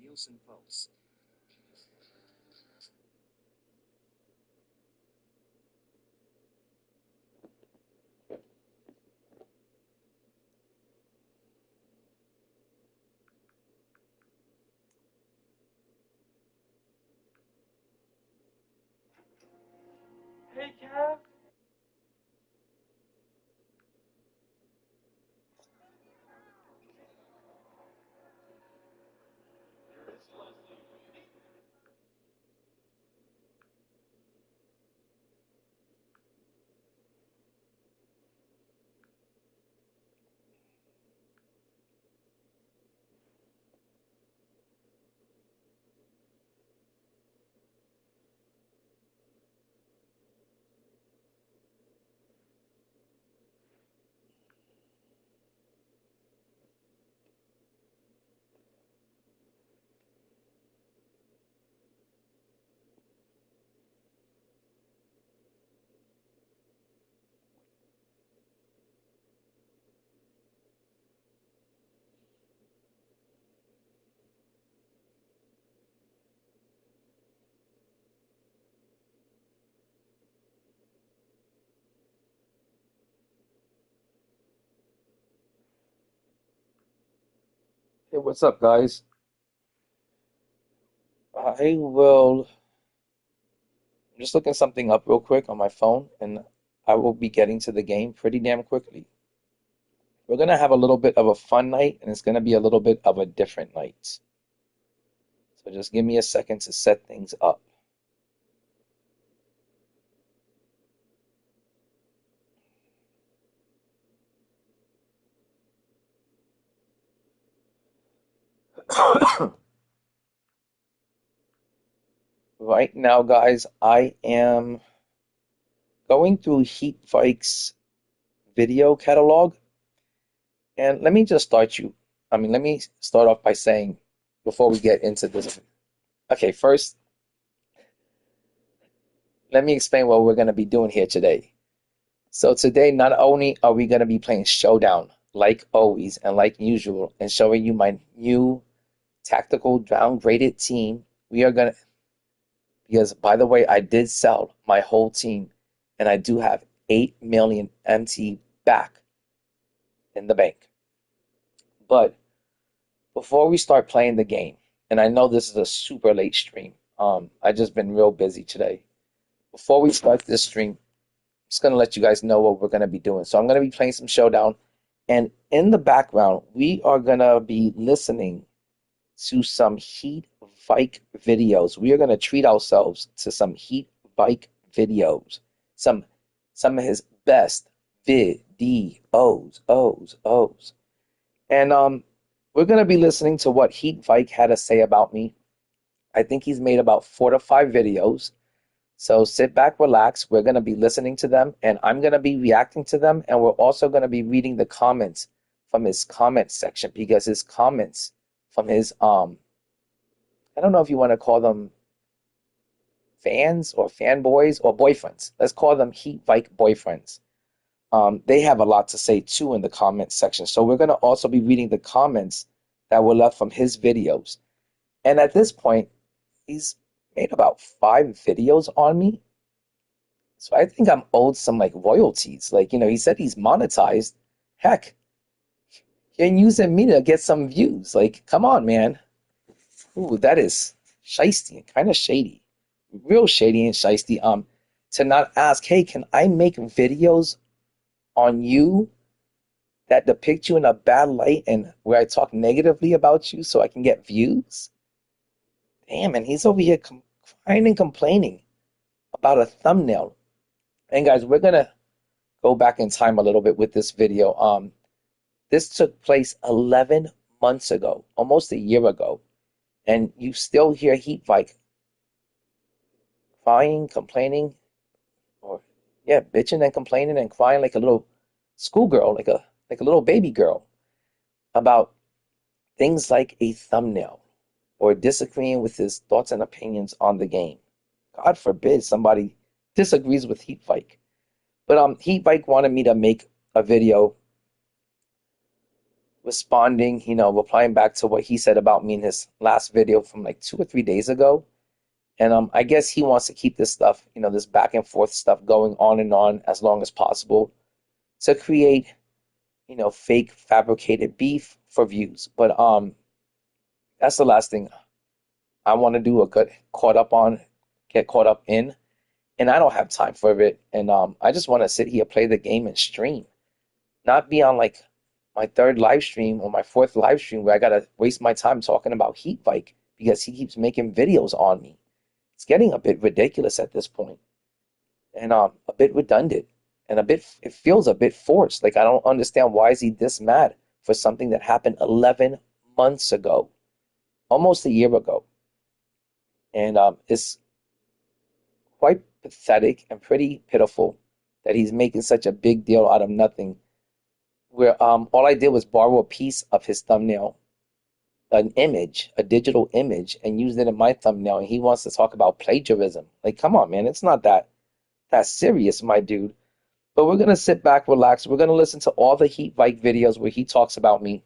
Nielsen Pulse. Hey, Kev. Hey, what's up, guys? I'm just looking something up real quick on my phone, and I will be getting to the game pretty damn quickly. We're gonna have a little bit of a fun night, and it's gonna be a little bit of a different night. So just give me a second to set things up. Right now, guys, I am going through Vike's video catalog, and let me start off by saying, before we get into this, okay, first, let me explain what we're gonna be doing here today. So today, not only are we going to be playing Showdown, like always and like usual, and showing you my new tactical downgraded team, we are going to, because by the way, I did sell my whole team, and I do have 8 million MT back in the bank. But before we start playing the game, and I know this is a super late stream, I just been real busy today. before we start this stream, I'm just gonna let you guys know what we're gonna be doing. So I'm gonna be playing some Showdown, and in the background, we are gonna be listening to some Heat Vike videos. We are gonna treat ourselves to some Heat Vike videos, some some of his best videos, O's. And we're gonna be listening to what Heat Vike had to say about me. I think he's made about 4 to 5 videos. So sit back, relax. We're going to be listening to them, and I'm going to be reacting to them. And we're also going to be reading the comments from his comment section, because his comments from his, I don't know if you want to call them fans or fanboys or boyfriends. Let's call them Heat Vike boyfriends. They have a lot to say too in the comment section. So we're going to also be reading the comments that were left from his videos. And at this point, he's made about 5 videos on me. So I think I'm owed some like royalties. Like, he said he's monetized. Heck, you're using me to get some views. Like, come on, man. Ooh, that is shisty and kind of shady. Real shady and shisty. To not ask, hey, can I make videos on you that depict you in a bad light and where I talk negatively about you so I can get views? Damn, and he's over here crying and complaining about a thumbnail. And guys, we're gonna go back in time a little bit with this video. This took place 11 months ago, almost a year ago, and you still hear Heat Vike crying, complaining, or yeah, bitching and complaining and crying like a little schoolgirl, like a little baby girl, about things like a thumbnail or disagreeing with his thoughts and opinions on the game. God forbid somebody disagrees with Heat Vike. But Heat Vike wanted me to make a video responding, replying back to what he said about me in his last video from like 2 or 3 days ago. And I guess he wants to keep this stuff, this back and forth stuff going on and on as long as possible to create, fake fabricated beef for views. But that's the last thing I want to do get caught up in. And I don't have time for it. And I just want to sit here, play the game, and stream, not be on like my 3rd live stream or my 4th live stream where I gotta waste my time talking about Heat Vike because he keeps making videos on me. It's getting a bit ridiculous at this point, and a bit redundant, and it feels a bit forced. Like I don't understand, why is he this mad for something that happened 11 months ago, almost a year ago. And it's quite pathetic and pretty pitiful that he's making such a big deal out of nothing, where all I did was borrow a piece of his thumbnail, an image, a digital image, and use it in my thumbnail, and he wants to talk about plagiarism. Like, come on, man, it's not that serious, my dude. But we're gonna sit back, relax. We're gonna listen to all the Heat Vike videos where he talks about me.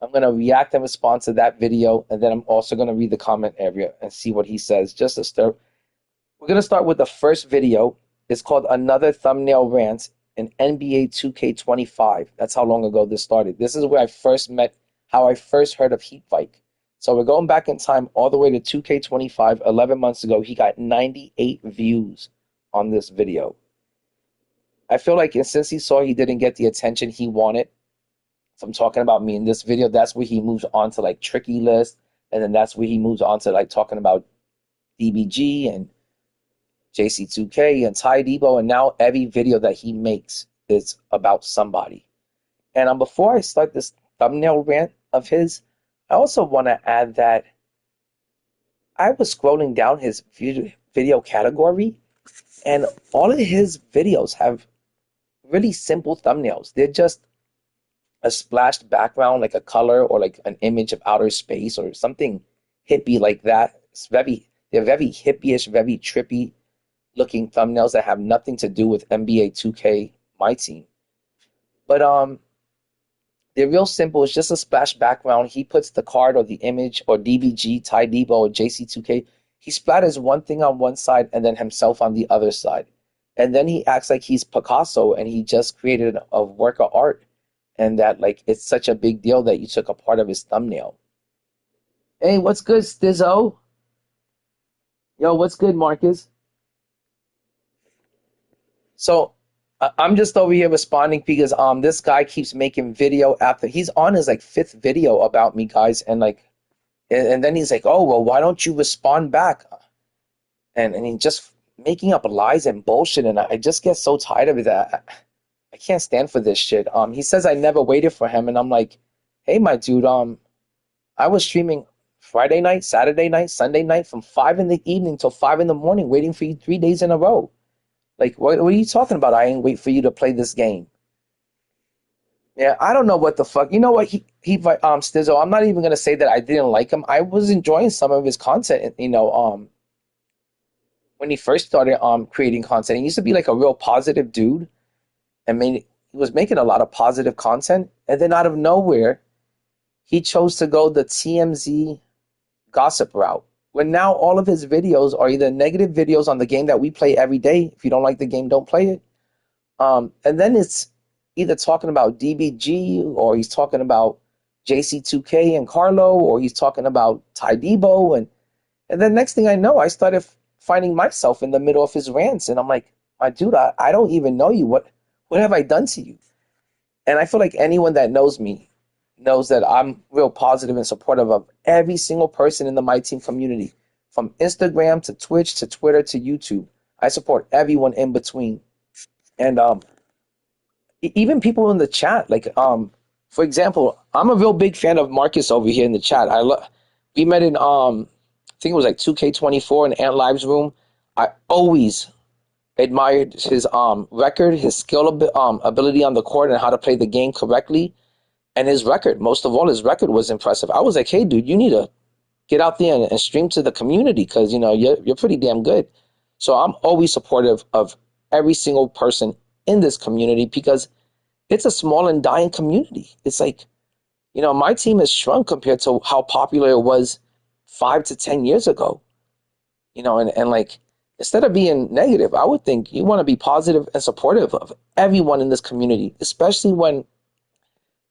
I'm gonna react and respond to that video, and then I'm also gonna read the comment area and see what he says. Just to start, we're gonna start with the first video. It's called Another Thumbnail Rant in NBA 2K25. That's how long ago this started. This is where how I first heard of Heat Vike. So we're going back in time all the way to 2K25, 11 months ago. He got 98 views on this video. I feel like since he saw he didn't get the attention he wanted from talking about me in this video, that's where he moves on to like Tricky List, and then that's where he moves on to like talking about DBG and JC2K and Ty Debo, and now every video that he makes is about somebody. And before I start this thumbnail rant of his, I also want to add that I was scrolling down his video category, and all of his videos have really simple thumbnails. They're just a splashed background, like a color or like an image of outer space or something hippie like that. They're very hippie-ish, very trippy looking thumbnails that have nothing to do with NBA 2K, my team. But they're real simple. It's just a splash background. He puts the card or the image or DBG, Ty Debo, or JC2K. He splatters one thing on one side and then himself on the other side. And then he acts like he's Picasso and he just created a work of art, and that like it's such a big deal that you took a part of his thumbnail. Hey, what's good, Stizzo? Yo, what's good, Marcus? So I'm just over here responding because this guy keeps making video after he's on his like fifth video about me, guys, and like and then he's like, oh well, why don't you respond back? And he just making up lies and bullshit, and I just get so tired of it that I can't stand for this shit. He says I never waited for him, and I'm like, hey, my dude, I was streaming Friday night, Saturday night, Sunday night from 5 in the evening till 5 in the morning, waiting for you 3 days in a row. Like, what are you talking about? I ain't wait for you to play this game. Yeah, I don't know what the fuck. You know what? Stizzo, I'm not even gonna say that I didn't like him. I was enjoying some of his content. When he first started creating content, he used to be like a real positive dude, and he was making a lot of positive content. And then out of nowhere, he chose to go the TMZ gossip route. When now all of his videos are either negative videos on the game that we play every day. If you don't like the game, don't play it. And then it's either talking about DBG, or he's talking about JC2K and Carlo, or he's talking about Ty Debo. And then next thing I know, I started finding myself in the middle of his rants. And I'm like, my dude, I don't even know you. What have I done to you? And I feel like anyone that knows me knows that I'm real positive and supportive of every single person in the Myteam community, from Instagram to Twitch to Twitter to YouTube. I support everyone in between. And even people in the chat, like for example, I'm a real big fan of Marcus over here in the chat. We met in I think it was like 2K24 in Ant Live's room. I always admired his record, his skill ability on the court, and how to play the game correctly. And his record, most of all, his record was impressive. I was like, hey, dude, you need to get out there and stream to the community, because you're pretty damn good. So I'm always supportive of every single person in this community, because it's a small and dying community. It's like, my team has shrunk compared to how popular it was 5 to 10 years ago. And like, instead of being negative, I would think you want to be positive and supportive of everyone in this community, especially when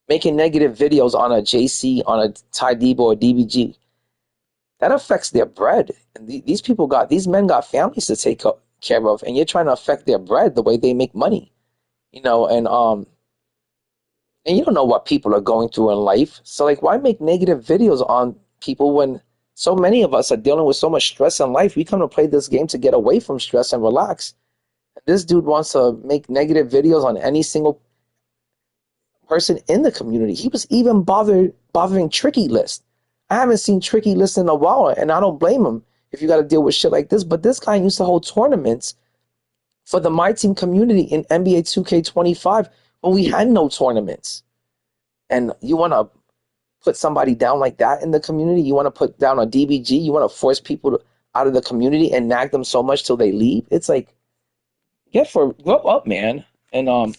making negative videos on a JC, on a Ty Debo or DBG. That affects their bread. And these men got families to take care of, and you're trying to affect their bread the way they make money. And you don't know what people are going through in life. So like, why make negative videos on people when so many of us are dealing with so much stress in life? We come to play this game to get away from stress and relax. This dude wants to make negative videos on any single person in the community. He was even bothering Tricky List. I haven't seen Tricky List in a while, and I don't blame him if you got to deal with shit like this. But this guy used to hold tournaments for the Myteam community in NBA 2K25 when we had no tournaments. And you want to put somebody down like that in the community? You want to put down a DBG? You want to force people out of the community and nag them so much till they leave? It's like, grow up, man. And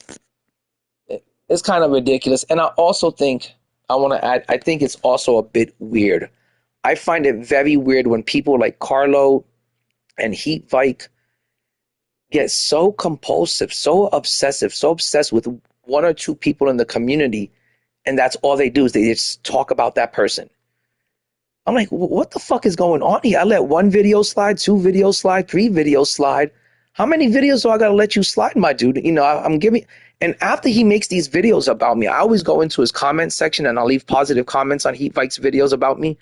it's kind of ridiculous. And I also think, I want to add, I think it's also a bit weird. I find it very weird when people like Carlo and Vike get so compulsive, so obsessive, so obsessed with one or two people in the community, and that's all they do is they just talk about that person. I'm like, what the fuck is going on here? I let one video slide, two videos slide, three videos slide. How many videos do I gotta let you slide, my dude? I'm giving. And after he makes these videos about me, I always go into his comment section and I'll leave positive comments on Vike's videos about me,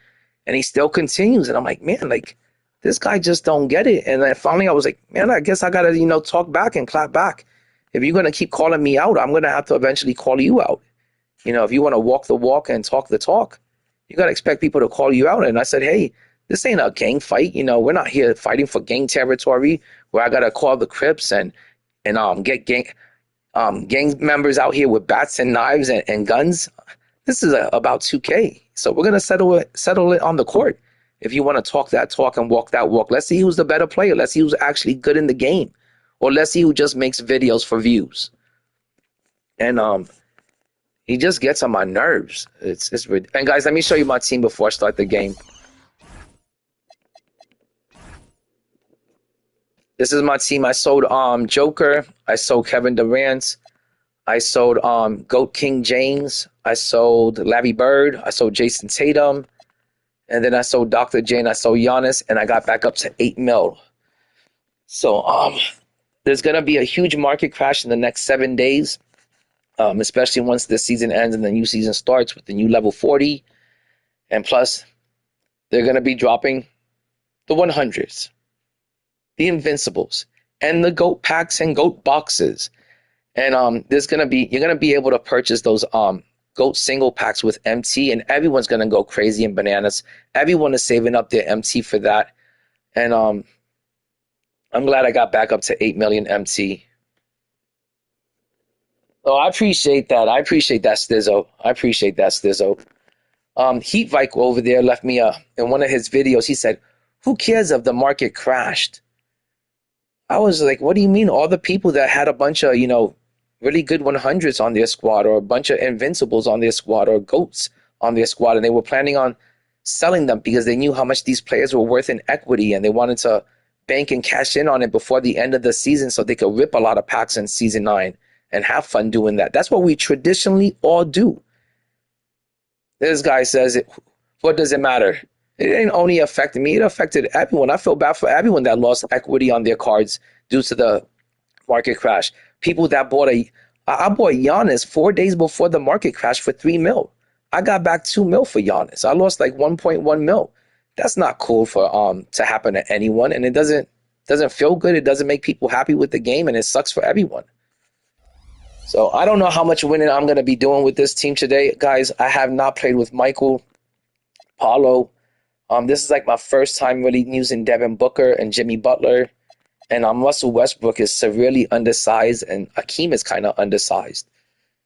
and he still continues. And I'm like, man, like, this guy just don't get it. And then finally I was like, man, I guess I gotta, talk back and clap back. If you're gonna keep calling me out, I'm gonna have to eventually call you out. If you want to walk the walk and talk the talk, you got to expect people to call you out. And I said, hey, this ain't a gang fight. We're not here fighting for gang territory where I got to call the Crips and get gang members out here with bats and knives and guns. This is about 2K. So we're going to settle it on the court. If you want to talk that talk and walk that walk, let's see who's the better player. Let's see who's actually good in the game. Or let's see who just makes videos for views. And he just gets on my nerves. And guys, let me show you my team before I start the game. This is my team. I sold Joker. I sold Kevin Durant. I sold Goat King James. I sold Larry Bird. I sold Jason Tatum. And then I sold Dr. J and I sold Giannis, and I got back up to 8 mil. So there's going to be a huge market crash in the next 7 days, especially once the season ends and the new season starts with the new level 40. And plus, they're going to be dropping the 100s, the Invincibles, and the GOAT packs and GOAT boxes. And you're gonna be able to purchase those GOAT single packs with MT, and everyone's gonna go crazy and bananas. Everyone is saving up their MT for that. And I'm glad I got back up to 8 million MT. Oh, I appreciate that. I appreciate that, Stizzo. Heat Vike over there left me in one of his videos. He said, "Who cares if the market crashed?" I was like, "What do you mean? All the people that had a bunch of really good 100s on their squad, or a bunch of Invincibles on their squad, or GOATs on their squad, and they were planning on selling them because they knew how much these players were worth in equity, and they wanted to bank and cash in on it before the end of the season so they could rip a lot of packs in Season 9 and have fun doing that." That's what we traditionally all do. This guy says, "What does it matter?" It didn't only affect me, it affected everyone. I feel bad for everyone that lost equity on their cards due to the market crash. People that I bought Giannis 4 days before the market crash for 3 mil. I got back 2 mil for Giannis. I lost like 1.1 mil. That's not cool for to happen to anyone, and it doesn't feel good. It doesn't make people happy with the game, and it sucks for everyone. So I don't know how much winning I'm going to be doing with this team today, guys. I have not played with Michael, Paulo. This is like my first time really using Devin Booker and Jimmy Butler. And Russell Westbrook is severely undersized, and Akeem is kind of undersized.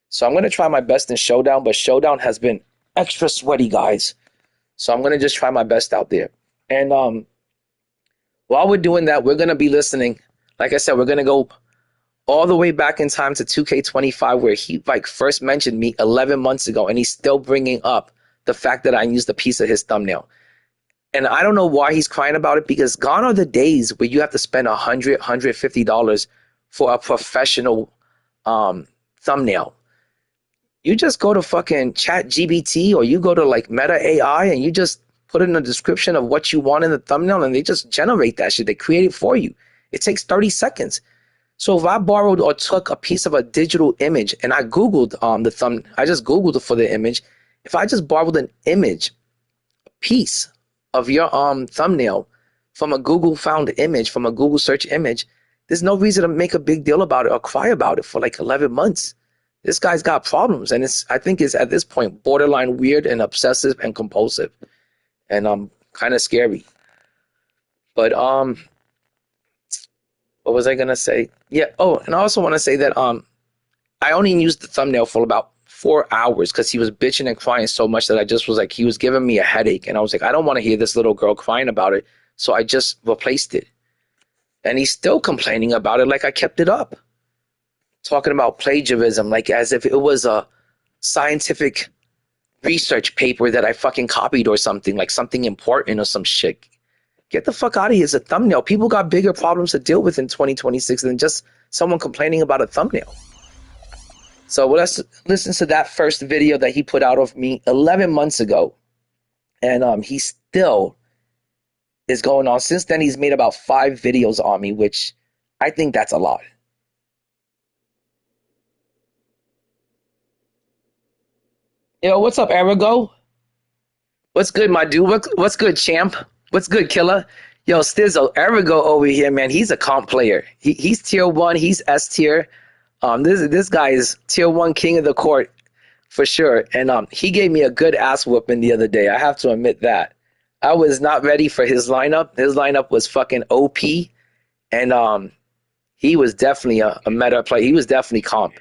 So I'm going to try my best in Showdown, but Showdown has been extra sweaty, guys. So I'm going to just try my best out there. And while we're doing that, we're going to be listening. Like I said, we're going to go all the way back in time to 2K25, where he first mentioned me 11 months ago, and he's still bringing up the fact that I used a piece of his thumbnail. And I don't know why he's crying about it, because gone are the days where you have to spend $100, $150 for a professional thumbnail. You just go to fucking ChatGPT, or you go to like Meta AI, and you just put in a description of what you want in the thumbnail, and they just generate that shit. They create it for you. It takes 30 seconds. So if I borrowed or took a piece of a digital image and I Googled I just Googled it for the image. If I just borrowed an image, a piece of your thumbnail from a Google found image, from a Google search image, there's no reason to make a big deal about it or cry about it for like 11 months. This guy's got problems, and I think it's at this point borderline weird and obsessive and compulsive, and kind of scary. But what was I gonna say? Yeah. Oh, and I also want to say that I only used the thumbnail for about 4 hours because he was bitching and crying so much that I just was like, he was giving me a headache. And I was like, I don't want to hear this little girl crying about it. So I just replaced it. And he's still complaining about it like I kept it up. Talking about plagiarism, like as if it was a scientific research paper that I fucking copied or something, like something important or some shit. Get the fuck out of here. It's a thumbnail. People got bigger problems to deal with in 2026 than just someone complaining about a thumbnail. So let's listen to that first video that he put out of me 11 months ago. And he still is going on. Since then, he's made about 5 videos on me, which I think that's a lot. Yo, what's up, Erigo? What's good, my dude? What's good, champ? What's good, killer? Yo, Stizzo, Erigo over here, man. He's a comp player. He's tier 1. He's S tier. This guy is tier 1 king of the court for sure. And he gave me a good ass whooping the other day. I have to admit that. I was not ready for his lineup. His lineup was fucking OP. And he was definitely a meta player. He was definitely comp.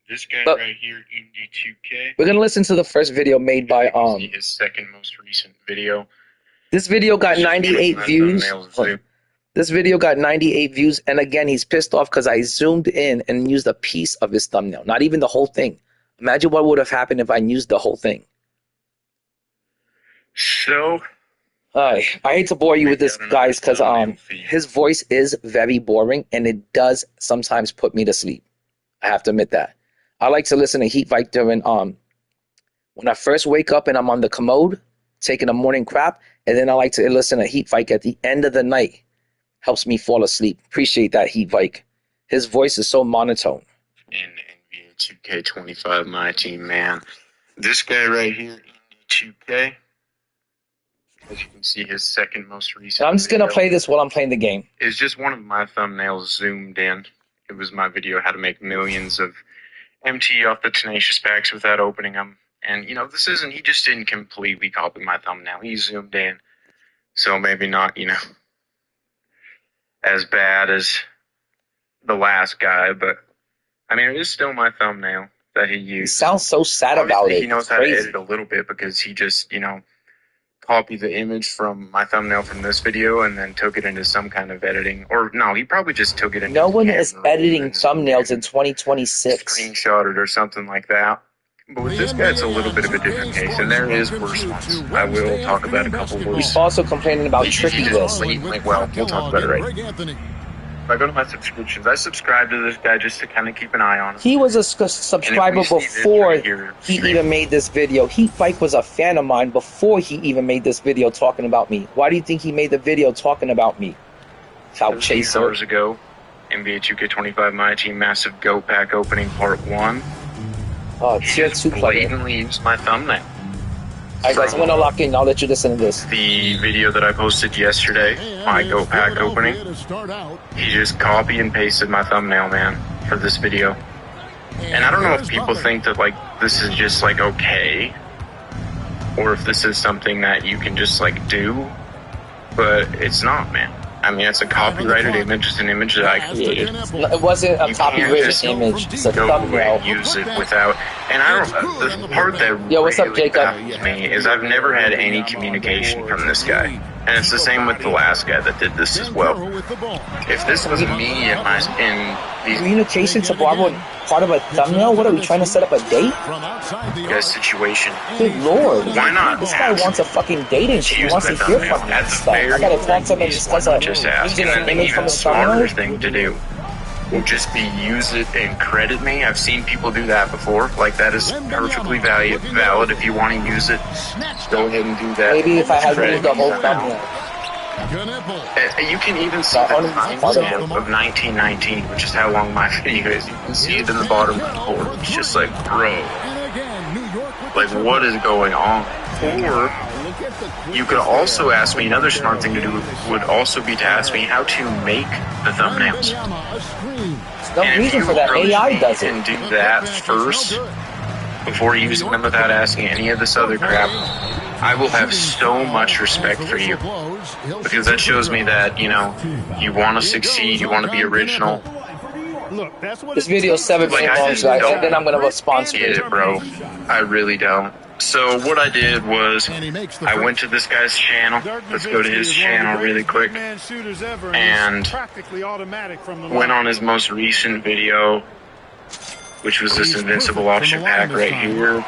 This guy right here, INDIE2K. We're gonna listen to the first video made by his second most recent video. This video got 98 views. This video got 98 views, and again, he's pissed off because I zoomed in and used a piece of his thumbnail, not even the whole thing. Imagine what would have happened if I used the whole thing. So, I hate to bore you with this, guys, because his voice is very boring, and it does sometimes put me to sleep. I have to admit that. I like to listen to Heat Vike during when I first wake up and I'm on the commode taking a morning crap, and then I like to listen to Heat Vike at the end of the night. Helps me fall asleep. Appreciate that, Heat Vike. His voice is so monotone. In NBA2K25 Myteam, man. This guy right here, INDIE2K, as you can see, his second most recent And I'm just going to play this while I'm playing the game. It's just one of my thumbnails zoomed in. It was my video how to make millions of MT off the Tenacious packs without opening them. And, you know, this isn't, he just didn't completely copy my thumbnail. He zoomed in. So maybe not, you know, as bad as the last guy, but I mean, it is still my thumbnail that he used. He sounds so sad about it. He knows how to edit a little bit because he just, you know, copied the image from my thumbnail from this video and then took it into some kind of editing. Or no, he probably just took it into No one is editing thumbnails in 2026. Screenshot it or something like that. But with this guy, it's a little bit of a different case, and there is worse ones. I will talk about a couple worse. He's also complaining about trickiness. Well, we'll talk about it right. If I go to my subscriptions, I subscribe to this guy just to kind of keep an eye on him. He was a subscriber before he even made this video. Vike was a fan of mine before he even made this video talking about me. Why do you think he made the video talking about me? Clout chaser. Hours ago, NBA2K25 Myteam Massive Goat Pack Opening Part 1. Oh, tier 2 plugin. Blatantly used my thumbnail. Alright guys, I'm gonna lock in. I'll let you listen to this. The video that I posted yesterday, my Goat Pack opening, he just copy and pasted my thumbnail, man, for this video. And I don't know if people think that, like, this is just, like, okay, or if this is something that you can just, like, do, but it's not, man. I mean, it's a copyrighted image. It's an image that I created. It wasn't a copyrighted image. It's a thumbnail. Use it without. And I don't. The part that Yo, what's up, Jacob? baffles me is I've never had any communication from this guy, and it's the same with the last guy that did this as well. If this was me in these communication to Bravo part of a thumbnail? What are we trying to set up a date? Situation. Good lord. Why not? This guy wants a fucking dating shit. He wants to hear from me and stuff. I gotta talk to him and discuss a image from his thumbnail. Thing to do will just be use it and credit me. I've seen people do that before. Like, that is perfectly valid. If you want to use it, go ahead and do that. Maybe if I had used the whole thumbnail. You can even see the timestamp of 1919, which is how long my video is. You can see it in the bottom corner. It's just like, bro, like, what is going on? Or you could also ask me, another smart thing to do would also be to ask me how to make the thumbnails. There's no reason for that. AI does it. And do that first before using them without asking any of this other crap. I will have so much respect for you, because that shows me that, you know, you want to succeed, you want to be original. This video is 7 minutes long, guys, and then I'm going to respond to it, bro. I really don't. So what I did was I went to this guy's channel. Let's go to his channel really quick. And went on his most recent video, which was this Invincible Option Pack right here.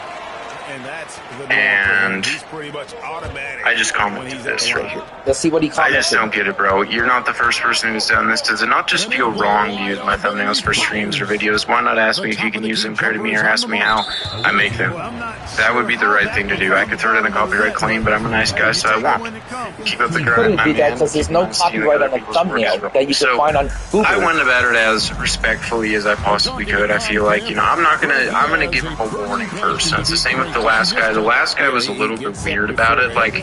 And I just commented this right here. Let's see what he commented. I just don't get it, bro. You're not the first person who's done this. Does it not just feel wrong to use my thumbnails for streams or videos? Why not ask me if you can use them, credit me, or ask me how I make them? That would be the right thing to do. I could throw in a copyright claim, but I'm a nice guy, so I won't. Keep up the grind, my man. Because there's no copyright on the thumbnail that you can find on Google. I went about it as respectfully as I possibly could. I feel like, you know, I'm gonna give him a warning first. And it's the same with the last guy. The last guy was a little bit weird about it. Like,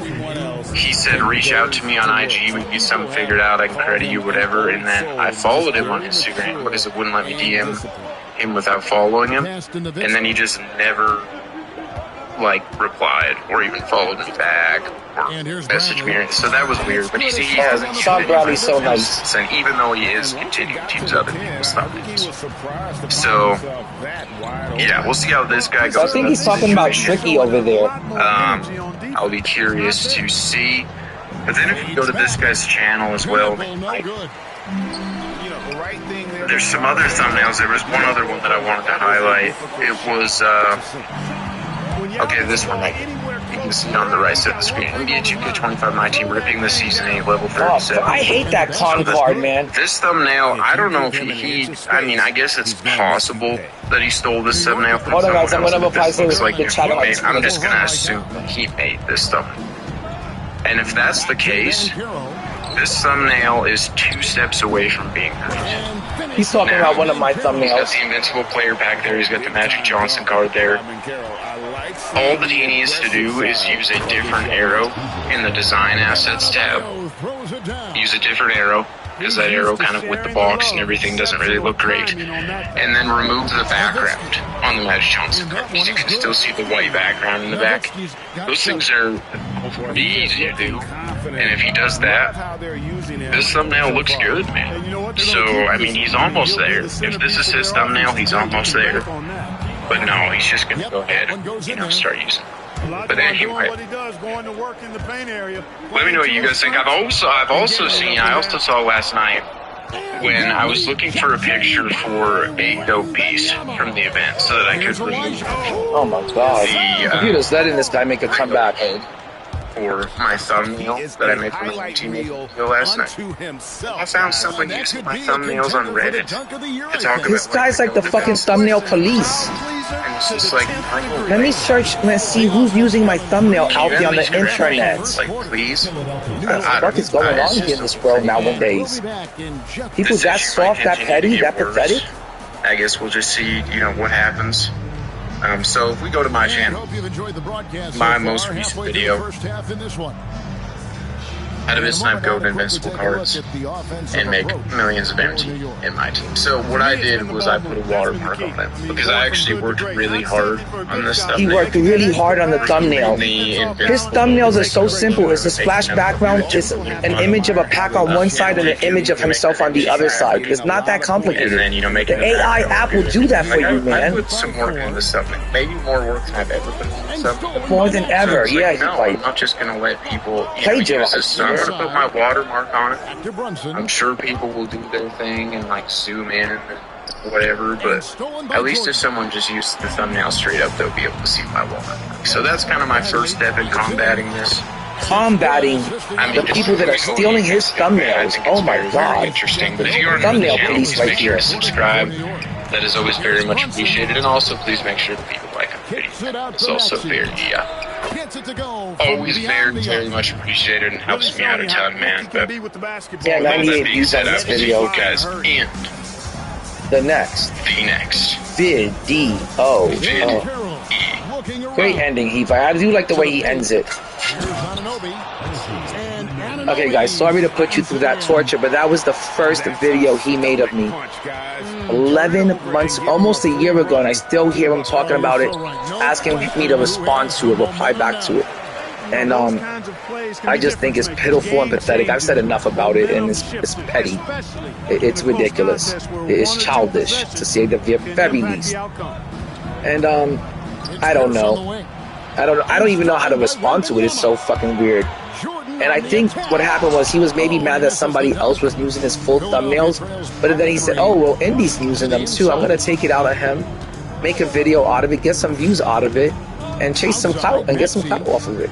he said, reach out to me on IG, we can get something figured out, I can credit you, whatever. And then I followed him on Instagram because it wouldn't let me DM him without following him. And then he just never, like, replied or even followed me back or messaged me. So that was weird. But he hasn't used Bradley's so nice. And even though he is continuing to use other people's thumbnails. So, yeah, we'll see how this guy goes. I think he's talking about Tricky over there. I'll be curious to see. But then if you go to this guy's channel as well, like, there's some other thumbnails. There was one other one that I wanted to highlight. It was, okay, this one right here. You can see it on the right side of the screen. NBA2K25 Myteam ripping the Season 8 level 37. I hate that con card, man. This thumbnail, I don't know if I mean, I guess it's possible that he stole this thumbnail from someone else. I'm just going to assume he made this thumbnail. And if that's the case, This thumbnail is 2 steps away from being great. He's talking about one of my He's got thumbnails. the Invincible player pack there. He's got the Magic Johnson card there. All that he needs to do is use a different arrow in the Design Assets tab. Use a different arrow, because that arrow kind of with the box and everything doesn't really look great. And then remove the background on the Magic Johnson card, because you can still see the white background in the back. Those things are pretty easy to do. And if he does that, this thumbnail looks good, man. So, I mean, he's almost there. If this is his thumbnail, he's almost there. But no, he's just going to go ahead and, start using it. But anyway, let me know what you guys think. I also saw last night when I was looking for a picture for a dope piece from the event so that I could remove. Oh my God! Computer's letting this guy make a comeback. For my thumbnail that I made for my team video last night. I found someone using my thumbnails on Reddit to talk about. This guy's like the fucking thumbnail police. And it's just like, let me search and see who's using my thumbnail out there on the internet. Like, please. What the fuck is going on here in this world nowadays? People that soft, that petty, that pathetic? I guess we'll just see, what happens. So if we go to my channel, my most recent video, how to snipe gold invincible cards and make millions of energy in my team. So what I did was I put a watermark on it because I actually worked really hard on this stuff. He worked really hard on the thumbnail. His thumbnails are so simple. It's a splash background, it's an image of a pack on one side and an image of himself on the other side. It's not that complicated. And then, the AI app will do that for you, man. I put some work into this stuff, maybe more work than I've ever put into stuff. More than ever, yeah. I'm not just going to let people plagiarize. I'm going to put my watermark on it. I'm sure people will do their thing and like zoom in and whatever, but at least if someone just used the thumbnail straight up, they'll be able to see my watermark. So that's kind of my first step in combating this. Combating the people that are stealing his thumbnails. Oh my God! Interesting. But if you are thumbnail police right here. Subscribe. That is always very much appreciated, and also please make sure that people like the video. It's also very, always very, very much appreciated and helps me out a ton, man. But yeah, 98 views on this video, guys. And the next video. Great ending, Heath. I do like the way he ends it. Okay, guys, sorry to put you through that torture, but that was the first video he made of me. 11 months, almost a year ago, and I still hear him talking about it, asking me to respond to it, reply back to it. And I just think it's pitiful and pathetic. I've said enough about it, and it's petty. It's ridiculous. It's childish, to say the very least. And I don't know. I don't even know how to respond to it. It's so fucking weird. And I think what happened was he was maybe mad that somebody else was using his full thumbnails, but then he said, oh, well, Indie's using them too. I'm going to take it out of him, make a video out of it, get some views out of it, and chase some clout and get some clout off of it.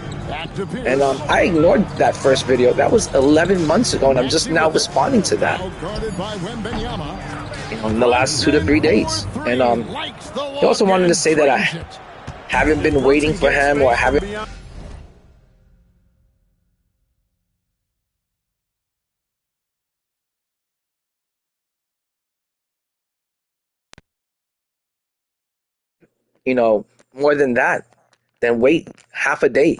And I ignored that first video. That was 11 months ago, and I'm just now responding to that in the last 2 to 3 days. And he also wanted to say that I haven't been waiting for him, or I haven't... more than that, then wait half a day.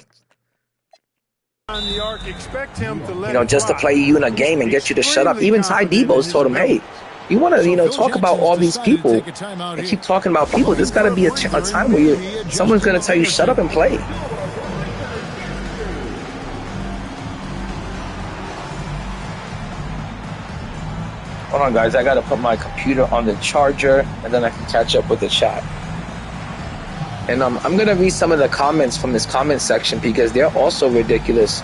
Just to play you in a game and get you to shut up. Even Ty Debo's told him, hey, you want to, talk about all these people and keep talking about people. There's got to be a time where someone's going to tell you, shut up and play. Hold on, guys. I got to put my computer on the charger, and then I can catch up with the chat. And I'm going to read some of the comments from this comment section because they're also ridiculous.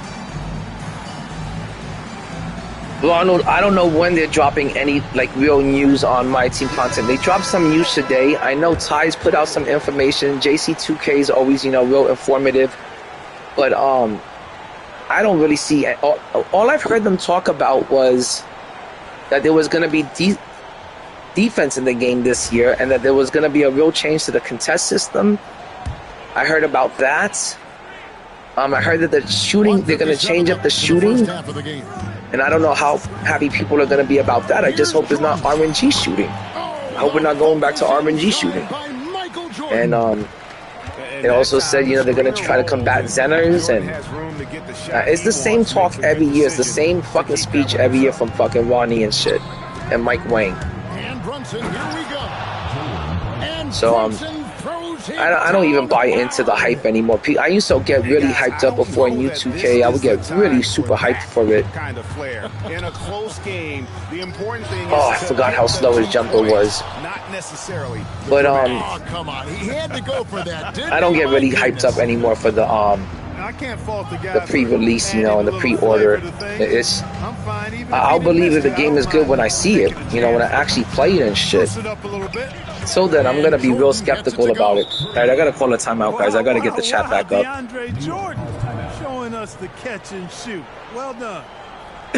Ronald, I don't know when they're dropping any real news on my team content. They dropped some news today. I know Ty's put out some information. JC2K is always, real informative. But I don't really see... All I've heard them talk about was that there was going to be defense in the game this year, and that there was going to be a real change to the contest system. I heard about that. I heard that the shooting, they're going to change up the shooting. And I don't know how happy people are going to be about that. I just hope it's not RNG shooting. I hope we're not going back to RNG shooting. And it also said, you know, they're going to try to combat Zeners, and it's the same talk every year. It's the same fucking speech every year from fucking Ronnie and shit, and Mike Wang. So I don't even buy into the hype anymore. I used to get really hyped up before in INDIE2K. I would get really super hyped for it. Oh, I forgot how slow his jumper was. But I don't get really hyped up anymore for the pre-release, you know, and the pre-order. I'll believe if the game is good when I see it, you know, when I actually play it and shit. So then I'm gonna be real skeptical about it. All right, I gotta call a timeout, guys. I gotta get the chat back up. Showing us the catch and shoot. Well done.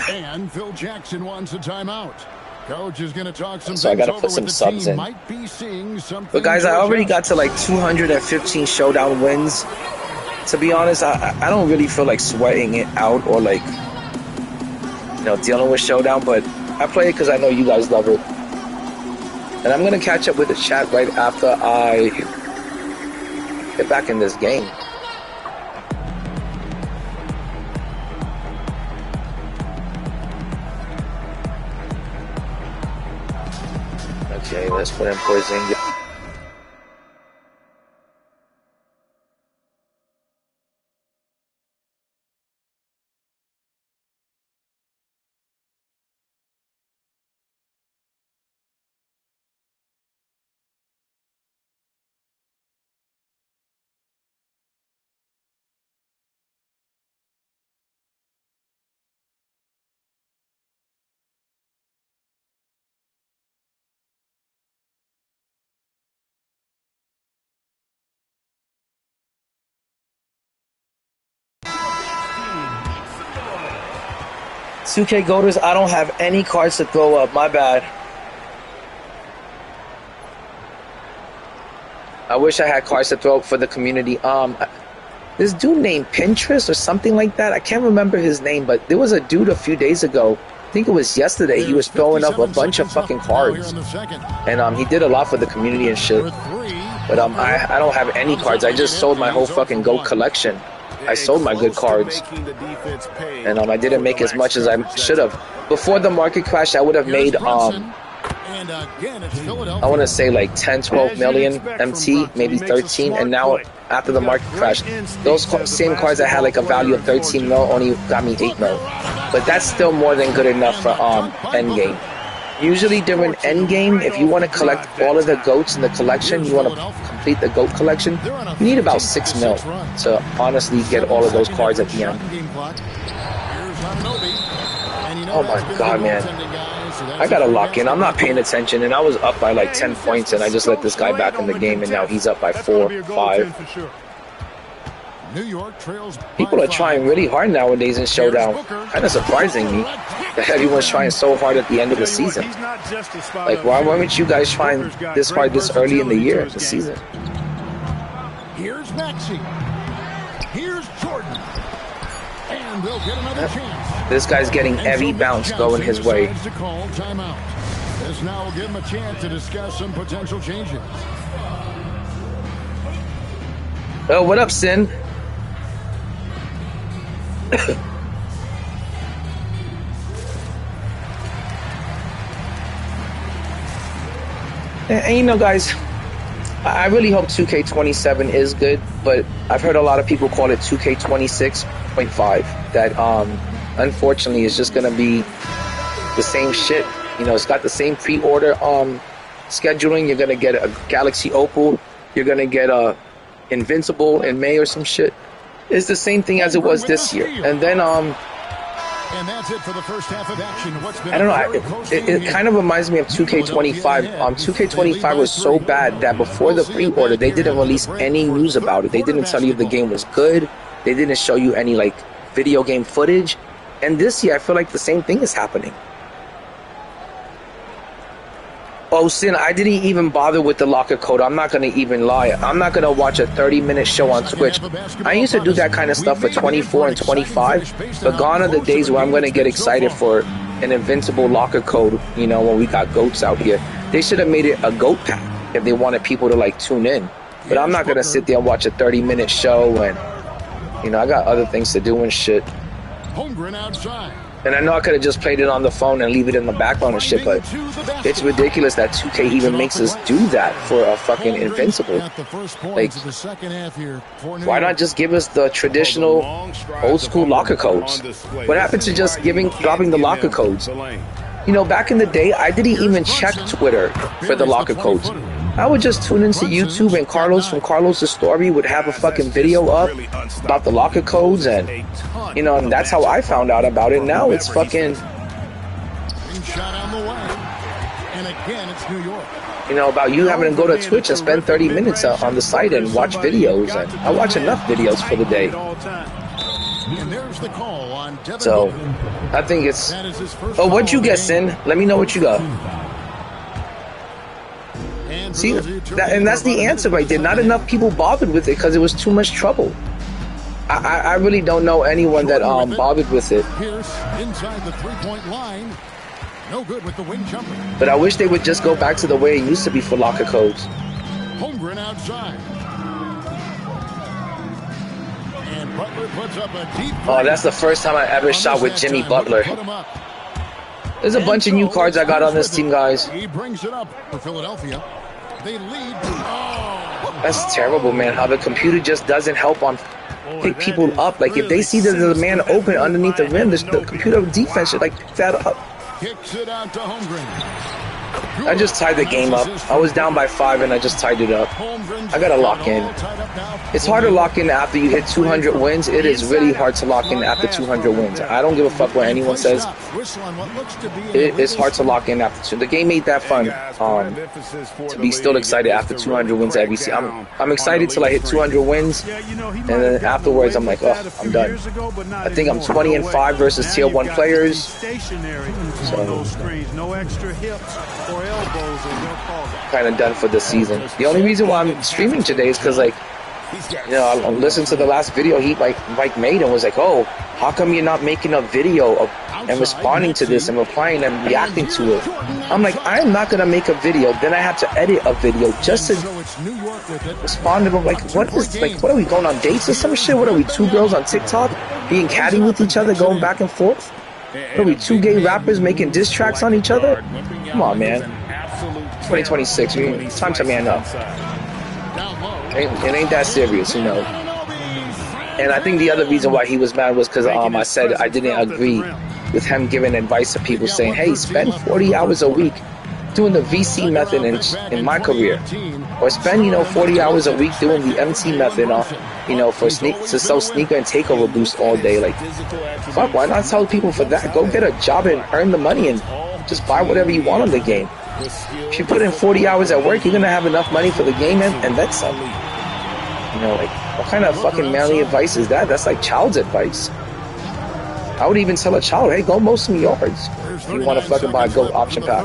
And Phil Jackson wants a timeout. Coach is gonna talk some. So I gotta put some subs in. But guys, I already got to like 215 showdown wins. To be honest, I don't really feel like sweating it out or like, you know, dealing with showdown. But I play it because I know you guys love it. And I'm going to catch up with the chat right after I get back in this game. Okay, let's put in Porzingis. $2K Goaters, I don't have any cards to throw up. My bad. I wish I had cards to throw up for the community. This dude named Pinterest or something like that. I can't remember his name, but there was a dude a few days ago. I think it was yesterday. He was throwing up a bunch of fucking cards, and he did a lot for the community and shit. But I don't have any cards. I just sold my whole fucking GOAT collection. I sold my good cards, and I didn't make as much as I should have. Before the market crash, I would have made I want to say like 10, 12 million MT, maybe 13. And now after the market crash, those same cards that had like a value of 13 mil only got me 8 mil. But that's still more than good enough for endgame. Usually during endgame, if you want to collect all of the GOATs in the collection, you want to complete the GOAT collection, you need about 6 mil to honestly get all of those cards at the end. Oh my god, man. I gotta lock in. I'm not paying attention, and I was up by like 10 points, and I just let this guy back in the game, and now he's up by 4, 5. People are trying really hard nowadays in Showdown. Kind of surprising me that everyone's trying so hard at the end of the season. Like, why weren't you guys trying this hard this early in the year, the season? Here's Maxey. Here's Jordan. And they'll get another chance. This guy's getting every bounce going his way. This now will give him a chance to discuss some potential changes. Oh, what up, Sin? And you know, guys, I really hope 2K27 is good, but I've heard a lot of people call it 2K26.5. That unfortunately is just gonna be the same shit. You know, it's got the same pre-order scheduling. You're gonna get a Galaxy Opal. You're gonna get a Invincible in May or some shit. It's the same thing as it was this year. And then and that's it for the first half of action. I don't know. It kind of reminds me of 2K25. 2K25 was so bad that before the pre-order, they didn't release any news about it. They didn't tell you if the game was good. They didn't show you any like video game footage. And this year, I feel like the same thing is happening. Oh, Sin, I didn't even bother with the locker code. I'm not going to even lie. I'm not going to watch a 30-minute show on Twitch. I used to do that kind of stuff for 24 and 25, but gone are the days where I'm going to get excited for an invincible locker code, you know, when we got GOATs out here. They should have made it a GOAT pack if they wanted people to, like, tune in. But I'm not going to sit there and watch a 30-minute show and, you know, I got other things to do and shit. Holmgren outside. And I know I could have just played it on the phone and leave it in the background and shit, but it's ridiculous that 2K even makes us do that for a fucking invincible. Like, why not just give us the traditional old school locker codes? What happened to just dropping the locker codes? You know, back in the day, I didn't even check Twitter for the locker codes. I would just tune into YouTube, and Carlos from Carlos' Story would have a fucking video up about the locker codes, and, you know, and that's how I found out about it. Now it's fucking, you know, about you having to go to Twitch and spend 30 minutes on the site and watch videos. And I watch enough videos for the day. So, I think it's... Oh, what'd you get, Sin? Let me know what you got. See, and that's the answer right there. Not enough people bothered with it because it was too much trouble. I really don't know anyone that bothered with it. Inside the three-point line. No good with the wing jumper. But I wish they would just go back to the way it used to be for locker codes. Holmgren outside. And Butler puts up a deep. Oh, that's the first time I ever shot with Jimmy Butler. There's a bunch of new cards I got on this team, guys. He brings it up for Philadelphia. They lead. Oh. That's terrible, man. How the computer just doesn't help on pick people up. Like, if they see that there's a man open underneath the rim, the computer defense should, like, pick that up. Kicks it out to Holmgren. I just tied the game up. I was down by 5 and I just tied it up. I gotta lock in. It's hard to lock in after you hit 200 wins. It is really hard to lock in after 200 wins. I don't give a fuck what anyone says. It's hard to lock in after 2. The game made that fun. To be still excited after 200 wins every season. I'm excited till I hit 200 wins, and then afterwards I'm like, oh, I'm done. I think I'm 20-5 versus tier 1 players. So, kind of done for the season. The only reason why I'm streaming today is because, like, you know, I listened to the last video Vike made and was like, oh, how come you're not making a video and responding to this and replying and reacting to it? I'm like, I'm not gonna make a video, then I have to edit a video just to respond to them. Like, what are we going on dates or some shit? What are we, 2 girls on TikTok being catty with each other, going back and forth? What are we, 2 gay rappers making diss tracks on each other? Come on, man. 2026, it's time to man up. It ain't that serious, you know. And I think the other reason why he was mad was because I said I didn't agree with him giving advice to people saying, hey, spend 40 hours a week doing the VC method in my career, or spend, you know, 40 hours a week doing the MT method, you know, to sell sneaker and takeover boost all day. Like, fuck, why not tell people for that? Go get a job and earn the money and just buy whatever you want on the game. If you put in 40 hours at work, you're gonna have enough money for the game and then some. You know, like, what kind of fucking manly advice is that? That's like child's advice. I would even tell a child, hey, go mow some yards if you want to fucking buy a GOAT option pack.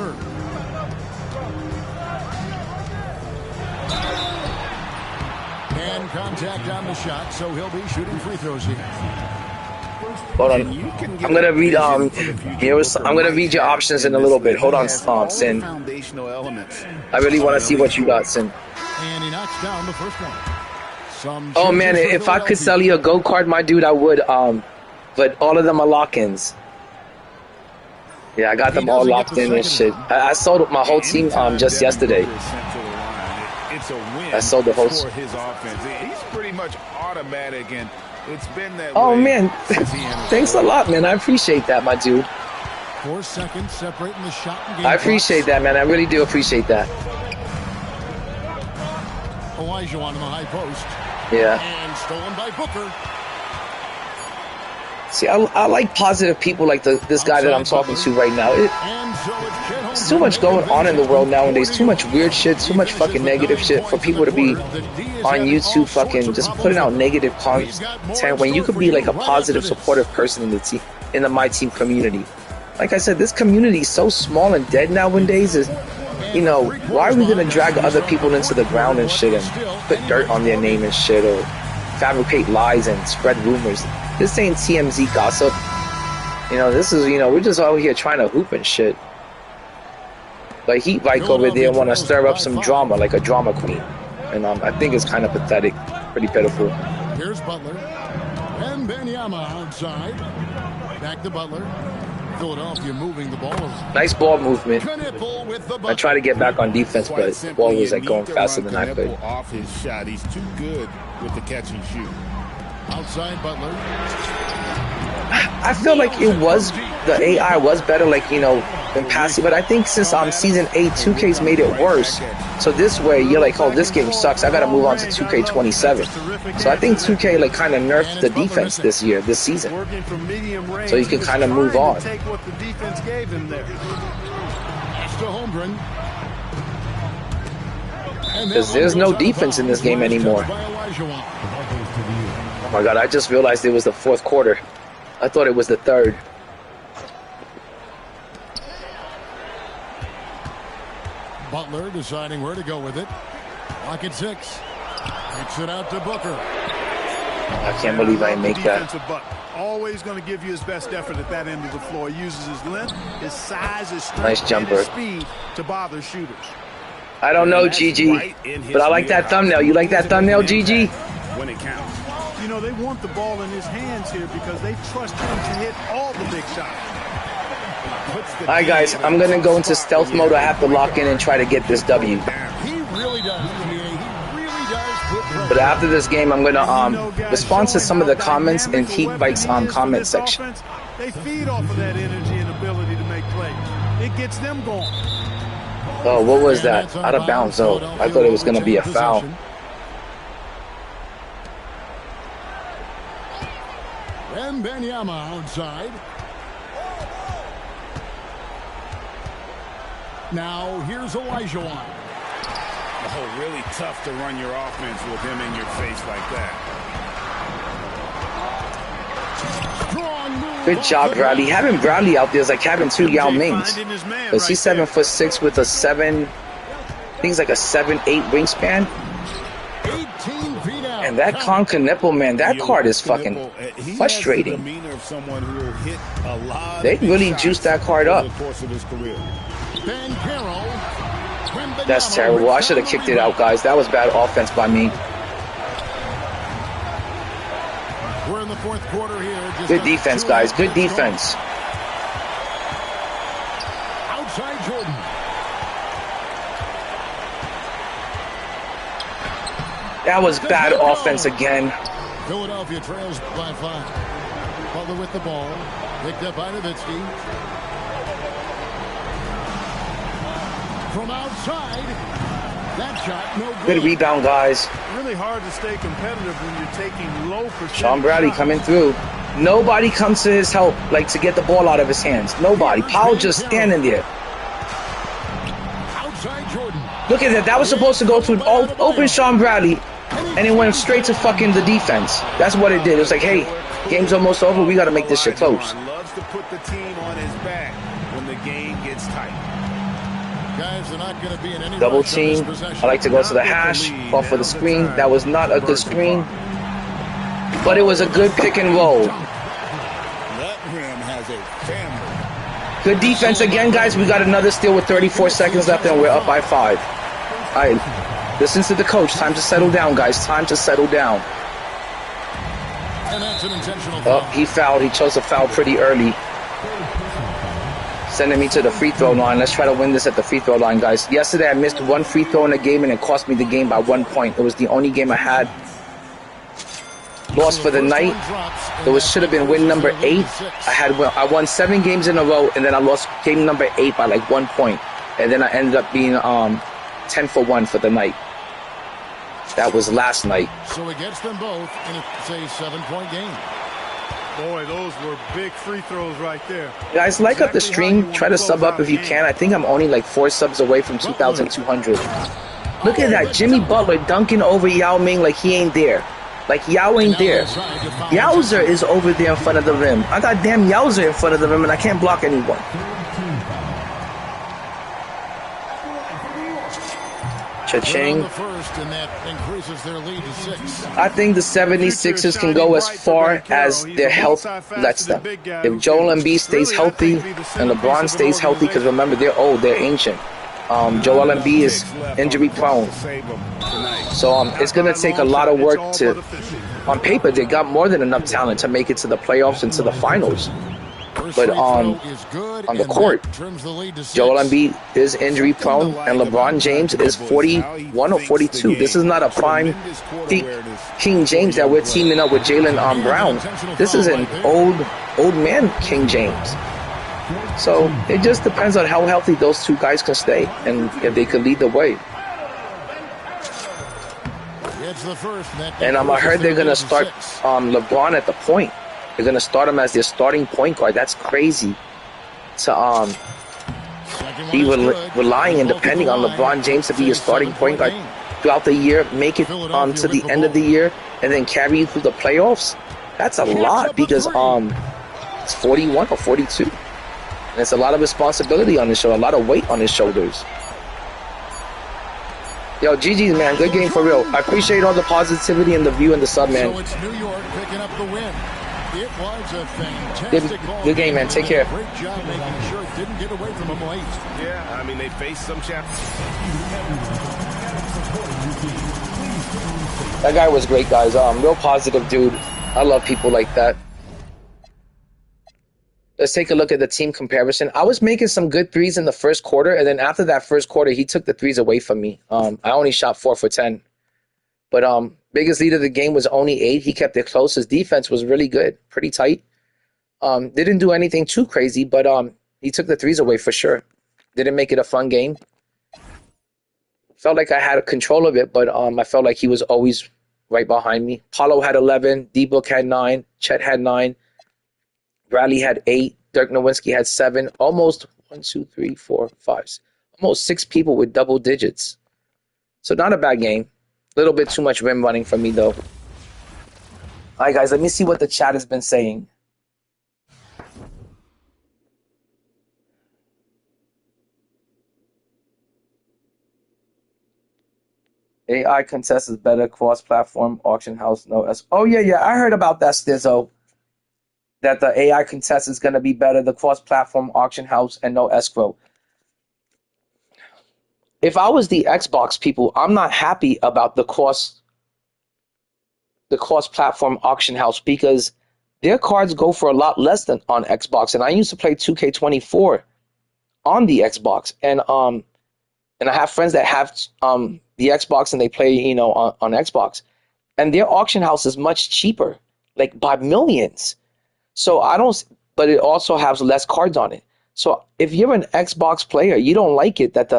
And contact on the shot, so he'll be shooting free throws here. Hold on. I'm gonna read I'm gonna read your options in a little bit. Hold on, Sin. I really want to see what you got, Sin. And he knocks down the first one. Oh man, if I could sell you a GOAT card, my dude, I would. But all of them are lock-ins. Yeah, I got them all locked in and shit. I sold my whole team just yesterday. I sold the whole. He's pretty much automatic, and it's been that oh way. Man, thanks a lot, man. I appreciate that, my dude. 4 seconds separating the shot and game. I appreciate that, man. I really do appreciate that. Elijah on the high post. Yeah. And stolen by Booker. See, I like positive people like this guy that I'm talking to right now. There's too much going on in the world nowadays. Too much weird shit. Too much fucking negative shit for people to be on YouTube fucking just putting out negative content when you could be like a positive, supportive person in the Myteam community. Like I said, this community is so small and dead nowadays. you know, why are we gonna drag other people into the ground and shit and put dirt on their name and shit, or fabricate lies and spread rumors? This ain't TMZ gossip. You know, this is, you know, we're just out here trying to hoop and shit. Like Heat Vike over there want to stir up some drama, like a drama queen, and I think it's kind of pathetic, pretty pitiful. Here's Butler. And Benyama outside. Back to Butler. Philadelphia moving the ball. Nice ball movement. I try to get back on defense, but the ball was like going faster than I could. Off his shot. He's too good with the catch and shoot. Outside Butler. I feel like the AI was better, like, you know, than passing, but I think since season 8, 2K's made it worse. So this way, you're like, oh, this game sucks. I gotta move on to 2K27. So I think 2K like kind of nerfed the defense this season. So you can kind of move on. Because there's no defense in this game anymore. Oh my God! I just realized it was the fourth quarter. I thought it was the third. Butler deciding where to go with it. Lock at 6. Kicks it out to Booker. I can't believe I make that. Always going to give you his best effort at that end of the floor. He uses his length, his size, his strength, nice jumper. and his speed to bother shooters. I don't know, GG, but I like that thumbnail. You like that thumbnail, GG? When it counts. You know, they want the ball in his hands here because they trust him to hit all the big shots. Alright guys, I'm gonna go into stealth mode. I have to lock in and try to get this W. He really does. But after this game, I'm gonna respond to some of the comments in Heat Vike's comment section. They feed off of that energy and ability to make plays. It gets them going. Oh, what was that? Out of bounds, though. I thought it was gonna be a foul. And Benyama outside. Now here's Olajuwon. Oh, really tough to run your offense with him in your face like that. Good job, Bradley. Having Bradley out there is like having two Yao Mings. Because he's 7'6" with a 7, I think it's like a 7'8" wingspan. And that Kneppel, man, that card is fucking frustrating. They really juiced that card up. That's terrible. I should have kicked it out, guys. That was bad offense by me. We're in the fourth quarter here. Good defense, guys. Good defense. Outside Jordan. That was bad offense again. Philadelphia trails by 5. Butler with the ball. Picked up by Nowitzki. From outside. That shot, no good. Good rebound, guys. Really hard to stay competitive when you're taking low percentage. Sean Bradley coming through. Nobody comes to his help, like to get the ball out of his hands. Nobody. Powell just standing there. Outside Jordan. Look at that. That was supposed to go to open Sean Bradley, and it went straight to fucking the defense. That's what it did. It was like, hey, game's almost over. We got to make this shit close. Loves to put the team on his back when the game gets tight. Guys are not going to be in any Double team. I like to go to the hash, off for the screen. That was not a good screen, but it was a good pick and roll. That rim has a family. Good defense again, guys. We got another steal with 34 seconds left, and we're up by 5. All right, listen to the coach. Time to settle down, guys. Time to settle down. And that's an intentional foul. Oh, he fouled. He chose to foul pretty early. Sending me to the free throw line. Let's try to win this at the free throw line, guys. Yesterday, I missed one free throw in the game, and it cost me the game by 1 point. It was the only game I had. Lost for the night. It should have been win number 8. I won 7 games in a row, and then I lost game number 8 by like 1 point. And then I ended up being 10 for 1 for the night. That was last night. So it gets them both, and it's a 7-point game. Boy, those were big free throws right there. Guys, like up the stream. Try to sub up if you can. I think I'm only like 4 subs away from 2,200. Look at that. Jimmy Butler dunking over Yao Ming like he ain't there. Like Yao ain't there. Yowzer is over there in front of the rim. I got damn Yowzer in front of the rim and I can't block anyone. Cha-ching. The first, and that increases their lead to 6. I think the 76ers can go as far as their health lets them. If Joel Embiid stays healthy and LeBron stays healthy, because remember, they're old, they're ancient. Joel Embiid is injury prone. So it's going to take a lot of work to, on paper, they got more than enough talent to make it to the playoffs and to the finals. But on the court, Joel Embiid is injury prone, and LeBron James is 41 or 42. This is not a prime King James that we're teaming up with Jaylen Brown. This is an old man King James. So it just depends on how healthy those two guys can stay and if they could lead the way. And I heard they're going to start LeBron at the point. They're going to start him as their starting point guard. That's crazy to be relying and depending on LeBron James to be your starting point guard throughout the year, make it to the end of the year, and then carry you through the playoffs. That's a lot because it's 41 or 42. And it's a lot of responsibility on his shoulder, a lot of weight on his shoulders. Yo, GG's, man. Good game for real. I appreciate all the positivity and the view and the sub, man. So it's New York picking up the win. It was a fantastic good game, man. Take care. Great job making sure it didn't get away from them late. Yeah, I mean, they faced some champions. That guy was great, guys. Real positive dude. I love people like that. Let's take a look at the team comparison. I was making some good threes in the first quarter, and then after that first quarter, he took the threes away from me. I only shot 4 for 10. But biggest lead of the game was only 8. He kept it close. His defense was really good, pretty tight. Didn't do anything too crazy, but he took the threes away for sure. Didn't make it a fun game. Felt like I had control of it, but I felt like he was always right behind me. Paulo had 11. D-Book had 9. Chet had 9. Bradley had 8. Dirk Nowitzki had 7. Almost 1, 2, 3, 4, 5. Almost 6 people with double digits. So not a bad game. A little bit too much rim running for me, though. All right, guys, let me see what the chat has been saying. AI contest is better. Cross-platform, auction house, no S. Oh, yeah. I heard about that, Stizzo. That the AI contest is going to be better. The cross-platform, auction house, and no escrow. If I was the Xbox people, I'm not happy about the cross-platform auction house because their cards go for a lot less than on Xbox. And I used to play 2K24 on the Xbox, and I have friends that have the Xbox and they play on Xbox, and their auction house is much cheaper, like by millions. So but it also has less cards on it. So if you're an Xbox player, you don't like it that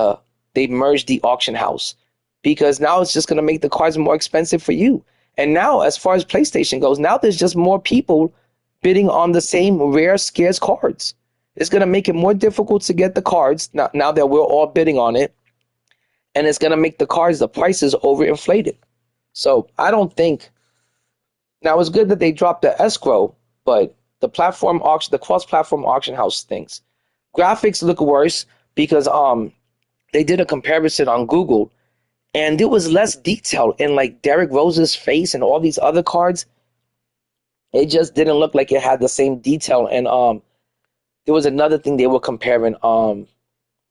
they merged the auction house because now it's just going to make the cards more expensive for you. And now, as far as PlayStation goes, now there's just more people bidding on the same rare, scarce cards. It's going to make it more difficult to get the cards now that we're all bidding on it. And it's going to make the prices overinflated. So I don't think, now it's good that they dropped the escrow, but the cross-platform auction house things. Graphics look worse because they did a comparison on Google, and there was less detail in like Derrick Rose's face and all these other cards. It just didn't look like it had the same detail. And there was another thing they were comparing.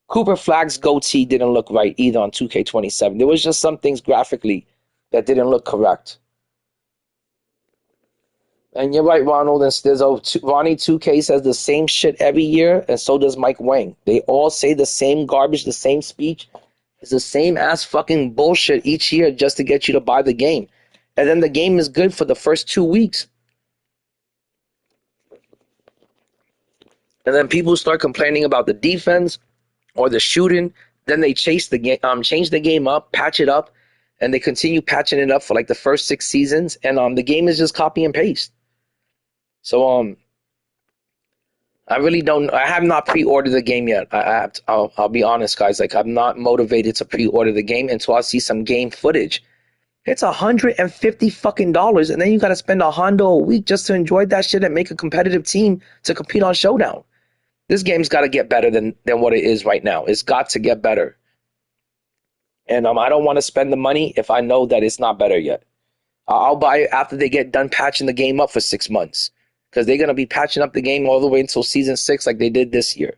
Cooper Flagg's goatee didn't look right either on 2K27. There was just some things graphically that didn't look correct. And you're right, Ronald and Stizzo. Ronnie 2K says the same shit every year, and so does Mike Wang. They all say the same garbage, the same speech. It's the same ass fucking bullshit each year just to get you to buy the game. And then the game is good for the first 2 weeks. And then people start complaining about the defense or the shooting. Then they change the game up, patch it up, and they continue patching it up for like the first 6 seasons. And the game is just copy and paste. So I really don't. I have not pre-ordered the game yet. I'll be honest, guys. Like I'm not motivated to pre-order the game until I see some game footage. It's $150 fucking dollars, and then you got to spend $100 a week just to enjoy that shit and make a competitive team to compete on Showdown. This game's got to get better than what it is right now. It's got to get better. And I don't want to spend the money if I know that it's not better yet. I'll buy it after they get done patching the game up for 6 months, because they're going to be patching up the game all the way until season 6 like they did this year.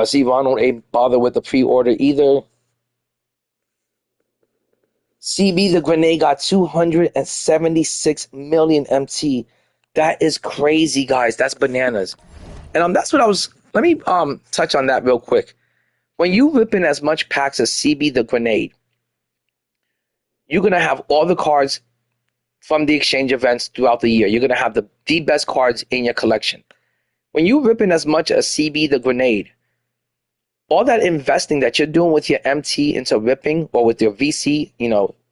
See, Ronald ain't bother with the pre-order either. CB the Grenade got 276 million MT. That is crazy, guys. That's bananas. And that's what I was. Let me touch on that real quick. When you rip in as much packs as CB the Grenade, you're gonna have all the cards from the exchange events throughout the year. You're gonna have the best cards in your collection. When you rip in as much as CB the Grenade, all that investing that you're doing with your MT into ripping, or with your VC,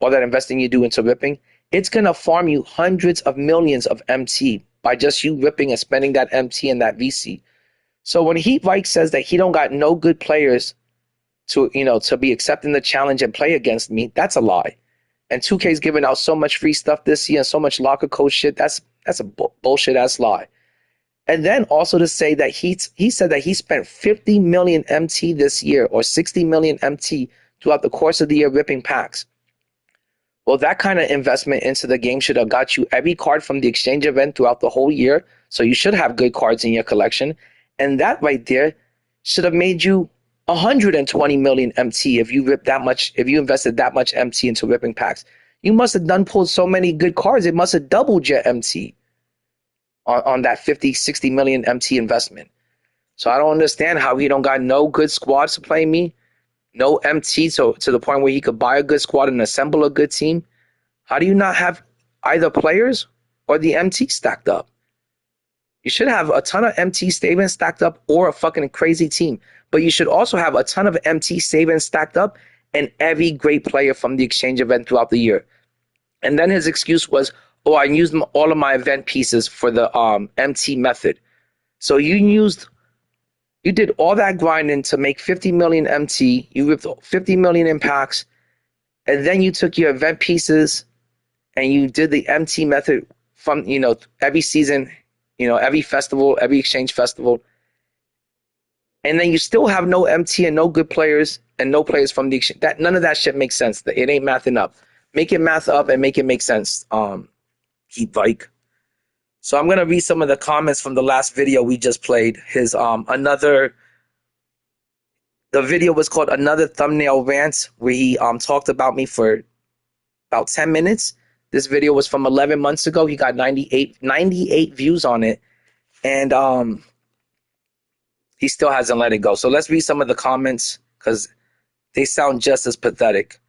all that investing you do into ripping, it's going to farm you hundreds of millions of MT by just you ripping and spending that MT and that VC. So when Vike says that he don't got no good players to be accepting the challenge and play against me, that's a lie. And 2K's giving out so much free stuff this year and so much locker code shit, that's a bullshit ass lie. And then also to say that he said that he spent 50 million MT this year, or 60 million MT throughout the course of the year ripping packs. Well, that kind of investment into the game should have got you every card from the exchange event throughout the whole year. So you should have good cards in your collection. And that right there should have made you 120 million MT if you invested that much MT into ripping packs. You must have pulled so many good cards. It must have doubled your MT on that 50, 60 million MT investment. So I don't understand how he don't got no good squads to play me, no MT, so to the point where he could buy a good squad and assemble a good team. How do you not have either players or the MT stacked up? You should have a ton of MT savings stacked up, or a fucking crazy team. But you should also have a ton of MT savings stacked up and every great player from the exchange event throughout the year. And then his excuse was, I used all of my event pieces for the MT method. So you did all that grinding to make 50 million MT. You ripped 50 million in packs, and then you took your event pieces and you did the MT method from every season, every festival, every exchange festival, and then you still have no MT and no good players and no players from the exchange. None of that shit makes sense. It ain't mathing up. Make it math up and make it make sense. Vike. So I'm gonna read some of the comments from the last video we just played. The video was called Another Thumbnail Rant, where he talked about me for about 10 minutes. This video was from 11 months ago. He got 98 views on it, and he still hasn't let it go. So let's read some of the comments, because they sound just as pathetic.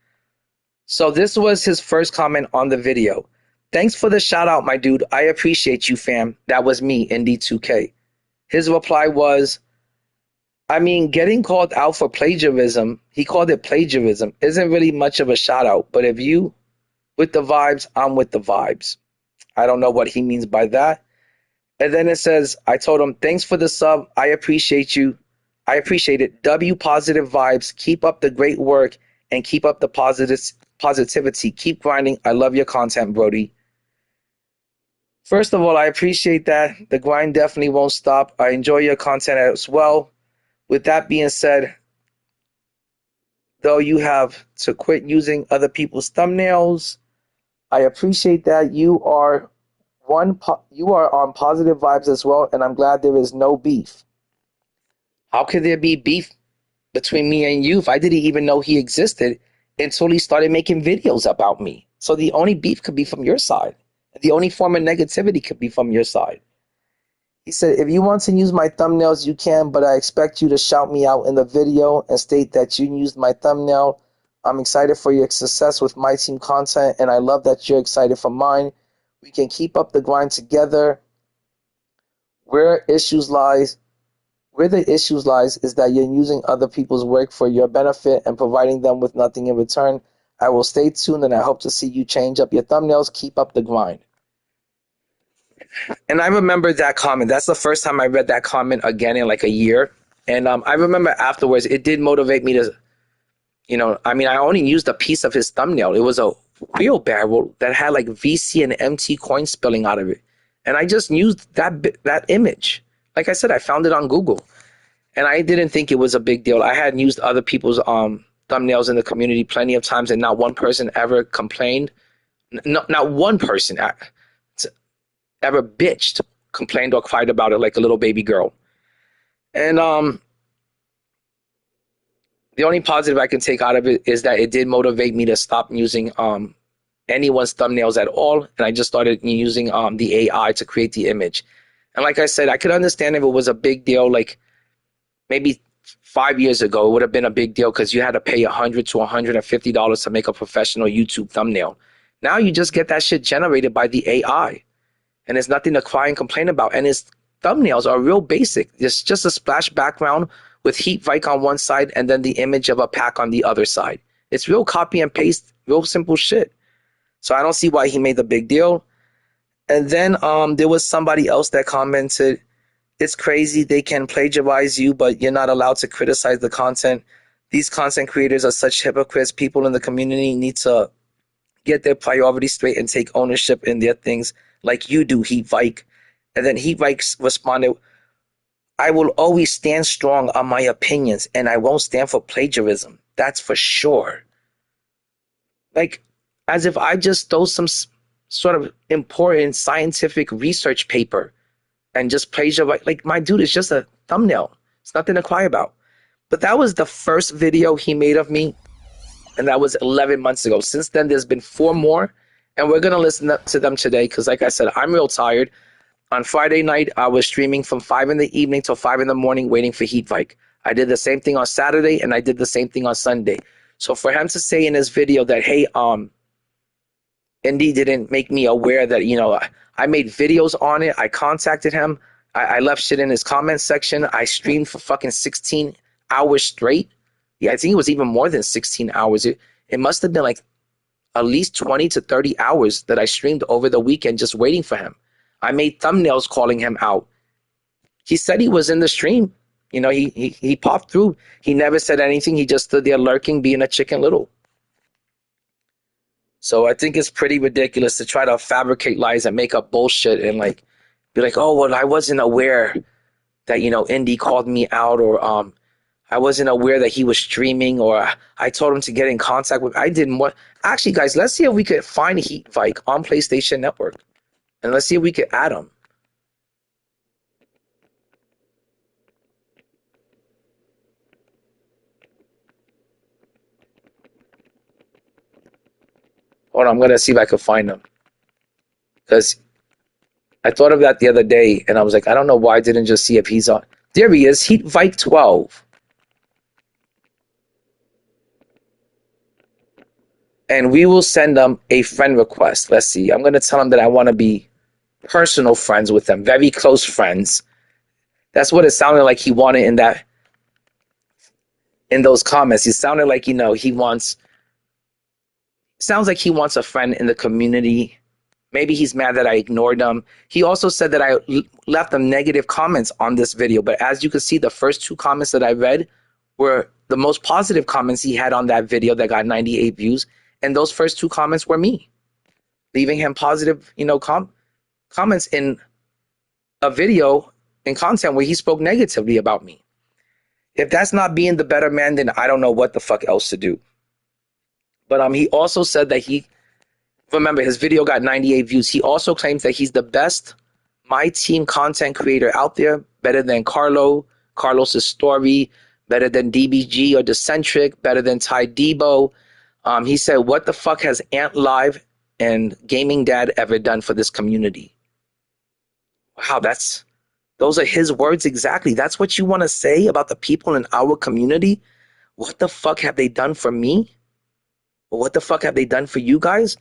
So this was his first comment on the video. Thanks for the shout out, my dude. I appreciate you, fam. That was me, INDIE2K. His reply was, getting called out for plagiarism, he called it plagiarism, isn't really much of a shout out. But if you with the vibes, I'm with the vibes. I don't know what he means by that. And then it says, I told him, thanks for the sub. I appreciate you. I appreciate it. W positive vibes. Keep up the great work and keep up the positivity. Keep grinding. I love your content, Brody. First of all, I appreciate that. The grind definitely won't stop. I enjoy your content as well. With that being said, though you have to quit using other people's thumbnails, I appreciate that. You are on positive vibes as well, and I'm glad there is no beef. How could there be beef between me and you if I didn't even know he existed until he started making videos about me? So the only beef could be from your side. The only form of negativity could be from your side. He said, if you want to use my thumbnails, you can, but I expect you to shout me out in the video and state that you used my thumbnail. I'm excited for your success with my team content, and I love that you're excited for mine. We can keep up the grind together. Where the issues lies is that you're using other people's work for your benefit and providing them with nothing in return. I will stay tuned, and I hope to see you change up your thumbnails. Keep up the grind. And I remember that comment. That's the first time I read that comment again in like a year. And I remember afterwards, it did motivate me to, I only used a piece of his thumbnail. It was a wheelbarrow that had like VC and MT coins spilling out of it. And I just used that image. Like I said, I found it on Google. And I didn't think it was a big deal. I had used other people's thumbnails in the community plenty of times, and not one person ever complained. Not one person ever bitched, complained, or cried about it like a little baby girl. And the only positive I can take out of it is that it did motivate me to stop using anyone's thumbnails at all, and I just started using the AI to create the image. And like I said, I could understand if it was a big deal, like maybe 5 years ago, it would have been a big deal because you had to pay $100 to $150 to make a professional YouTube thumbnail. Now you just get that shit generated by the AI, and there's nothing to cry and complain about. And his thumbnails are real basic. It's just a splash background with Heat Vike on one side and then the image of a pack on the other side. It's real copy and paste, real simple shit. So I don't see why he made the big deal. And then there was somebody else that commented, it's crazy they can plagiarize you, but you're not allowed to criticize the content. These content creators are such hypocrites. People in the community need to get their priorities straight and take ownership in their things like you do, Heat Vike. And then Heat Vike responded, I will always stand strong on my opinions, and I won't stand for plagiarism. That's for sure. Like, as if I just stole some sort of important scientific research paper and just plagiarize. Like, my dude, it's just a thumbnail. It's nothing to cry about. But that was the first video he made of me, and that was 11 months ago. Since then, there's been 4 more, and we're going to listen to them today because, like I said, I'm real tired. On Friday night, I was streaming from 5 in the evening till 5 in the morning waiting for Heat Vike. I did the same thing on Saturday, and I did the same thing on Sunday. So for him to say in his video that, hey, Indie didn't make me aware that, I made videos on it. I contacted him. I left shit in his comment section. I streamed for fucking 16 hours straight. Yeah, I think it was even more than 16 hours. It must have been like at least 20 to 30 hours that I streamed over the weekend just waiting for him. I made thumbnails calling him out. He said he was in the stream. He popped through. He never said anything. He just stood there lurking, being a Chicken Little. So I think it's pretty ridiculous to try to fabricate lies and make up bullshit and be like, oh, well, I wasn't aware that, Indie called me out, or I wasn't aware that he was streaming, or I told him to get in contact with. I didn't want. Actually, guys, let's see if we could find Heat Vike on PlayStation Network. And let's see if we could add him. Hold on, I'm going to see if I can find him. Because I thought of that the other day, and I was like, I don't know why I didn't just see if he's on. There he is, Heat Vike 12. And we will send them a friend request. Let's see. I'm going to tell him that I want to be personal friends with them, very close friends. That's what it sounded like he wanted in those comments. He sounded like, sounds like he wants a friend in the community. Maybe he's mad that I ignored him. He also said that I left him negative comments on this video. But as you can see, the first 2 comments that I read were the most positive comments he had on that video that got 98 views. And those first 2 comments were me, leaving him positive, comments in a video and content where he spoke negatively about me. If that's not being the better man, then I don't know what the fuck else to do. But he also said that remember, his video got 98 views. He also claims that he's the best Myteam content creator out there, better than Carlos's story, better than DBG or Decentric, better than Ty Debo. He said, what the fuck has Ant Live and Gaming Dad ever done for this community? Wow, those are his words exactly. That's what you want to say about the people in our community? What the fuck have they done for me? Or what the fuck have they done for you guys?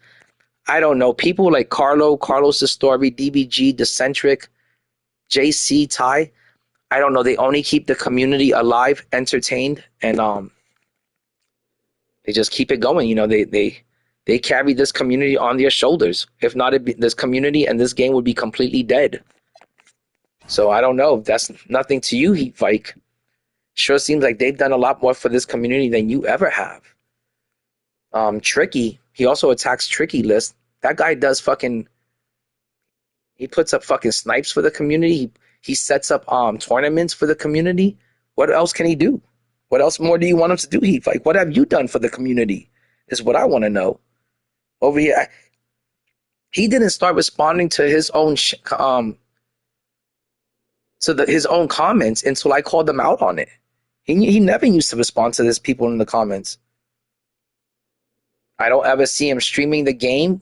I don't know. People like Carlos's story, DBG, Decentric, JC, Ty, I don't know. They only keep the community alive, entertained, and they just keep it going. They carry this community on their shoulders. If not, this community and this game would be completely dead. So I don't know. That's nothing to you, Heat Vike. Sure seems like they've done a lot more for this community than you ever have. Tricky, he also attacks Tricky List. That guy does he puts up fucking snipes for the community. He sets up tournaments for the community. What else can he do? What else more do you want him to do, Heath? Like, what have you done for the community is what I want to know. Over here, he didn't start responding to his own his own comments until I called him out on it. He never used to respond to his people in the comments. I don't ever see him streaming the game,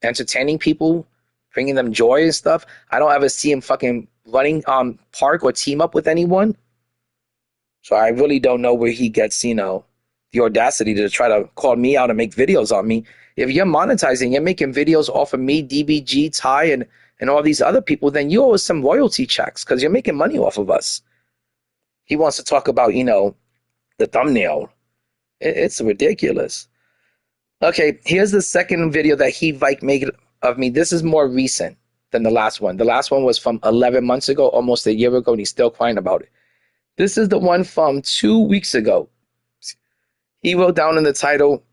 entertaining people, bringing them joy and stuff. I don't ever see him fucking running park or team up with anyone. So I really don't know where he gets, the audacity to try to call me out and make videos on me. If you're monetizing, you're making videos off of me, DBG, Ty, and all these other people, then you owe us some royalty checks because you're making money off of us. He wants to talk about, the thumbnail. It's ridiculous. Okay, here's the second video that Vike made of me. This is more recent than the last one. The last one was from 11 months ago, almost a year ago, and he's still crying about it. This is the one from 2 weeks ago. He wrote down in the title,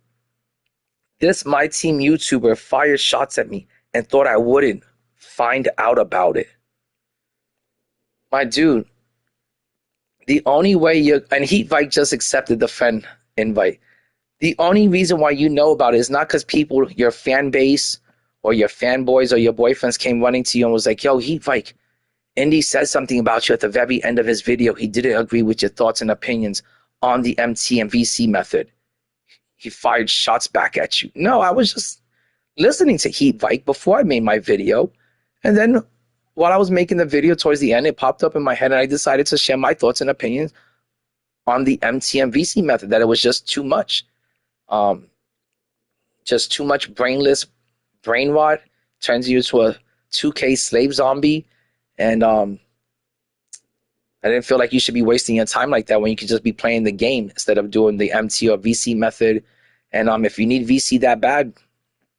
"This Myteam YouTuber fired shots at me and thought I wouldn't find out about it." My dude, the only way and Vike just accepted the friend invite. The only reason why you know about it is not because people, your fan base or your fanboys or your boyfriends came running to you and was like, "Yo, Vike, Indie said something about you at the very end of his video. He didn't agree with your thoughts and opinions on the MT and VC method. He fired shots back at you." No, I was just listening to Vike before I made my video. And then while I was making the video towards the end, it popped up in my head and I decided to share my thoughts and opinions on the MT and VC method, that it was just too much. Just too much brain rot, turns you into a 2K slave zombie. And I didn't feel like you should be wasting your time like that when you could just be playing the game instead of doing the MT or VC method. And if you need VC that bad,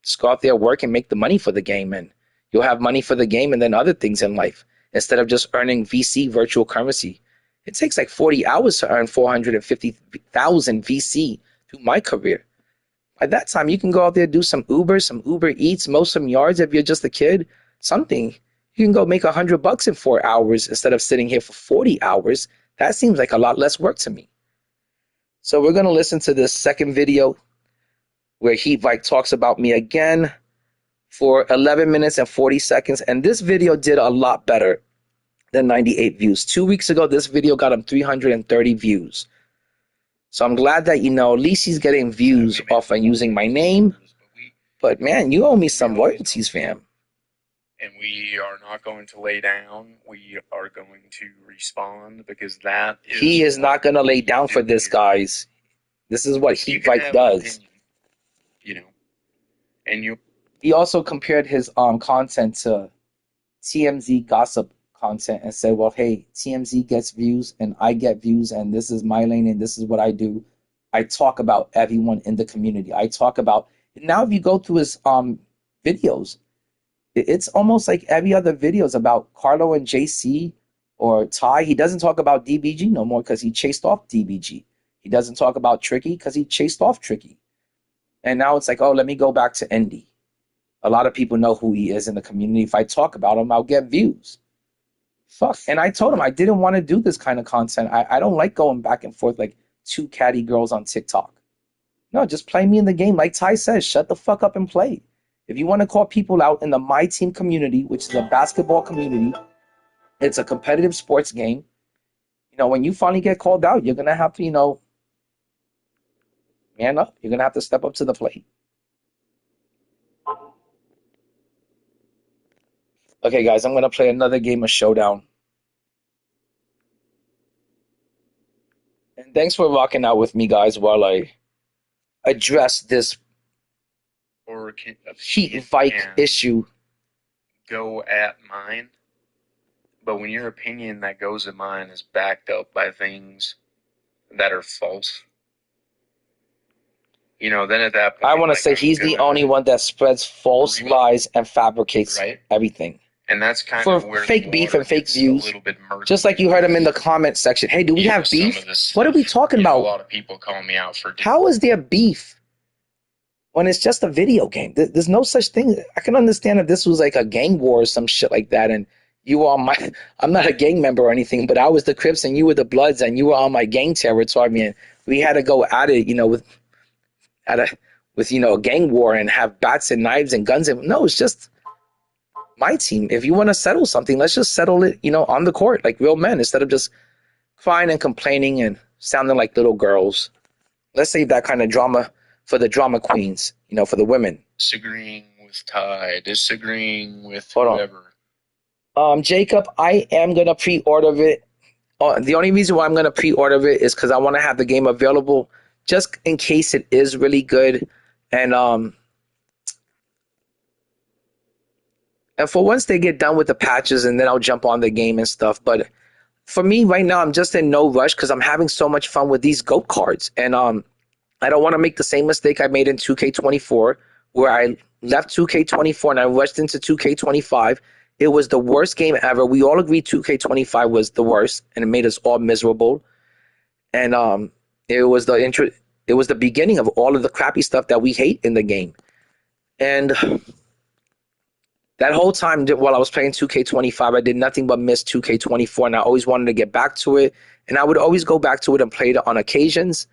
just go out there, work, and make the money for the game. And you'll have money for the game and then other things in life instead of just earning VC, virtual currency. It takes like 40 hours to earn 450,000 VC through my career. By that time, you can go out there, do some Uber Eats, mow some yards if you're just a kid, something. You can go make $100 in 4 hours instead of sitting here for 40 hours. That seems like a lot less work to me. So we're going to listen to this second video where Vike talks about me again for 11 minutes and 40 seconds. And this video did a lot better than 98 views. 2 weeks ago, this video got him 330 views. So I'm glad that, at least he's getting views off of using my name. But man, you owe me some royalties, fam. And we are not going to lay down. We are going to respond because that is... He is not going to lay down for this, guys. This is what Vike does. And he also compared his content to TMZ gossip content and said, well, hey, TMZ gets views and I get views and this is my lane and this is what I do. I talk about everyone in the community. I talk about... Now if you go through his videos, it's almost like every other video is about Carlo and JC or Ty. He doesn't talk about DBG no more because he chased off DBG. He doesn't talk about Tricky because he chased off Tricky. And now it's like, oh, let me go back to Indie. A lot of people know who he is in the community. If I talk about him, I'll get views. Fuck. And I told him I didn't want to do this kind of content. I don't like going back and forth like two catty girls on TikTok. No, just play me in the game. Like Ty says, shut the fuck up and play. If you want to call people out in the Myteam community, which is a basketball community, it's a competitive sports game. When you finally get called out, you're going to have to, man up. You're going to have to step up to the plate. Okay, guys, I'm going to play another game of Showdown. And thanks for rocking out with me, guys, while I address this Vike issue. Go at mine. But when your opinion that goes at mine is backed up by things that are false, then at that point... I want to say he's the only one that spreads false lies and fabricates everything. And that's kind of where fake beef and fake views. Just like you heard him in the comment section. Hey, do we have beef? What are we talking about? A lot of people calling me out for... How is there beef when it's just a video game? There's no such thing. I can understand if this was like a gang war or some shit like that and you were on my, I'm not a gang member or anything, but I was the Crips and you were the Bloods and you were on my gang territory. And we had to go at it, with a gang war and have bats and knives and guns. And no, it's just my team. If you want to settle something, let's just settle it, on the court like real men instead of just crying and complaining and sounding like little girls. Let's save that kind of drama for the drama queens, for the women. Disagreeing with Ty, disagreeing with Hold whoever. Jacob, I am going to pre-order it. The only reason why I'm going to pre-order it is because I want to have the game available just in case it is really good. And for once they get done with the patches, and then I'll jump on the game and stuff. But for me right now, I'm just in no rush because I'm having so much fun with these GOAT cards. And I don't want to make the same mistake I made in 2K24 where I left 2K24 and I rushed into 2K25. It was the worst game ever. We all agreed 2K25 was the worst, and it made us all miserable. And it was the beginning of all of the crappy stuff that we hate in the game. And that whole time while I was playing 2K25, I did nothing but miss 2K24, and I always wanted to get back to it. And I would always go back to it and play it on occasions,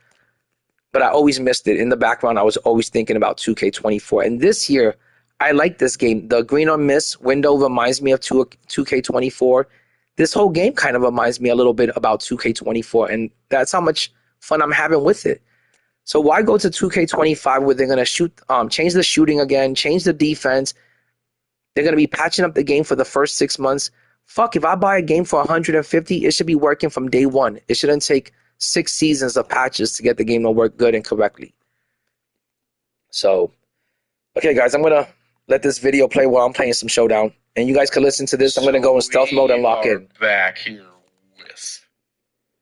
but I always missed it. In the background, I was always thinking about 2K24. And this year, I like this game. The green on miss window reminds me of 2K24. This whole game kind of reminds me a little bit about 2K24, and that's how much fun I'm having with it. So why go to 2K25 where they're going to change the shooting again, change the defense? They're going to be patching up the game for the first 6 months. Fuck, if I buy a game for $150, it should be working from day one. It shouldn't take 6 seasons of patches to get the game to work good and correctly. So, okay, guys, I'm going to let this video play while I'm playing some Showdown. And you guys can listen to this. I'm going to go in stealth mode and lock in. Back here with...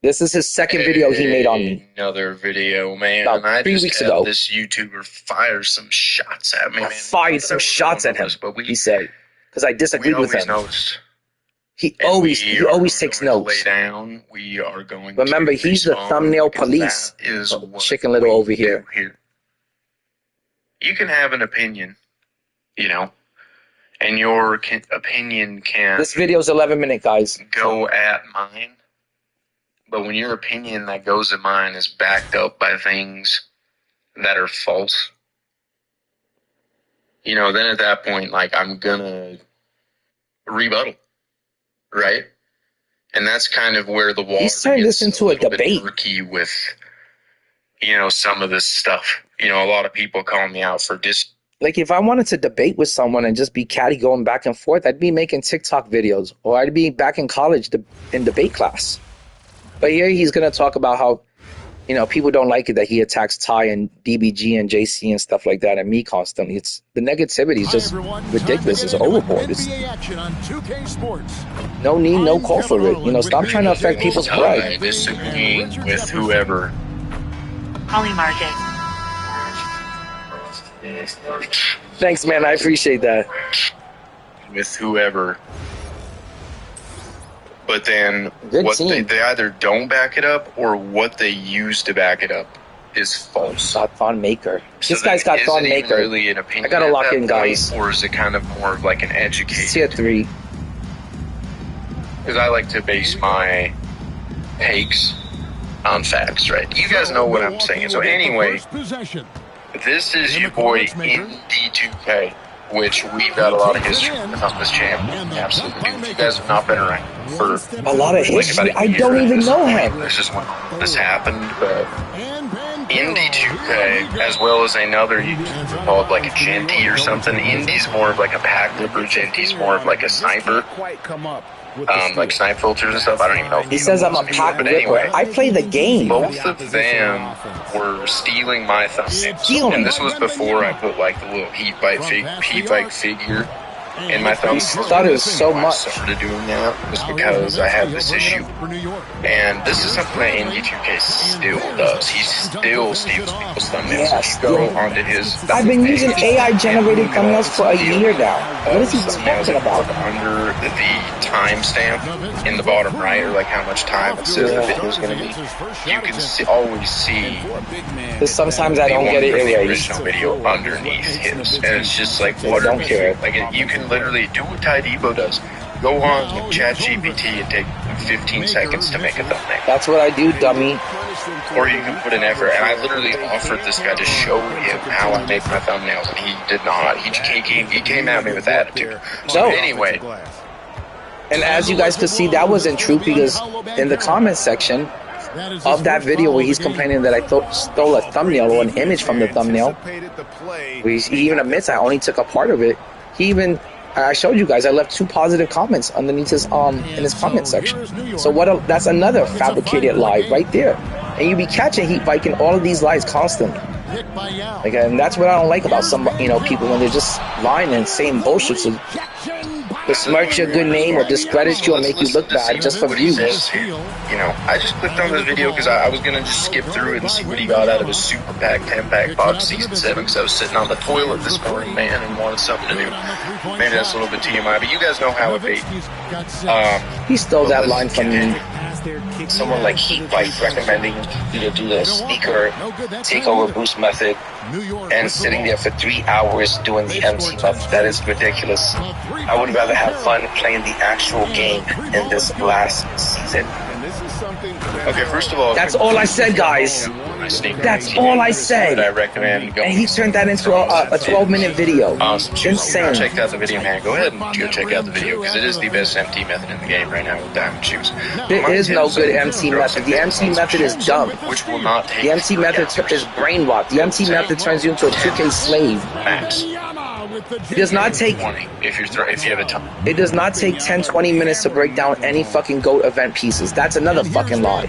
This is his second video he made on me. Another video, man. About 3 weeks ago. This YouTuber fire some shots at me, man. Fired some shots at him, he said. Because I disagreed with him. Noticed. He always takes notes. Lay down. We are going Remember, he's the thumbnail police. Chicken Little over here. You can have an opinion, and your opinion can... This video's 11 minutes, guys. ...go at mine. But when your opinion that goes at mine is backed up by things that are false, then at that point, I'm gonna rebuttal, right? And that's kind of where the water He's turned this into a debate. Murky with, some of this stuff. A lot of people call me out for Like, if I wanted to debate with someone and just be catty going back and forth, I'd be making TikTok videos, or I'd be back in college in debate class. But here he's going to talk about how, people don't like it that he attacks Ty and DBG and JC and stuff like that and me constantly. It's the negativity is just ridiculous. It's overboard. It's no need, no call for it. Stop trying to affect people's pride. Disagreeing with whoever. Calling Market. Thanks, man. I appreciate that. With whoever. But then they either don't back it up or what they use to back it up is false. Got Thon Maker. This guy's got Thon Maker. Really an opinion I gotta lock in, guys. Or is it kind of more of like an educated? Tier 3. Because I like to base my takes on facts, right? You guys know what I'm saying. So anyway, this is your boy INDIE2K. Which we've got a lot of history with on this channel. Absolutely. You guys have not been around for a lot of history. I don't even know him. This is when this happened, but INDIE2K, as well as another YouTuber called like a Genty or something. Indie's more of like a pack flipper. Genty's more of like a sniper. Like snipe filters and stuff. I don't even know. He says I'm a pack flipper. Anyway, I play the game. Both of them were stealing my thumbnails. And this was before I put like the little Heat Bike figure in my thumbnails. I thought it was so much. I started doing that was because I have this issue. And this is something that INDIE2K still does. He still steals people's thumbnails. Yes, you go onto his I've been using AI-generated thumbnails for a year now. What is he talking about? Under the timestamp in the bottom right, or like how much time it says the video is going to be, you can always see. Because sometimes I don't get it erased. Original video underneath his, and it's just like, what I don't care. Like you can literally do what Ty Debo does. Go on ChatGPT and take 15 seconds to make a thumbnail. That's what I do, dummy. Or you can put an effort. And I literally offered this guy to show him how I make my thumbnails, and he did not. He came at me with attitude. So anyway. And as you guys could see, that wasn't true, because in the comment section of that video where he's complaining that I stole a thumbnail or an image from the thumbnail, where he even admits I only took a part of it. I showed you guys, I left 2 positive comments underneath his in his comment section. So that's another fabricated lie right there. And you be catching Heat Vike in all of these lies constantly. Like, and that's what I don't like about some people, when they're just lying and saying bullshit to besmirch your good name or discredit you or make you look bad just for views. I just clicked on this video because I was going to just skip through it and see what he got out of his Super Pack 10-pack box Season 7, because I was sitting on the toilet this morning, man, and wanted something to do. Maybe that's a little bit TMI, but you guys know how it be. He stole that line from me. Someone like Heat Vike recommending you to do the sneaker takeover boost method and sitting there for 3 hours doing the MT method. That is ridiculous. I would rather have fun playing the actual game in this last season. Okay, first of all, that's all I said, guys. That's all I said. I recommend going. And he turned that into a 12-minute video. Insane. Check out the video, man. Go ahead and go check out the video, because it is the best MT method in the game right now with diamond shoes. There is no good MT method. The MT method is dumb. Which will not take. The MT method is brain rot. The MT method turns you into a 2K slave. Max. It does not take. If you have a time. It does not take 10-20 minutes to break down any fucking GOAT event pieces. That's another fucking lie.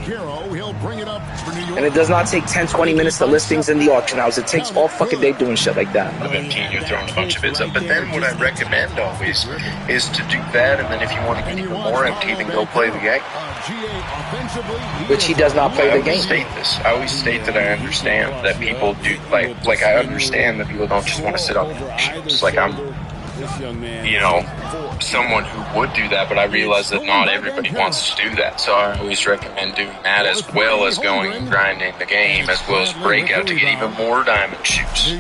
And it does not take 10-20 minutes to list things in the auction house. It takes all fucking day doing shit like that. You're throwing a bunch of bids up. But then what I recommend always is to do that, and then if you want to get even more empty, then go play the game. Which he does not play the game. I always state that I understand that people do, like I understand that people don't just want to sit on the bench. Just like I'm, someone who would do that, but I realize that not everybody wants to do that. So I always recommend doing that, as well as going and grinding the game, as well as breakout to get even more diamond shoes.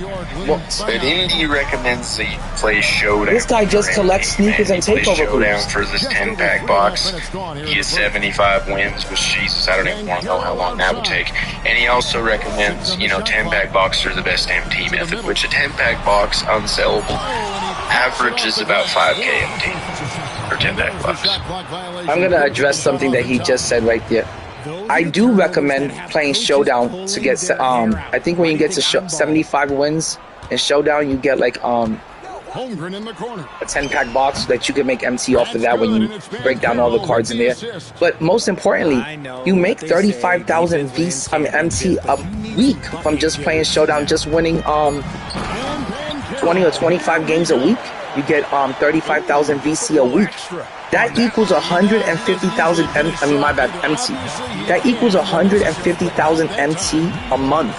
But Indie recommends that you play Showdown. This guy just collects sneakers and takeover Showdown for this 10-pack box. He has 75 wins, which, Jesus, I don't even want to know how long that would take. And he also recommends, 10-pack boxes are the best MT method, which a 10-pack box, unsellable, averages about 5K MT. Or 10-pack bucks. I'm gonna address something that he just said right there. I do recommend playing Showdown to get. I think when you get to 75 wins in Showdown, you get like a 10-pack box that you can make MT off of that when you break down all the cards in there. But most importantly, you make 35,000 MT a week from just playing Showdown, just winning 20 or 25 games a week. You get 35,000 VC a week. That equals 150,000 MT. That equals 150,000 MT a month.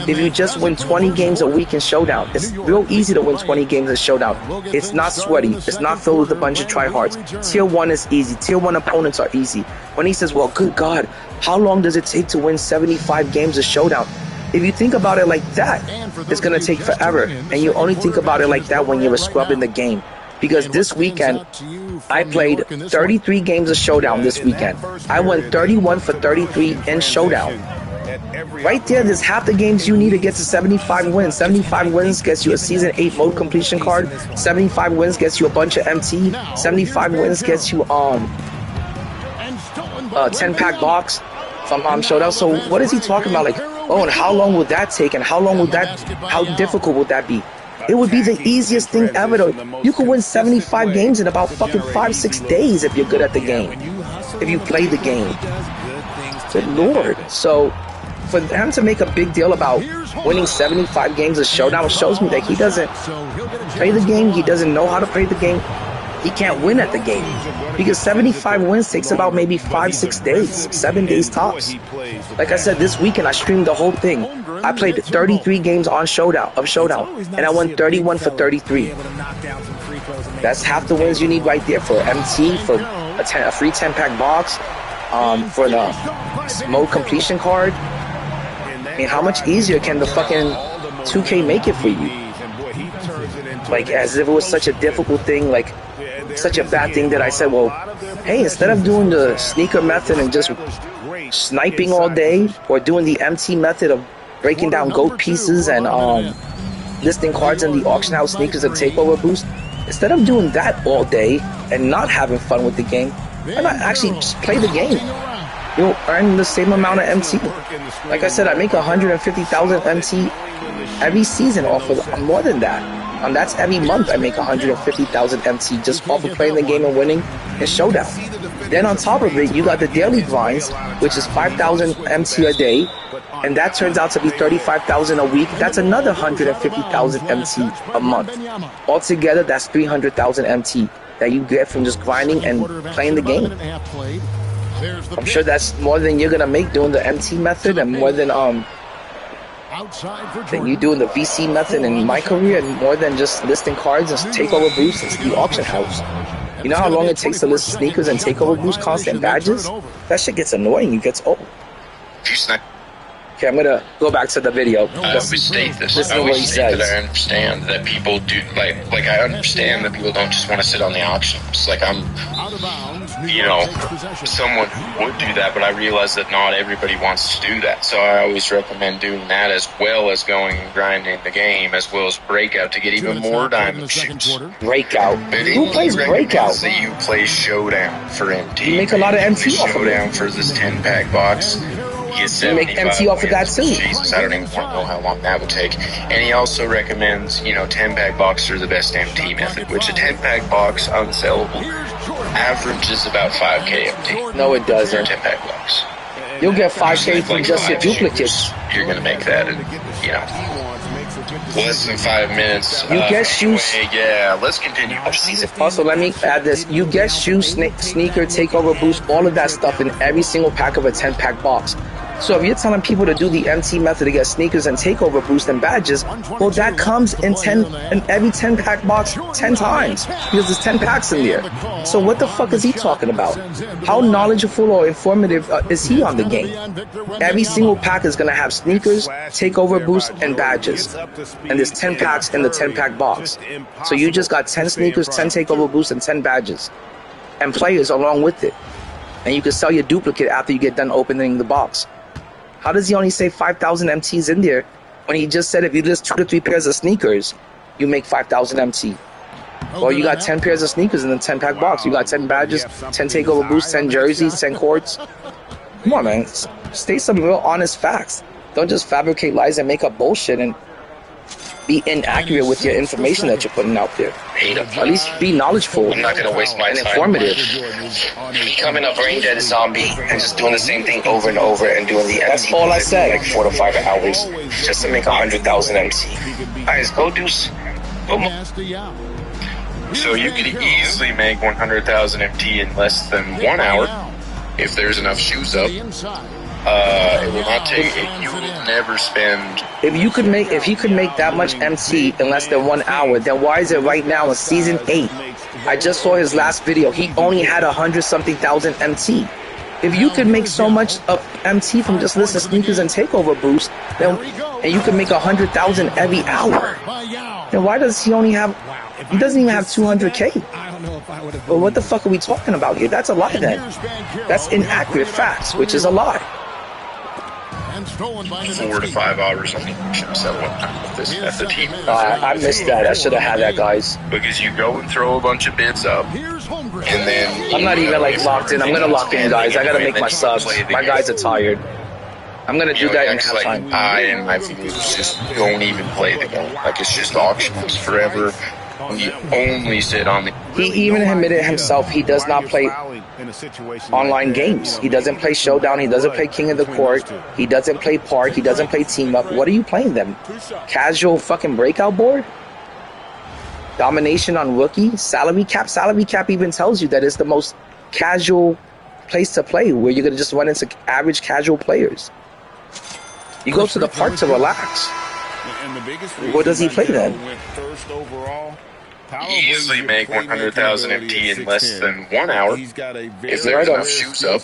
If you just win 20 games a week in Showdown, it's real easy to win 20 games in Showdown. It's not sweaty. It's not filled with a bunch of tryhards. Tier 1 is easy. Tier 1 opponents are easy. When he says, well, good God, how long does it take to win 75 games of Showdown? If you think about it like that, it's going to take forever. And you only think about it like that when you're a scrub in the game. Because this weekend, I played 33 games of Showdown this weekend. I went 31 for 33 in Showdown. Right there, there's half the games you need to get to 75 wins. 75 wins gets you a Season 8 mode completion card. 75 wins gets you a bunch of MT. 75 wins gets you a 10-pack box from Showdown. So what is he talking about? Like, oh, and how long would that take? And how difficult would that be? It would be the easiest thing ever. You could win 75 games in about fucking 5-6 days if you're good at the game. If you play the game. Good Lord. So for him to make a big deal about winning 75 games of Showdown shows me that he doesn't play the game. He doesn't know how to play the game. He can't win at the game. Because 75 wins takes about maybe 5-6 days. 7 days tops. Like I said, this weekend I streamed the whole thing. I played 33 games on Showdown, and I won 31 for 33. That's half the wins you need right there for MT, for a free 10-pack box, for the mode completion card. I mean, how much easier can the fucking 2K make it for you? like as if it was such a difficult thing, like such a bad thing that I said, well, hey, instead of doing the sneaker method and just sniping all day, or doing the MT method of breaking down goat pieces and listing cards in the auction house sneakers and takeover boost, instead of doing that all day and not having fun with the game, why not actually just play the game? You'll earn the same amount of MT. Like I said, I make 150,000 MT every season off of, more than that. And that's every month I make 150,000 MT just off of playing the game and winning in Showdown. Then on top of it, you got the daily grinds, which is 5,000 MT a day, and that turns out to be 35,000 a week. That's another 150,000 MT a month. Altogether, that's 300,000 MT that you get from just grinding and playing the game. I'm sure that's more than you're gonna make doing the MT method, and more than you doing the VC method in my career, and more than just listing cards and takeover boosts into the auction house. You know how long it takes to list sneakers and takeover boost constant badges? That shit gets annoying. It gets old. Okay, I'm gonna go back to the video. I always state this. I always state that I understand that people do like I understand that people don't just want to sit on the auctions. Like I'm, you know, someone who would do that, but I realize that not everybody wants to do that. So I always recommend doing that as well as going and grinding the game, as well as Breakout to get even more diamond shoots. Breakout? But who plays Breakout? That you play Showdown for MT. You make a lot of MT off of it. Showdown for this 10-pack box. You make MT off of that too. Jesus, I don't even want to know how long that would take. And he also recommends, you know, 10-pack boxes are the best MT method, which a 10-pack box unsellable averages about 5K MT. No, it doesn't. 10-pack box. You'll get 5K from just your duplicates. You're going to make that in, you know, less than 5 minutes. You get shoes. Yeah, let's continue. Also, let me add this. You get shoe, sneaker, takeover boost, all of that stuff in every single pack of a 10-pack box. So if you're telling people to do the MT method to get sneakers and takeover boost and badges, well, that comes in every 10-pack box 10 times, because there's 10 packs in there. So what the fuck is he talking about? How knowledgeable or informative is he on the game? Every single pack is going to have sneakers, takeover boost, and badges. And there's 10 packs in the 10-pack box. So you just got 10 sneakers, 10 takeover boosts, and 10 badges. And players along with it. And you can sell your duplicate after you get done opening the box. How does he only say 5,000 MTs in there when he just said if you list 2 to 3 pairs of sneakers, you make 5,000 MT? Well, you got 10 pairs of sneakers in the 10-pack box. You got 10 badges, 10 takeover boosts, 10 jerseys, 10 courts. Come on, man. State some real honest facts. Don't just fabricate lies and make up bullshit and be inaccurate with your information that you're putting out there. At least be knowledgeable. I'm not going to waste my and time. Informative. Becoming a brain dead zombie and just doing the same thing over and over and doing the That's all I said. Like 4 to 5 hours just to make 100,000 MT. Guys, go do. So you could easily make 100,000 MT in less than 1 hour if there's enough shoes up. It will not take. You will never spend. If he could make that much MT in less than 1 hour, then why is it right now in season 8? I just saw his last video. He only had 100-something thousand MT. If you could make so much of MT from just listing sneakers and takeover boost, then and you could make 100,000 every hour, then why does he only have? He doesn't even have 200K. Well, what the fuck are we talking about here? That's a lie then. That's inaccurate facts, which is a lie. 4 to 5 hours on the auction at the team. I missed that. I should have had that, guys. Because you go and throw a bunch of bids up, and then I'm not even like locked in. I'm gonna lock in, guys. I gotta make my subs. My guys are tired. I'm gonna do that in halftime. I and my viewers just don't even play the game. Like it's just auctions forever. You only sit on the. He even admitted himself he does not play online games. He doesn't play Showdown. He doesn't play King of the Court. He doesn't play Park. He doesn't play Team Up. What are you playing them? Casual fucking breakout board? Domination on rookie? Salary cap? Salary cap even tells you that it's the most casual place to play, where you're gonna just run into average casual players. You go to the park to relax. What does he play then? Easily make 100,000 MT in less than 1 hour if there's enough shoes up.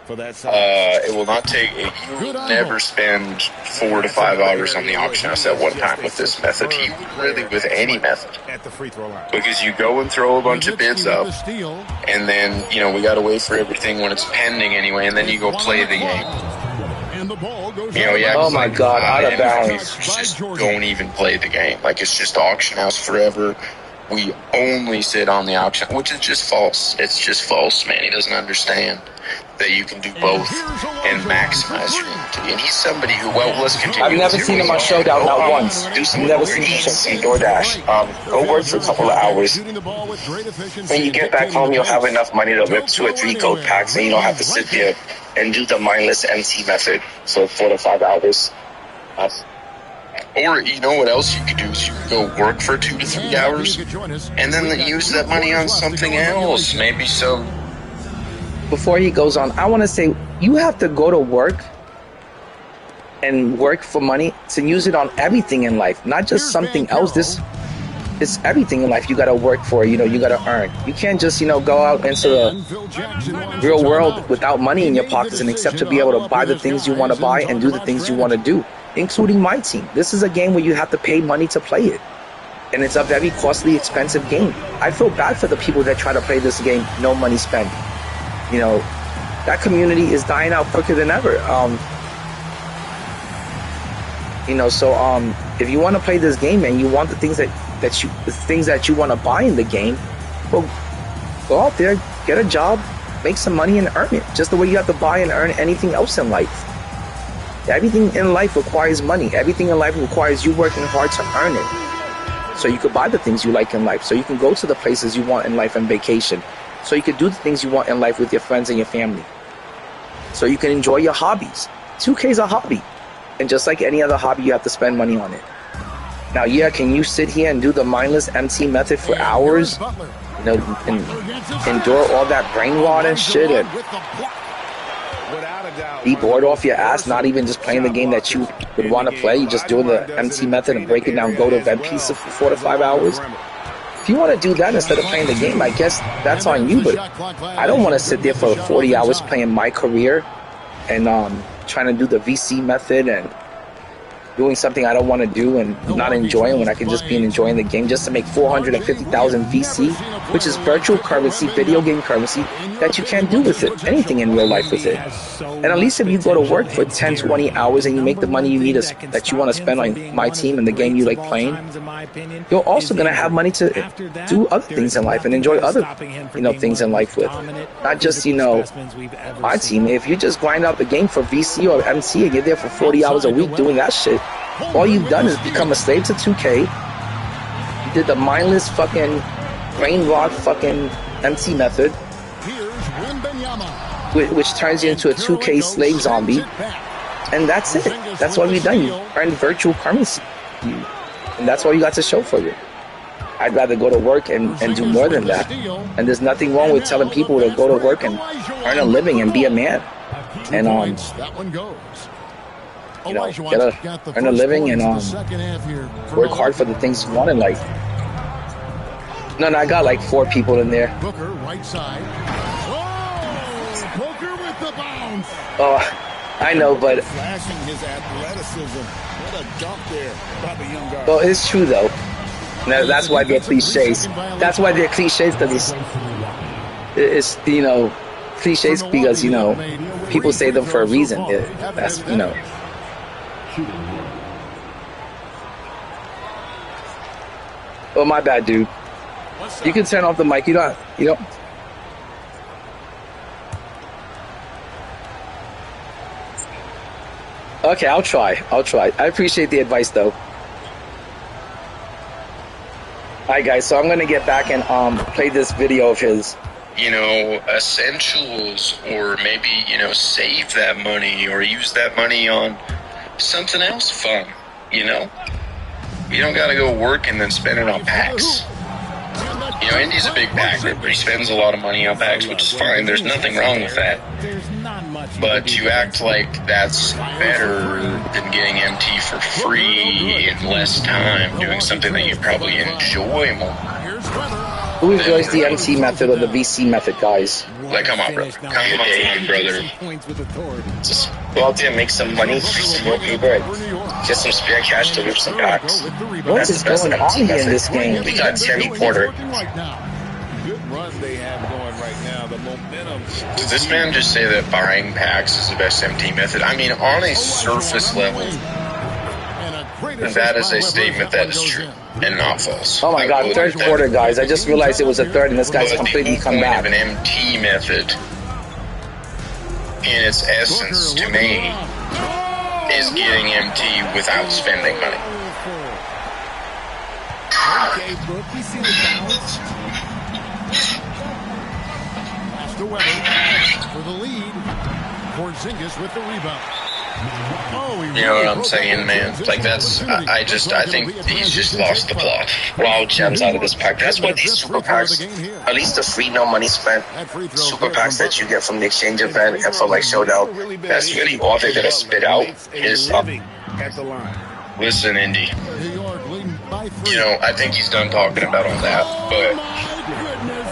for that side. It will not take. You will never spend 4 to 5 hours on the auction house at one time with this method. You really with any method, At the free throw line. because you go and throw a bunch of bids up, and then we got to wait for everything when it's pending anyway, and then you go play the game. And the ball goes Oh my God, out of bounds. Just don't even play the game. Like, it's just auction house forever. We only sit on the auction, which is just false. It's just false, man. He doesn't understand that you can do both and maximize your activity. And he's somebody who, let's continue. I've never seen him on Showdown, not once. Do some I've never seen him some DoorDash. Go work for a couple of hours. When you get back home, you'll have enough money to rip 2 or 3 gold packs, and you don't have to sit there and do the mindless MC method for 4 to 5 hours. Or you know what else you could do is you could go work for 2 to 3 hours, and then use that money on something else. Maybe some. Before he goes on, I want to say you have to go to work and work for money to use it on everything in life, not just something else. It's everything in life you got to work for. You got to earn. You can't just go out into the real world without money in your pockets and accept to be able to buy the things you want to buy and do the things you want to do, including Myteam. This is a game where you have to pay money to play it, and it's a very costly, expensive game. I feel bad for the people that try to play this game, no money spent. That community is dying out quicker than ever. If you want to play this game and you want the things that you want to buy in the game, well, go out there, get a job, make some money and earn it. Just the way you have to buy and earn anything else in life. Everything in life requires money. Everything in life requires you working hard to earn it. So you could buy the things you like in life. So you can go to the places you want in life and vacation. So you can do the things you want in life with your friends and your family. So you can enjoy your hobbies. 2K is a hobby. And just like any other hobby, you have to spend money on it. Now, can you sit here and do the mindless MT method for hours? And endure all that brain rot and shit and be bored off your ass, not even just playing the game that you would want to play. You just doing the MT method and break it down, go to event pieces for 4 to 5 hours. If you want to do that instead of playing the game, I guess that's on you, but I don't want to sit there for 40 hours playing my career and trying to do the VC method and doing something I don't want to do and not enjoying when I can just be enjoying the game just to make 450,000 VC, which is virtual currency, video game currency, that you can't do with it, anything in real life with it. And at least if you go to work for 10, 20 hours and you make the money you need that you want to spend on Myteam and the game you like playing, you're also going to have money to do other things in life and enjoy other, things in life with. Not just, Myteam. If you just grind out the game for VC or MC and you're there for 40 hours a week doing that shit, all you've done is become a slave to 2K. You did the mindless fucking brain rot fucking MC method, which turns you into a 2K slave zombie, and that's it. That's all you've done. You earned virtual currency, and that's all you got to show for it. I'd rather go to work and do more than that. And there's nothing wrong with telling people to go to work and earn a living and be a man, and earn a living and work hard for the things you want in life. No, I got like 4 people in there. Booker, right side. Oh, Booker with the bounce. Oh, I know, but Flashing his athleticism. What a dunk there by the young guard. well, it's true though. That's why they're cliches. That's why they're cliches, because it's cliches because people say them for a reason. That's Oh, my bad, dude. You can turn off the mic. You don't. Okay, I'll try. I appreciate the advice, though. Alright, guys, so I'm going to get back and play this video of his. Essentials, or maybe, save that money or use that money on something else fun, You don't got to go work and then spend it on packs. Indie's a big packer, but he spends a lot of money on packs, which is fine. There's nothing wrong with that. But you act like that's better than getting MT for free in less time, doing something that you probably enjoy more. Who enjoys the MT method or the VC method, guys? Like, come on, brother. Come on, brother. Just go out there and make some money for some more people and get some spare cash to rip some packs. What is going on here in this game? We got Terry Porter. Good run they have going right now. The momentum. Does this man just say that buying packs is the best MT method? I mean, on a surface level, that is a statement that is true and not false. Oh my God, third quarter, guys. I just realized it was a third and this guy's completely come back. The point of an MT method, in its essence, to me, is getting MT without spending money. Okay, Brooke, we see the balance. Master Weber for the lead. Porzingis with the rebound. You know what I'm saying, man? Like, that's, I think he's just lost the plot. Wow, gems out of this pack. That's what these super packs, at least the free no money spent super packs that you get from the exchange event and from like Showdown, that's really all they're gonna spit out is Listen, Indy, you know, I think he's done talking about all that, but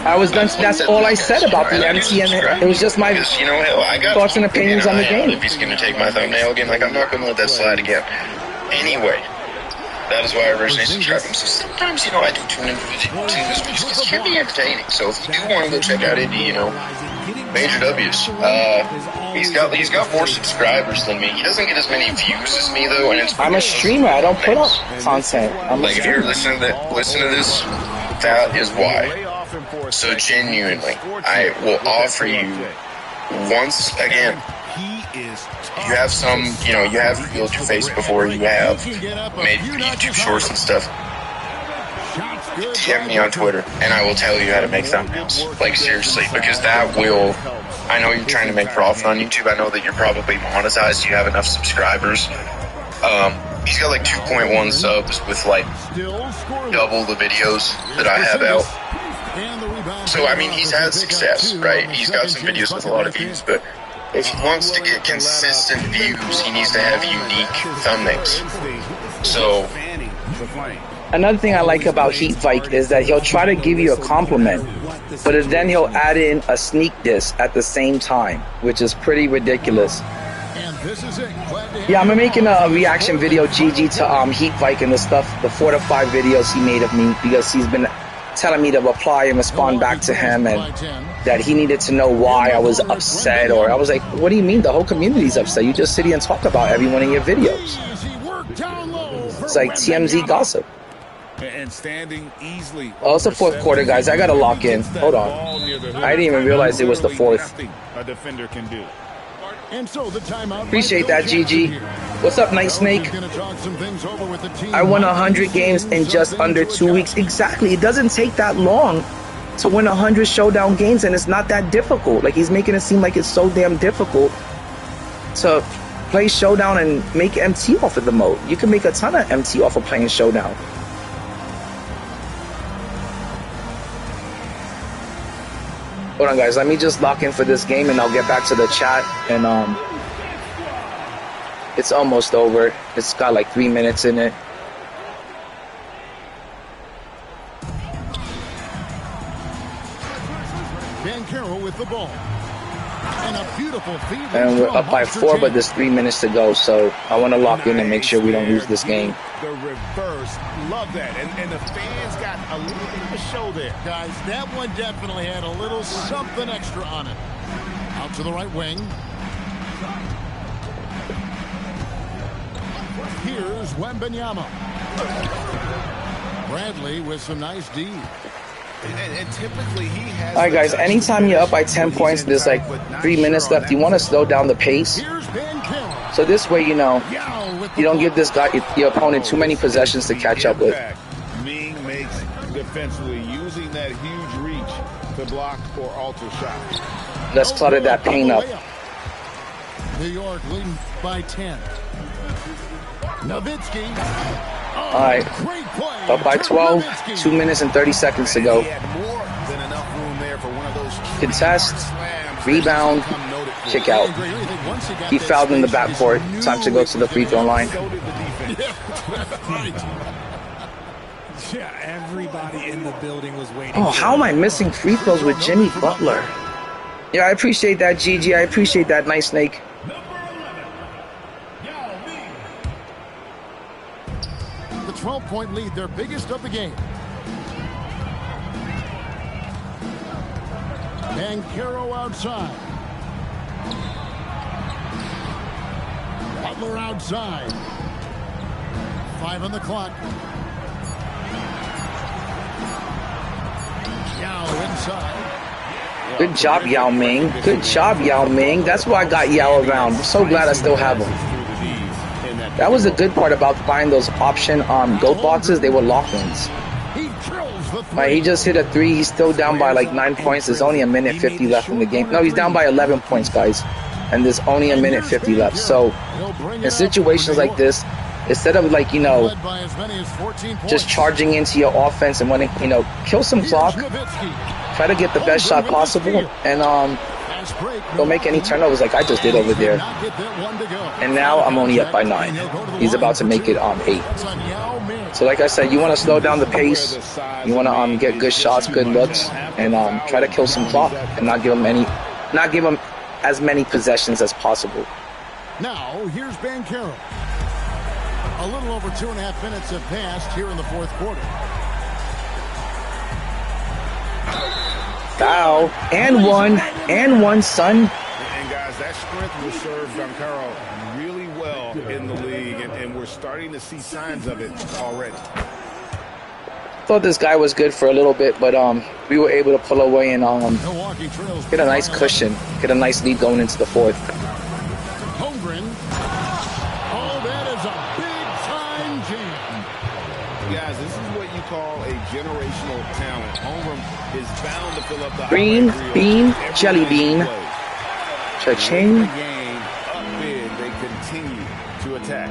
I was done. That's all I said about the MT, and it was just my thoughts and opinions on the game. If he's going to take my thumbnail again, like, I'm not going to let that slide again. Anyway, that is why I originally subscribed him. So sometimes, you know, I do tune into his videos because it can be entertaining. So if you do want to go check out Indy, you know, major W's. He's got more subscribers than me. He doesn't get as many views as me though, and it's I'm a streamer. I don't put up content. I'm like, if you're listening to this, that is why. So genuinely, I will offer you once again. You have some, you know, you have revealed your face before, you have made YouTube shorts and stuff. DM me on Twitter, and I will tell you how to make thumbnails. Like, seriously, because that will. I know you're trying to make profit on YouTube. I know that you're probably monetized. You have enough subscribers. He's got like 2.1 subs with like double the videos that I have out. So, I mean, he's had success, right? He's got some videos with a lot of views, but if he wants to get consistent views, he needs to have unique thumbnails. So, another thing I like about Vike is that he'll try to give you a compliment, but then he'll add in a sneak diss at the same time, which is pretty ridiculous. Yeah, I'm making a reaction video, GG, to Vike and the 4 to 5 videos he made of me, because he's been telling me to reply and respond back to him, and that he needed to know why I was upset. Or I was like, what do you mean the whole community's upset? You just sit here and talk about everyone in your videos. It's like TMZ gossip. And standing easily. Oh, it's the fourth quarter, guys. I gotta lock in. Hold on. I didn't even realize it was the fourth. A defender can do. Appreciate that, GG. What's up, Night Snake? I won 100 games in just under 2 weeks. Exactly. It doesn't take that long to win 100 showdown games, and it's not that difficult. Like, he's making it seem like it's so damn difficult to play showdown and make MT off of the mode. You can make a ton of MT off of playing showdown. Hold on, guys. Let me just lock in for this game, and I'll get back to the chat. And it's almost over. It's got like 3 minutes in it. Van Carroll with the ball. And a beautiful feed. And we're up by 4, but there's 3 minutes to go. So I want to lock in and make sure we don't lose this game. The reverse, love that, and the fans got a little bit of a show there. Guys, that one definitely had a little something extra on it. Out to the right wing. Here's Wembanyama. Bradley with some nice D. And typically he has. All right, guys, anytime you're up by 10 points, there's like 3 minutes left, you want to slow down the pace. So this way, you know, you don't give this guy, your opponent, too many possessions to catch up with. Ming makes defensively, using that huge reach to block or alter shots. Let's clutter that paint up. New York leading by 10. Nowitzki. All right, up by 12, 2 minutes and 30 seconds to go. Contest, rebound, kick out. He fouled in the backcourt. Time to go to the free throw line. Yeah, everybody in the building was waiting. Oh, how am I missing free throws with Jimmy Butler? Yeah, I appreciate that, GG. I appreciate that, Nice Snake. The 12-point lead, their biggest of the game. Banchero outside. Butler outside. 5 on the clock. Yao inside. Good job, Yao Ming. Good job, Yao Ming. That's why I got Yao around. I'm so glad I still have him. That was the good part about buying those option gold boxes. They were lock-ins. Like, he just hit a 3. He's still down by like 9 points. There's only a minute 50 left in the game. No, he's down by 11 points, guys. And there's only a minute 50 left. So in situations like this, instead of like, you know, just charging into your offense and wanting, you know, kill some clock, try to get the best shot possible, and don't make any turnovers like I just did over there. And now I'm only up by 9. He's about to make it 8. So like I said, you want to slow down the pace. You want to get good shots, good looks, and try to kill some clock and not give him as many possessions as possible. Now here's Banchero. A little over 2.5 minutes have passed here in the fourth quarter. Foul. And one, son. And guys, that strength will serve Banchero really well in the league, and we're starting to see signs of it already. Thought this guy was good for a little bit, but we were able to pull away and get a nice cushion, get a nice lead going into the fourth. Holmgren. Oh, that is a big-time jam. Guys, this is what you call a generational talent. Holmgren is bound to fill up the Green bean, jelly bean. Cha-ching. They continue to attack.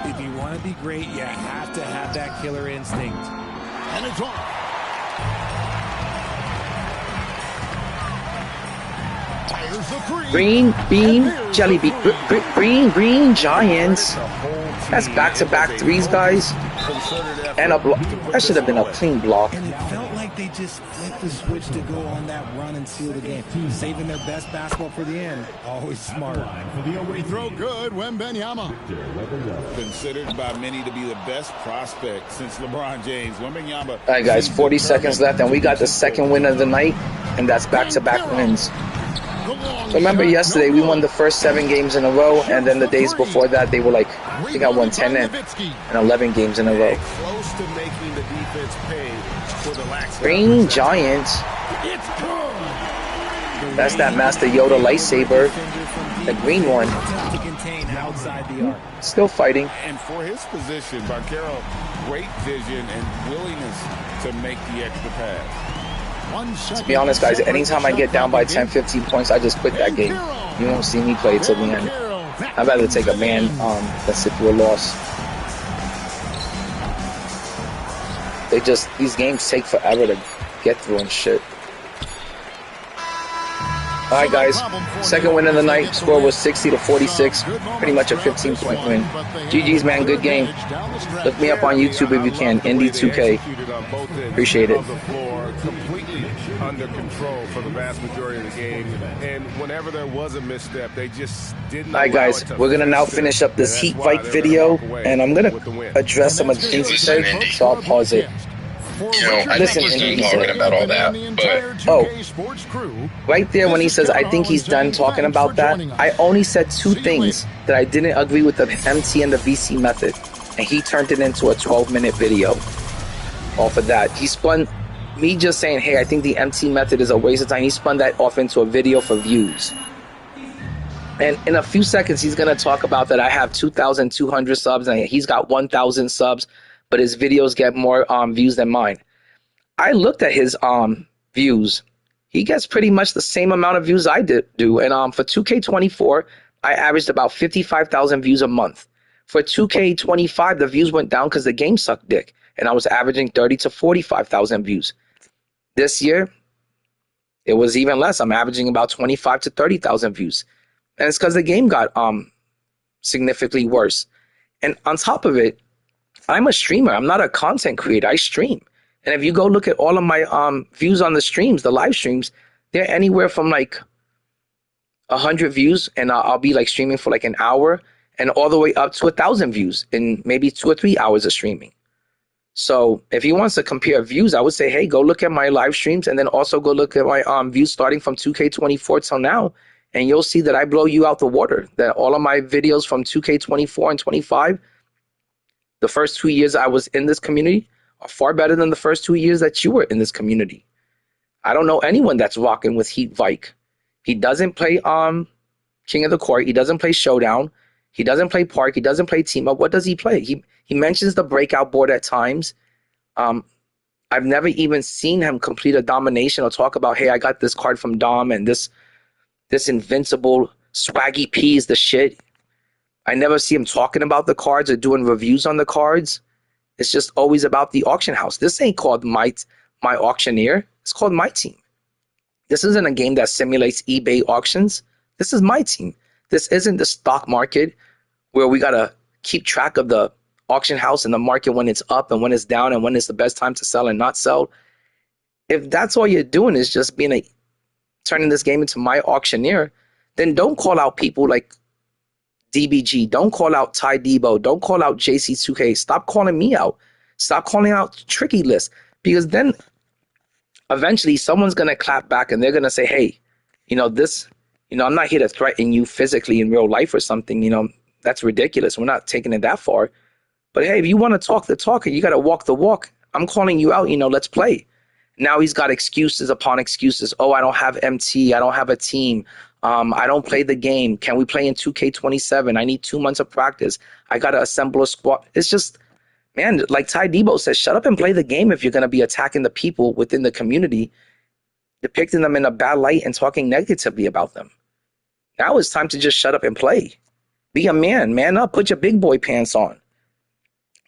If you want to be great, you have to have that killer instinct. And it's off. Fires the three. Green bean, jelly bean. Green Giants. That's back-to-back threes, guys. And a block. That should have been a clean block. And it felt like they just flipped the switch to go on that run and seal the game. Saving their best basketball for the end. Always smart. Free throw good, Wembanyama. Considered by many to be the best prospect since LeBron James. Wembanyama. All right, guys, 40 seconds left, and we got the second win of the night, and that's back-to-back wins. Remember yesterday, we won the first 7 games in a row, and then the days before that, they were like, I think I won 10 and 11 games in a row. Close to making the defense pay for the lax. Green Giants. That's that Master Yoda lightsaber. The green one. Still fighting. And for his position, Banchero, great vision and willingness to make the extra pass. To be honest, guys, anytime I get down by 10, 15 points, I just quit that game. You won't see me play till the end. I'd rather take a ban than sit through a loss. These games take forever to get through and shit. Alright, guys, second win of the night. Score was 60-46. Pretty much a 15-point win. GG's, man, good game. Look me up on YouTube if you can. INDIE2K. Appreciate it. Completely under control for the vast majority of the game, and whenever there was a misstep, they just didn't. Alright, guys, we're gonna now finish up this Heat Vike video, and I'm gonna address some of the things he said, so I'll pause it. You know, I Listen, think he's done talking about all that, but right there when he says, I think he's done talking about that, I only said 2 things that I didn't agree with the MT and the VC method, and he turned it into a 12-minute video off of that. He spun me just saying, hey, I think the MT method is a waste of time. He spun that off into a video for views. And in a few seconds, he's going to talk about that I have 2,200 subs, and he's got 1,000 subs, but his videos get more views than mine. I looked at his views. He gets pretty much the same amount of views I do. And for 2K24, I averaged about 55,000 views a month. For 2K25, the views went down because the game sucked dick, and I was averaging 30 to 45,000 views. This year, it was even less. I'm averaging about 25 to 30,000 views. And it's because the game got significantly worse. And on top of it, I'm a streamer. I'm not a content creator. I stream. And if you go look at all of my views on the streams, the live streams, they're anywhere from like 100 views, and I'll be like streaming for like an hour, and all the way up to 1,000 views in maybe 2 or 3 hours of streaming. So if he wants to compare views, I would say, hey, go look at my live streams, and then also go look at my views starting from 2K24 till now, and you'll see that I blow you out the water. That all of my videos from 2K24 and 25, the first 2 years I was in this community, are far better than the first 2 years that you were in this community. I don't know anyone that's rocking with Heat Vike. He doesn't play King of the Court. He doesn't play Showdown. He doesn't play Park. He doesn't play Team Up. What does he play? He mentions the breakout board at times. I've never even seen him complete a domination or talk about, hey, I got this card from Dom and this invincible swaggy P is the shit. I never see him talking about the cards or doing reviews on the cards. It's just always about the auction house. This ain't called My Auctioneer. It's called Myteam. This isn't a game that simulates eBay auctions. This is Myteam. This isn't the stock market where we got to keep track of the auction house and the market when it's up and when it's down and when it's the best time to sell and not sell. If that's all you're doing is just turning this game into My Auctioneer, then don't call out people like DBG. Don't call out Ty Debo. Don't call out JC2K. Stop calling me out. Stop calling out Tricky List, because then eventually someone's going to clap back and they're going to say, hey, I'm not here to threaten you physically in real life or something. That's ridiculous. We're not taking it that far. But hey, if you want to talk the talk, you got to walk the walk. I'm calling you out, let's play. Now he's got excuses upon excuses. Oh, I don't have MT. I don't have a team. I don't play the game. Can we play in 2K27? I need 2 months of practice. I got to assemble a squad. It's just, man, like Ty Debo says, shut up and play the game if you're going to be attacking the people within the community, depicting them in a bad light and talking negatively about them. Now it's time to just shut up and play. Be a man. Man up. Put your big boy pants on.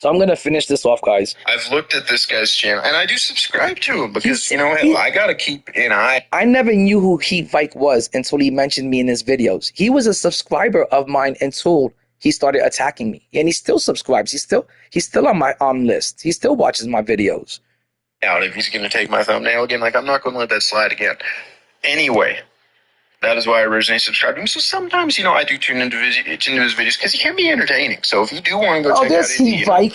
So I'm going to finish this off, guys. I've looked at this guy's channel, and I do subscribe to him because, I got to keep an eye. I never knew who Heat Vike was until he mentioned me in his videos. He was a subscriber of mine until he started attacking me. And he still subscribes. He's still on my list. He still watches my videos. Out if he's going to take my thumbnail again, I'm not going to let that slide again. Anyway, that is why I originally subscribed to him. So sometimes, I do tune into his videos because he can be entertaining. So if you do want to go check out Heat Vike.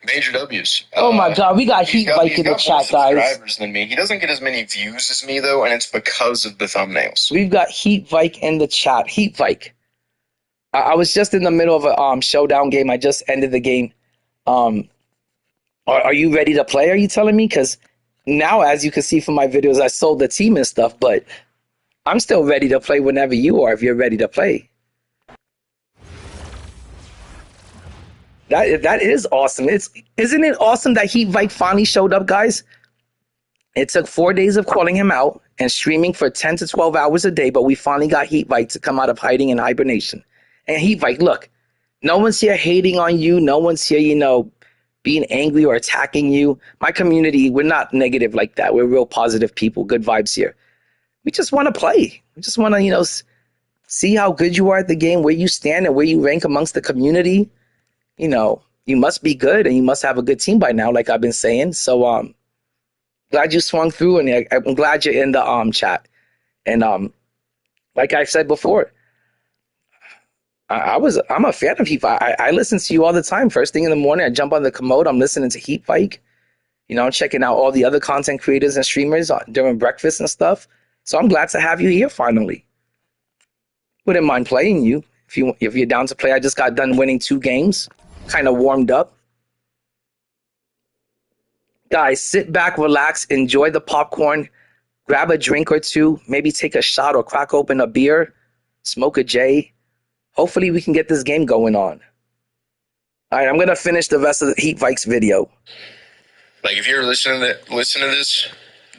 Major W's. Oh my God, we got Heat Vike in the chat, guys. Subscribers than me. He doesn't get as many views as me though, and it's because of the thumbnails. We've got Heat Vike in the chat. Heat Vike. I was just in the middle of a showdown game. I just ended the game. Are you ready to play? Are you telling me? Because now, as you can see from my videos, I sold the team and stuff, but I'm still ready to play whenever you are, if you're ready to play. That is awesome. Isn't it awesome that Heat Vike finally showed up, guys? It took 4 days of calling him out and streaming for 10 to 12 hours a day, but we finally got Heat Vike to come out of hiding and hibernation. And Heat Vike, look, no one's here hating on you. No one's here, being angry or attacking you. My community, we're not negative like that. We're real positive people, good vibes here. We just want to play. We just want to, see how good you are at the game, where you stand and where you rank amongst the community. You must be good and you must have a good team by now, like I've been saying. So glad you swung through, and I'm glad you're in the chat. And like I said before, I'm a fan of Heat Vike. I listen to you all the time. First thing in the morning, I jump on the commode. I'm listening to Heat Vike. I'm checking out all the other content creators and streamers during breakfast and stuff. So I'm glad to have you here finally. Wouldn't mind playing you if you're down to play. I just got done winning 2 games. Kind of warmed up. Guys, sit back, relax, enjoy the popcorn, grab a drink or two, maybe take a shot or crack open a beer, smoke a J. Hopefully we can get this game going on. All right, I'm going to finish the rest of the Heat Vike's video. If you're listening to this,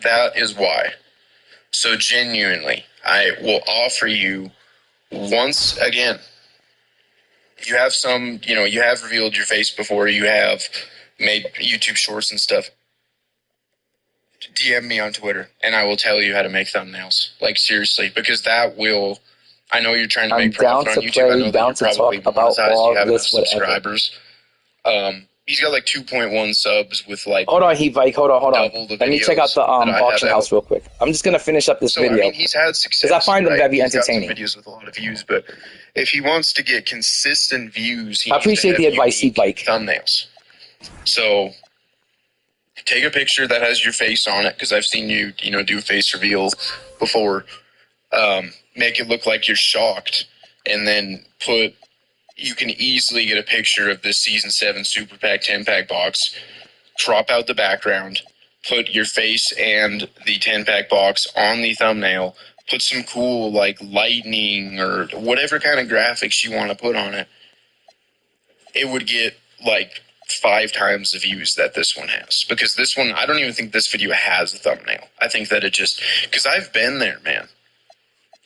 that is why. So genuinely, I will offer you once again. You have you have revealed your face before. You have made YouTube shorts and stuff. DM me on Twitter, and I will tell you how to make thumbnails. Seriously, because that will. I know you're trying to make profit on YouTube. I know that you're probably monetized. You have enough subscribers. He's got like 2.1 subs with like. Hold on, Vike. Hold on. Let me check out the auction house real quick. I'm just gonna finish up this video. I mean, he's had success. Because I find them very He's entertaining. got some videos with a lot of views, but if he wants to get consistent views, I appreciate the advice, Vike. Thumbnails. So take a picture that has your face on it, because I've seen you, do face reveal before. Make it look like you're shocked, and then you can easily get a picture of this Season 7 Super Pack 10-pack box, crop out the background, put your face and the 10-pack box on the thumbnail, put some cool, like, lightning or whatever kind of graphics you want to put on it. It would get, like, 5 times the views that this one has. Because this one, I don't even think this video has a thumbnail. I think that it just... Because I've been there, man.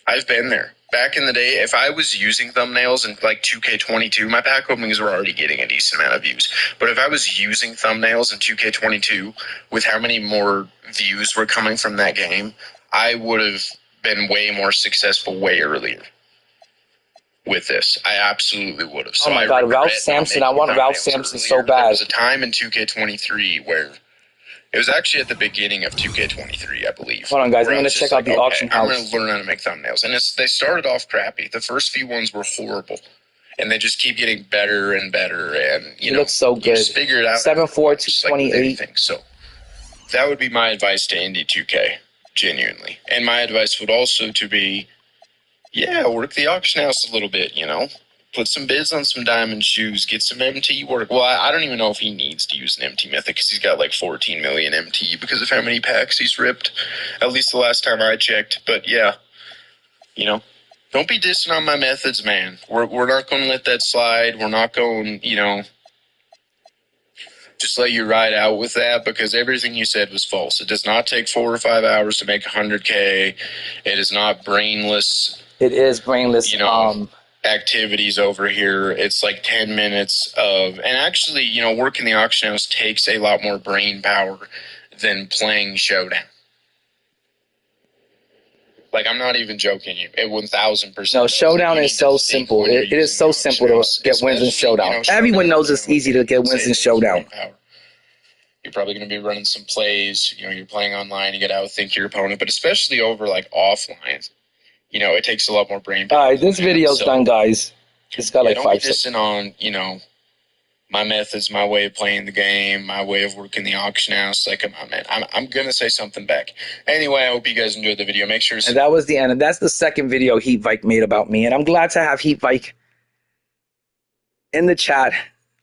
I've been there. Back in the day, if I was using thumbnails in like 2K22, my pack openings were already getting a decent amount of views. But if I was using thumbnails in 2K22 with how many more views were coming from that game, I would have been way more successful way earlier with this. I absolutely would have. So oh my God, Ralph Sampson. I want Ralph Sampson so bad. There was a time in 2K23 where it was actually at the beginning of 2K23, I believe. Hold on, guys. I'm going to check out the auction house. I'm going to learn how to make thumbnails. And they started off crappy. The first few ones were horrible. And they just keep getting better and better. And, it looks so good. Just figure it out. 7.4/228. So that would be my advice to INDIE2K, genuinely. And my advice would also to be, work the auction house a little bit, Put some bids on some diamond shoes. Get some MT work. Well, I don't even know if he needs to use an MT method because he's got like 14 million MT because of how many packs he's ripped. At least the last time I checked. But yeah, don't be dissing on my methods, man. We're not going to let that slide. We're not going, just let you ride out with that because everything you said was false. It does not take 4 or 5 hours to make 100K. It is not brainless. It is brainless. Activities over here. It's like 10 minutes of, and actually, working the auction house takes a lot more brain power than playing Showdown. Like, I'm not even joking you. It 1,000%. No, Showdown is so simple. It is so simple to get wins in Showdown. Everyone knows it's easy to get wins in Showdown. You're probably going to be running some plays. You're playing online. You got to outthink your opponent, but especially over like offline. It takes a lot more brain power. All right, this video's done, guys. It's got like 5 seconds. Don't be dissing on, my methods, my way of playing the game, my way of working the auction house. Like, come on, man. I'm going to say something back. Anyway, I hope you guys enjoyed the video. Make sure to... And that was the end. And that's the second video Vike made about me. And I'm glad to have Vike in the chat.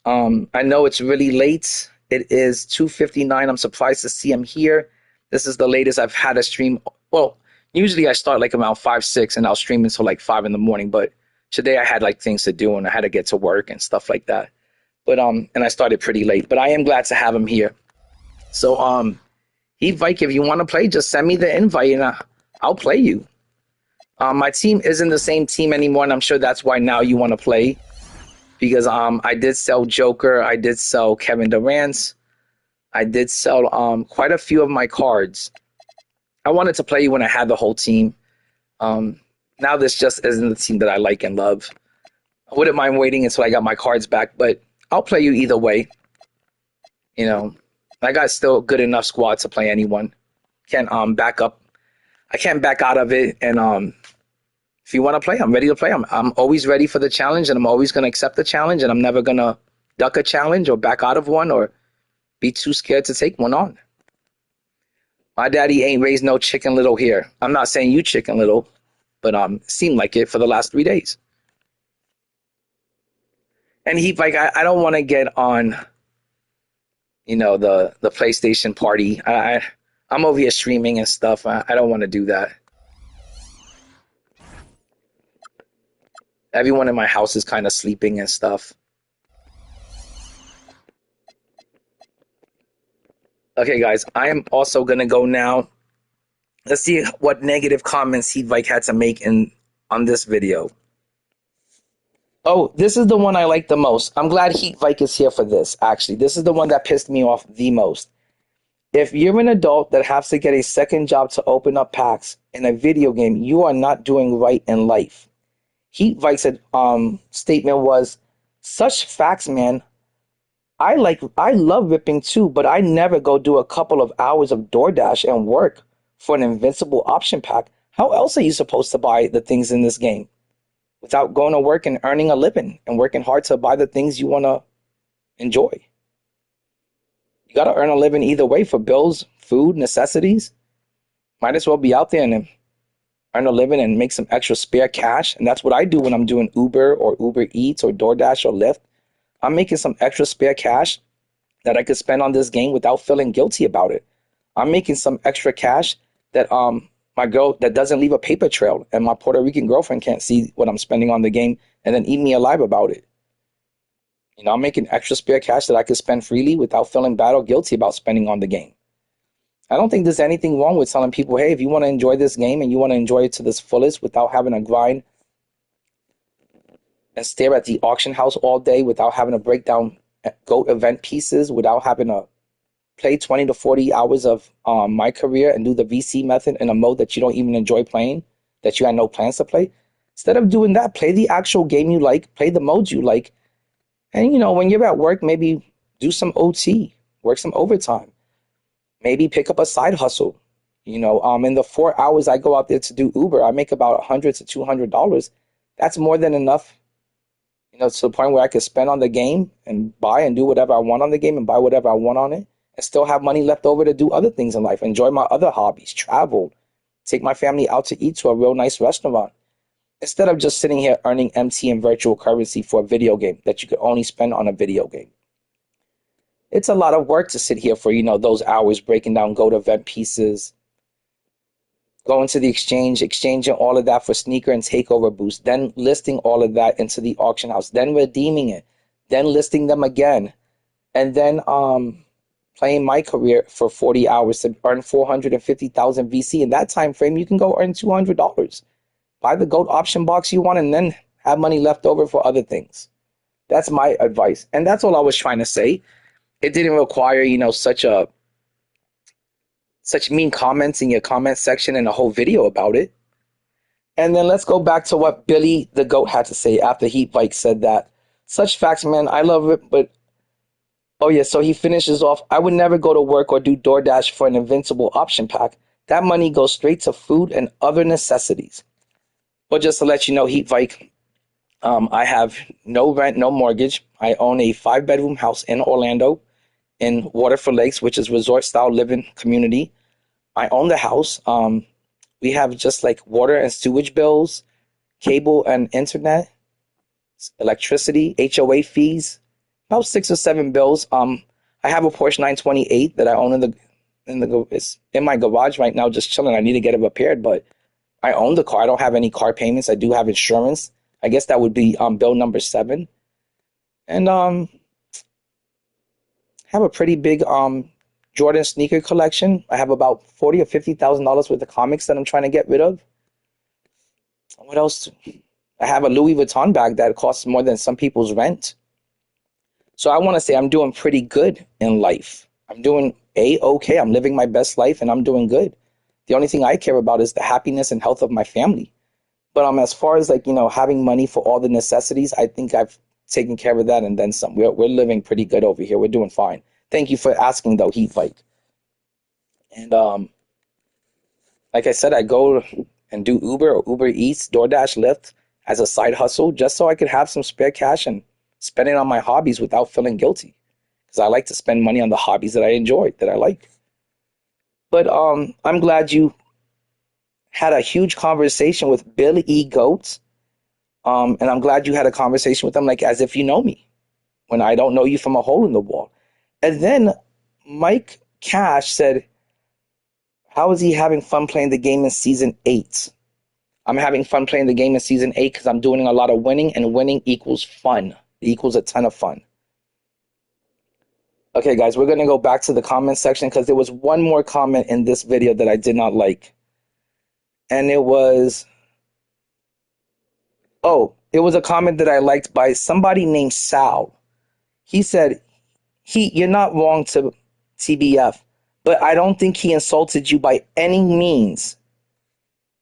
I know it's really late. It is 2:59. I'm surprised to see him here. This is the latest I've had a stream. Well, usually I start like around 5, 6, and I'll stream until like 5 in the morning. But today I had like things to do and I had to get to work and stuff like that. But and I started pretty late. But I am glad to have him here. So Vike, if you want to play, just send me the invite and I'll play you. My team isn't the same team anymore, and I'm sure that's why now you want to play. Because I did sell Joker, I did sell Kevin Durant, I did sell quite a few of my cards. I wanted to play you when I had the whole team. Now this just isn't the team that I like and love. I wouldn't mind waiting until I got my cards back, but I'll play you either way. I got still a good enough squad to play anyone. Can't back up. I can't back out of it. And if you want to play, I'm ready to play. I'm always ready for the challenge, and I'm always going to accept the challenge, and I'm never going to duck a challenge or back out of one or be too scared to take one on. My daddy ain't raised no Chicken Little here. I'm not saying you Chicken Little, but it seemed like it for the last 3 days. And I don't want to get on, the PlayStation party. I'm over here streaming and stuff. I don't want to do that. Everyone in my house is kind of sleeping and stuff. Okay, guys, I am also going to go now. Let's see what negative comments Vike had to make on this video. Oh, this is the one I like the most. I'm glad Vike is here for this, actually. This is the one that pissed me off the most. If you're an adult that has to get a second job to open up packs in a video game, you are not doing right in life. Vike's statement was, such facts, man. I love ripping too, but I never go do a couple of hours of DoorDash and work for an invincible option pack. How else are you supposed to buy the things in this game without going to work and earning a living and working hard to buy the things you want to enjoy? You got to earn a living either way for bills, food, necessities. Might as well be out there and earn a living and make some extra spare cash. And that's what I do when I'm doing Uber or Uber Eats or DoorDash or Lyft. I'm making some extra spare cash that I could spend on this game without feeling guilty about it. I'm making some extra cash that my girl that doesn't leave a paper trail and my Puerto Rican girlfriend can't see what I'm spending on the game and then eat me alive about it. You know, I'm making extra spare cash that I could spend freely without feeling bad or guilty about spending on the game. I don't think there's anything wrong with telling people, hey, if you want to enjoy this game and you want to enjoy it to this fullest without having to grind and stare at the auction house all day, without having to break down GOAT event pieces, without having to play 20 to 40 hours of my career and do the VC method in a mode that you don't even enjoy playing, that you had no plans to play. Instead of doing that, play the actual game you like, play the modes you like. And, you know, when you're at work, maybe do some OT, work some overtime, maybe pick up a side hustle. You know, in the 4 hours I go out there to do Uber, I make about $100 to $200. That's more than enough, you know, to the point where I could spend on the game and buy and do whatever I want on the game and buy whatever I want on it and still have money left over to do other things in life, enjoy my other hobbies, travel, take my family out to eat to a real nice restaurant, instead of just sitting here earning MT and virtual currency for a video game that you could only spend on a video game. It's a lot of work to sit here for, you know, those hours breaking down GOAT event pieces, going to the exchange, exchanging all of that for sneaker and takeover boost, then listing all of that into the auction house, then redeeming it, then listing them again, and then playing my career for 40 hours to earn 450,000 VC. In that time frame, you can go earn $200. Buy the GOAT option box you want and then have money left over for other things. That's my advice. And that's all I was trying to say. It didn't require, you know, such mean comments in your comment section and a whole video about it. And then let's go back to what Billy the GOAT had to say after Vike said that. Such facts, man. I love it, but oh yeah, so he finishes off, I would never go to work or do DoorDash for an invincible option pack. That money goes straight to food and other necessities. But just to let you know, Vike, I have no rent, no mortgage. I own a 5-bedroom house in Orlando in Waterford Lakes, which is resort-style living community. I own the house. We have just like water and sewage bills, cable and internet, electricity, HOA fees, about 6 or 7 bills. I have a Porsche 928 that I own it's in my garage right now, just chilling. I need to get it repaired, but I own the car. I don't have any car payments. I do have insurance. I guess that would be bill number 7. And have a pretty big Jordan sneaker collection. I have about $40,000 or $50,000 worth of comics that I'm trying to get rid of. What else? I have a Louis Vuitton bag that costs more than some people's rent. So I want to say I'm doing pretty good in life. I'm doing A-okay. I'm living my best life and I'm doing good. The only thing I care about is the happiness and health of my family. But as far as like, you know, having money for all the necessities, I think I've taken care of that and then some. We're living pretty good over here. We're doing fine. Thank you for asking though, Vike. And like I said, I go and do Uber or Uber Eats, DoorDash, Lyft as a side hustle just so I could have some spare cash and spend it on my hobbies without feeling guilty. Because I like to spend money on the hobbies that I enjoy, that I like. But I'm glad you had a huge conversation with Billy E. Goat. And I'm glad you had a conversation with him like as if you know me when I don't know you from a hole in the wall. And then Mike Cash said, how is he having fun playing the game in Season 8? I'm having fun playing the game in Season 8 because I'm doing a lot of winning, and winning equals fun. It equals a ton of fun. Okay, guys, we're going to go back to the comment section because there was one more comment in this video that I did not like. And it was a comment that I liked by somebody named Sal. He said, you're not wrong to TBF, but I don't think he insulted you by any means.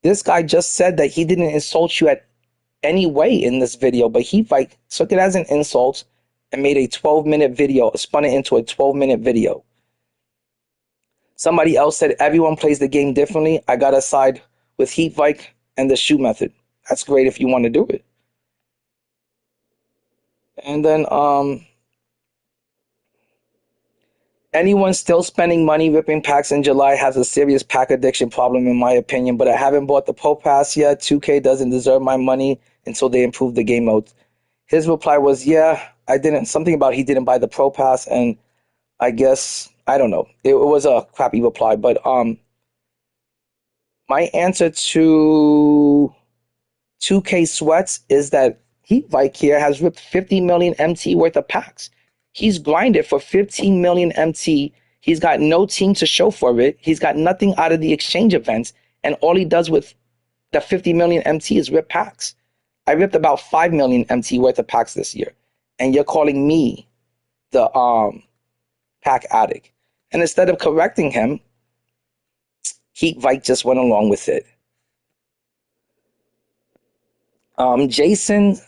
This guy just said that he didn't insult you at any way in this video, but he took it as an insult and made a 12-minute video, spun it into a 12-minute video. Somebody else said everyone plays the game differently. I gotta side with Heat Vike and the shoe method. That's great if you want to do it. And then anyone still spending money ripping packs in July has a serious pack addiction problem, in my opinion. But I haven't bought the Pro Pass yet. 2K doesn't deserve my money until they improve the game mode. His reply was, yeah, I didn't. Something about he didn't buy the Pro Pass, and I guess I don't know. It was a crappy reply, but my answer to 2K Sweats is that Heat Vike here has ripped 50 million MT worth of packs. He's grinded for 15 million MT. He's got no team to show for it. He's got nothing out of the exchange events, and all he does with the 50 million MT is rip packs. I ripped about 5 million MT worth of packs this year, and you're calling me the pack addict. And instead of correcting him, Heat Vike just went along with it. Jason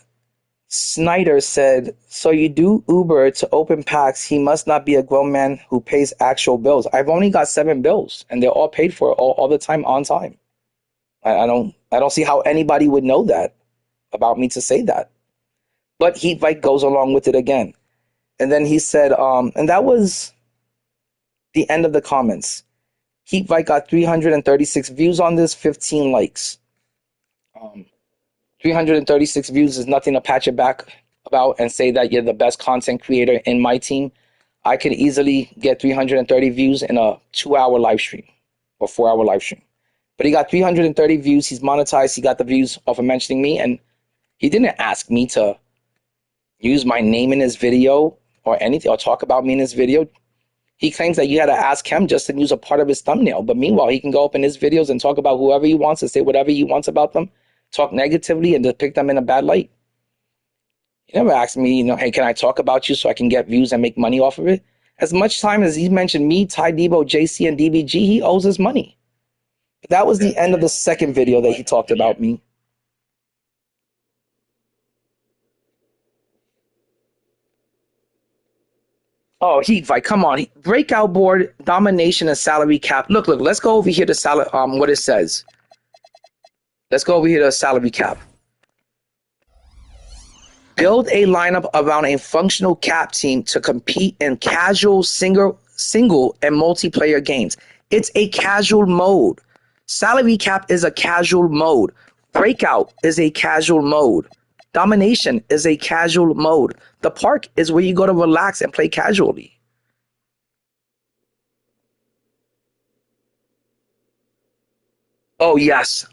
Snyder said, so you do Uber to open packs. He must not be a grown man who pays actual bills. I've only got 7 bills, and they're all paid for all the time on time. I don't see how anybody would know that about me to say that. But Heat Vike goes along with it again. And then he said, and that was the end of the comments. Heat Vike got 336 views on this, 15 likes. 336 views is nothing to pat your back about and say that you're the best content creator in my team. I could easily get 330 views in a 2-hour live stream or 4-hour live stream. But he got 330 views. He's monetized. He got the views off of mentioning me. And he didn't ask me to use my name in his video or anything or talk about me in his video. He claims that you had to ask him just to use a part of his thumbnail. But meanwhile, he can go up in his videos and talk about whoever he wants and say whatever he wants about them, talk negatively and depict them in a bad light. He never asked me, hey, can I talk about you so I can get views and make money off of it? As much time as he mentioned me, Ty Debo, JC, and DBG, he owes his money. But that was the end of the second video that he talked about me. Oh, Heat Vike, come on. Breakout board, domination, and salary cap. Look, let's go over here to what it says. Let's go over here to salary cap. Build a lineup around a functional cap team to compete in casual, single, and multiplayer games. It's a casual mode. Salary cap is a casual mode. Breakout is a casual mode. Domination is a casual mode. The park is where you go to relax and play casually. Oh, yes.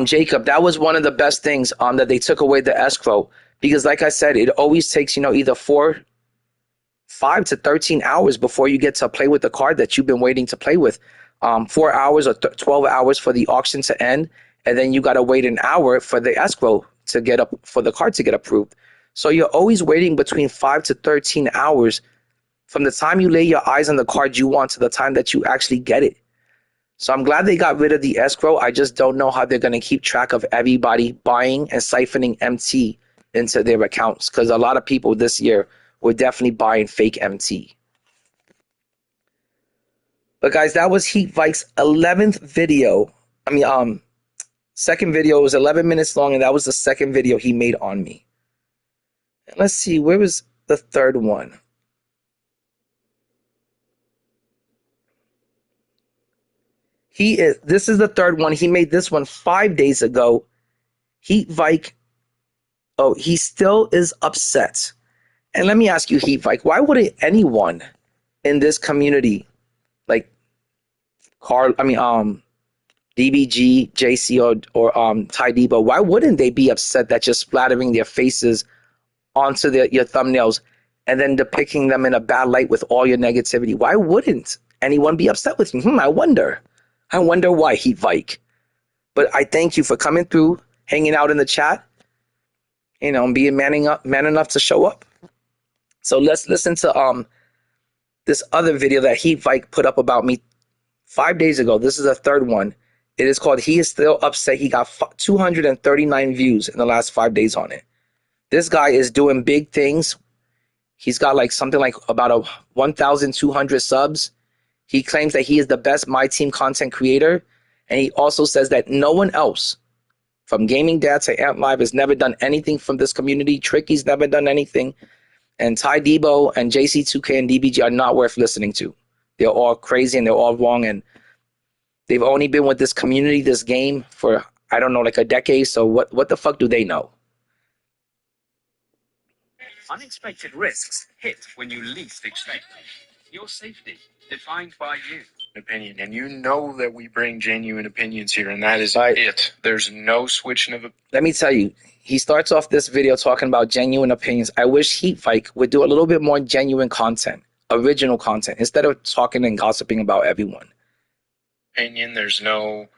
Jacob, that was one of the best things that they took away the escrow. Because like I said, it always takes, either 5 to 13 hours before you get to play with the card that you've been waiting to play with. 4 hours or 12 hours for the auction to end. And then you got to wait an hour for the escrow to get up, for the card to get approved. So you're always waiting between 5 to 13 hours from the time you lay your eyes on the card you want to the time that you actually get it. So I'm glad they got rid of the escrow. I just don't know how they're going to keep track of everybody buying and siphoning MT into their accounts, because a lot of people this year were definitely buying fake MT. But guys, that was Heat Vike's 11th video. Second video was 11 minutes long, and that was the second video he made on me. And let's see, where was the third one? This is the third one. He made this one 5 days ago. Heat Vike, he still is upset. And let me ask you, Heat Vike, why wouldn't anyone in this community, like DBG, JC, or Ty Debo, why wouldn't they be upset that you're splattering their faces onto your thumbnails and then depicting them in a bad light with all your negativity? Why wouldn't anyone be upset with you? I wonder why, Heat Vike. But I thank you for coming through, hanging out in the chat, and being man enough to show up. So let's listen to this other video that Heat Vike put up about me 5 days ago. This is the third one. It is called He Is Still Upset. He got 239 views in the last 5 days on it. This guy is doing big things He's got like something like about 1,200 subs. He claims that he is the best Myteam content creator. And he also says that no one else, from Gaming Dad to Ant Live, has never done anything from this community. Tricky's never done anything. And Ty Debo and JC2K and DBG are not worth listening to. They're all crazy and they're all wrong. And they've only been with this community, this game, for, I don't know, like a decade. So what the fuck do they know? Unexpected risks hit when you least expect them. Your safety, defined by you. Opinion, and you know that we bring genuine opinions here, and that is it. There's no switching of. Let me tell you, he starts off this video talking about genuine opinions. I wish Vike would do a little bit more genuine content, original content, instead of talking and gossiping about everyone. Opinion, there's no.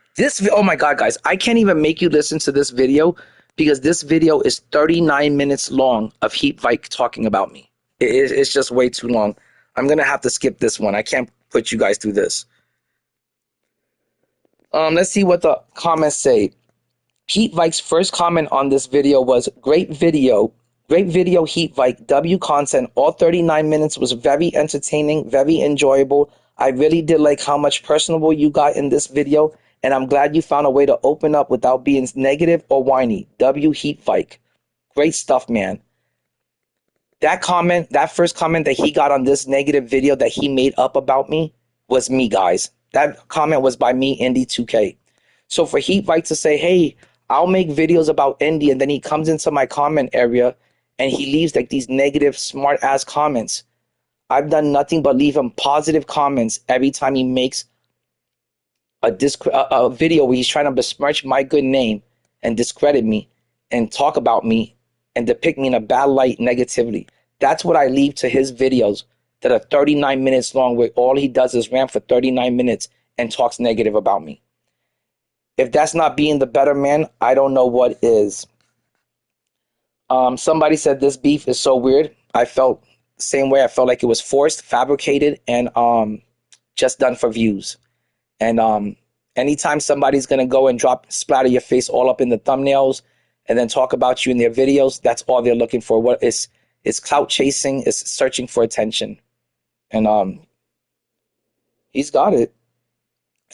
Oh my God, guys, I can't even make you listen to this video because this video is 39 minutes long of Vike talking about me. It's just way too long. I'm going to have to skip this one. I can't put you guys through this. Let's see what the comments say. Vike's first comment on this video was, great video, Vike, W content, all 39 minutes was very entertaining, very enjoyable. I really did like how much personable you got in this video, and I'm glad you found a way to open up without being negative or whiny. W Vike. Great stuff, man. That comment, that first comment that he got on this negative video that he made up about me was me, guys. That comment was by me, INDIE2K. So for Vike to say, hey, I'll make videos about Indie, and then he comes into my comment area and he leaves like these negative, smart ass comments. I've done nothing but leave him positive comments every time he makes a video where he's trying to besmirch my good name and discredit me and talk about me and depict me in a bad light, negativity. That's what I leave to his videos that are 39 minutes long, where all he does is rant for 39 minutes and talks negative about me. If that's not being the better man, I don't know what is. Somebody said this beef is so weird. I felt the same way. I felt like it was forced, fabricated, and just done for views. And anytime somebody's going to go and splatter your face all up in the thumbnails and then talk about you in their videos, that's all they're looking for. What is it's clout chasing, it's searching for attention. And he's got it.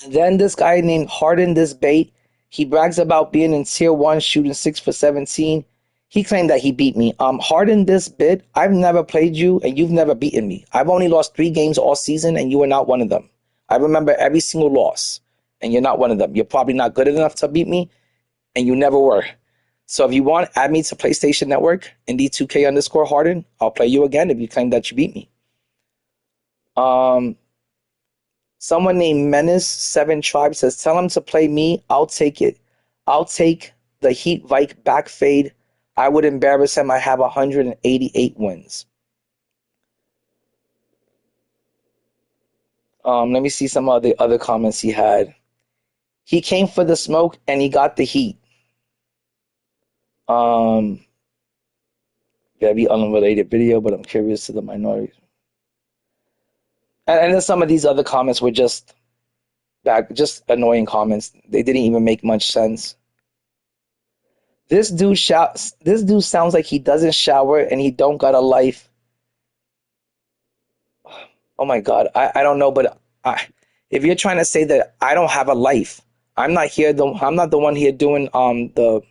And then this guy named Harden This Bait, he brags about being in tier 1 shooting 6 for 17. He claimed that he beat me. Harden This Bit, I've never played you and you've never beaten me. I've only lost 3 games all season and you were not one of them. I remember every single loss and you're not one of them. You're probably not good enough to beat me and you never were. So if you want, add me to PlayStation Network, INDIE2K_Harden. I'll play you again if you claim that you beat me. Someone named Menace7Tribe says, tell him to play me. I'll take it. I'll take the Vike back fade. I would embarrass him. I have 188 wins. Let me see some of the other comments he had. He came for the smoke and he got the heat. Very unrelated video, but I'm curious to the minorities. And then some of these other comments were just annoying comments. They didn't even make much sense. This dude sounds like he doesn't shower and he don't got a life. Oh my God, I don't know, but if you're trying to say that I don't have a life, I'm not the one here doing the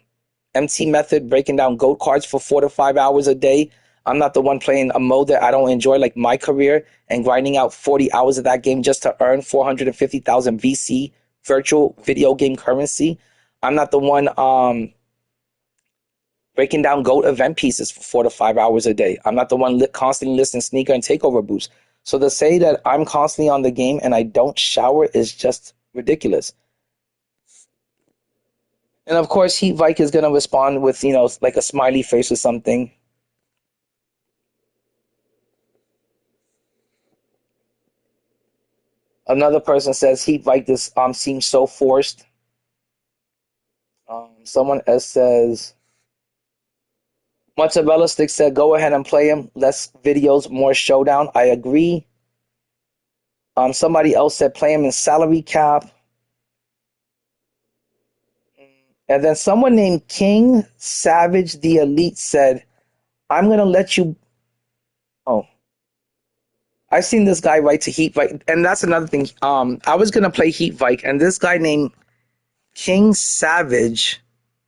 MT method, breaking down GOAT cards for 4 to 5 hours a day. I'm not the one playing a mode that I don't enjoy, like my career, and grinding out 40 hours of that game just to earn 450,000 VC, virtual video game currency. I'm not the one breaking down GOAT event pieces for 4 to 5 hours a day. I'm not the one constantly listing sneaker and takeover boosts. So to say that I'm constantly on the game and I don't shower is just ridiculous. And of course, Vike is going to respond with, like a smiley face or something. Another person says Vike this seems so forced. Someone else says, Mozzarella Stick said, go ahead and play him. Less videos, more showdown. I agree. Somebody else said, play him in salary cap. And then someone named King Savage the Elite said, I'm going to let you Oh, I've seen this guy write to Heat Vike, and that's another thing. I was gonna play Heat Vike, and this guy named King Savage,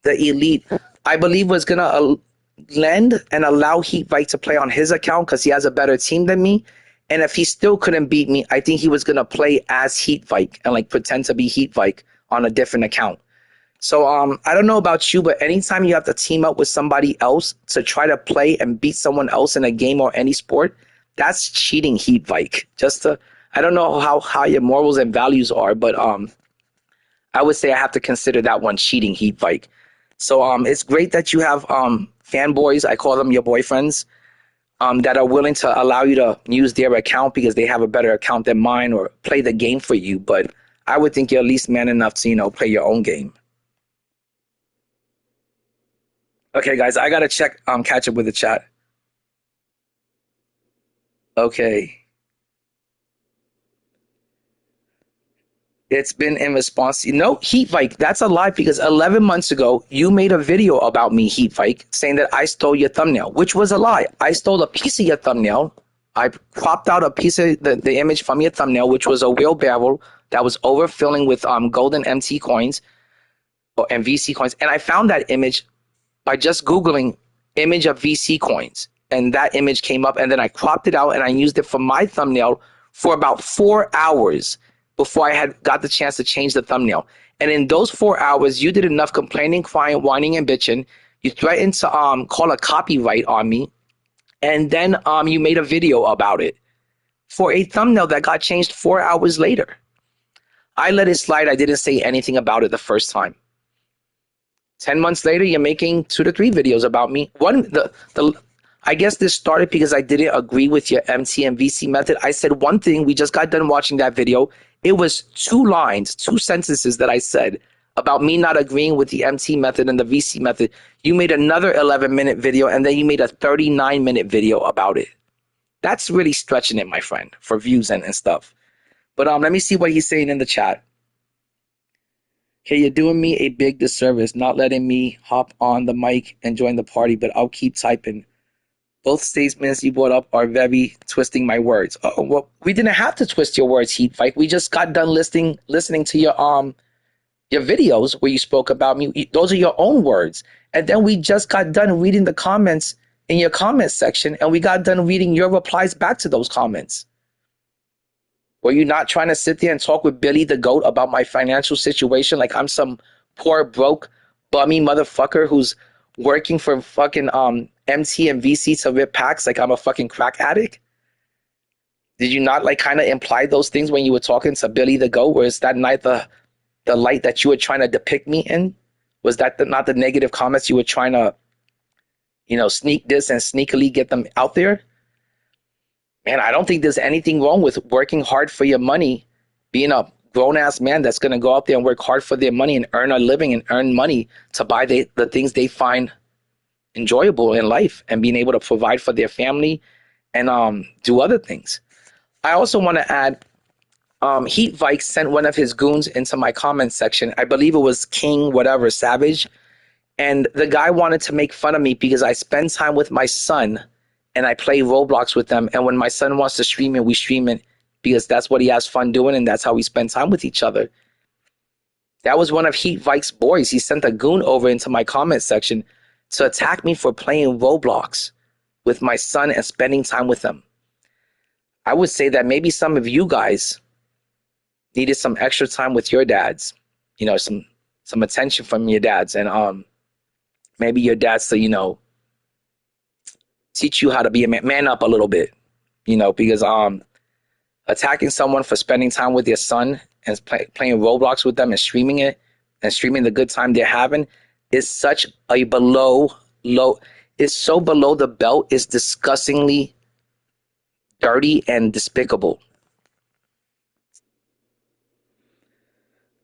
the Elite, I believe was gonna lend and allow Heat Vike to play on his account because he has a better team than me. And if he still couldn't beat me, I think he was gonna play as Heat Vike and like pretend to be Heat Vike on a different account. So I don't know about you, but anytime you have to team up with somebody else to try to play and beat someone else in a game or any sport, that's cheating, Heat Vike. I don't know how high your morals and values are, but I would say I have to consider that one cheating, Heat Vike. So it's great that you have fanboys, I call them your boyfriends, that are willing to allow you to use their account because they have a better account than mine or play the game for you. But I would think you're at least man enough to, play your own game. Okay, guys, I gotta catch up with the chat. Okay. It's been in response. Heat Vike, that's a lie because 11 months ago, you made a video about me, Heat Vike, saying that I stole your thumbnail, which was a lie. I stole a piece of your thumbnail. I cropped out a piece of the image from your thumbnail, which was a wheelbarrow that was overfilling with golden MT coins and VC coins. And I found that image by just Googling image of VC coins. And that image came up, and then I cropped it out and I used it for my thumbnail for about 4 hours before I had got the chance to change the thumbnail. And in those 4 hours, you did enough complaining, crying, whining, and bitching. You threatened to call a copyright on me, and then you made a video about it for a thumbnail that got changed 4 hours later. I let it slide. I didn't say anything about it the first time. 10 months later, you're making 2 to 3 videos about me. I guess this started because I didn't agree with your MT and VC method. I said one thing. We just got done watching that video. It was 2 lines, 2 sentences that I said about me not agreeing with the MT method and the VC method. You made another 11-minute video, and then you made a 39-minute video about it. That's really stretching it, my friend, for views and stuff. But let me see what he's saying in the chat. Okay, you're doing me a big disservice, not letting me hop on the mic and join the party, but I'll keep typing. Both statements you brought up are very twisting my words. Oh, well, we didn't have to twist your words, Heat Fight. We just got done listening to your videos where you spoke about me. Those are your own words. And then we just got done reading the comments in your comments section, and we got done reading your replies back to those comments. Were you not trying to sit there and talk with Billy the Goat about my financial situation like I'm some poor, broke, bummy motherfucker who's working for fucking MT and VC to rip packs like I'm a fucking crack addict? Did you not like kind of imply those things when you were talking to Billy the Goat? Or is that not the light that you were trying to depict me in? Was that not the negative comments you were trying to, sneak this and sneakily get them out there? Man, I don't think there's anything wrong with working hard for your money, being a grown-ass man that's going to go out there and work hard for their money and earn a living and earn money to buy the things they find enjoyable in life and being able to provide for their family and do other things. I also want to add, Heat Vike sent one of his goons into my comment section. I believe it was King whatever, Savage. And the guy wanted to make fun of me because I spend time with my son and I play Roblox with them. And when my son wants to stream it, we stream it because that's what he has fun doing and that's how we spend time with each other. That was one of Heat Vike's boys. He sent a goon over into my comment section to attack me for playing Roblox with my son and spending time with him. I would say that maybe some of you guys needed some extra time with your dads, some attention from your dads, and maybe your dads to, teach you how to be a man up a little bit, because attacking someone for spending time with your son and playing Roblox with them and streaming it and streaming the good time they're having is such a it's so below the belt, it's disgustingly dirty and despicable.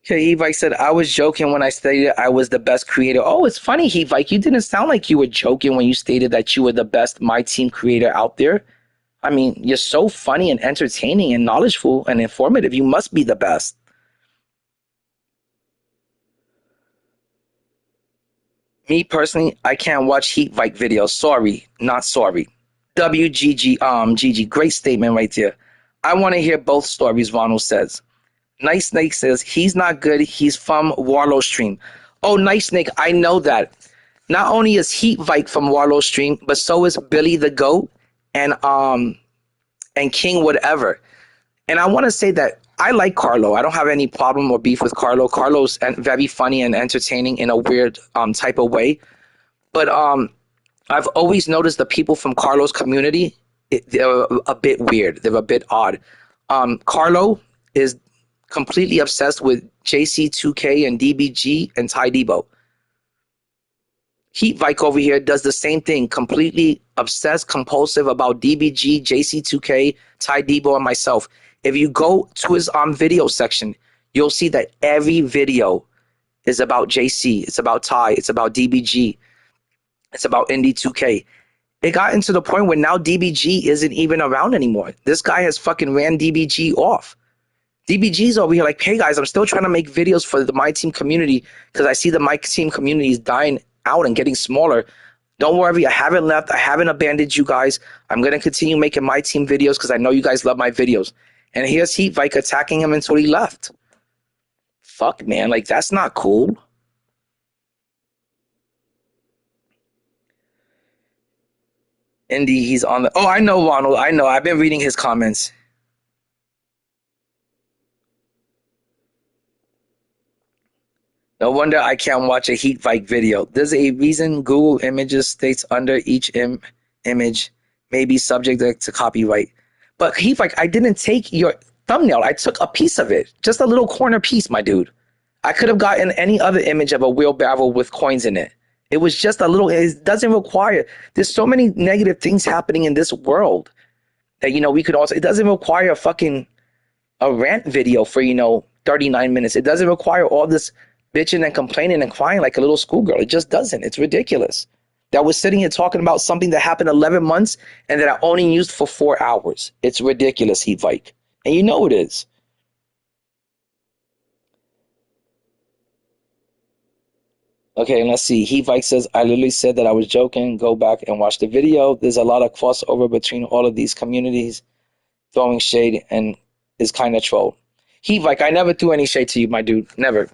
Okay, Evike said, I was joking when I stated I was the best creator. Oh, it's funny, Evike. You didn't sound like you were joking when you stated that you were the best Myteam creator out there. I mean, you're so funny and entertaining and knowledgeable and informative. You must be the best. Me personally, I can't watch Heat Vike videos. Sorry, not sorry. WGG, GG, great statement right there. I want to hear both stories, Ronald says. Nice Snake says, he's not good. He's from Warlow Stream. Oh, Nice Snake, I know that. Not only is Heat Vike from Warlow Stream, but so is Billy the Goat and King Whatever. And I want to say that I like Carlo. I don't have any problem or beef with Carlo. Carlo's very funny and entertaining in a weird type of way. But I've always noticed the people from Carlo's community, they're a bit weird. They're a bit odd. Carlo is completely obsessed with JC2K and DBG and Ty Debo. Heat Vike over here does the same thing, completely obsessed, compulsive about DBG, JC2K, Ty Debo, and myself. If you go to his video section, you'll see that every video is about JC, it's about Ty, it's about DBG, it's about INDIE2K. It got into the point where now DBG isn't even around anymore. This guy has fucking ran DBG off. DBG's over here like, hey guys, I'm still trying to make videos for the Myteam community because I see the Myteam community is dying out and getting smaller. Don't worry, I haven't left. I haven't abandoned you guys. I'm going to continue making Myteam videos because I know you guys love my videos. And here's Heat Vike attacking him until he left. Fuck, man. Like, that's not cool. Indy, he's on the... Oh, I know, Ronald. I know. I've been reading his comments. No wonder I can't watch a Heat Vike video. There's a reason Google Images states under each image may be subject to copyright. But Heat Vike, I didn't take your thumbnail. I took a piece of it. Just a little corner piece, my dude. I could have gotten any other image of a wheelbarrow with coins in it. It was just a little... It doesn't require... There's so many negative things happening in this world that, we could also... It doesn't require a rant video for, 39 minutes. It doesn't require all this bitching and complaining and crying like a little schoolgirl. It just doesn't. It's ridiculous. That was sitting here talking about something that happened 11 months and that I only used for 4 hours. It's ridiculous, Heat Vike. And you know it is. Okay, and let's see. Heat Vike says, I literally said that I was joking. Go back and watch the video. There's a lot of crossover between all of these communities. Throwing shade and is kind of troll. Heat Vike, I never threw any shade to you, my dude. Never.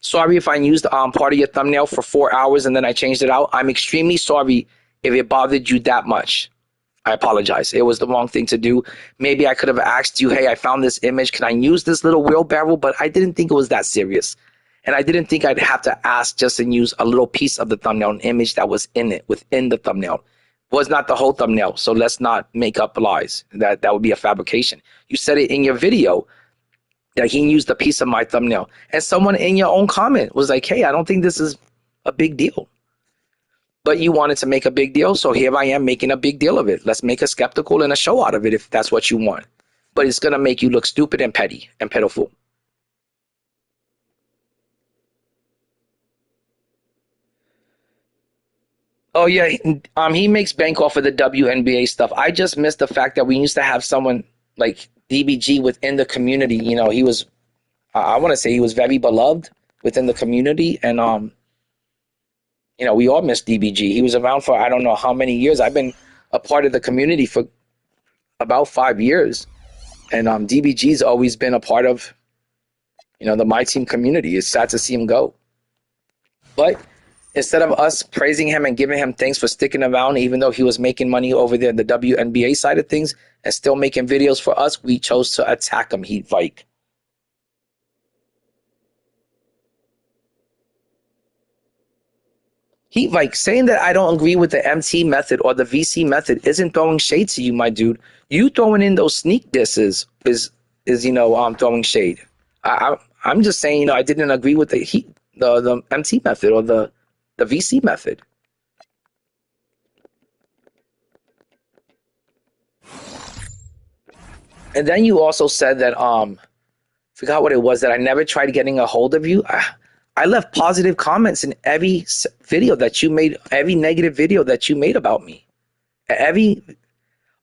Sorry if I used part of your thumbnail for 4 hours and then I changed it out. I'm extremely sorry if it bothered you that much. I apologize. It was the wrong thing to do. Maybe I could have asked you, hey, I found this image. Can I use this little wheelbarrow? But I didn't think it was that serious. And I didn't think I'd have to ask just and use a little piece of the thumbnail, an image that was in it, within the thumbnail. It was not the whole thumbnail, so let's not make up lies. That would be a fabrication. You said it in your video that he used a piece of my thumbnail. And someone in your own comment was like, hey, I don't think this is a big deal. But you wanted to make a big deal, so here I am making a big deal of it. Let's make a spectacle and a show out of it if that's what you want. But it's going to make you look stupid and petty and pitiful. Oh, yeah, he makes bank off of the WNBA stuff. I just missed the fact that we used to have someone like DBG within the community. He was, I want to say he was very beloved within the community. And, we all miss DBG. He was around for I don't know how many years. I've been a part of the community for about 5 years. And DBG's always been a part of, the Myteam community. It's sad to see him go. But instead of us praising him and giving him thanks for sticking around, even though he was making money over there in the WNBA side of things and still making videos for us, we chose to attack him, Heat Vike. Heat Vike, saying that I don't agree with the MT method or the VC method isn't throwing shade to you, my dude. You throwing in those sneak disses is throwing shade. I'm just saying, I didn't agree with the MT method or the VC method. And then you also said that forgot what it was, that I never tried getting a hold of you. I left positive comments in every video that you made, every negative video that you made about me.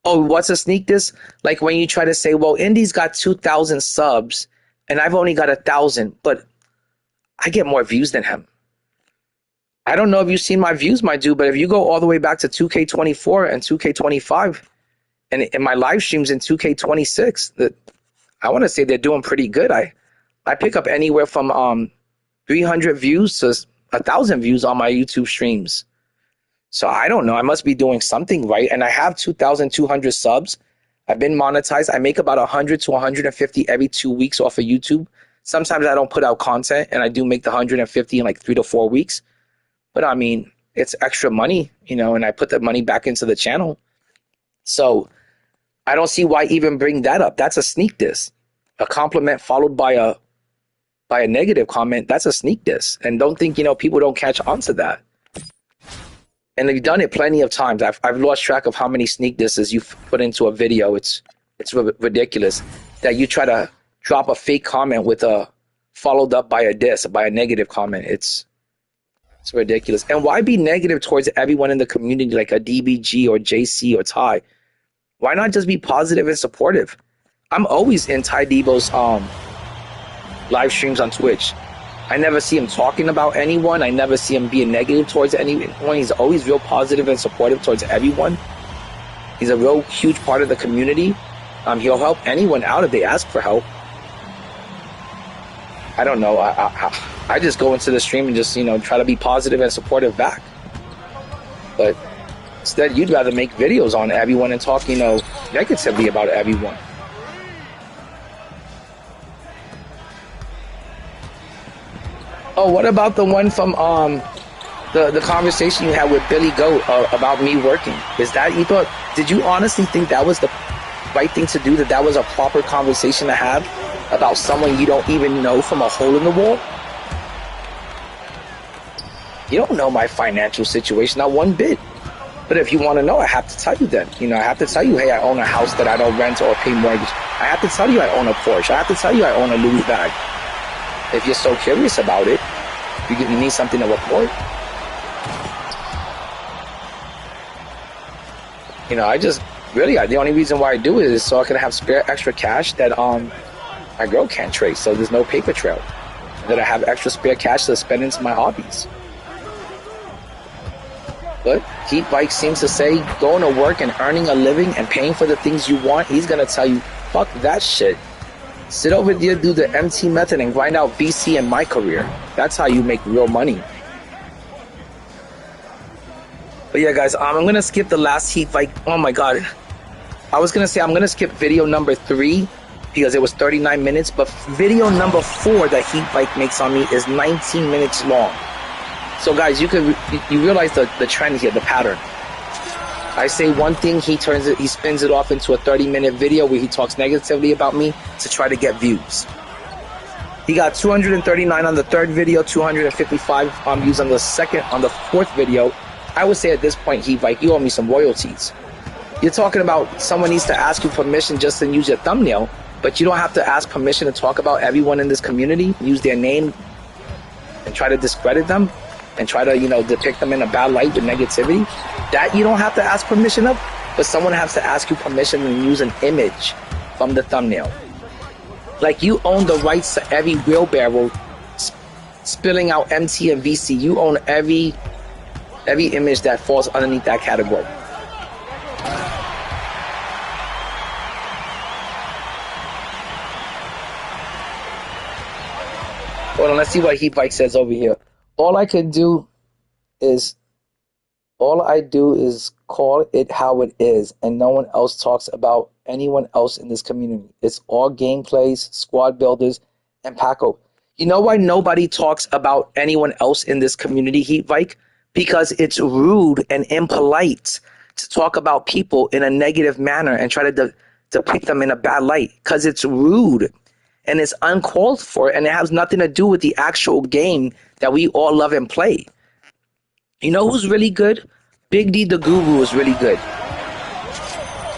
What's a sneak diss? Like when you try to say, well, Indie's got 2,000 subs and I've only got 1,000, but I get more views than him. I don't know if you've seen my views, my dude, but if you go all the way back to 2K24 and 2K25 and in my live streams in 2K26, I want to say they're doing pretty good. I pick up anywhere from 300 views to 1,000 views on my YouTube streams. So I don't know. I must be doing something right. And I have 2,200 subs. I've been monetized. I make about 100 to 150 every 2 weeks off of YouTube. Sometimes I don't put out content, and I do make the 150 in like 3 to 4 weeks. But I mean, it's extra money, you know, and I put the money back into the channel. So I don't see why even bring that up. That's a sneak diss. A compliment followed by a negative comment, that's a sneak diss. And don't think, you know, people don't catch on to that. And I've done it plenty of times. I've lost track of how many sneak disses you've put into a video. It's ridiculous that you try to drop a fake comment with a followed up by a diss, by a negative comment. It's ridiculous. And why be negative towards everyone in the community like a DBG or JC or Ty? Why not just be positive and supportive? I'm always in Ty Debo's live streams on Twitch. I never see him talking about anyone. I never see him being negative towards anyone. He's always real positive and supportive towards everyone. He's a real huge part of the community. He'll help anyone out if they ask for help. I don't know. I just go into the stream and just, you know, try to be positive and supportive back. But instead, you'd rather make videos on everyone and talk, you know, negatively about everyone. Oh, what about the one from the conversation you had with Billy Goat about me working? Is that, you thought, did you honestly think that was the right thing to do, that was a proper conversation to have about someone you don't even know from a hole in the wall? You don't know my financial situation, not one bit. But if you want to know, I have to tell you then. You know, I have to tell you, hey, I own a house that I don't rent or pay mortgage. I have to tell you I own a Porsche. I have to tell you I own a Louis bag. If you're so curious about it, you need something to report. You know, I just, really, the only reason why I do it is so I can have spare extra cash that my girl can't trace, so there's no paper trail. That I have extra spare cash to spend into my hobbies. But Vike seems to say going to work and earning a living and paying for the things you want, he's going to tell you, fuck that shit. Sit over there, do the MT method, and grind out VC in my career. That's how you make real money. But yeah, guys, I'm going to skip the last heat. Like, oh my God. I was going to say I'm going to skip video number 3 because it was 39 minutes. But video number 4 that Heat Vike makes on me is 19 minutes long. So guys, you realize the trend here, the pattern. I say one thing, he spins it off into a 30-minute video where he talks negatively about me to try to get views. He got 239 on the 3rd video, 255 views on the 4th video. I would say at this point, Vike, you owe me some royalties. You're talking about someone needs to ask you permission just to use your thumbnail, but you don't have to ask permission to talk about everyone in this community, use their name, and try to discredit them, and try to, you know, depict them in a bad light with negativity. That you don't have to ask permission of, but someone has to ask you permission and use an image from the thumbnail. Like you own the rights to every wheelbarrow spilling out MT and VC. You own every image that falls underneath that category. Hold on, let's see what Heat Vike says over here. All I do is call it how it is, and no one else talks about anyone else in this community. It's all gameplays, squad builders, and Paco. You know why nobody talks about anyone else in this community, Heat Vike? Because it's rude and impolite to talk about people in a negative manner and try to depict them in a bad light. Because it's rude and it's uncalled for, and it has nothing to do with the actual game that we all love and play. You know who's really good? Big D the Guru is really good.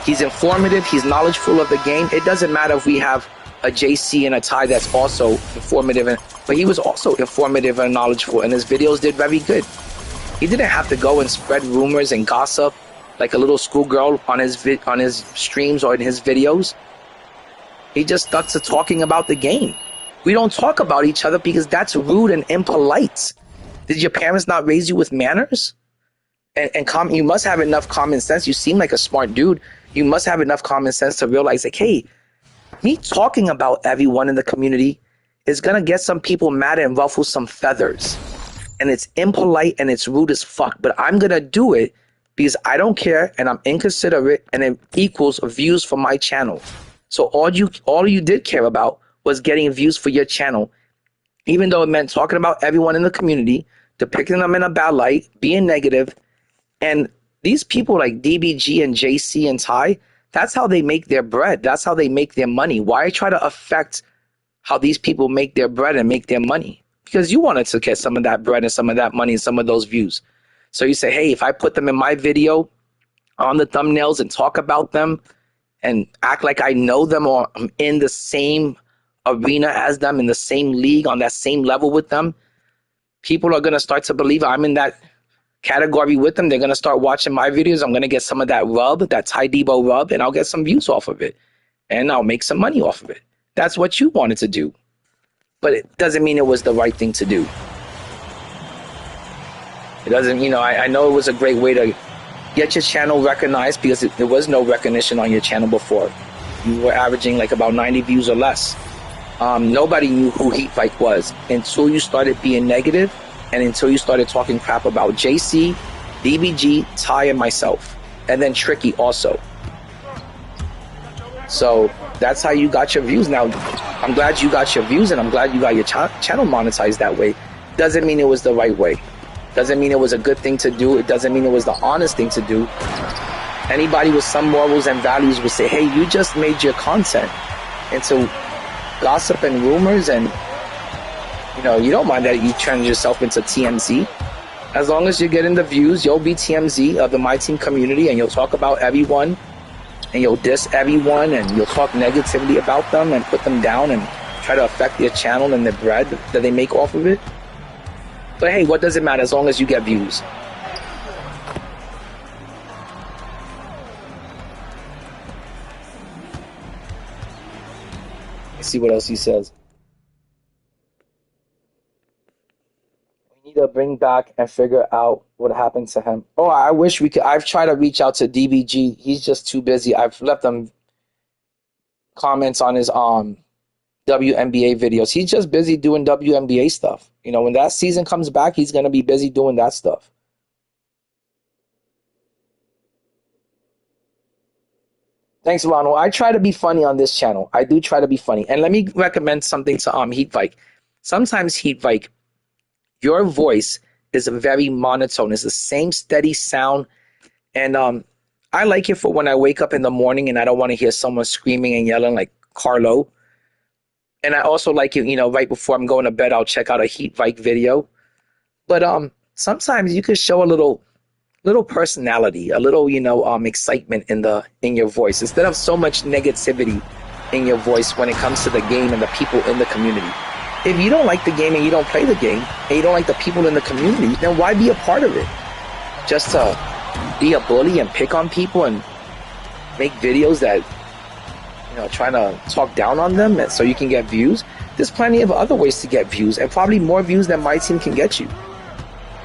He's informative. He's knowledgeable of the game. It doesn't matter if we have a JC and a Ty that's also informative, but he was also informative and knowledgeable, and his videos did very good. He didn't have to go and spread rumors and gossip like a little schoolgirl on his streams or in his videos. He just stuck to talking about the game. We don't talk about each other because that's rude and impolite. Did your parents not raise you with manners? And you must have enough common sense. You seem like a smart dude. You must have enough common sense to realize, like, hey, me talking about everyone in the community is going to get some people mad and ruffle some feathers. And it's impolite and it's rude as fuck. But I'm going to do it because I don't care and I'm inconsiderate and it equals views for my channel. So all you did care about was getting views for your channel, even though it meant talking about everyone in the community, depicting them in a bad light, being negative. And these people like DBG and JC and Ty, that's how they make their bread. That's how they make their money. Why try to affect how these people make their bread and make their money? Because you wanted to get some of that bread and some of that money and some of those views. So you say, hey, if I put them in my video on the thumbnails and talk about them and act like I know them or I'm in the same arena as them, in the same league, on that same level with them, people are going to start to believe I'm in that category with them. They're going to start watching my videos. I'm going to get some of that rub, that Ty Debo rub, and I'll get some views off of it. And I'll make some money off of it. That's what you wanted to do. But it doesn't mean it was the right thing to do. It doesn't, I know it was a great way to get your channel recognized because there was no recognition on your channel before. You were averaging like about 90 views or less. Nobody knew who Vike was until you started being negative and until you started talking crap about JC, DBG, Ty, and myself. And then Tricky also. So that's how you got your views. Now, I'm glad you got your views and I'm glad you got your channel monetized that way. Doesn't mean it was the right way. Doesn't mean it was a good thing to do. It doesn't mean it was the honest thing to do. Anybody with some morals and values would say, hey, you just made your content into gossip and rumors, and you don't mind that you turn yourself into TMZ. As long as you're getting the views, you'll be TMZ of the Myteam community, and you'll talk about everyone, and you'll diss everyone, and you'll talk negatively about them and put them down and try to affect their channel and the bread that they make off of it. But hey, what does it matter as long as you get views? Let's see what else he says. We need to bring back and figure out what happened to him. Oh, I wish we could. I've tried to reach out to DBG. He's just too busy. I've left him comments on his WNBA videos. He's just busy doing WNBA stuff. When that season comes back, he's going to be busy doing that stuff. Thanks, Ronald. I try to be funny on this channel. I do try to be funny. And let me recommend something to Vike. Sometimes Vike, your voice is very monotone. It's the same steady sound. And I like it for when I wake up in the morning and I don't want to hear someone screaming and yelling like Carlo. And I also like it, right before I'm going to bed, I'll check out a Vike video. But sometimes you could show a little personality, a little, excitement in your voice, instead of so much negativity in your voice when it comes to the game and the people in the community. If you don't like the game and you don't play the game and you don't like the people in the community, then why be a part of it? Just to be a bully and pick on people and make videos that trying to talk down on them so you can get views. There's plenty of other ways to get views, and probably more views than Myteam can get you.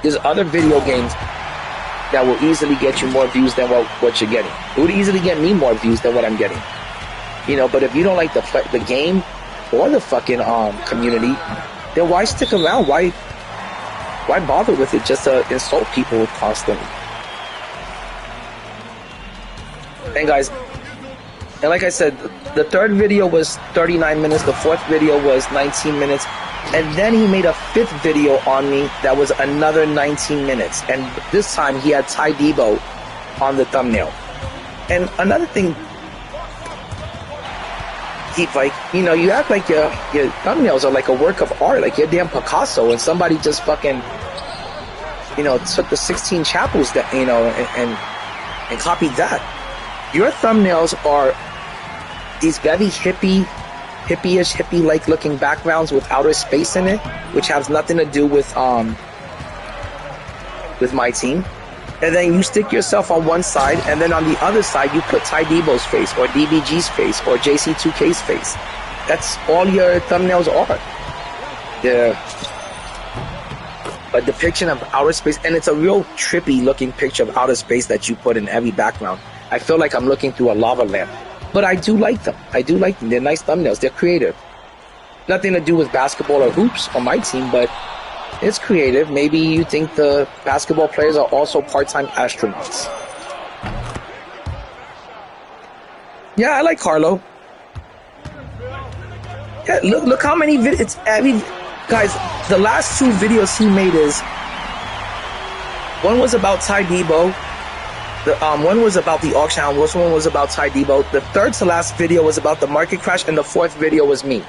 There's other video games that will easily get you more views than what you're getting. It would easily get me more views than what I'm getting. But if you don't like the game or the fucking community, then why stick around? Why bother with it just to insult people constantly? And guys, and like I said, the third video was 39 minutes, the fourth video was 19 minutes, and then he made a fifth video on me that was another 19 minutes. And this time he had Ty Debo on the thumbnail. And another thing, Vike, you act like your thumbnails are like a work of art, like you're damn Picasso, and somebody just fucking, took the 16 chapels that, and copied that. Your thumbnails are these very hippie-ish, hippie-like looking backgrounds with outer space in it, which has nothing to do with Myteam. And then you stick yourself on one side, and then on the other side you put Ty Debo's face, or DBG's face, or JC2K's face. That's all your thumbnails are. They're a depiction of outer space, and it's a real trippy looking picture of outer space that you put in every background. I feel like I'm looking through a lava lamp, but I do like them. They're nice thumbnails. They're creative. Nothing to do with basketball or hoops on my team, but it's creative. Maybe you think the basketball players are also part-time astronauts. Yeah, I like Carlo. Yeah, look how many videos. Guys, the last 2 videos he made is, one was about Ty Debo, one was about the auction house, this one was about Ty Debo, the third to last video was about the market crash, and the 4th video was me.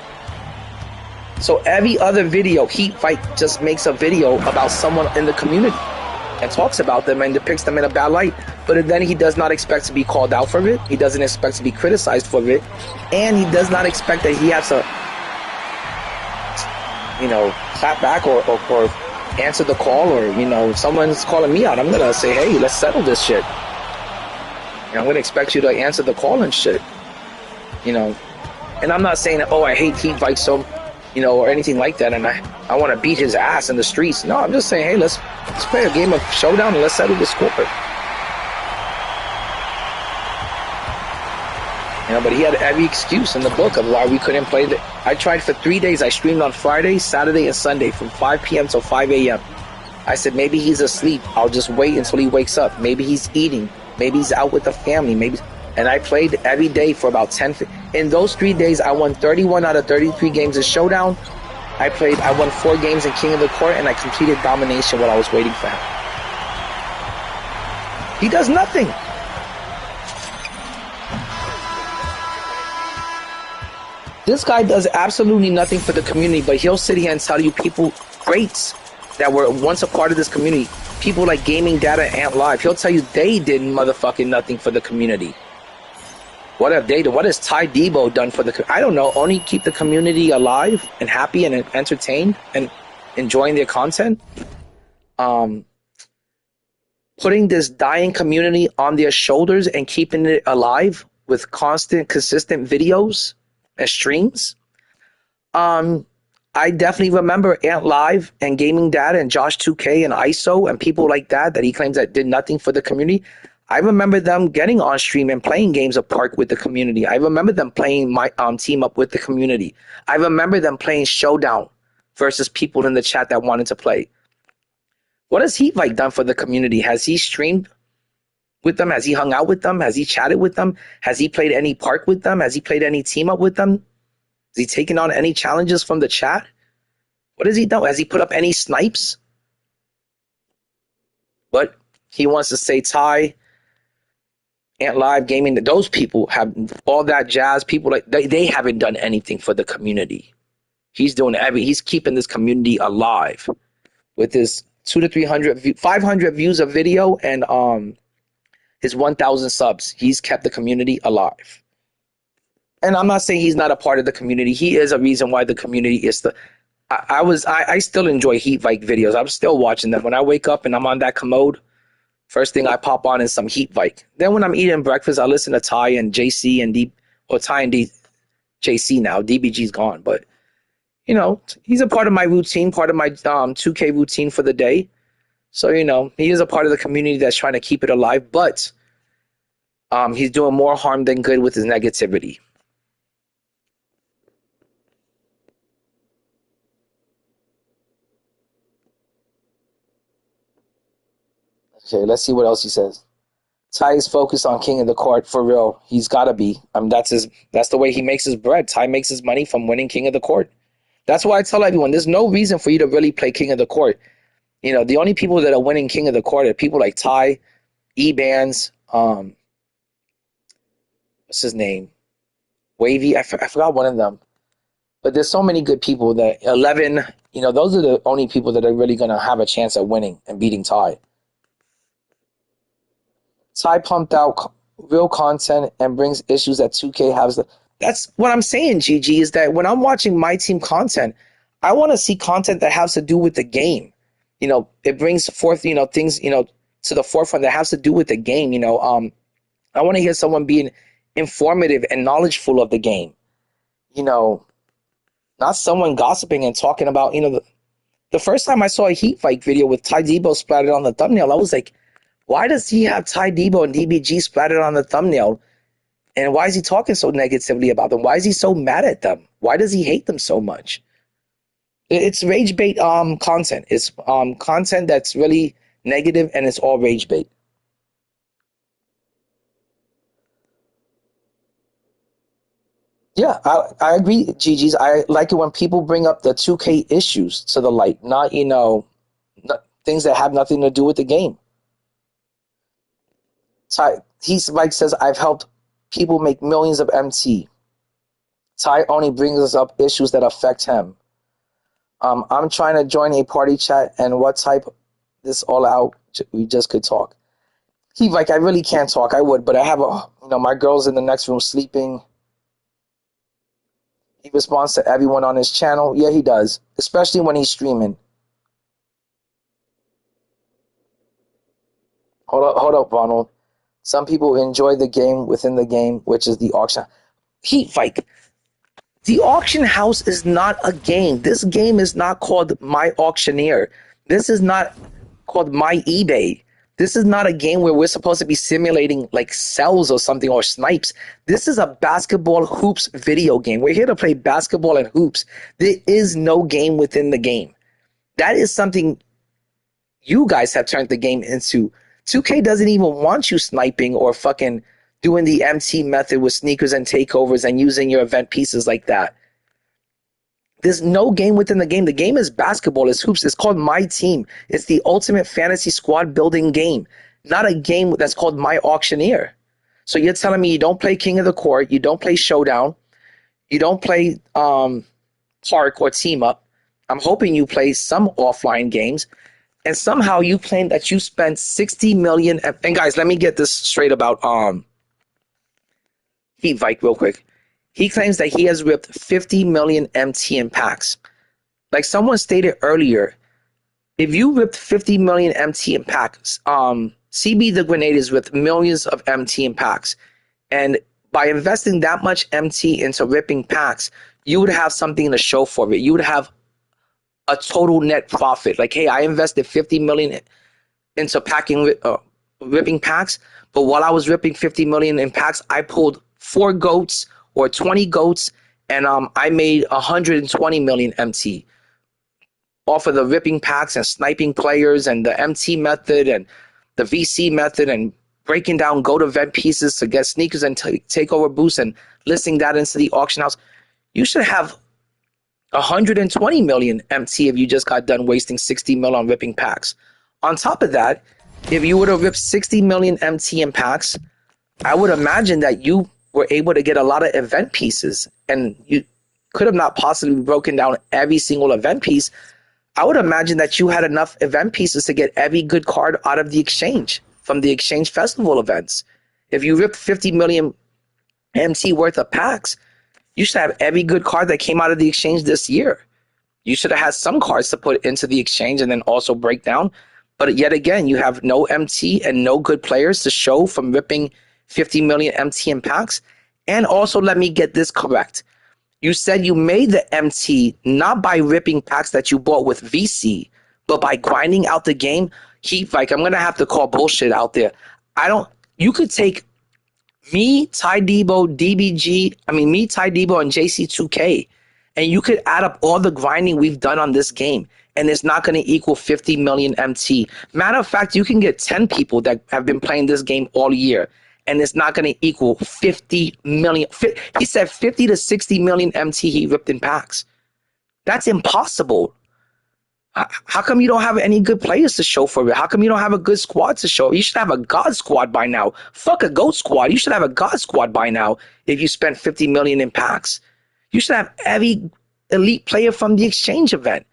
So every other video, Vike just makes a video about someone in the community and talks about them and depicts them in a bad light, but then he does not expect to be called out for it, he doesn't expect to be criticized for it, and he does not expect that he has to clap back or answer the call, or, if someone's calling me out, I'm going to say, hey, let's settle this shit. I'm going to expect you to answer the call and shit. And I'm not saying, oh, I hate Vike so, or anything like that, and I want to beat his ass in the streets. No, I'm just saying, hey, let's play a game of showdown and let's settle the score. But he had every excuse in the book of why we couldn't play. I tried for 3 days. I streamed on Friday, Saturday, and Sunday from 5 p.m. till 5 a.m. I said, maybe he's asleep. I'll just wait until he wakes up. Maybe he's eating. Maybe he's out with the family. And I played every day for about 10. In those 3 days, I won 31 out of 33 games in Showdown. I won 4 games in King of the Court, and I completed domination while I was waiting for him. He does nothing. This guy does absolutely nothing for the community, but he'll sit here and tell you people, greats, that were once a part of this community, people like Gaming Data and Live, he'll tell you they did motherfucking nothing for the community. What have they done? What has Ty Debo done for the community? I don't know. Only keep the community alive and happy and entertained and enjoying their content. Putting this dying community on their shoulders and keeping it alive with constant, consistent videos and streams. I definitely remember Ant Live and Gaming Data and Josh2K and ISO and people like that he claims that did nothing for the community. I remember them getting on stream and playing games of Park with the community. I remember them playing my team up with the community. I remember them playing Showdown versus people in the chat that wanted to play. What has he done for the community? Has he streamed with them? Has he hung out with them? Has he chatted with them? Has he played any Park with them? Has he played any team up with them? Has he taken on any challenges from the chat? What has he done? Has he put up any snipes? But he wants to say Ty, Ant Live Gaming, those people have all that jazz. People they haven't done anything for the community. He's doing he's keeping this community alive with his 200 to 300, 500 views of video and his 1,000 subs. He's kept the community alive. And I'm not saying he's not a part of the community. He is a reason why the community is the. I still enjoy Vike videos. I'm still watching them. When I wake up and I'm on that commode, first thing I pop on is some Vike. Then when I'm eating breakfast, I listen to Ty and JC and Ty and JC now. DBG's gone, but he's a part of my routine, part of my 2K routine for the day. So he is a part of the community that's trying to keep it alive, but he's doing more harm than good with his negativity. Okay, let's see what else he says. Ty is focused on King of the Court for real. He's got to be. That's the way he makes his bread. Ty makes his money from winning King of the Court. That's why I tell everyone, there's no reason for you to really play King of the Court. The only people that are winning King of the Court are people like Ty, E-Bands, what's his name? Wavy, I forgot one of them. But there's so many good people that 11, those are the only people that are really going to have a chance at winning and beating Ty. Ty pumped out real content and brings issues that 2K has. That's what I'm saying, GG, is that when I'm watching Myteam content, I want to see content that has to do with the game. It brings forth, things, to the forefront that has to do with the game. I want to hear someone being informative and knowledgeful of the game. Not someone gossiping and talking about, The first time I saw a Heat Vike video with Ty Debo splattered on the thumbnail, I was like, why does he have Ty Debo and DBG splattered on the thumbnail? And why is he talking so negatively about them? Why is he so mad at them? Why does he hate them so much? It's rage bait content. It's content that's really negative, and it's all rage bait. Yeah, I agree, GG's. I like it when people bring up the 2K issues to the light, not, things that have nothing to do with the game. Mike says, I've helped people make millions of MT. Ty only brings us up issues that affect him. I'm trying to join a party chat, and what type this all out, we just could talk. I really can't talk. I would, but I have my girl's in the next room sleeping. He responds to everyone on his channel. Yeah, he does, especially when he's streaming. Hold up, Ronald. Some people enjoy the game within the game, which is the auction. The auction house is not a game. This game is not called My Auctioneer. This is not called My eBay. This is not a game where we're supposed to be simulating like cells or something, or snipes. This is a basketball hoops video game. We're here to play basketball and hoops. There is no game within the game. That is something you guys have turned the game into. 2K doesn't even want you sniping or fucking doing the MT method with sneakers and takeovers and using your event pieces like that. There's no game within the game. The game is basketball. It's hoops. It's called Myteam. It's the ultimate fantasy squad building game, not a game that's called My Auctioneer. So you're telling me you don't play King of the Court, you don't play Showdown, you don't play Park or Team Up. I'm hoping you play some offline games, and somehow you claim that you spent 60 million. And guys, let me get this straight about Heat Vike real quick. He claims that he has ripped 50 million MT in packs. Like someone stated earlier, if you ripped 50 million MT in packs, CB the Grenade is with millions of MT in packs. And by investing that much MT into ripping packs, you would have something to show for it. You would have a total net profit. Like, hey, I invested 50 million into ripping packs, but while I was ripping 50 million in packs, I pulled 4 goats or 20 goats, and I made 120 million MT off of the ripping packs and sniping players and the MT method and the VC method and breaking down goat event pieces to get sneakers and takeover boosts and listing that into the auction house. You should have 120 million MT if you just got done wasting 60 mil on ripping packs. On top of that, if you would have ripped 60 million MT in packs, I would imagine that you were able to get a lot of event pieces, and you could have not possibly broken down every single event piece. I would imagine that you had enough event pieces to get every good card out of the exchange from the exchange festival events. If you ripped 50 million MT worth of packs, you should have every good card that came out of the exchange this year. You should have had some cards to put into the exchange and then also break down. But yet again, you have no MT and no good players to show from ripping 50 million MT in packs. And also, let me get this correct. You said you made the MT not by ripping packs that you bought with VC, but by grinding out the game. Heat Vike, I'm going to have to call bullshit out there. You could take me, Ty Debo, and JC2K, and you could add up all the grinding we've done on this game, and it's not going to equal 50 million MT. Matter of fact, you can get 10 people that have been playing this game all year, and it's not going to equal 50 million. He said 50 to 60 million MT he ripped in packs. That's impossible. How come you don't have any good players to show for it? How come you don't have a good squad to show? You should have a God squad by now. Fuck a GOAT squad. You should have a God squad by now if you spent 50 million in packs. You should have every elite player from the exchange event.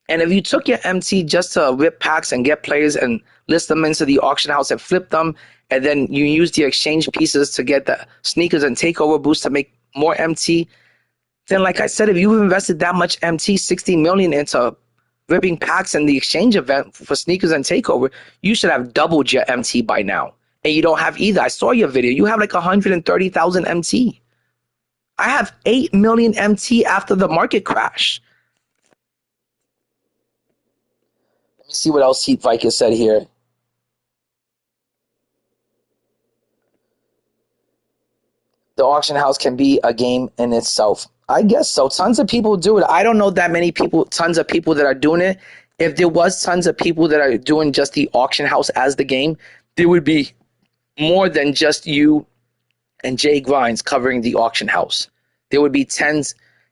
And if you took your MT just to rip packs and get players and list them into the auction house and flip them, and then you use the exchange pieces to get the sneakers and takeover boosts to make more MT, then like I said, if you've invested that much MT, 60 million into ripping packs in the exchange event for sneakers and takeover, you should have doubled your MT by now. And you don't have either. I saw your video. You have like 130,000 MT. I have 8 million MT after the market crash. me see what else Heat Vike said here. The auction house can be a game in itself. I guess so. Tons of people do it. I don't know that many people, tons of people that are doing it. If there was tons of people that are doing just the auction house as the game, there would be more than just you and Jay Grinds covering the auction house. There would be 10,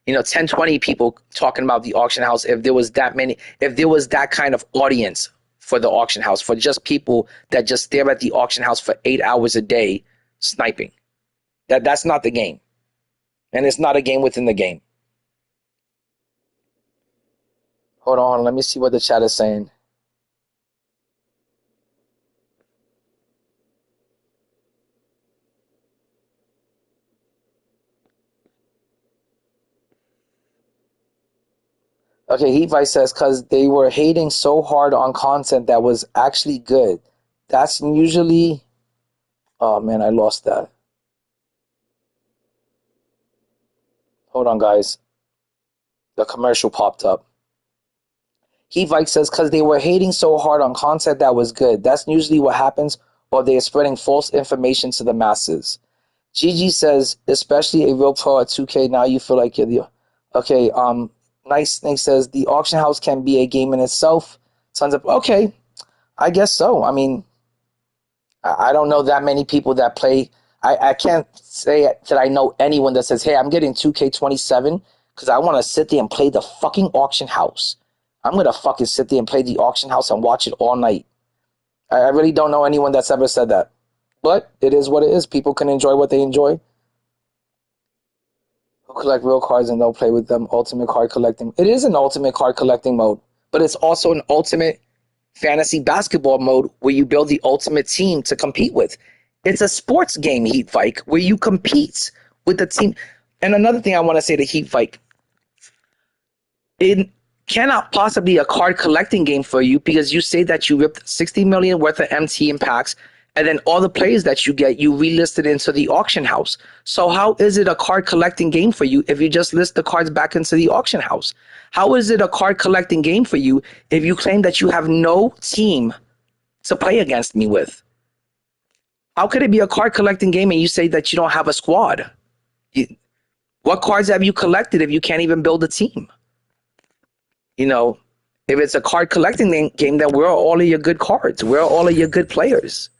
20 people talking about the auction house if there was that many, if there was that kind of audience for the auction house, for just people that just stare at the auction house for 8 hours a day sniping. That's not the game. And it's not a game within the game. Hold on, let me see what the chat is saying. Okay, Heat Vice says, because they were hating so hard on content that was actually good. That's usually... Oh, man, I lost that. Hold on, guys. The commercial popped up. Heat Vike says, because they were hating so hard on content that was good. That's usually what happens, or they are spreading false information to the masses. Gigi says, especially a real pro at 2K, now you feel like you're the... Okay, Nice Snake says, the auction house can be a game in itself. Tons of... Okay, I guess so. I mean, I don't know that many people that play... I can't say that I know anyone that says, hey, I'm getting 2K27 because I want to sit there and play the fucking auction house. I'm going to fucking sit there and play the auction house and watch it all night. I really don't know anyone that's ever said that. But it is what it is. People can enjoy what they enjoy. Who collect real cards and don't play with them. Ultimate card collecting. It is an ultimate card collecting mode. But it's also an ultimate fantasy basketball mode where you build the ultimate team to compete with. It's a sports game, Heat Vike, where you compete with the team. And another thing I want to say to Heat Vike, it cannot possibly be a card collecting game for you because you say that you ripped 60 million worth of MT in packs, and then all the players that you get, you relisted into the auction house. So how is it a card collecting game for you if you just list the cards back into the auction house? How is it a card collecting game for you if you claim that you have no team to play against me with? How could it be a card collecting game and you say that you don't have a squad? What cards have you collected if you can't even build a team? If it's a card collecting game, then where are all of your good cards? Where are all of your good players?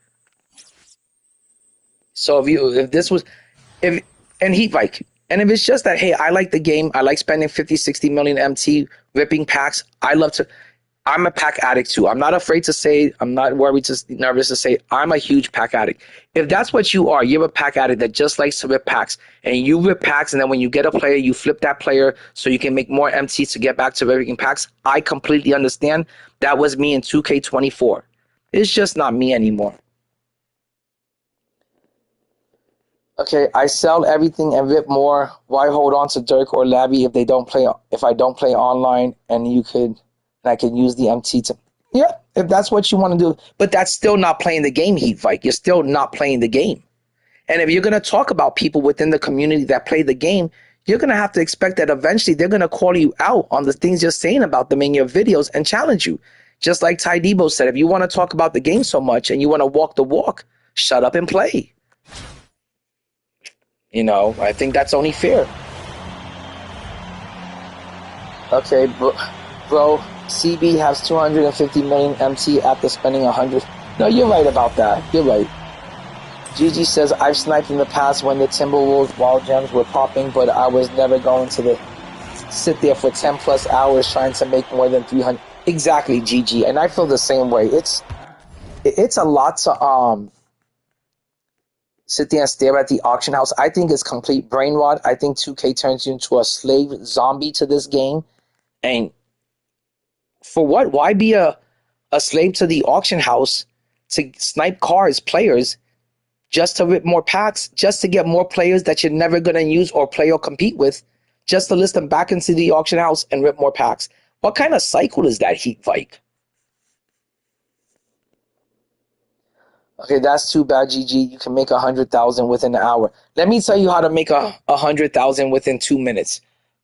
So and Heat Vike, and if it's just that, hey, I like the game, I like spending 50, 60 million MT, ripping packs, I'm a pack addict too. I'm not afraid to say, I'm not nervous to say, I'm a huge pack addict. If that's what you are, you're a pack addict that just likes to rip packs, and you rip packs, and then when you get a player, you flip that player so you can make more MTs to get back to ripping packs. I completely understand. That was me in 2K24. It's just not me anymore. Okay, I sell everything and rip more. Why hold on to Dirk or Labby if I don't play online and I can use the MT to... Yeah, if that's what you want to do. But that's still not playing the game, Heat Vike. You're still not playing the game. And if you're going to talk about people within the community that play the game, you're going to have to expect that eventually they're going to call you out on the things you're saying about them in your videos and challenge you. Just like Ty Debo said, if you want to talk about the game so much and you want to walk the walk, shut up and play. I think that's only fair. Okay, bro, CB has 250 million MT after spending 100. No, you're right about that. You're right. Gigi says, I've sniped in the past when the Timberwolves wall gems were popping, but I was never going to sit there for 10 plus hours trying to make more than 300. Exactly, Gigi. And I feel the same way. It's a lot to sit there and stare at the auction house. I think it's complete brain rot. I think 2K turns you into a slave zombie to this game. And for what? Why be a slave to the auction house to snipe cards, players, just to rip more packs, just to get more players that you're never going to use or play or compete with, just to list them back into the auction house and rip more packs? What kind of cycle is that, Heat Vike? Okay, that's too bad, GG. You can make 100,000 within an hour. Let me tell you how to make 100,000 within 2 minutes.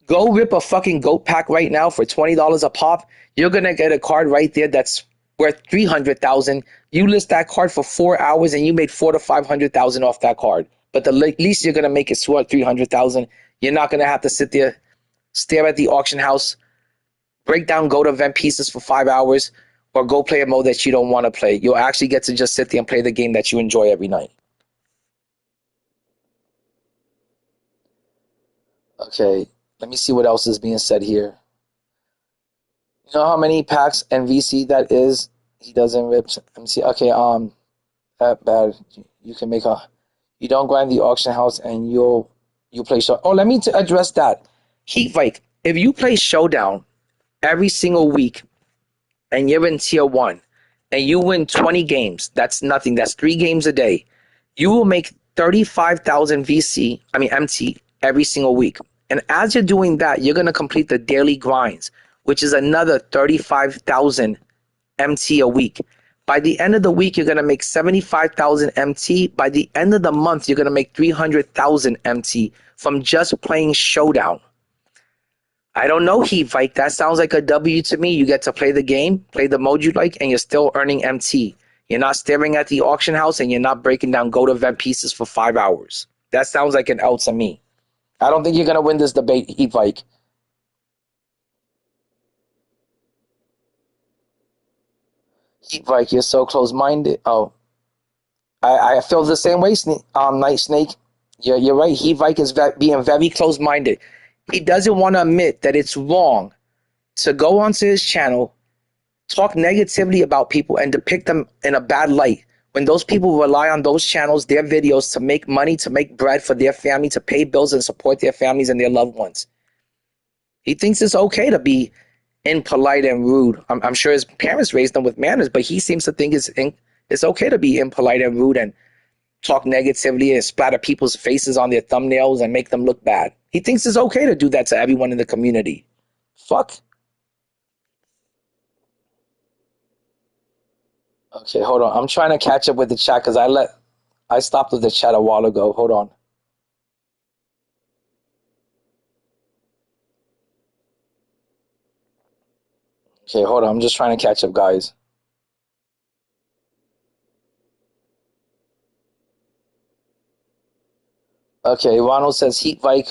Go rip a fucking GOAT pack right now for $20 a pop. You're going to get a card right there that's worth $300,000. You list that card for 4 hours and you made $400,000 to $500,000 off that card. But the least you're going to make is $300,000. You're not going to have to sit there, stare at the auction house, break down GOAT event pieces for 5 hours, or go play a mode that you don't want to play. You'll actually get to just sit there and play the game that you enjoy every night. Okay, let me see what else is being said here. You know how many packs and VC that is? He doesn't rip MC. Okay, that bad. You can make you don't grind the auction house and you play show. Oh, let me address that. Vike, if you play Showdown every single week and you're in tier 1 and you win 20 games, that's nothing. That's 3 games a day. You will make 35,000 MT every single week. And as you're doing that, you're going to complete the daily grinds, which is another 35,000 MT a week. By the end of the week, you're going to make 75,000 MT. By the end of the month, you're going to make 300,000 MT from just playing Showdown. I don't know, Vike. That sounds like a W to me. You get to play the game, play the mode you like, and you're still earning MT. You're not staring at the auction house, and you're not breaking down GOAT event pieces for 5 hours. That sounds like an L to me. I don't think you're going to win this debate, Vike. Vike, you're so close-minded. Oh, I feel the same way, Night Snake. You're right. Vike is being very close-minded. He doesn't want to admit that it's wrong to go onto his channel, talk negatively about people, and depict them in a bad light when those people rely on those channels, their videos, to make money, to make bread for their family, to pay bills and support their families and their loved ones. He thinks it's okay to be impolite and rude. I'm sure his parents raised him with manners, but he seems to think it's okay to be impolite and rude and talk negatively and splatter people's faces on their thumbnails and make them look bad. He thinks it's okay to do that to everyone in the community. Fuck. Okay, hold on. I'm trying to catch up with the chat because I stopped with the chat a while ago. Hold on. Okay, hold on. I'm just trying to catch up, guys. Okay, Ronald says Vike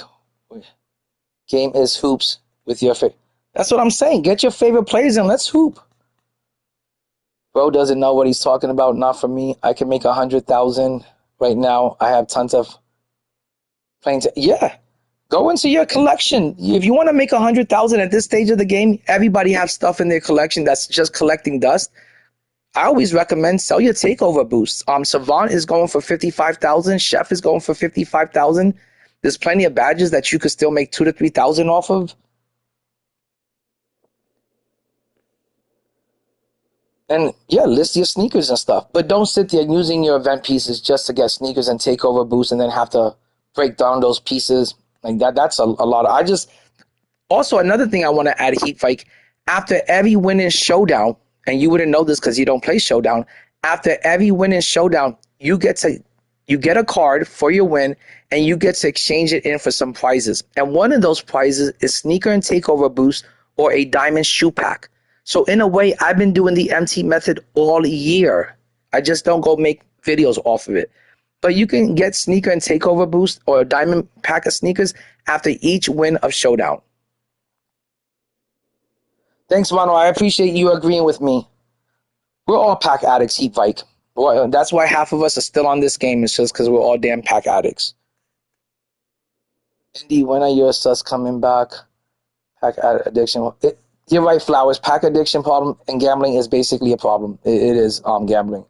game is hoops with your favorite. That's what I'm saying. Get your favorite players and let's hoop. Bro doesn't know what he's talking about. Not for me. I can make 100,000 right now. I have tons of playing. Yeah, go into your collection. If you want to make 100,000 at this stage of the game, everybody has stuff in their collection that's just collecting dust. I always recommend sell your takeover boosts. Savant is going for 55,000. Chef is going for 55,000. There's plenty of badges that you could still make 2,000 to 3,000 off of. And yeah, list your sneakers and stuff. But don't sit there using your event pieces just to get sneakers and takeover boosts and then have to break down those pieces. Like that's a lot. Also, another thing I want to add, Vike, after every winning showdown, and you wouldn't know this because you don't play Showdown, after every winning Showdown, you get a card for your win, and you get to exchange it in for some prizes. And one of those prizes is sneaker and takeover boost or a diamond shoe pack. So in a way, I've been doing the MT method all year. I just don't go make videos off of it. But you can get sneaker and takeover boost or a diamond pack of sneakers after each win of Showdown. Thanks, Mano. I appreciate you agreeing with me. We're all pack addicts, Vike. Well, that's why half of us are still on this game. It's just because we're all damn pack addicts. Indie, when are your sus coming back? Pack addiction. You're right, Flowers. Pack addiction problem and gambling is basically a problem. It is gambling.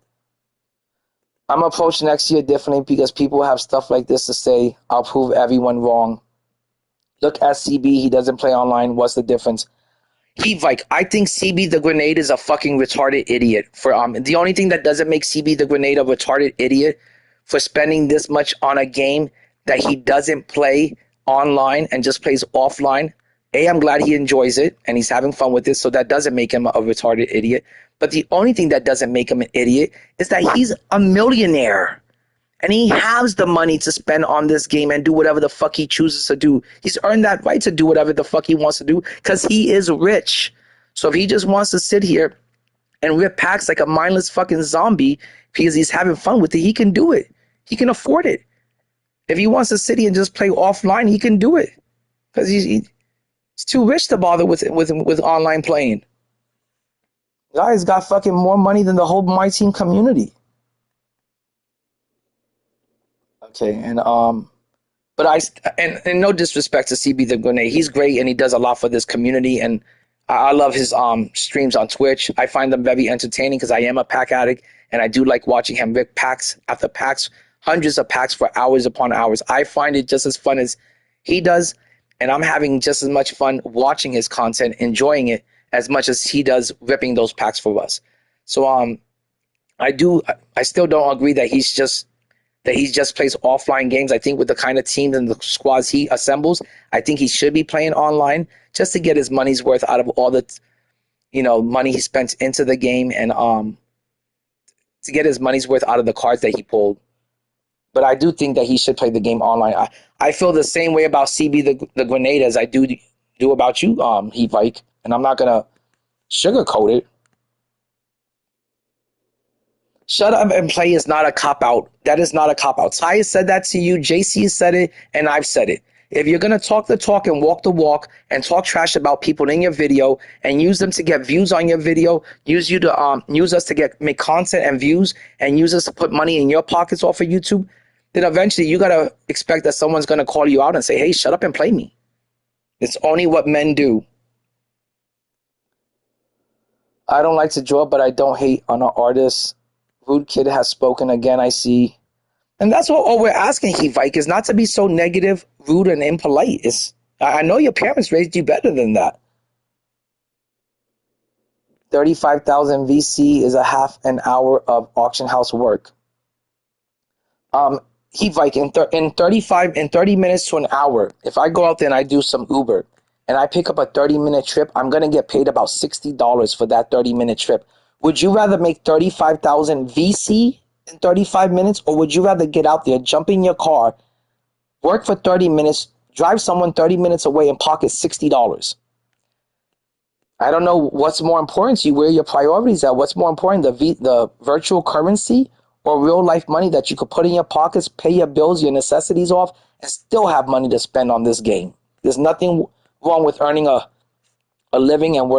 I'm approaching next year differently because people have stuff like this to say. I'll prove everyone wrong. Look at CB. He doesn't play online. What's the difference? Vike, I think CB the Grenade is a fucking retarded idiot. For the only thing that doesn't make CB the Grenade a retarded idiot for spending this much on a game that he doesn't play online and just plays offline. I'm glad he enjoys it and he's having fun with it, so that doesn't make him a retarded idiot. But the only thing that doesn't make him an idiot is that he's a millionaire. And he has the money to spend on this game and do whatever the fuck he chooses to do. He's earned that right to do whatever the fuck he wants to do because he is rich. So if he just wants to sit here and rip packs like a mindless fucking zombie because he's having fun with it, he can do it. He can afford it. If he wants to sit here and just play offline, he can do it because he's too rich to bother with online playing. Guy's got fucking more money than the whole Myteam community. Okay, and no disrespect to CB the Grenade, he's great and he does a lot for this community, and I love his streams on Twitch. I find them very entertaining because I am a pack addict and I do like watching him rip packs after packs, hundreds of packs for hours upon hours. I find it just as fun as he does, and I'm having just as much fun watching his content, enjoying it as much as he does ripping those packs for us. So I still don't agree that he just plays offline games. I think with the kind of teams and the squads he assembles, I think he should be playing online just to get his money's worth out of all the money he spent into the game, and to get his money's worth out of the cards that he pulled. But I do think that he should play the game online. I feel the same way about CB the Grenade as I do about you, Vike, and I'm not gonna sugarcoat it. Shut up and play is not a cop-out. That is not a cop-out. Ty has said that to you, JC has said it, and I've said it. If you're going to talk the talk and walk the walk and talk trash about people in your video and use them to get views on your video, use us to make content and views, and use us to put money in your pockets off of YouTube, then eventually you got to expect that someone's going to call you out and say, hey, shut up and play me. It's only what men do. I don't like to draw, but I don't hate on an artist. Rude Kid has spoken again, I see. And that's what all we're asking, Vike, is not to be so negative, rude, and impolite. I know your parents raised you better than that. 35,000 VC is a half an hour of auction house work. Vike, in 30 minutes to an hour, if I go out there and I do some Uber and I pick up a 30-minute trip, I'm going to get paid about $60 for that 30-minute trip. Would you rather make 35,000 VC in 35 minutes, or would you rather get out there, jump in your car, work for 30 minutes, drive someone 30 minutes away, and pocket $60? I don't know what's more important to you, where your priorities are. What's more important, the virtual currency or real life money that you could put in your pockets, pay your bills, your necessities off, and still have money to spend on this game? There's nothing wrong with earning a living and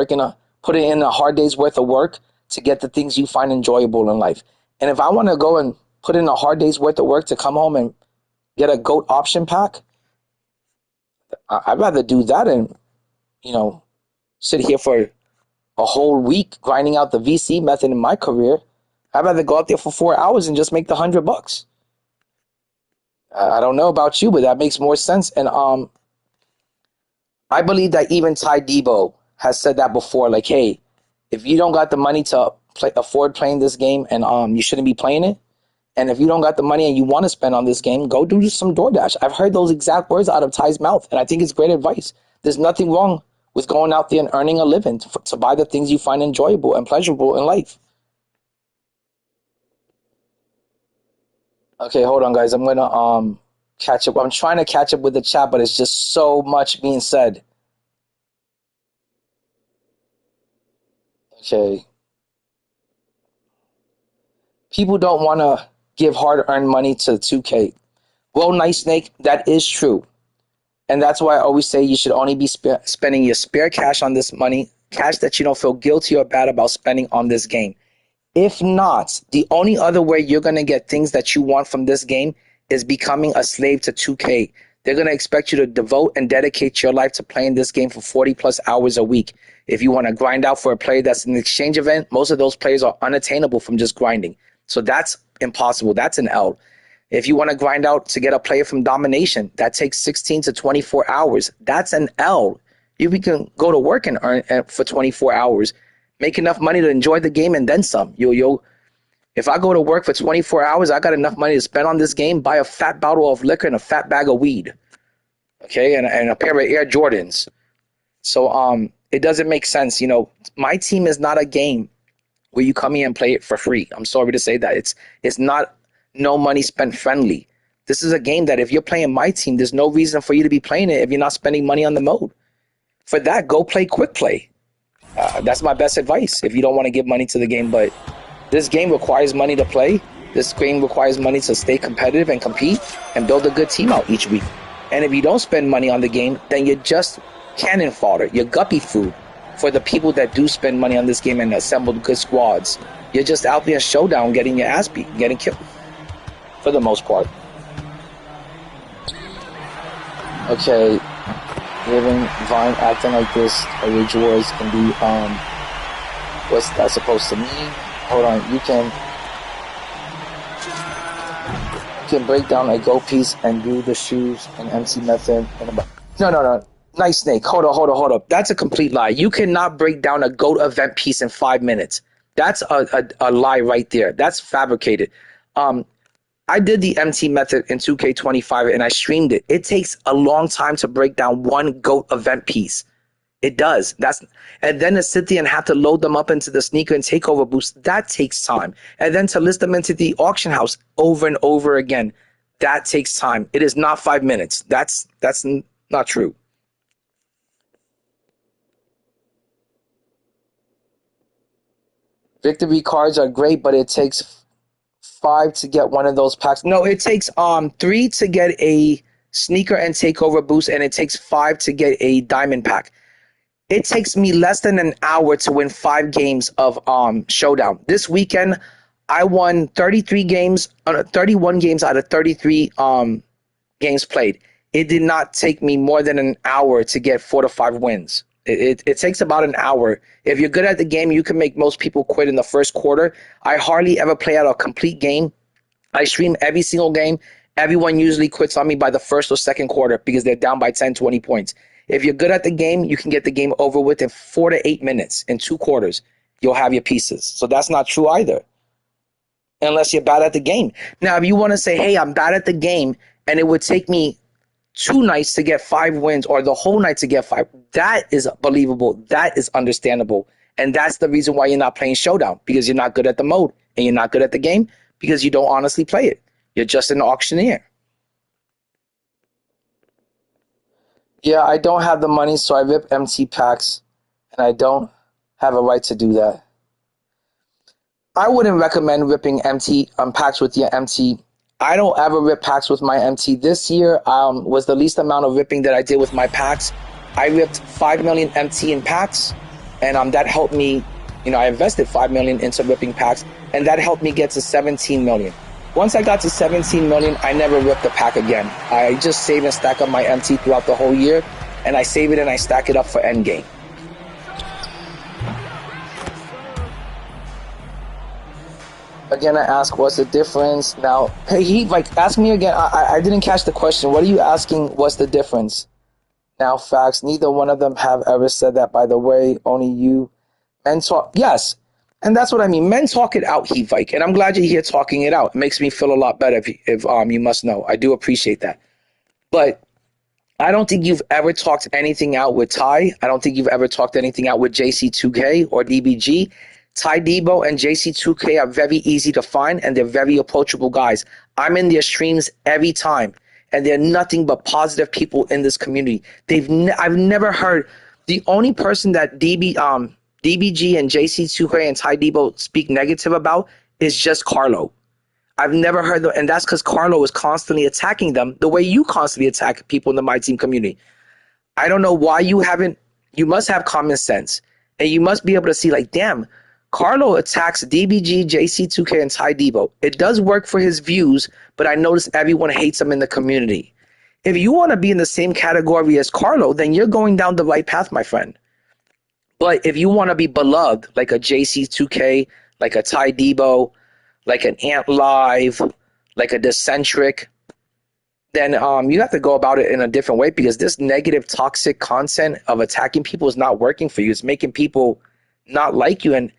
putting in a hard day's worth of work to get the things you find enjoyable in life. And if I want to go and put in a hard day's worth of work to come home and get a GOAT option pack, I'd rather do that and, sit here for a whole week grinding out the VC method in my career. I'd rather go out there for 4 hours and just make the $100. I don't know about you, but that makes more sense. And I believe that even Ty Debo has said that before, like, hey, if you don't got the money to afford playing this game, and you shouldn't be playing it. And if you don't got the money and you want to spend on this game, go do some DoorDash. I've heard those exact words out of Ty's mouth, and I think it's great advice. There's nothing wrong with going out there and earning a living to buy the things you find enjoyable and pleasurable in life. Okay, hold on, guys. I'm going to catch up. I'm trying to catch up with the chat, but it's just so much being said. Okay. People don't want to give hard-earned money to 2K. Well, Nice Snake, that is true. And that's why I always say you should only be spending your spare cash on this money, cash that you don't feel guilty or bad about spending on this game. If not, the only other way you're going to get things that you want from this game is becoming a slave to 2K. They're going to expect you to devote and dedicate your life to playing this game for 40-plus hours a week. If you want to grind out for a player that's an exchange event, most of those players are unattainable from just grinding. So that's impossible. That's an L. If you want to grind out to get a player from domination, that takes 16 to 24 hours. That's an L. You can go to work and earn for 24 hours, make enough money to enjoy the game and then some. If I go to work for 24 hours, I got enough money to spend on this game, buy a fat bottle of liquor and a fat bag of weed, okay, and a pair of Air Jordans. So it doesn't make sense. Myteam is not a game where you come here and play it for free. I'm sorry to say that. It's not no money spent friendly. This is a game that if you're playing my team, there's no reason for you to be playing it if you're not spending money on the mode. For that, go play quick play. That's my best advice if you don't want to give money to the game. But this game requires money to play. This game requires money to stay competitive and compete and build a good team out each week. And if you don't spend money on the game, then you're just cannon fodder. You're guppy food for the people that do spend money on this game and assemble good squads. You're just out there in showdown getting your ass beat, getting killed for the most part. Okay, living Vine acting like this are your drawers can be what's that supposed to mean? Hold on, you can break down a goat piece and do the shoes and MC method and no. Nice Snake. Hold up. That's a complete lie. You cannot break down a GOAT event piece in 5 minutes. That's a lie right there. That's fabricated. I did the MT method in 2K25 and I streamed it. It takes a long time to break down one GOAT event piece. It does. And then to sit there and have to load them up into the sneaker and takeover boost, that takes time. And then to list them into the auction house over and over again, that takes time. It is not 5 minutes. That's not true. Victory cards are great, but it takes 5 to get one of those packs. No, it takes 3 to get a sneaker and takeover boost, and it takes 5 to get a diamond pack. It takes me less than an hour to win 5 games of Showdown. This weekend, I won 31 games out of 33 games played. It did not take me more than an hour to get 4 to 5 wins. It takes about an hour. If you're good at the game, you can make most people quit in the first quarter. I hardly ever play out a complete game. I stream every single game. Everyone usually quits on me by the first or second quarter because they're down by 10, 20 points. If you're good at the game, you can get the game over with in 4 to 8 minutes. In 2 quarters, you'll have your pieces. So that's not true either, unless you're bad at the game. Now, if you want to say, hey, I'm bad at the game, and it would take me 2 nights to get 5 wins or the whole night to get 5, that is believable. That is understandable. And that's the reason why you're not playing Showdown, because you're not good at the mode and you're not good at the game because you don't honestly play it. You're just an auctioneer. Yeah, I don't have the money, so I rip MT packs, and I don't have a right to do that. I wouldn't recommend ripping MT packs with your MT. I don't ever rip packs with my MT. This year was the least amount of ripping that I did with my packs. I ripped 5 million MT in packs, and that helped me. I invested 5 million into ripping packs, and that helped me get to 17 million. Once I got to 17 million, I never ripped a pack again. I just save and stack up my MT throughout the whole year, and I save it and I stack it up for endgame. Again, I ask, what's the difference? Now, hey, ask me again. I didn't catch the question. What are you asking? What's the difference? Now, facts. Neither one of them have ever said that, by the way. Only you. Men talk. Yes. And that's what I mean. Men talk it out, Vike. And I'm glad you're here talking it out. It makes me feel a lot better if you must know. I do appreciate that. But I don't think you've ever talked anything out with Ty. I don't think you've ever talked anything out with JC2K or DBG. Ty Debo and JC2K are very easy to find, and they're very approachable guys. I'm in their streams every time, and they're nothing but positive people in this community. I've never heard the only person that DBG and JC2K and Ty Debo speak negative about is just Carlo. I've never heard them, and that's because Carlo is constantly attacking them the way you constantly attack people in the Myteam community. I don't know why you haven't. You must have common sense, and you must be able to see, damn, Carlo attacks DBG, JC2K, and Ty Debo. It does work for his views, but I notice everyone hates him in the community. If you want to be in the same category as Carlo, then you're going down the right path, my friend. But if you want to be beloved, like a JC2K, like a Ty Debo, like an Ant Live, like a Decentric, then you have to go about it in a different way, because this negative, toxic content of attacking people is not working for you. It's making people not like you. And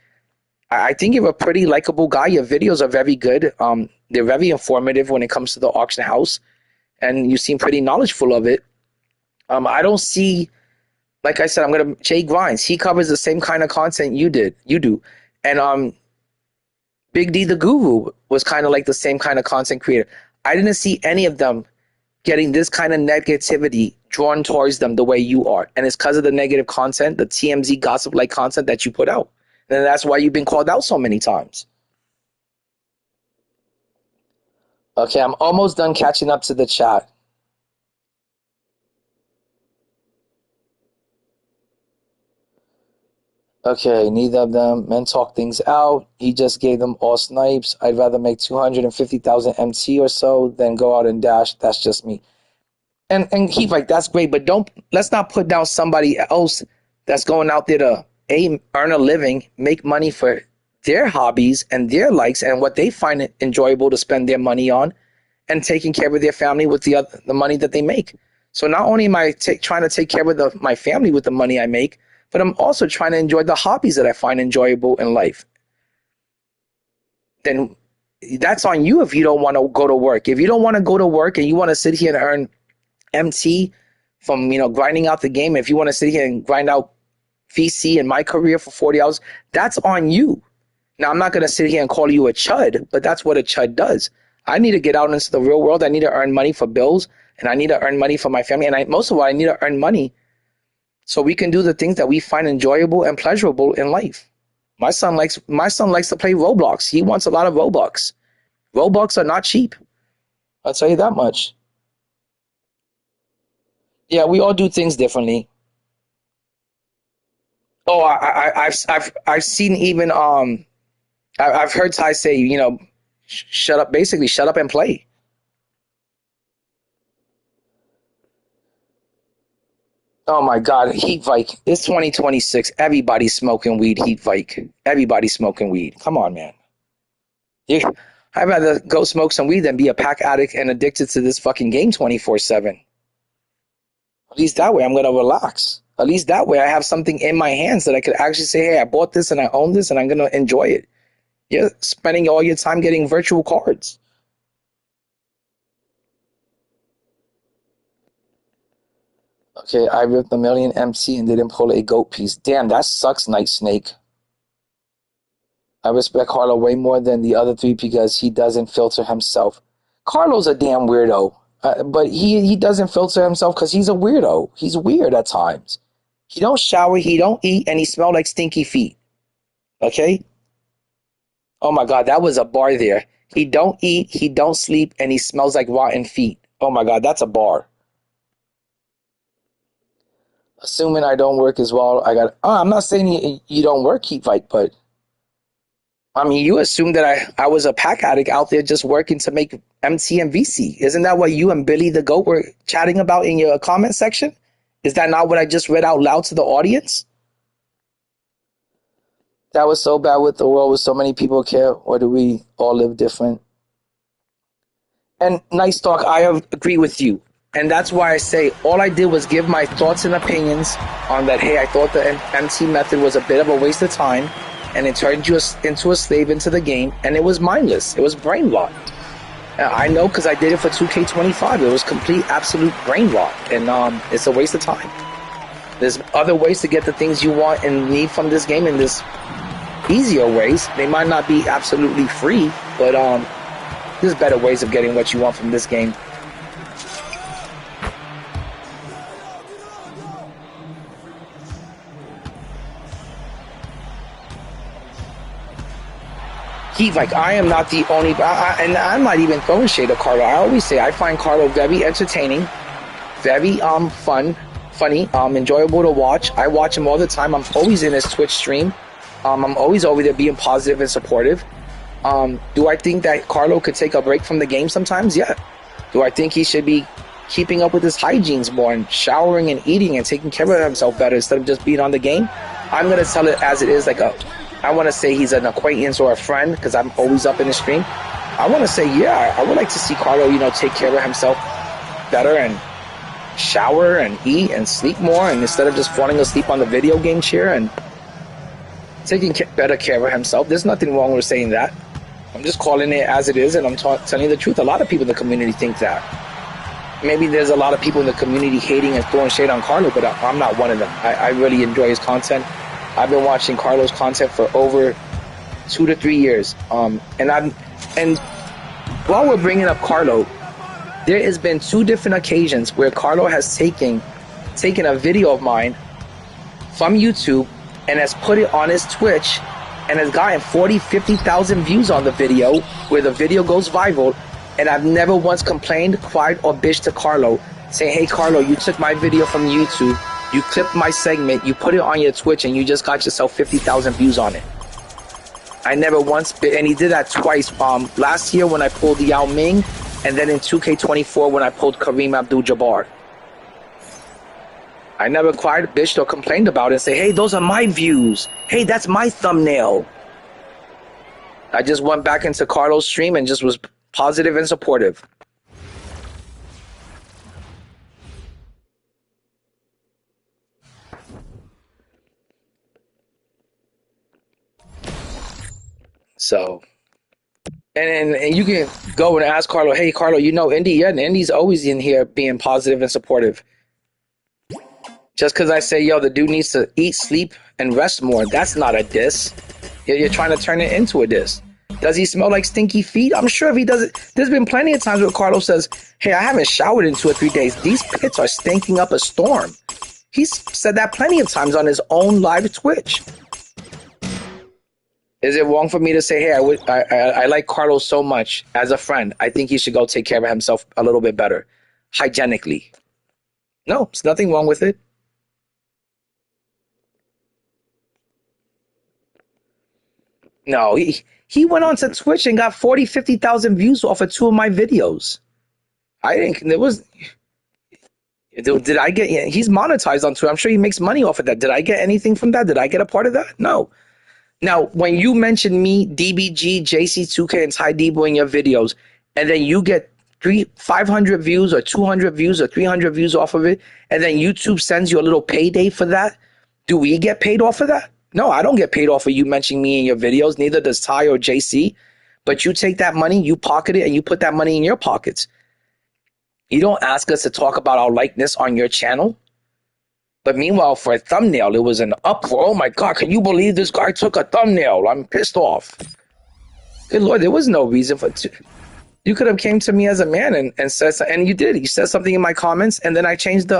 I think you're a pretty likable guy. Your videos are very good. They're very informative when it comes to the auction house, and you seem pretty knowledgeable of it. I don't see, like I said, Jay Grinds. He covers the same kind of content you do. And Big D the Guru was kind of like the same kind of content creator. I didn't see any of them getting this kind of negativity drawn towards them the way you are. And it's because of the negative content, the TMZ gossip-like content that you put out. And that's why you've been called out so many times. Okay, I'm almost done catching up to the chat. Okay, neither of them. Men talk things out. He just gave them all snipes. I'd rather make 250,000 MT or so than go out and dash. That's just me. And he's like, that's great, but let's not put down somebody else that's going out there to earn a living, make money for their hobbies and their likes and what they find enjoyable to spend their money on, and taking care of their family with the money that they make. So not only am I trying to take care of my family with the money I make, but I'm also trying to enjoy the hobbies that I find enjoyable in life. Then that's on you if you don't want to go to work. If you don't want to go to work and you want to sit here and earn MT from, grinding out the game, if you want to sit here and grind out VC in my career for 40 hours, that's on you. Now, I'm not going to sit here and call you a chud, but that's what a chud does. I need to get out into the real world. I need to earn money for bills, and I need to earn money for my family. And most of all, I need to earn money so we can do the things that we find enjoyable and pleasurable in life. My son likes to play Roblox. He wants a lot of Robux. Robux are not cheap. I'll tell you that much. Yeah, we all do things differently. Oh, I've seen even I've heard Ty say, shut up, basically shut up and play. Oh my God, Heat Vike. It's 2026. Everybody's smoking weed, Heat Vike. Everybody's smoking weed. Come on, man. I'd rather go smoke some weed than be a pack addict and addicted to this fucking game 24/7. At least that way I'm going to relax. At least that way I have something in my hands that I could actually say, hey, I bought this and I own this and I'm going to enjoy it. You're spending all your time getting virtual cards. Okay, I ripped a million MC and didn't pull a goat piece. Damn, that sucks, Night Snake. I respect Carlo way more than the other three because he doesn't filter himself. Carlo's a damn weirdo, but he doesn't filter himself because he's a weirdo. He's weird at times. He don't shower, he don't eat, and he smells like stinky feet. Okay? Oh my God, that was a bar there. He don't eat, he don't sleep, and he smells like rotten feet. Oh my God, that's a bar. Assuming I don't work as well, I'm not saying you don't work, Heat Fight, but I mean, you assumed that I was a pack addict out there just working to make MT and VC. Isn't that what you and Billy the Goat were chatting about in your comment section? Is that not what I just read out loud to the audience? That was so bad with the world with so many people care, or do we all live different? And Nice Talk, I agree with you. And that's why I say all I did was give my thoughts and opinions on that, hey, I thought the MT method was a bit of a waste of time, and it turned you into a slave into the game, and it was mindless. It was brain rot. I know because I did it for 2K25. It was complete, absolute brain rot, and it's a waste of time. There's other ways to get the things you want and need from this game in this easier ways. They might not be absolutely free, but there's better ways of getting what you want from this game. Like, I am not the only, and I'm not even throwing shade at Carlo. I always say I find Carlo very entertaining, very funny, enjoyable to watch. I watch him all the time. I'm always in his Twitch stream. I'm always over there being positive and supportive. Do I think that Carlo could take a break from the game sometimes? Yeah. Do I think he should be keeping up with his hygienes more and showering and eating and taking care of himself better instead of just being on the game? I'm going to tell it as it is, I want to say he's an acquaintance or a friend because I'm always up in the stream. I want to say, yeah, I would like to see Carlo, take care of himself better and shower and eat and sleep more, and instead of just falling asleep on the video game chair and taking better care of himself. There's nothing wrong with saying that. I'm just calling it as it is, and I'm telling you the truth. A lot of people in the community think that. Maybe there's a lot of people in the community hating and throwing shade on Carlo, but I'm not one of them. I really enjoy his content. I've been watching Carlo's content for over 2 to 3 years. And while we're bringing up Carlo, there has been 2 different occasions where Carlo has taken a video of mine from YouTube and has put it on his Twitch and has gotten 40, 50,000 views on the video, where the video goes viral. And I've never once complained, cried, or bitched to Carlo, saying, hey, Carlo, you took my video from YouTube, you clipped my segment, you put it on your Twitch, and you just got yourself 50,000 views on it. I never once, and he did that twice. Last year when I pulled Yao Ming, and then in 2K24 when I pulled Kareem Abdul-Jabbar. I never cried, bitched, or complained about it and say, hey, those are my views. Hey, that's my thumbnail. I just went back into Carlo's stream and just was positive and supportive. So, and you can go and ask Carlo, hey, Carlo, you know Indie? Yeah, and Indie's always in here being positive and supportive. Just because I say, yo, the dude needs to eat, sleep, and rest more, that's not a diss. You're trying to turn it into a diss. Does he smell like stinky feet? I'm sure if he does it. There's been plenty of times where Carlos says, hey, I haven't showered in 2 or 3 days. These pits are stinking up a storm. He's said that plenty of times on his own live Twitch. Is it wrong for me to say, hey, I like Carlos so much as a friend, I think he should go take care of himself a little bit better, hygienically? No, there's nothing wrong with it. No, he went on to Twitch and got 40, 50,000 views off of 2 of my videos. I think there was... Did I get... He's monetized on Twitch. I'm sure he makes money off of that. Did I get anything from that? Did I get a part of that? No. Now, when you mention me, DBG, JC2K, and Ty Debo in your videos, and then you get 500 views or 200 views or 300 views off of it, and then YouTube sends you a little payday for that, do we get paid off of that? No, I don't get paid off of you mentioning me in your videos. Neither does Ty or JC. But you take that money, you pocket it, and you put that money in your pockets. You don't ask us to talk about our likeness on your channel. But meanwhile, for a thumbnail, it was an uproar. Oh my God, can you believe this guy took a thumbnail? I'm pissed off. Good Lord, there was no reason for it. You could have came to me as a man and said, and you did. You said something in my comments, and then I changed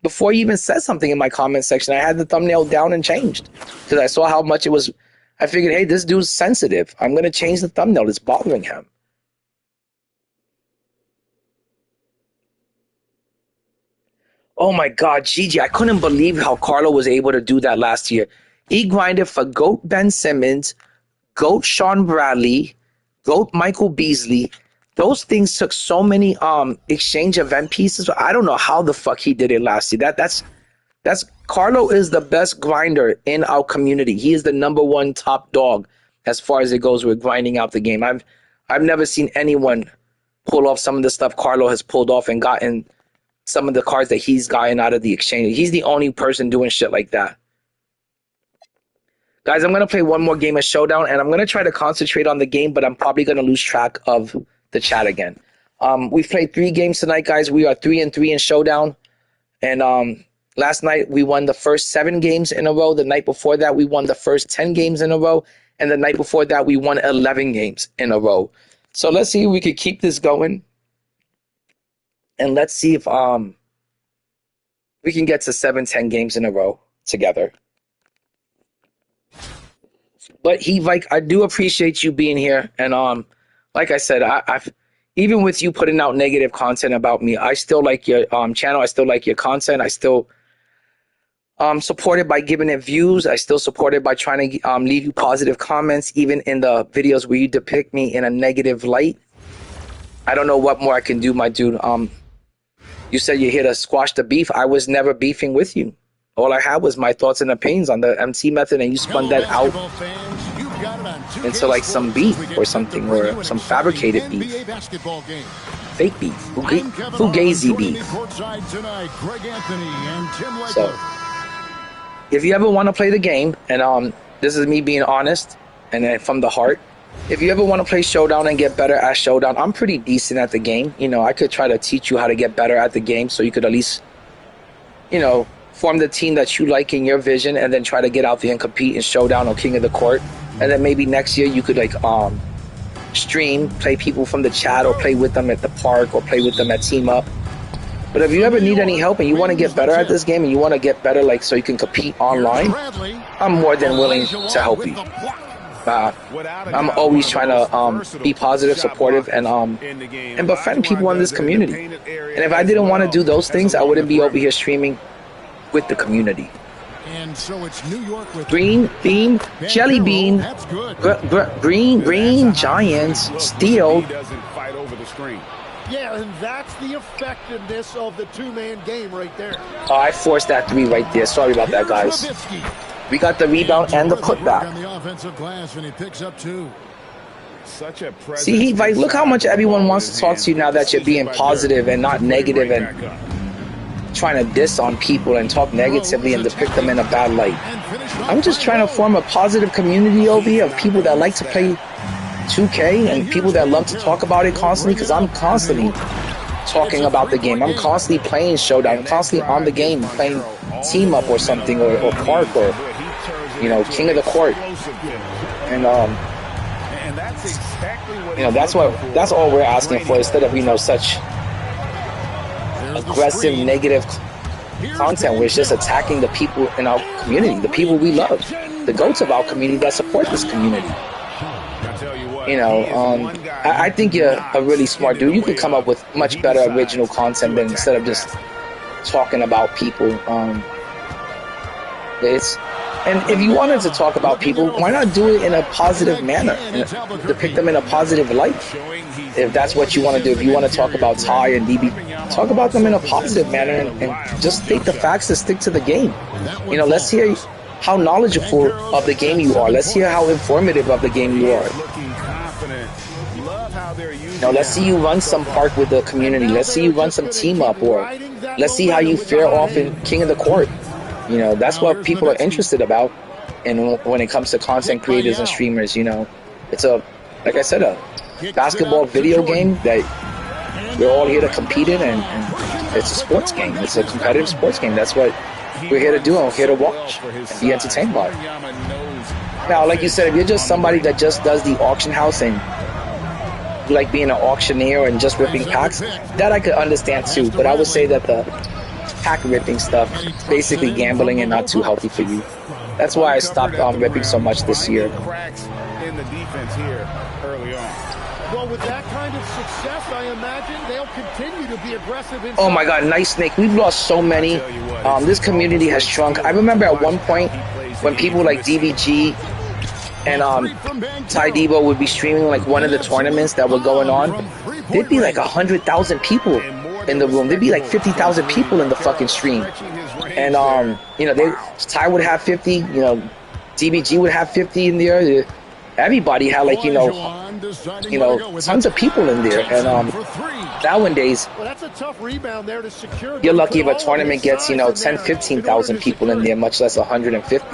before you even said something in my comment section, I had the thumbnail down and changed. Because I saw how much it was. I figured, hey, this dude's sensitive. I'm going to change the thumbnail. It's bothering him. Oh my God, Gigi, I couldn't believe how Carlo was able to do that last year. He grinded for GOAT Ben Simmons, GOAT Sean Bradley, GOAT Michael Beasley. Those things took so many exchange event pieces. I don't know how the fuck he did it last year. That's Carlo is the best grinder in our community. He is the #1 top dog as far as it goes with grinding out the game. I've never seen anyone pull off some of the stuff Carlo has pulled off and gotten some of the cards that he's gotten out of the exchange. He's the only person doing shit like that. Guys, I'm going to play one more game of Showdown, and I'm going to try to concentrate on the game, but I'm probably going to lose track of the chat again. We've played 3 games tonight, guys. We are 3-3 in Showdown. And last night, we won the first 7 games in a row. The night before that, we won the first 10 games in a row. And the night before that, we won 11 games in a row. So let's see if we could keep this going. And let's see if we can get to 7-10 games in a row together. But Vike, I do appreciate you being here. And like I said, I've even with you putting out negative content about me, I still like your channel. I still like your content. I still support it by giving it views. I still support it by trying to leave you positive comments, even in the videos where you depict me in a negative light. I don't know what more I can do, my dude. You said you're here to squash the beef. I was never beefing with you. All I had was my thoughts and opinions on the MC method, and you spun that out into like some beef or something, or some fabricated beef. Fake beef. Fugazi beef. So, if you ever want to play the game, and this is me being honest, and then from the heart, if you ever want to play Showdown and get better at Showdown, I'm pretty decent at the game. You know, I could try to teach you how to get better at the game so you could at least, you know, form the team that you like in your vision, and then try to get out there and compete in Showdown or King of the Court. And then maybe next year you could like stream, play people from the chat, or play with them at the park, or play with them at Team Up. But if you ever need any help and you want to get better at this game, and you want to get better like so you can compete online, I'm more than willing to help you. I'm always trying to be positive, supportive, and befriend people in this community. And if I didn't want to do those things, I wouldn't be over here streaming with the community. And so it's New York with Green bean, jelly bean, green giants, steel. Yeah, and that's the effectiveness of the two-man game right there. Oh, I forced that 3 right there. Sorry about that, guys. We got the rebound and the putback. on the offensive glass, and he picks up 2. See, Vike, look how much everyone wants to talk to you now that you're being positive and not negative and trying to diss on people and talk negatively and depict them in a bad light. I'm just trying to form a positive community over here of people that like to play 2K and people that love to talk about it constantly, because I'm constantly talking about the game. I'm constantly playing Showdown. I'm constantly on the game, playing Team Up or something, or Park, or, you know, King of the Court. And, you know, that's all we're asking for, instead of, you know, such aggressive, negative content where it's just attacking the people in our community, the people we love, the goats of our community that support this community. You know, I think you're a really smart dude. You can come up with much better original content than instead of just talking about people. And if you wanted to talk about people, why not do it in a positive manner, and depict them in a positive light? If that's what you want to do, if you want to talk about Ty and DB, talk about them in a positive manner, and just state the facts and stick to the game. You know, let's hear how knowledgeable of the game you are. Let's hear how informative of the game you are. Now, let's see you run some park with the community. Let's see you run some Team Up, or let's see how you fare off in King of the Court. You know, that's what people are interested about. And when it comes to content creators and streamers, you know, it's like I said, a basketball video game that we're all here to compete in, and it's a sports game. It's a competitive sports game. That's what we're here to do, and we're here to watch and be entertained by it. Now, like you said, if you're just somebody that just does the auction house and you like being an auctioneer and just ripping packs, that I could understand too. But I would say that the pack ripping stuff, basically gambling, and not too healthy for you. That's why I stopped ripping so much this year. Well, with that kind of success, I imagine they'll continue to be aggressive. Oh my God, nice snake. We've lost so many. This community has shrunk. I remember at one point when people like DVG and Ty Debo would be streaming like one of the tournaments that were going on. There'd be like 100,000 people in the room. There'd be like 50,000 people in the fucking stream. And you know, Ty would have 50. You know, DBG would have 50 in there. Everybody had like, you know, tons of people in there. And nowadays, you're lucky if a tournament gets, you know, 10, 15,000 people in there, much less 150.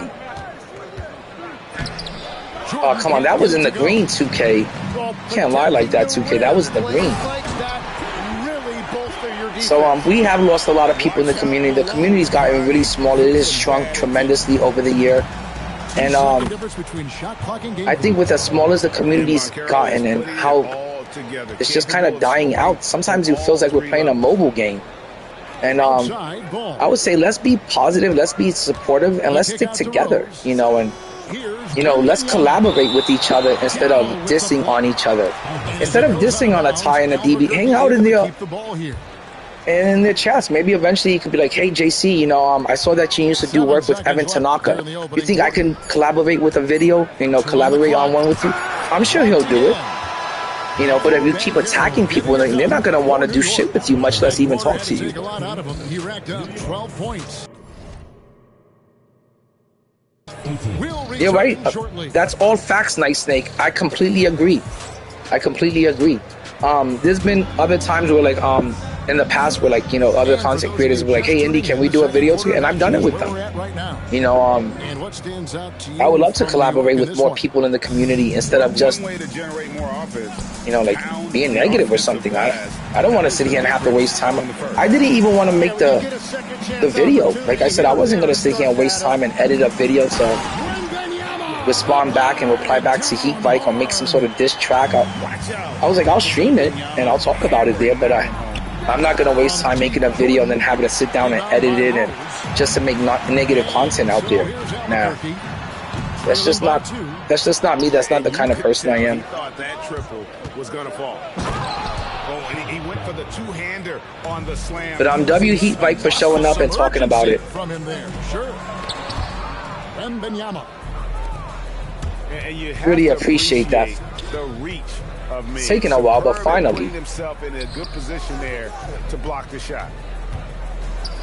Oh, come on, that was in the green, 2K. Can't lie like that, 2K. That was in the green. So we have lost a lot of people in the community. The community's gotten really small. It has shrunk tremendously over the year. And I think with as small as the community's gotten and how it's just kind of dying out, sometimes it feels like we're playing a mobile game. And I would say let's be positive, let's be supportive, and let's stick together, you know, and you know, let's collaborate with each other instead of dissing on each other. Instead of dissing on a Ty and a DB, hang out in in their chats. Maybe eventually you could be like, hey JC, you know, I saw that you used to do work with Evan Tanaka. You think I can collaborate with a video, you know, collaborate on one with you? I'm sure he'll do it. You know, but if you keep attacking people, they're not going to want to do shit with you, much less even talk to you. You're right. That's all facts, Night Snake. I completely agree. There's been other times where like in the past where like, you know, other content creators were like, hey Indy, can we do a video together? And I've done it with them. You know, I would love to collaborate with more people in the community instead of just, you know, like being negative or something. I don't want to sit here and have to waste time. I didn't even want to make the video. Like I said, I wasn't going to sit here and waste time and edit a video to respond back and reply back to Heat Vike or make some sort of diss track. I was like, I'll stream it and I'll talk about it there, but I'm not going to waste time making a video and then having to sit down and edit it and just to make negative content out there. Nah. That's just not me. That's not the kind of person I am. That triple was going to fall. Oh, and he went for the two-hander on the slam. But I'm W Heat Vike for showing up and talking about it. From him there. Sure. Really appreciate that. It's taking a while, but finally. Himself in a good position there to block the shot.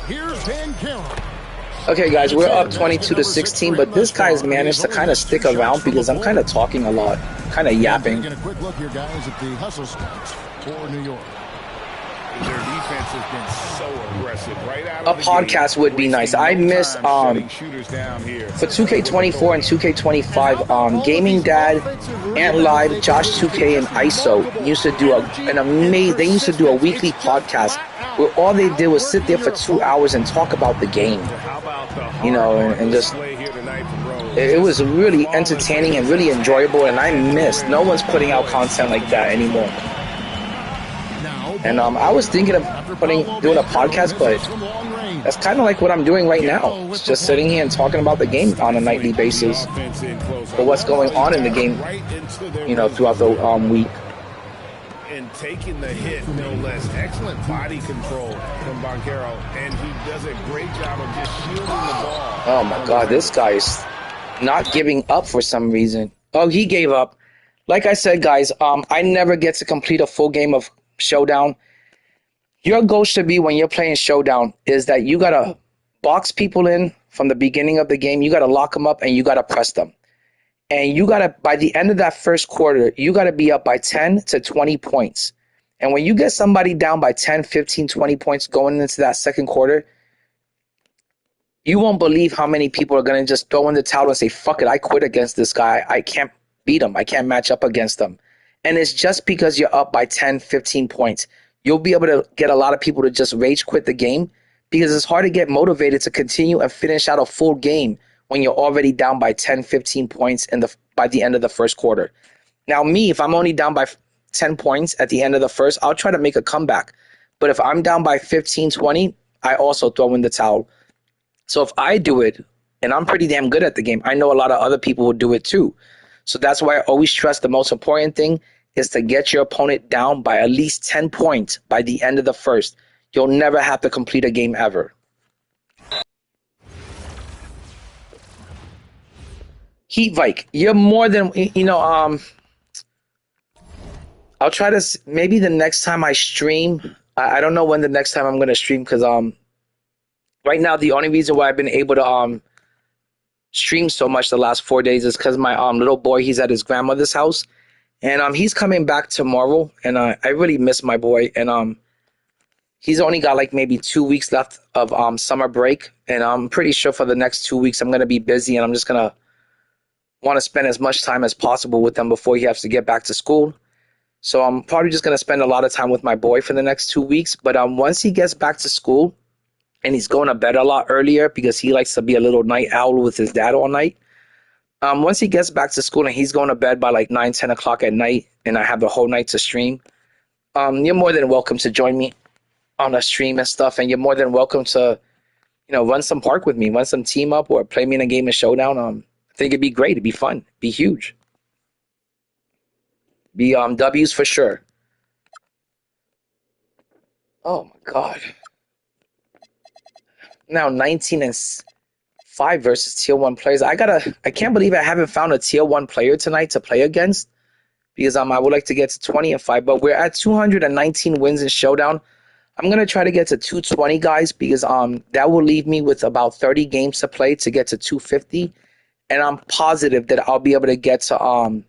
Here's Van Karen. Okay, guys, we're up 22-16, but this guy's managed to kind of stick around because I'm kind of talking a lot, kind of yapping. Taking a quick look here, guys, at the hustle stats for New York. Their defense has been so aggressive right out A podcast would be nice. I miss for 2K24 and 2K25, Gaming Dad, Ant Live, Josh 2K, and ISO used to do they used to do a weekly podcast where all they did was sit there for 2 hours and talk about the game, you know, and just it was really entertaining and really enjoyable, and I miss. No one's putting out content like that anymore. And I was thinking of doing a podcast, but that's kind of like what I'm doing right now. It's just sitting here and talking about the game on a nightly basis, or what's going on in the game, you know, throughout the week. And taking the hit, no less. Excellent body control from Boncaro, and he does a great job of just shielding the ball. Oh my God, this guy's not giving up for some reason. Oh, he gave up. Like I said, guys, I never get to complete a full game of Showdown. Your goal should be when you're playing Showdown is that you gotta box people in from the beginning of the game. You gotta lock them up and you gotta press them. And you gotta, by the end of that first quarter, you gotta be up by 10 to 20 points. And when you get somebody down by 10, 15, 20 points going into that second quarter, you won't believe how many people are gonna just throw in the towel and say, fuck it, I quit against this guy. I can't beat him. I can't match up against him. And it's just because you're up by 10, 15 points. You'll be able to get a lot of people to just rage quit the game because it's hard to get motivated to continue and finish out a full game when you're already down by 10, 15 points by the end of the first quarter. Now, me, if I'm only down by 10 points at the end of the first, I'll try to make a comeback. But if I'm down by 15, 20, I also throw in the towel. So if I do it, and I'm pretty damn good at the game, I know a lot of other people will do it too. So that's why I always stress the most important thing is to get your opponent down by at least 10 points by the end of the first. You'll never have to complete a game ever. Heat Vike, you're more than, you know, I'll try to, maybe the next time I stream, I don't know when the next time I'm going to stream because right now the only reason why I've been able to stream so much the last 4 days is because my little boy, he's at his grandmother's house. And he's coming back tomorrow, and I really miss my boy. And he's only got like maybe 2 weeks left of summer break, and I'm pretty sure for the next 2 weeks I'm gonna be busy, and I'm just gonna want to spend as much time as possible with him before he has to get back to school. So I'm probably just gonna spend a lot of time with my boy for the next 2 weeks. But once he gets back to school, and he's going to bed a lot earlier because he likes to be a little night owl with his dad all night. Once he gets back to school and he's going to bed by like 9, 10 o'clock at night and I have the whole night to stream, you're more than welcome to join me on a stream and stuff. And you're more than welcome to, you know, run some park with me, run some team up or play me in a game of Showdown. I think it'd be great. It'd be fun. Be huge. Be W's for sure. Oh my God. Now 19-5 versus tier 1 players. I can't believe I haven't found a tier 1 player tonight to play against because I would like to get to 20-5, but we're at 219 wins in Showdown. I'm going to try to get to 220 guys because that will leave me with about 30 games to play to get to 250, and I'm positive that I'll be able to get to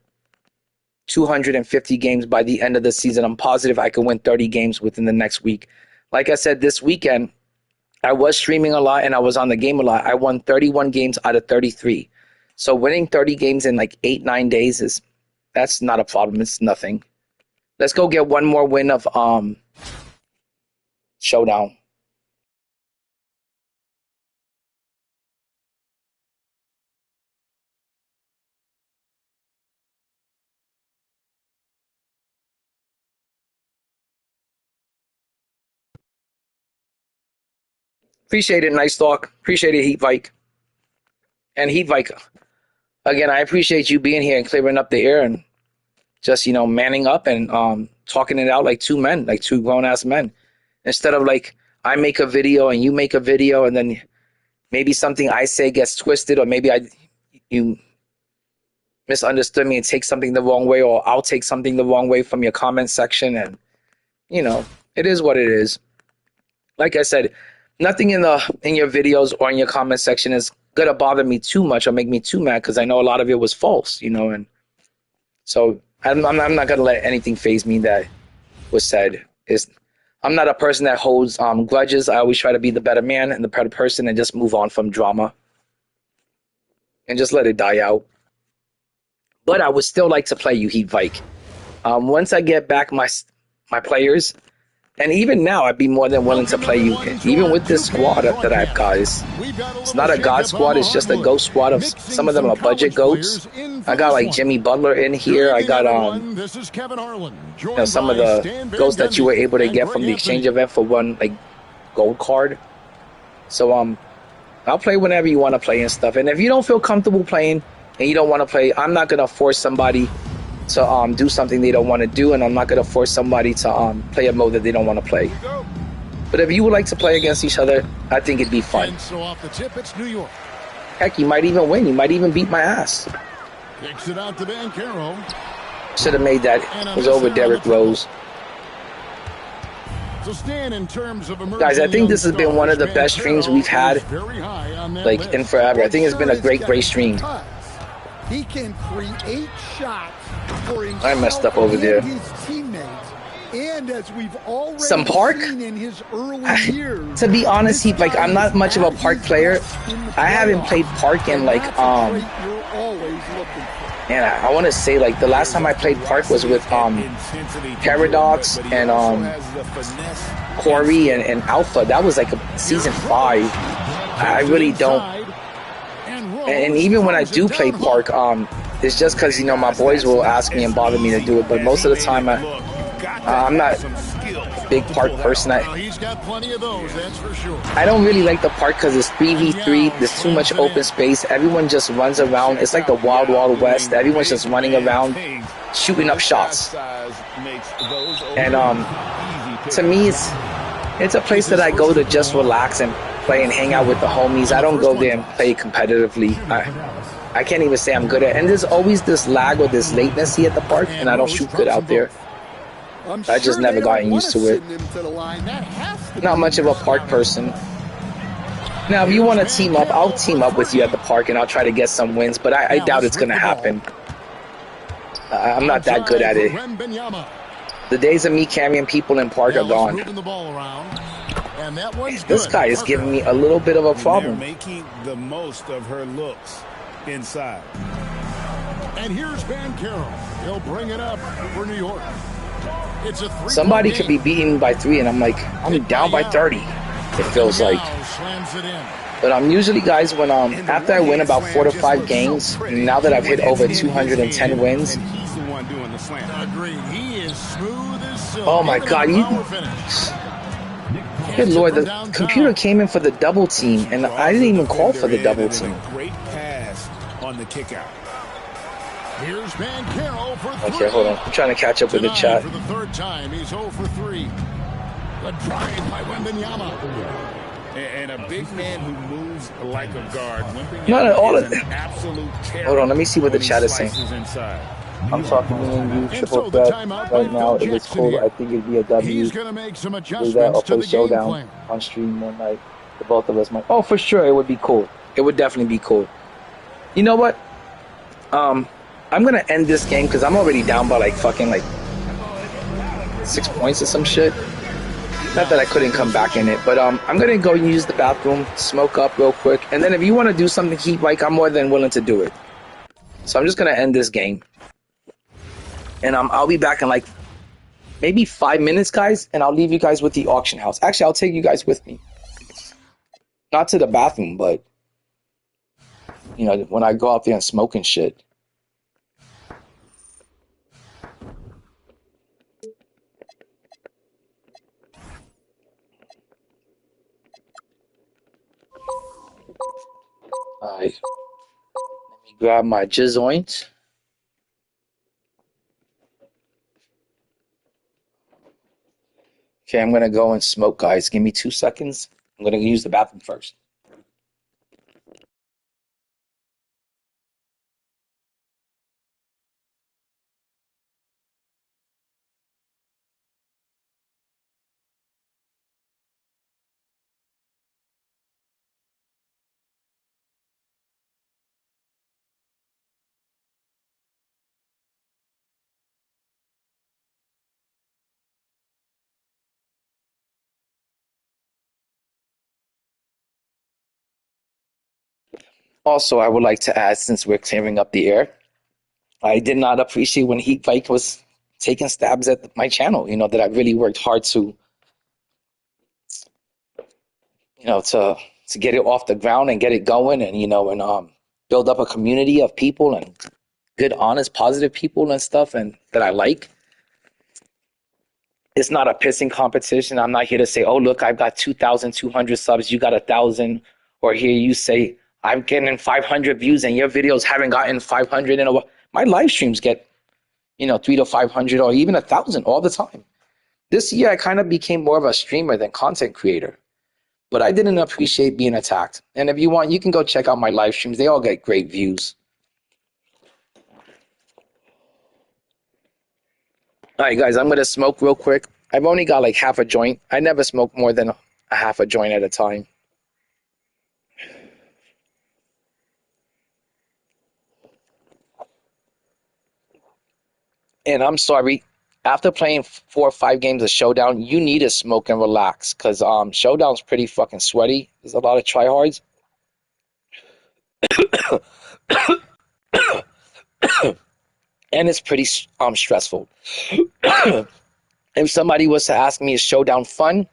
250 games by the end of the season. I'm positive I can win 30 games within the next week. Like I said, this weekend, I was streaming a lot and I was on the game a lot. I won 31 games out of 33. So winning 30 games in like 8-9 days that's not a problem. It's nothing. Let's go get one more win of Showdown. Appreciate it, nice talk. Appreciate it, Heat Vike. And Heat Vike, again, I appreciate you being here and clearing up the air and just, manning up and talking it out like two men, like two grown-ass men. Instead of like, I make a video and you make a video and then maybe something I say gets twisted, or maybe you misunderstood me and take something the wrong way, or I'll take something the wrong way from your comment section. And, it is what it is. Like I said, nothing in your videos or in your comment section is going to bother me too much or make me too mad, because I know a lot of it was false, and so I'm not going to let anything faze me that was said. I'm not a person that holds grudges. I always try to be the better man and the better person and just move on from drama and just let it die out. But I would still like to play you, Heat Vike. Once I get back my players, and even now, I'd be more than willing to play you. Even with this squad that I've got, it's not a god squad. It's just a ghost squad. Of some of them are budget goats. I got like Jimmy Butler in here. I got some of the ghosts that you were able to get from the exchange event for one like gold card. So I'll play whenever you want to play and stuff. And if you don't feel comfortable playing and you don't want to play, I'm not gonna force somebody to do something they don't want to do, and I'm not going to force somebody to play a mode that they don't want to play. But if you would like to play against each other, I think it'd be fun. So off the tip, it's New York. Heck, you might even win. You might even beat my ass. Kicks it out to Banchero. Should have made that. It was over Derrick Rose. So Stan, in terms of guys, I think this has been one of the best streams we've had like in forever. I think it's been a great stream. He can create shots for himself. I messed up over there. His teammates. And as we've already some park seen in his early years, to be honest, I'm not much of a park player. I haven't played park in like man, I want to say like the last time I played park was with Paradox and Corey and Alpha. That was like season 5. I really don't. And even when I do play park, it's just because my boys will ask me and bother me to do it. But most of the time, I'm not a big park person. He's got plenty of those, that's for sure. I don't really like the park because it's 3v3. There's too much open space. Everyone just runs around. It's like the Wild Wild West. Everyone's just running around, shooting up shots. And to me, it's a place that I go to just relax and play and hang out with the homies. I don't go there and play competitively. I can't even say I'm good at it. And there's always this lag or this latency at the park, and I don't shoot good out there. I just never gotten used to it. Not much of a park person. Now, if you want to team up, I'll team up with you at the park, and I'll try to get some wins, but I doubt it's going to happen. I'm not that good at it. The days of me carrying people in park are gone. This guy is giving me a little bit of a problem. Making the most of her looks inside. And here's Banchero. He'll bring it up for New York. It's a somebody could be beating me by 3, and I'm like, I'm down by 30. It feels like. But usually, guys, when after I win about 4 to 5 games, now that I've hit over 210 wins. Oh my God! Good Lord, the computer came in for the double team, and I didn't even call for the double team. Great pass on the kick out. Here's Banchero for 3. Okay, hold on. I'm trying to catch up with the chat. For the 3rd time, he's 0 for 3. The drive by Wembanyama. And a big man who moves like a guard. Not at all. Absolute hold on, let me see what the chat is saying. I'm talking to you, triple threat right now. If it's cool, I think it'd be a W. He's going to make some Do adjustments that or to play the Showdown game plan. on stream one night. The both of us might. Oh, for sure, it would be cool. It would definitely be cool. You know what? I'm gonna end this game because I'm already down by like fucking like 6 points or some shit. Not that I couldn't come back in it, but I'm gonna go use the bathroom, smoke up real quick, and then if you want to do something, Heat, like I'm more than willing to do it. So I'm just gonna end this game, and I'll be back in like maybe 5 minutes, guys, and I'll leave you guys with the auction house. Actually, I'll take you guys with me, not to the bathroom, but you know when I go out there and smoke and shit. All right, let me grab my jizzoint. Okay, I'm gonna go and smoke, guys. Give me 2 seconds. I'm gonna use the bathroom first. Also, I would like to add, since we're clearing up the air, I did not appreciate when Vike was taking stabs at my channel. You know that I really worked hard to, you know, to get it off the ground and get it going, and you know, and build up a community of people and good, honest, positive people and stuff, and that I like. It's not a pissing competition. I'm not here to say, oh look, I've got 2,200 subs, you got 1,000, or here you say I'm getting 500 views and your videos haven't gotten 500 in a while. My live streams get, you know, 300 to 500 or even 1,000 all the time. This year, I kind of became more of a streamer than content creator, but I didn't appreciate being attacked. And if you want, you can go check out my live streams. They all get great views. All right, guys, I'm going to smoke real quick. I've only got like half a joint. I never smoke more than a half a joint at a time. And I'm sorry, after playing 4 or 5 games of Showdown, you need to smoke and relax because Showdown's pretty fucking sweaty. There's a lot of tryhards. And it's pretty stressful. If somebody was to ask me, is Showdown fun?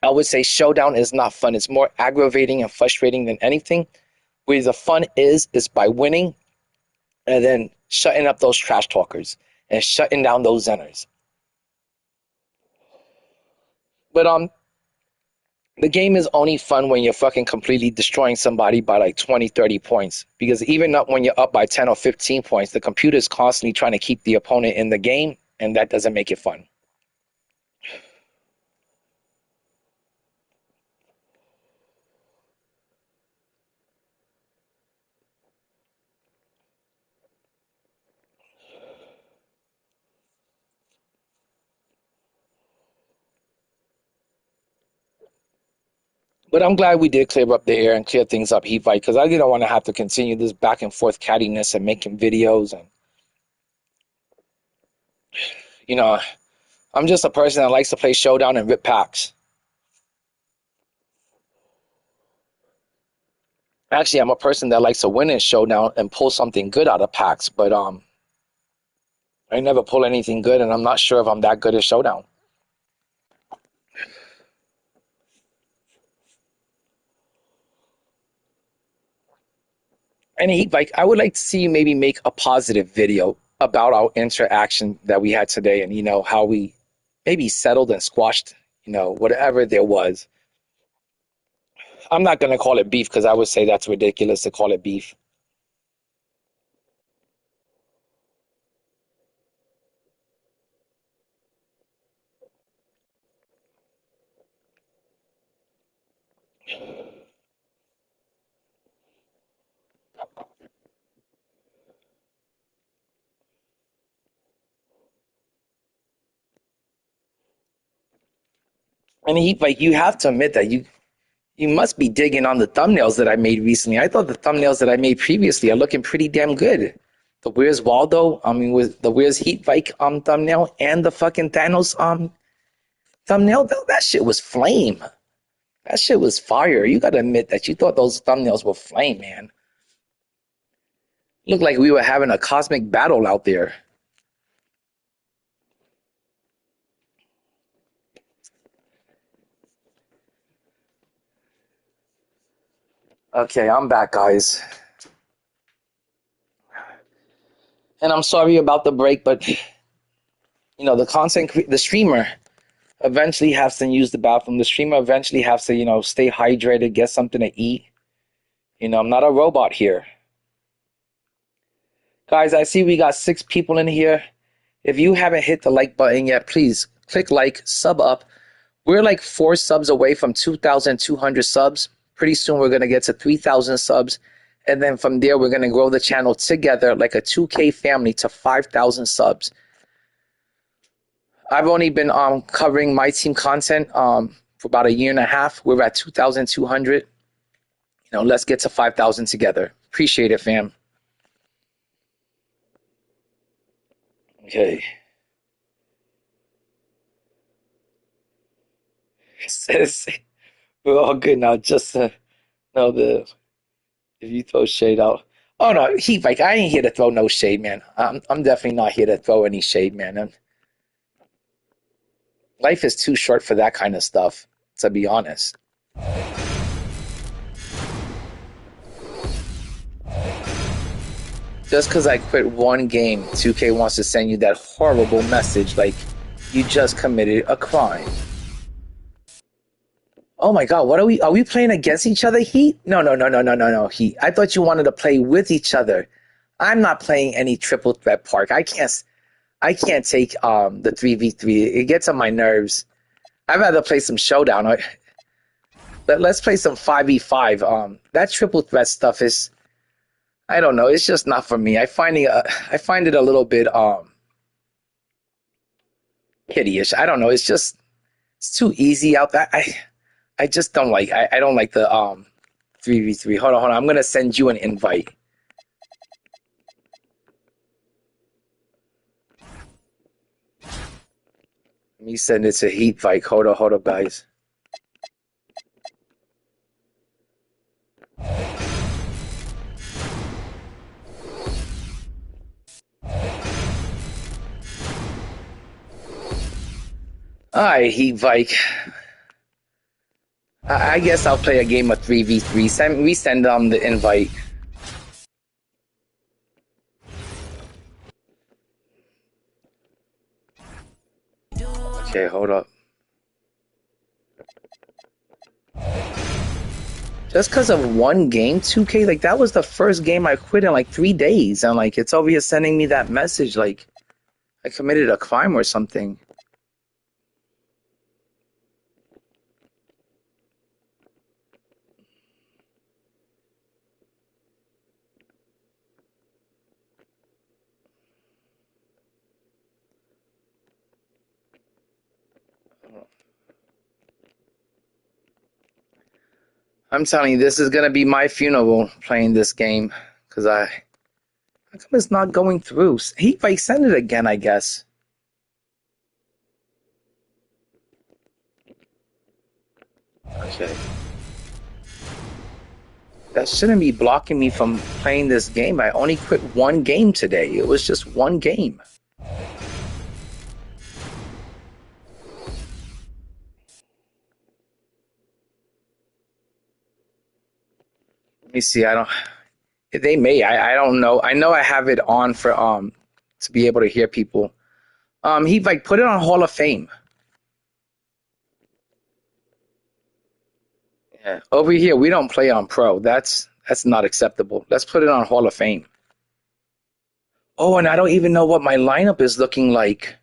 I would say Showdown is not fun. It's more aggravating and frustrating than anything. Where the fun is by winning and then shutting up those trash talkers and shutting down those Zenners. But the game is only fun when you're fucking completely destroying somebody by like 20, 30 points. Because even up when you're up by 10 or 15 points, the computer is constantly trying to keep the opponent in the game, and that doesn't make it fun. But I'm glad we did clear up the air and clear things up, Heat Fight, because I didn't want to have to continue this back and forth cattiness and making videos. And, you know, I'm just a person that likes to play Showdown and rip packs. Actually, I'm a person that likes to win in Showdown and pull something good out of packs. But I never pull anything good, and I'm not sure if I'm that good at Showdown. And Heat, like, I would like to see you maybe make a positive video about our interaction that we had today, and you know how we maybe settled and squashed, you know, whatever there was. I'm not gonna call it beef because I would say that's ridiculous to call it beef. And Heat, like, you have to admit that you must be digging on the thumbnails that I made recently. I thought the thumbnails that I made previously are looking pretty damn good. The Where's Waldo, I mean, with the Where's Heat Vike thumbnail and the fucking Thanos thumbnail, that shit was flame. That shit was fire. You gotta admit that you thought those thumbnails were flame, man. Looked like we were having a cosmic battle out there. Okay, I'm back, guys. And I'm sorry about the break, but you know, the streamer eventually has to use the bathroom. The streamer eventually has to, you know, stay hydrated, get something to eat. You know, I'm not a robot here. Guys, I see we got 6 people in here. If you haven't hit the like button yet, please click like, sub up. We're like 4 subs away from 2,200 subs. Pretty soon we're going to get to 3,000 subs. And then from there, we're going to grow the channel together like a 2K family to 5,000 subs. I've only been covering Myteam content for about a year and a half. We're at 2,200. You know, let's get to 5,000 together. Appreciate it, fam. Okay. It says we're all good now. Just know if you throw shade out. Oh no, Heat Vike, I ain't here to throw no shade, man. I'm definitely not here to throw any shade, man. Life is too short for that kind of stuff, to be honest. Just because I quit one game, 2K wants to send you that horrible message like you just committed a crime. Oh my God, what are we playing against each other, Heat? No, Heat. I thought you wanted to play with each other. I'm not playing any triple threat park. I can't take the 3v3. It gets on my nerves. I'd rather play some showdown. Let's play some 5v5. That triple threat stuff is, I don't know, it's just not for me. I find it a little bit hideous. I don't know, it's too easy out there. I just don't like I don't like the 3v3. Hold on. I'm gonna send you an invite. Let me send it to Heat Vike. Hold on, guys. Alright, Heat Vike. I guess I'll play a game of 3v3. Resend the invite. Okay, hold up. Just because of one game, 2K, like that was the first game I quit in like 3 days, and like it's over here sending me that message like I committed a crime or something. I'm telling you, this is gonna be my funeral playing this game, because how come it's not going through? Heat Vike, send it again, I guess. Okay. That shouldn't be blocking me from playing this game. I only quit one game today. It was just one game. Let me see. They may. I don't know. I know I have it on for to be able to hear people. He like put it on Hall of Fame. Yeah. Over here we don't play on Pro. That's not acceptable. Let's put it on Hall of Fame. Oh, and I don't even know what my lineup is looking like.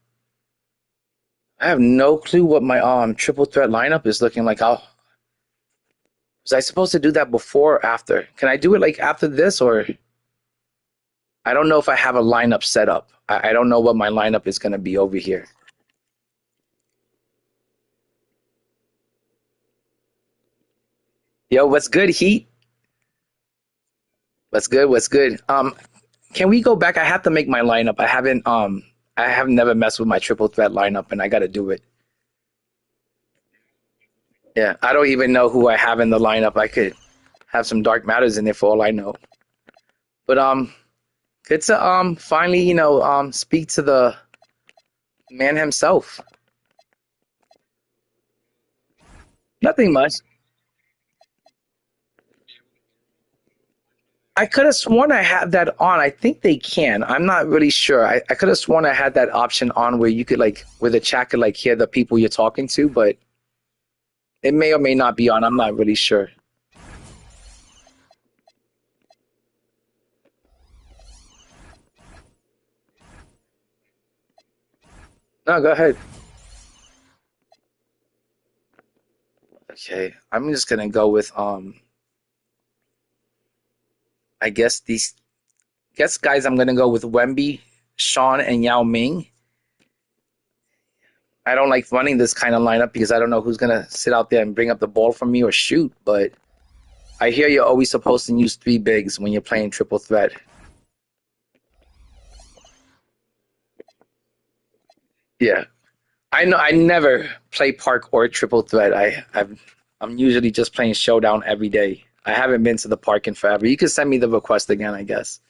I have no clue what my triple threat lineup is looking like. Was I supposed to do that before or after? Can I do it like after this, or I don't know if I have a lineup set up. I don't know what my lineup is going to be over here. Yo, what's good, Heat? What's good? can we go back? I have to make my lineup. I have never messed with my triple threat lineup, and I got to do it. Yeah, I don't even know who I have in the lineup. I could have some dark matters in there for all I know. But good to finally, speak to the man himself. Nothing much. I could have sworn I had that on. I think they can. I'm not really sure. I could have sworn I had that option on where you could where the chat could hear the people you're talking to, but it may or may not be on. I'm not really sure. No, go ahead. Okay, I'm just gonna go with I guess guys, I'm gonna go with Wemby, Sean, and Yao Ming. I don't like running this kind of lineup because I don't know who's gonna sit out there and bring up the ball for me or shoot, but I hear you're always supposed to use 3 bigs when you're playing triple threat. Yeah. I know I never play park or triple threat. I'm usually just playing showdown every day. I haven't been to the park in forever. You can send me the request again, I guess.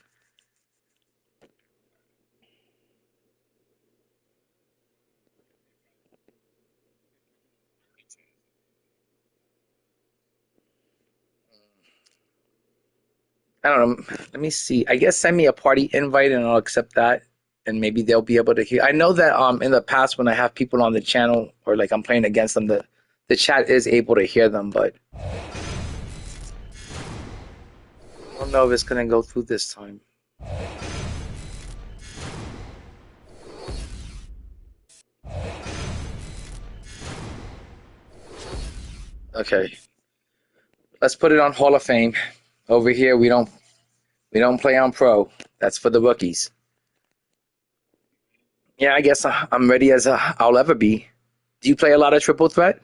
I don't know. Let me see. I guess send me a party invite and I'll accept that. And maybe they'll be able to hear. I know that in the past when I have people on the channel or I'm playing against them, the chat is able to hear them, but I don't know if it's gonna go through this time. Okay. Let's put it on Hall of Fame. Over here we don't play on pro. That's for the rookies. Yeah, I guess I'm ready as I'll ever be. Do you play a lot of triple threat?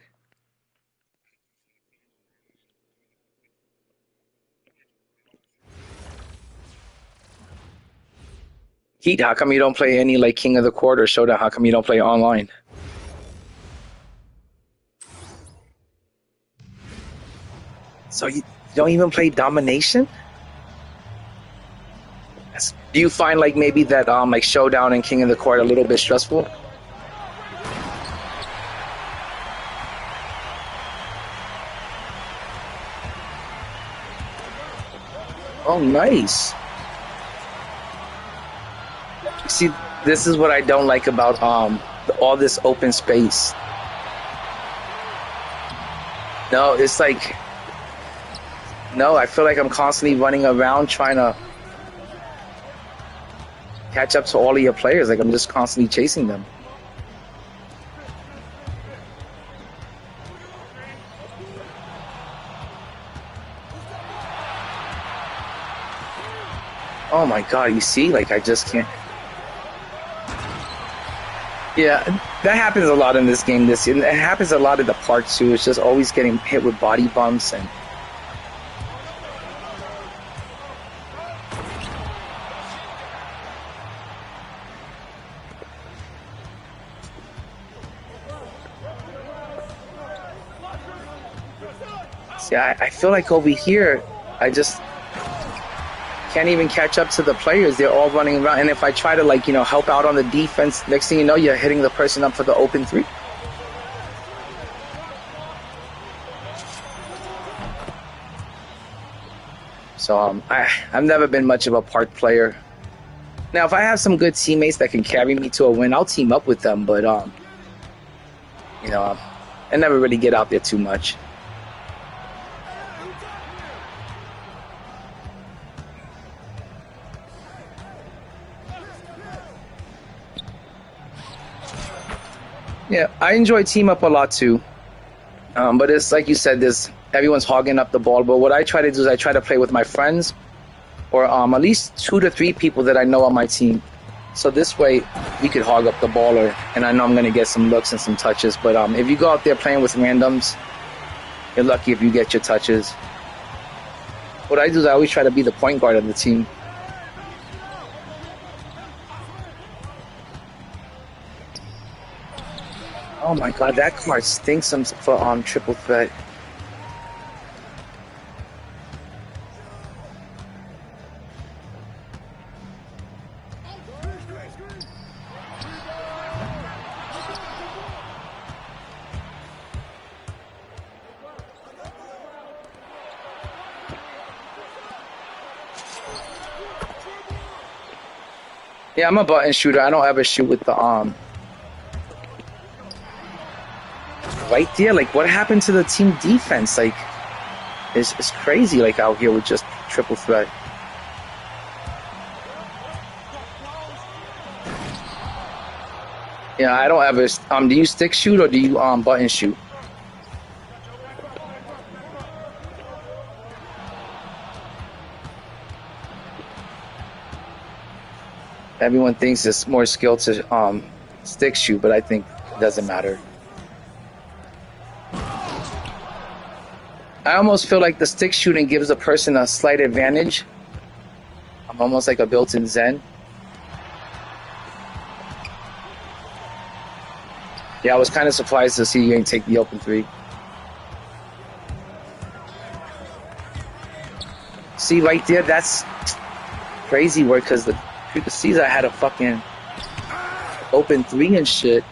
Heat, how come you don't play any King of the Court or Showdown? How come you don't play online? So you don't even play Domination? Do you find maybe that Showdown and King of the Court a little bit stressful? Oh, nice. See, this is what I don't like about all this open space. No, it's no, I feel like I'm constantly running around trying to catch up to all of your players. I'm just constantly chasing them. Oh my God, you see? I just can't. Yeah, that happens a lot in this game this year. It happens a lot in the park too. It's just always getting hit with body bumps and see, I feel like over here, I just can't even catch up to the players. They're all running around, and if I try to help out on the defense, next thing you know, you're hitting the person up for the open 3. So I've never been much of a park player. Now, if I have some good teammates that can carry me to a win, I'll team up with them. But I never really get out there too much. Yeah, I enjoy team up a lot too. But it's like you said, everyone's hogging up the ball. But what I try to do is I try to play with my friends or at least 2 to 3 people that I know on my team. So this way we could hog up the ball, and I know I'm going to get some looks and some touches. But if you go out there playing with randoms, you're lucky if you get your touches. What I do is I always try to be the point guard of the team. Oh my god, that card stinks for triple threat. Yeah, I'm a button shooter. I don't ever shoot with the right there. Like, what happened to the team defense? Like, it's crazy. Like out here with just triple threat. Yeah, I don't ever. Do you stick shoot or do you button shoot? Everyone thinks it's more skill to stick shoot, but I think it doesn't matter. I almost feel like the stick shooting gives a person a slight advantage. I'm almost like a built-in Zen. Yeah, I was kind of surprised to see you ain't take the open three. See right there, that's crazy work because you could see that I had a fucking open three and shit.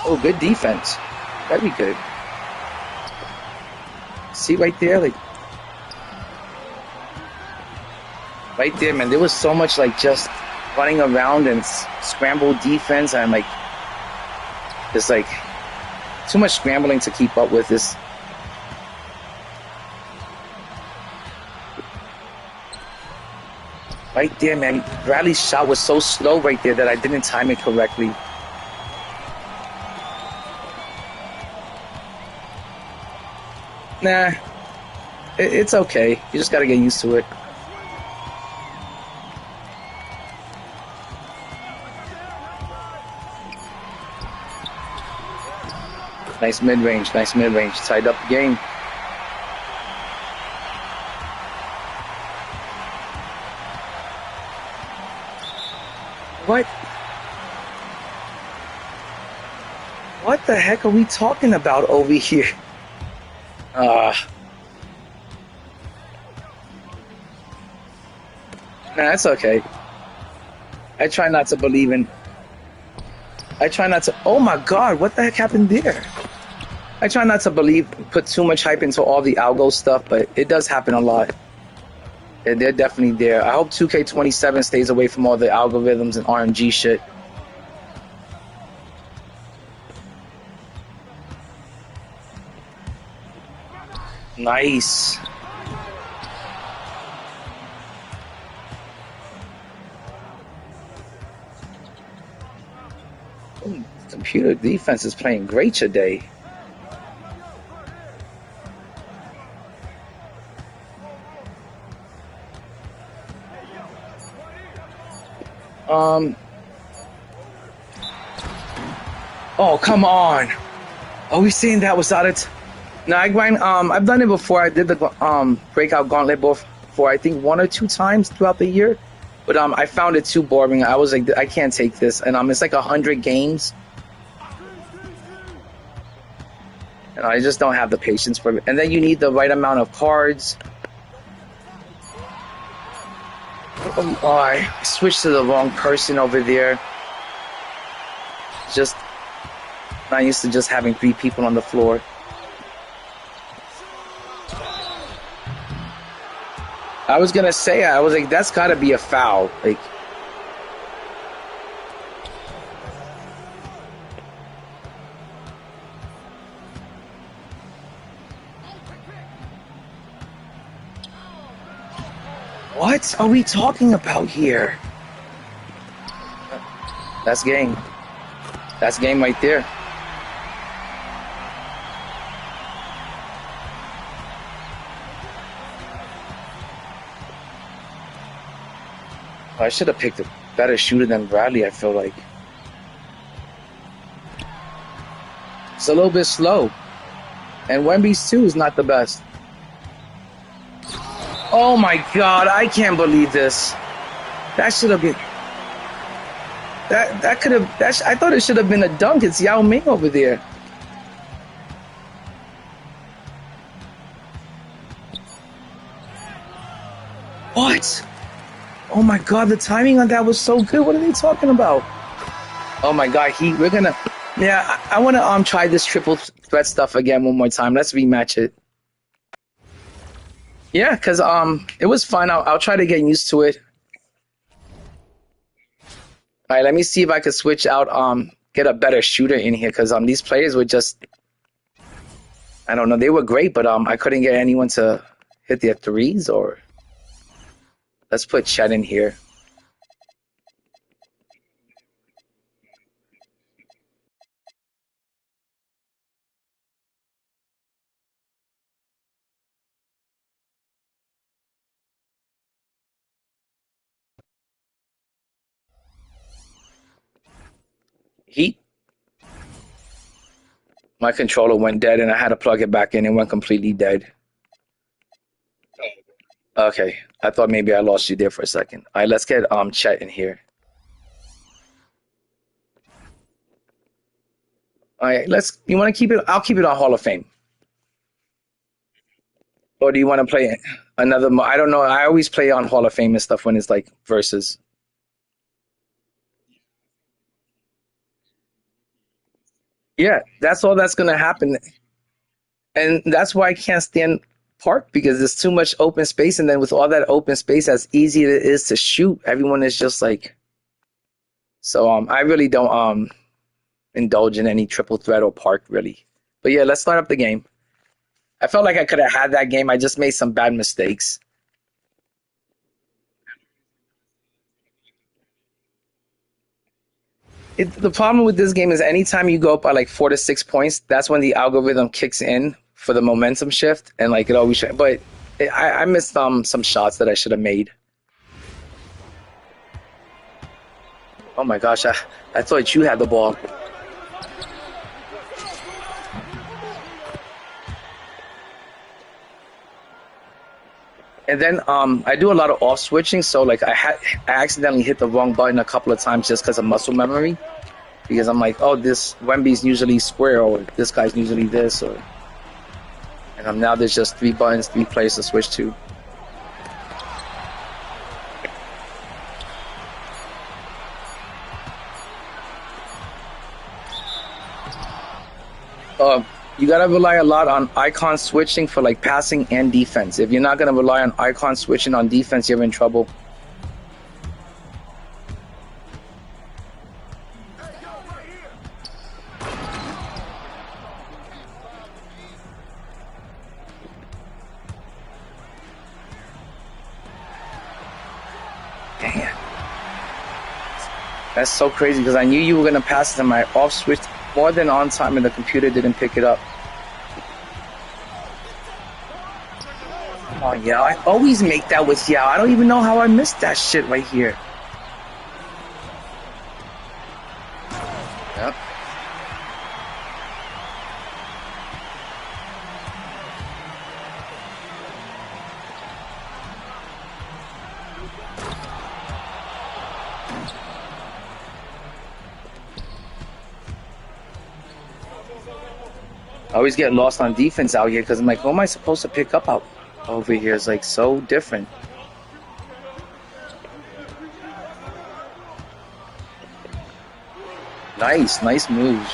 Oh, good defense. Very good. See right there, like right there, man. There was so much like just running around and scramble defense, and like it's like too much scrambling to keep up with this. Right there, man. Bradley's shot was so slow right there that I didn't time it correctly. Nah, it's okay. You just gotta get used to it. Nice mid-range, nice mid-range. Tied up the game. What? What the heck are we talking about over here? Nah, it's okay. I try not to believe in... I try not to... Oh my god, what the heck happened there? I try not to put too much hype into all the algo stuff, but it does happen a lot. And they're definitely there. I hope 2K27 stays away from all the algorithms and RNG shit. Nice. Ooh, computer defense is playing great today. Oh, come on. Are we saying that was out of... No, I grind. I've done it before. I did the breakout gauntlet before, I think 1 or 2 times throughout the year. But I found it too boring. I was like, I can't take this. And it's like 100 games. And I just don't have the patience for it. And then you need the right amount of cards. Oh, I switched to the wrong person over there. Just not used to just having 3 people on the floor. I was gonna say, I was like, that's gotta be a foul. Like, what are we talking about here? That's game. That's game right there. I should have picked a better shooter than Bradley, I feel like. It's a little bit slow. And Wemby's too is not the best. Oh my God, I can't believe this. That should have been... That could have... I thought it should have been a dunk. It's Yao Ming over there. What? Oh my God, the timing on that was so good. What are they talking about? Oh my God, we're gonna... Yeah, I want to try this triple threat stuff again one more time. Let's rematch it. Yeah, because it was fun. I'll try to get used to it. All right, let me see if I could switch out, get a better shooter in here, because these players were just... I don't know, they were great, but I couldn't get anyone to hit their threes, or... Let's put Chet in here. Heat. My controller went dead, and I had to plug it back in. It went completely dead. Okay, I thought maybe I lost you there for a second. All right, let's get Chet in here. All right, you want to keep it? I'll keep it on Hall of Fame. Or do you want to play another? I don't know. I always play on Hall of Fame and stuff when it's like versus. Yeah, that's all that's gonna happen, and that's why I can't stand Park, because there's too much open space, and then with all that open space, as easy it is to shoot, everyone is just like. So I really don't indulge in any triple threat or Park really. But yeah, let's start up the game. I felt like I could have had that game. I just made some bad mistakes. The problem with this game is anytime you go up by like 4 to 6 points, that's when the algorithm kicks in for the momentum shift, and like it always. But I missed some shots that I should have made. Oh my gosh, I thought you had the ball. And then I do a lot of off switching, so like I accidentally hit the wrong button a couple of times just because of muscle memory, because I'm like, oh, this Wemby's usually square, or this guy's usually this, and now there's just 3 buttons, 3 players to switch to. You gotta rely a lot on icon switching for like passing and defense. If you're not gonna rely on icon switching on defense, you're in trouble. Damn. That's so crazy, because I knew you were gonna pass it, and my off switch more than on time, and the computer didn't pick it up. Oh yeah, I always make that with Yao. I don't even know how I missed that shit right here. Yep. I always get lost on defense out here, because I'm like, what am I supposed to pick up out over here? It's like so different. Nice moves.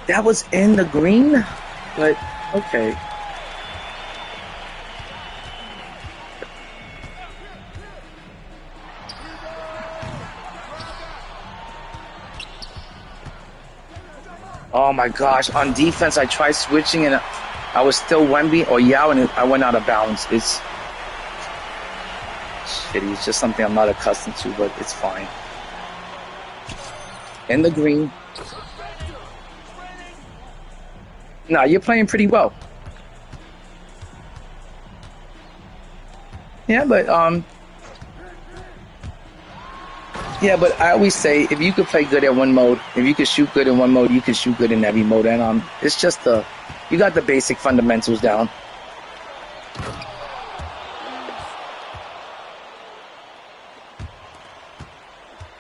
That was in the green? But, okay. Oh my gosh, on defense I tried switching and I was still Wemby or Yao, and I went out of bounds. It's shitty. It's just something I'm not accustomed to, but it's fine. In the green. Nah, you're playing pretty well. Yeah, but I always say if you could play good at one mode, if you could shoot good in one mode, you can shoot good in every mode, and it's just you got the basic fundamentals down.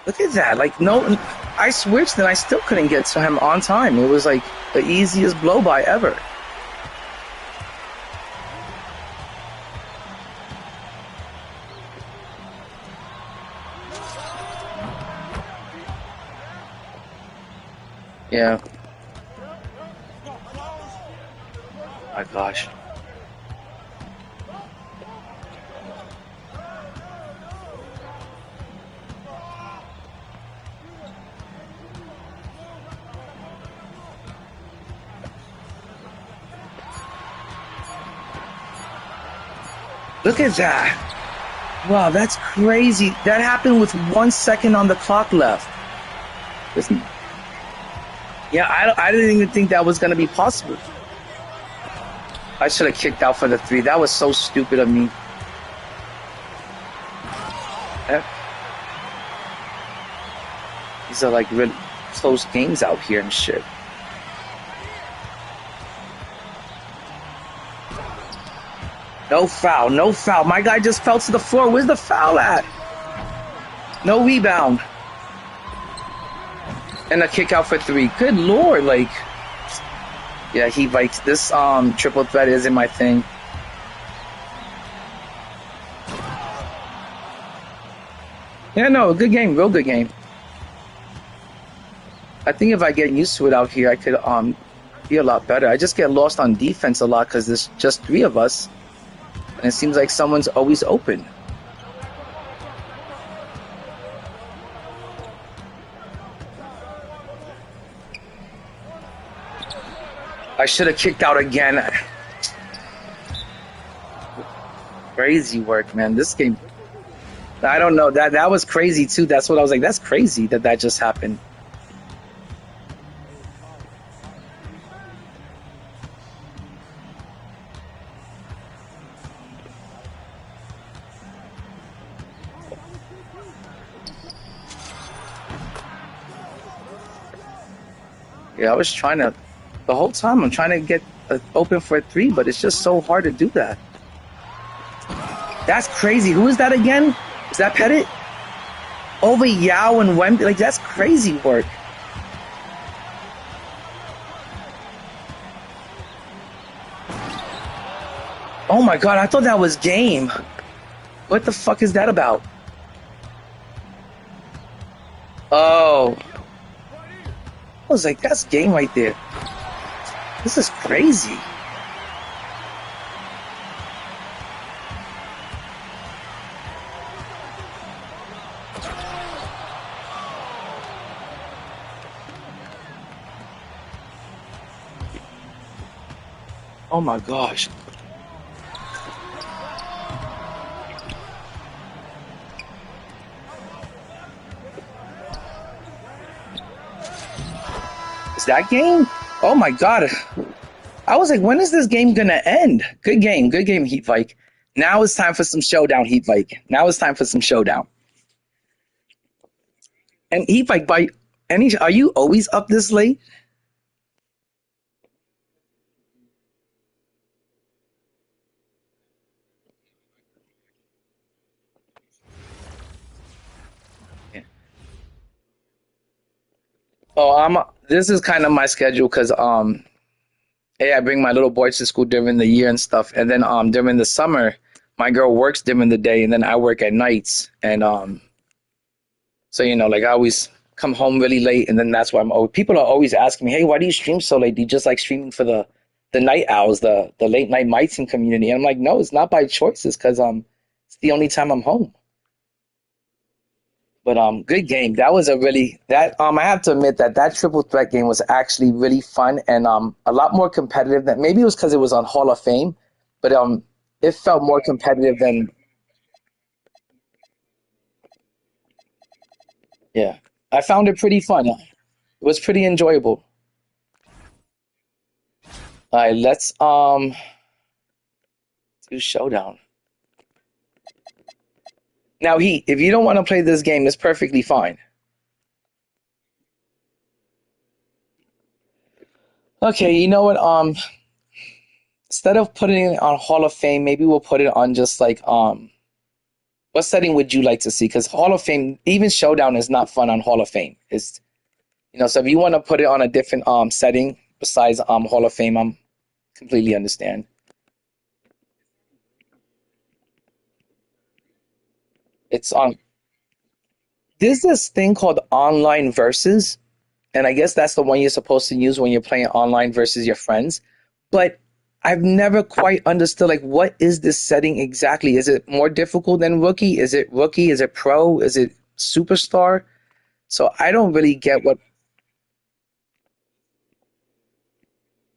Look at that! Like no, I switched and I still couldn't get to him on time. It was like the easiest blow by ever. Yeah. My gosh. Look at that. Wow, that's crazy. That happened with 1 second on the clock left. Yeah, I didn't even think that was going to be possible. I should have kicked out for the 3. That was so stupid of me. These are like really close games out here and shit. No foul, no foul. My guy just fell to the floor. Where's the foul at? No rebound. And a kick out for 3. Good lord, like. Yeah, he Vikes. This triple threat isn't my thing. Yeah, no, good game, real good game. I think if I get used to it out here, I could be a lot better. I just get lost on defense a lot because there's just 3 of us. And it seems like someone's always open. I should have kicked out again. Crazy work, man. This game, I don't know. That was crazy too. That's what I was like. That's crazy that just happened. Yeah, I was trying to, the whole time I'm trying to get open for a 3, but it's just so hard to do that. That's crazy. Who is that again? Is that Pettit? Over Yao and Wemby? Like, that's crazy work. Oh my god, I thought that was game. What the fuck is that about? Oh. I was like, that's game right there. This is crazy. Oh my gosh. Is that game? Oh my god. I was like, when is this game gonna end? Good game, Heat Vike. Now it's time for some showdown, Heat Vike. Now it's time for some showdown. And Heat Vike, are you always up this late? Oh, this is kind of my schedule because hey, I bring my little boys to school during the year and stuff, and then during the summer, my girl works during the day, and then I work at nights, and so like I always come home really late, and then that's why people are always asking me, hey, why do you stream so late? Do you just like streaming for the night owls, the late night Myteam community? And I'm like, no, it's not by choice. It's because it's the only time I'm home. But good game. That was I have to admit that triple threat game was actually really fun and a lot more competitive than maybe it was because it was on Hall of Fame, but it felt more competitive than yeah. I found it pretty fun. It was pretty enjoyable. All right, let's do showdown. Now, Heat, if you don't want to play this game, it's perfectly fine. Okay, you know what? Instead of putting it on Hall of Fame, maybe we'll put it on just like what setting would you like to see? Because Hall of Fame, even Showdown is not fun on Hall of Fame. It's so if you want to put it on a different setting besides Hall of Fame, I'm completely understand. It's there's this thing called online versus, and I guess that's the one you're supposed to use when you're playing online versus your friends. But I've never quite understood like what is this setting exactly? Is it more difficult than rookie? Is it rookie? Is it pro? Is it superstar? So I don't really get what.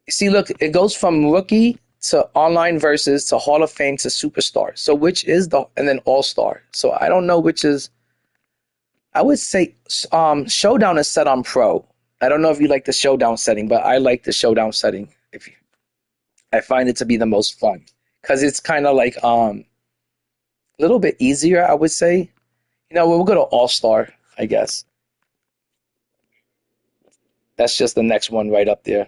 See, look, it goes from rookie to online versus to Hall of Fame to superstar. So which is and then all star. So I don't know which is. I would say Showdown is set on pro. I don't know if you like the Showdown setting, but I like the Showdown setting. I find it to be the most fun because it's kind of like a little bit easier, I would say. We'll go to All Star, I guess. That's just the next one right up there.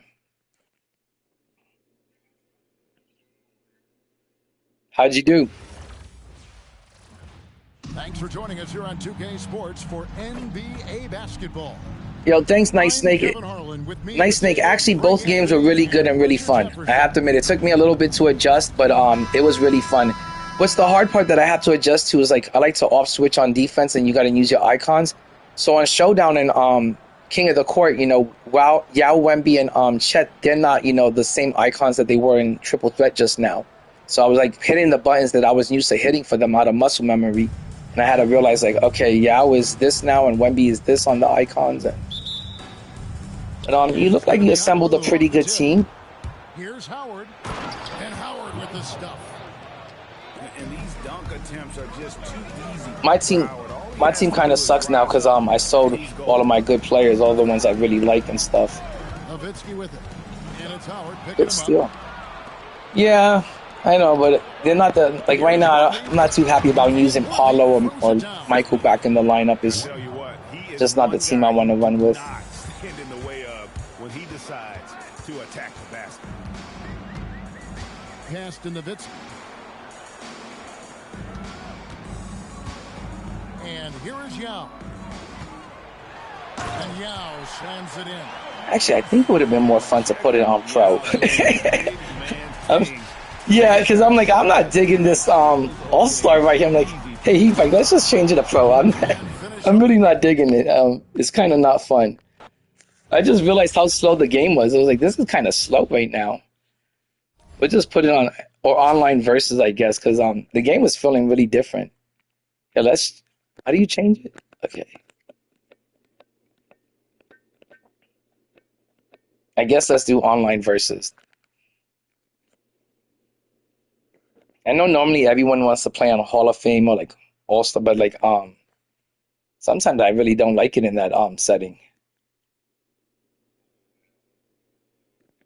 How'd you do? Thanks for joining us here on 2K Sports for NBA basketball. Yo, thanks, Nice Snake. Nice Snake. Actually, both games were really good and really fun. I have to admit, it took me a little bit to adjust, but it was really fun. What's the hard part that I have to adjust to is like I like to off switch on defense, and you got to use your icons. So on Showdown and King of the Court, while Yao Wemby and Chet, they're not the same icons that they were in Triple Threat just now. So I was like hitting the buttons that I was used to hitting for them out of muscle memory, and I had to realize like, okay, Yao is this now, and Wemby is this on the icons. And you look like you assembled a pretty good team. Here's Howard, and Howard with the stuff. And these dunk attempts are just too easy. My team kind of sucks now because I sold all of my good players, all the ones I really like and stuff. Nowitzki with it, and it's Howard picking Good steal. Yeah, I know, but they're not like right now. I'm not too happy about using Paulo or Michael back in the lineup. Is just not the team I want to run with. When he decides to attack the basket. Pass to Nowitzki. And here is Yao. And Yao slams it in. Actually, I think it would have been more fun to put it on pro. Yeah, because I'm not digging this all-star right here. I'm like, hey, he's like, let's just change it to pro. I'm really not digging it. It's kind of not fun. I just realized how slow the game was. I was like, this is kind of slow right now. We'll just put it on or online versus, I guess, because the game was feeling really different. Yeah, how do you change it? Okay. I guess let's do online versus. I know normally everyone wants to play on Hall of Fame or like All-Star, but like sometimes I really don't like it in that setting.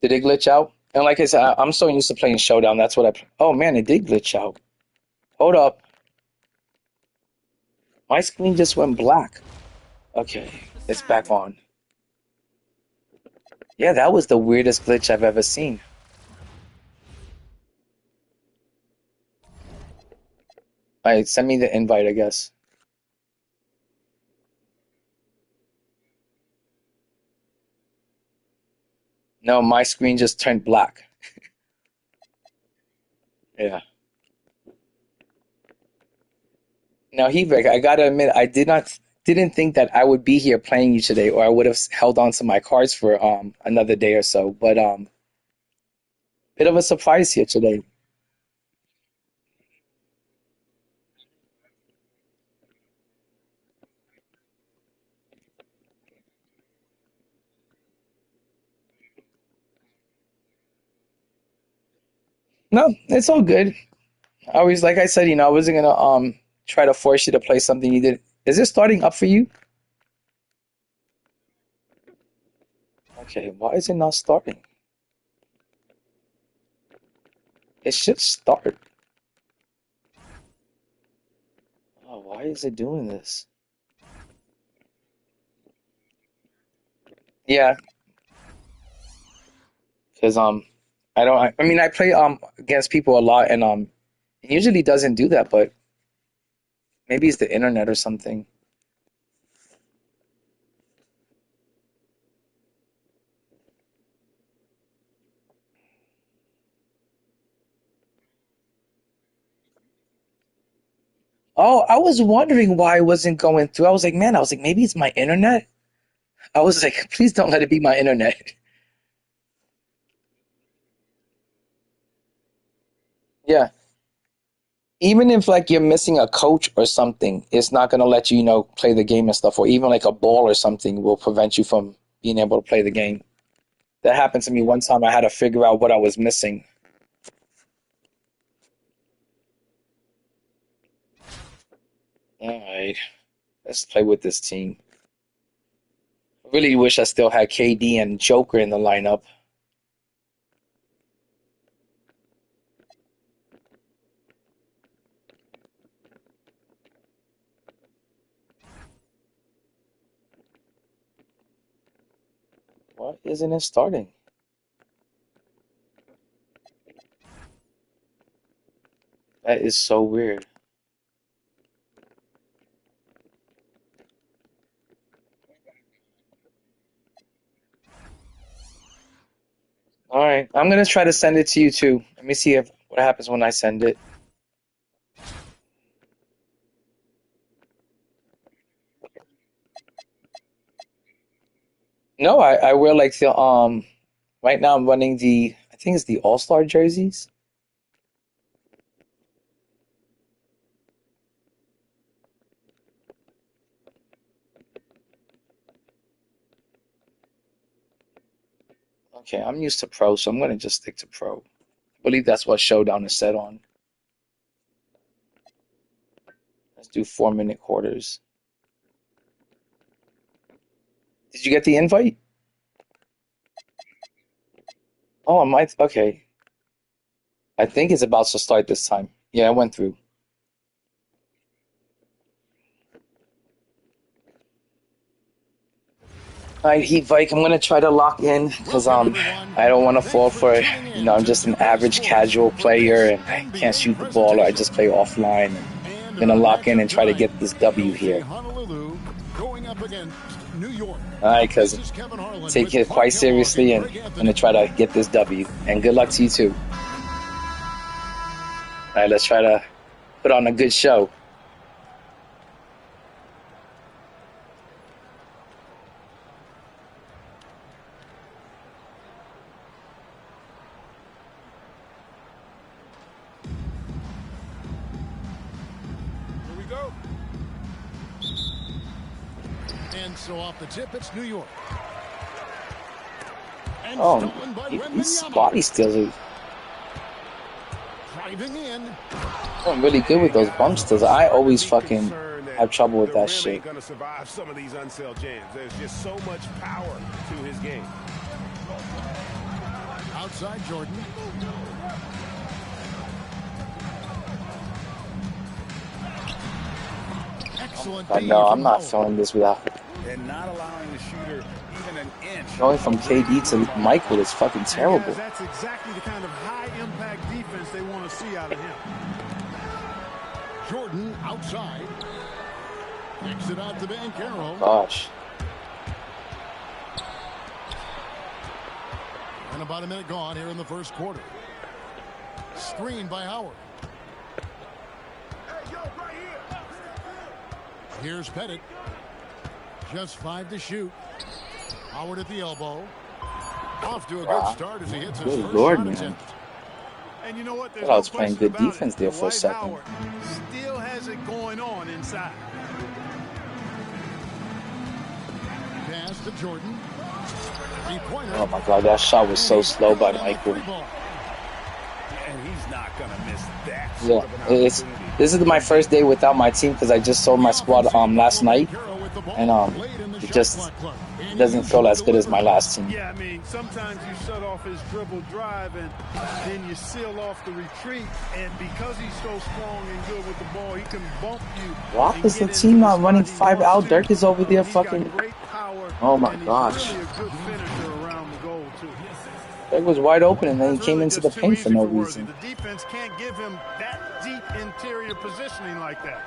Did it glitch out? And like I said, I'm so used to playing Showdown. That's what oh man, it did glitch out. Hold up. My screen just went black. Okay, it's back on. Yeah, that was the weirdest glitch I've ever seen. All right, send me the invite, I guess. No, my screen just turned black. Yeah. Now, Vike, I gotta admit, I didn't think that I would be here playing you today, or I would have held on to my cards for another day or so. But bit of a surprise here today. No, it's all good. I always, like I said, I wasn't gonna try to force you to play something you did. Is it starting up for you? Okay, why is it not starting? It should start. Oh, why Why is it doing this? Yeah, because I don't. I mean, I play against people a lot, and it usually doesn't do that, but maybe it's the internet or something. Oh, I was wondering why it wasn't going through. I was like, man, maybe it's my internet. I was like, please don't let it be my internet. Yeah. Even if like you're missing a coach or something, it's not gonna let you, play the game and stuff, or even like a ball or something will prevent you from being able to play the game. That happened to me one time. I had to figure out what I was missing. All right, let's play with this team. I really wish I still had KD and Joker in the lineup. Why isn't it starting? That is so weird. All right, I'm gonna try to send it to you too. Let me see what happens when I send it. No, I wear like the right now I'm running I think it's the All-Star jerseys. Okay, I'm used to pro, so I'm gonna just stick to pro. I believe that's what Showdown is set on. Let's do 4-minute quarters. Did you get the invite? Oh, okay. I think it's about to start this time. Yeah, I went through. All right, Heat Vike, I'm gonna try to lock in because I don't want to fall for I'm just an average casual player and I can't shoot the ball or I just play offline. I'm gonna lock in and try to get this W here. All right, cousin. Take it quite seriously and I'm gonna try to get this W. And good luck to you too. All right, let's try to put on a good show. So off the tip, it's New York. And he's body steals it. Driving in. I'm really good with those bump steals. I always fucking have trouble with that shit. Gonna survive some of these unsell jams. There's just so much power to his game. Outside Jordan. But no, I'm not throwing this without. And not allowing the shooter even an inch. Going from KD to Michael is fucking terrible. That's exactly the kind of high-impact defense they want to see out of him. Jordan outside. Kicks it out to Banchero. Gosh. And about a minute gone here in the first quarter. Screened by Howard. Here's Pettit. Just 5 to shoot. Howard at the elbow. Off to a good start as he hits his first shot attempt. And you know what? I was playing good defense there for a second. Still has it going on inside. Pass to Jordan. Oh my God, that shot was so slow by Michael. And he's not going to miss that. Yeah, this is my first day without my team because I just sold my squad last night, and it just doesn't feel as good as my last team. Yeah, I mean, sometimes you shut off his dribble drive and then you seal off the retreat, and because he's so strong and good with the ball, he can bump you. Why is the team not running 5 out? Dirk is over there fucking. Oh my gosh. Dirk was wide open and then he came into the paint for no reason. The defense can't give him that deep interior positioning like that.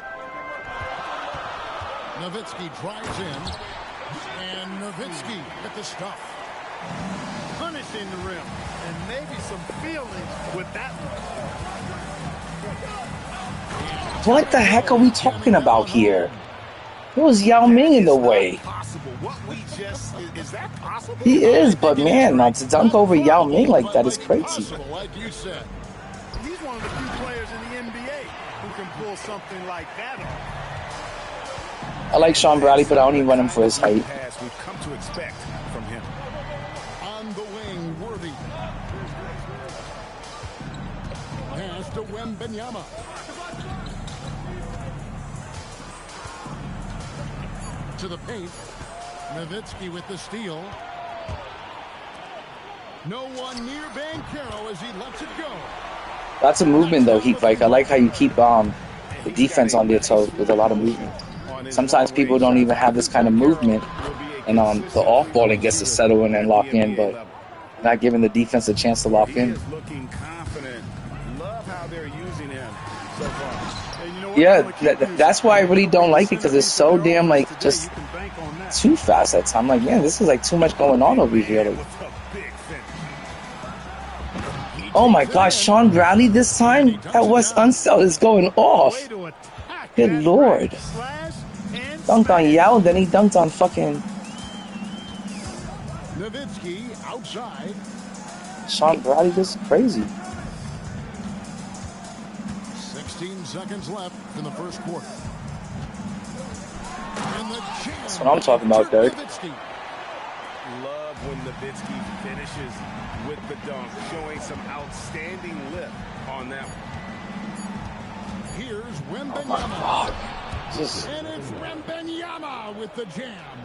Nowitzki drives in, and Nowitzki with the stuff. Punishing the rim, and maybe some feelings with that one. What the heck are we talking about here? It was Yao Ming in the way. He is, but man, not to dunk over Yao Ming like that is crazy. Like you said, he's one of the few players in the NBA who can pull something like that off. I like Sean Bradley, but I only run him for his height. We've come to expect from him. On the wing, Worthy. Pass to Wembanyama. To the paint. Nowitzki with the steal. No one near Banchero as he lets it go. That's a movement though, Vike. I like how you keep the defense on their toes with a lot of movement. Sometimes people don't even have this kind of movement, and the off-balling gets to settle in and lock in, but not giving the defense a chance to lock in. Yeah, that's why I really don't like it, because it's so damn, like, just too fast at times. I'm like, man, this is, like, too much going on over here. Like, oh, my gosh, Sean Bradley this time at West Unseld is going off. Good Lord. Dunked on Yao, then he dunked on fucking Nowitzki outside. Sean Bradley. This is crazy. 16 seconds left in the first quarter. That's what I'm talking about, Dirk. Love when Nowitzki finishes with the dunk, showing some outstanding lift on that one. Here's Wembanyama. Oh my God. And it's Wembanyama with the jam.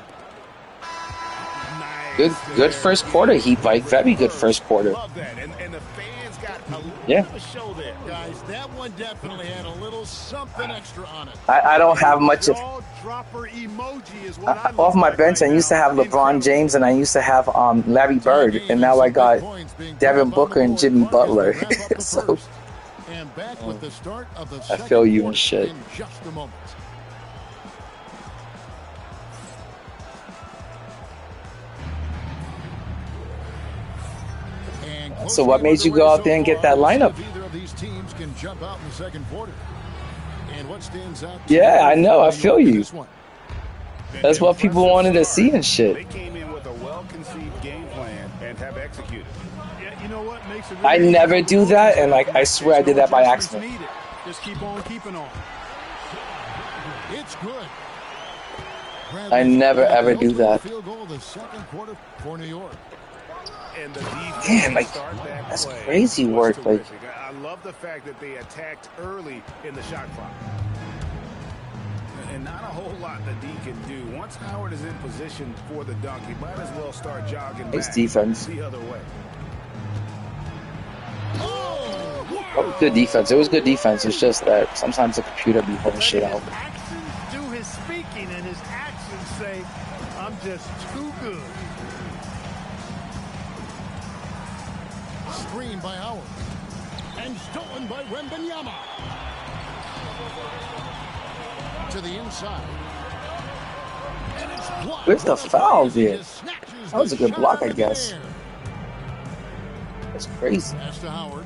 Good first quarter, Vike. Very good first quarter. Love that. And the fans got a little show there. Guys, that one definitely had a little something extra on it. I don't have much of off my bench. I used to have LeBron James and I used to have Larry Bird, and now I got Devin Booker and Jimmy Butler. So I feel you and shit. So what made you go out there and get that lineup? Yeah, I know. I feel you. That's what people wanted to see and shit. They came in with a well-conceived game plan and have executed. Yeah, you know what makes it I never do that, and like I swear I did that by accident. Just keep on keeping on. It's good. I never ever do that. Field goal the second quarter for New York. And the damn, like that's crazy work. Like I love the fact that they attacked early in the shot clock. And not a whole lot that D can do. Once Howard is in position for the dunk, he might as well start jogging it's back defense. the other way. Oh, good defense. It was good defense. It's just that sometimes the computer be holding shit out. His actions do his speaking, and his actions say, "I'm just too good." Screen by Howard. And stolen by Wembanyama. To the inside. And it's blocked. Where's the foul there? That was a good block, I guess. That's crazy. Pass to Howard.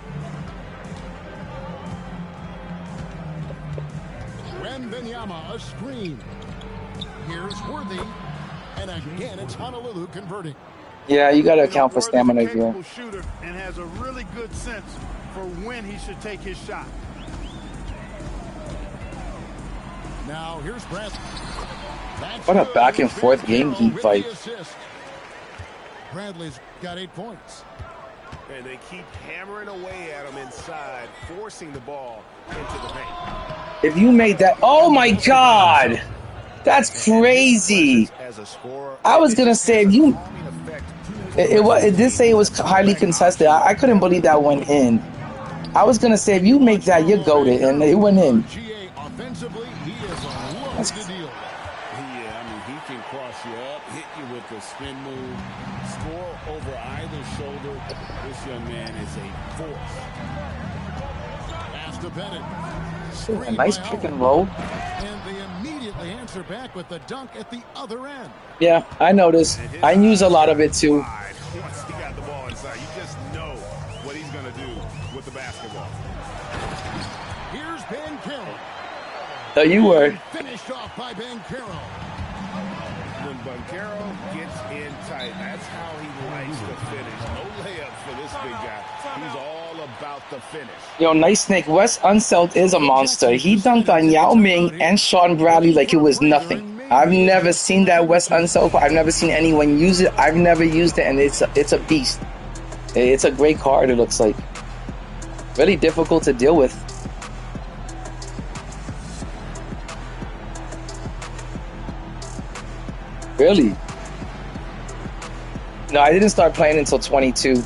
Wembanyama, a screen. Here's Worthy. And again, it's Honolulu converting. Yeah, you got to account for stamina here. Shooter and has a really good sense for when he should take his shot. Now here's Bradley. What a back and forth game, Vike. Bradley's got 8 points. And they keep hammering away at him inside, forcing the ball into the paint. If you made that, oh my God, that's crazy. I was gonna say if you, it did say it was highly contested. I couldn't believe that went in. I was gonna say if you make that, you're goated, and it went in. Offensively, he is a load to deal with. Yeah, I mean, he can cross you up, hit you with the spin move, score over either shoulder. This young man is a force. Pass to Bennett. A nice pick and roll. And they immediately answer back with the dunk at the other end. Yeah, I noticed. I use a lot of it too. Once he got the ball inside, you just know what he's going to do with the basketball. Here's Ben Carroll. No, you were. Finished off by Ben Carroll. When Banchero gets in tight, that's how he likes to finish. No layup for this big guy. He's all about the finish. Yo, nice snake. Wes Unseld is a monster. He dunked on Yao Ming and Sean Bradley like it was nothing. I've never seen that Wes Unseld. I've never seen anyone use it. I've never used it, and it's a beast. It's a great card, it looks like. Really difficult to deal with. Really? No, I didn't start playing until 22.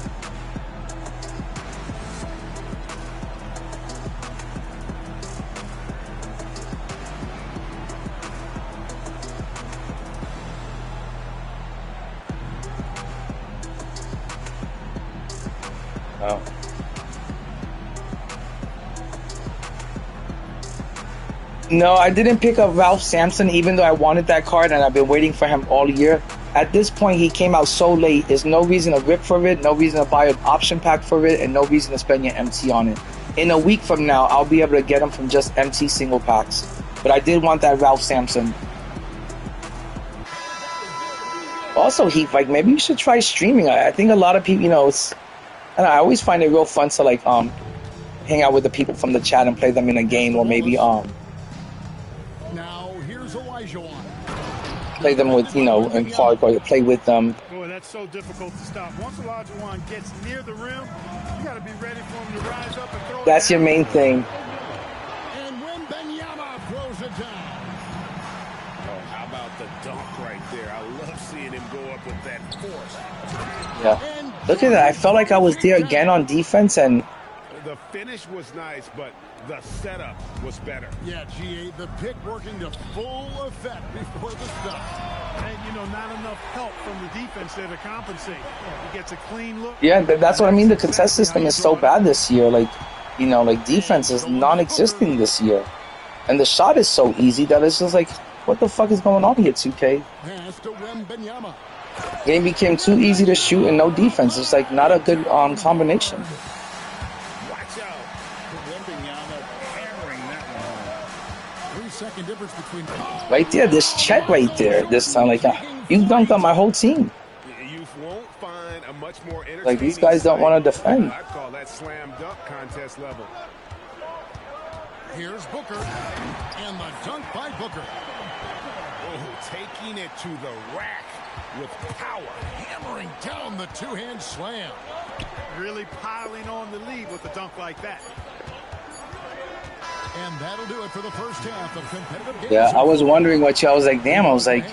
Oh. No, I didn't pick up Ralph Sampson, even though I wanted that card and I've been waiting for him all year. At this point, he came out so late. There's no reason to rip for it, no reason to buy an option pack for it, and no reason to spend your MT on it. In a week from now, I'll be able to get him from just MT single packs. But I did want that Ralph Sampson. Also, Heath, like, maybe you should try streaming. I think a lot of people, you know, I always find it real fun to, like, hang out with the people from the chat and play them in a game, or maybe, Now, here's Elijah. play them with, you know, in park, or play with them. Boy, that's so difficult to stop. Once Olajuwon gets near the rim, you got to be ready for him to rise up and throw it. That's your main thing. And when Benyama throws it down. Oh, how about the dunk right there? I love seeing him go up with that force. Yeah. Look at that. I felt like I was there again on defense, and the finish was nice, but the setup was better. Yeah, GA, the pick working to full effect before the stop. And, you know, not enough help from the defense there to compensate. He gets a clean look. yeah, that's what I mean. The contest system is so bad this year. Like, you know, like defense is non-existent this year. And the shot is so easy that it's just like, what the fuck is going on here, 2K? Game became too easy to shoot and no defense. It's like not a good combination. Watch out. Hammering that one. 3 second difference between. Right there, this check right there. This time, like, you dunked on my whole team. You won't find a much more like, these guys don't want to defend. I call that slam dunk contest level. Here's Booker, and the dunk by Booker. Oh, taking it to the rack with power. Hammering down the two-hand slam. Really piling on the lead with a dunk like that. And that'll do it for the first half of competitive games. Yeah, I was wondering what you. I was like, damn. I was like,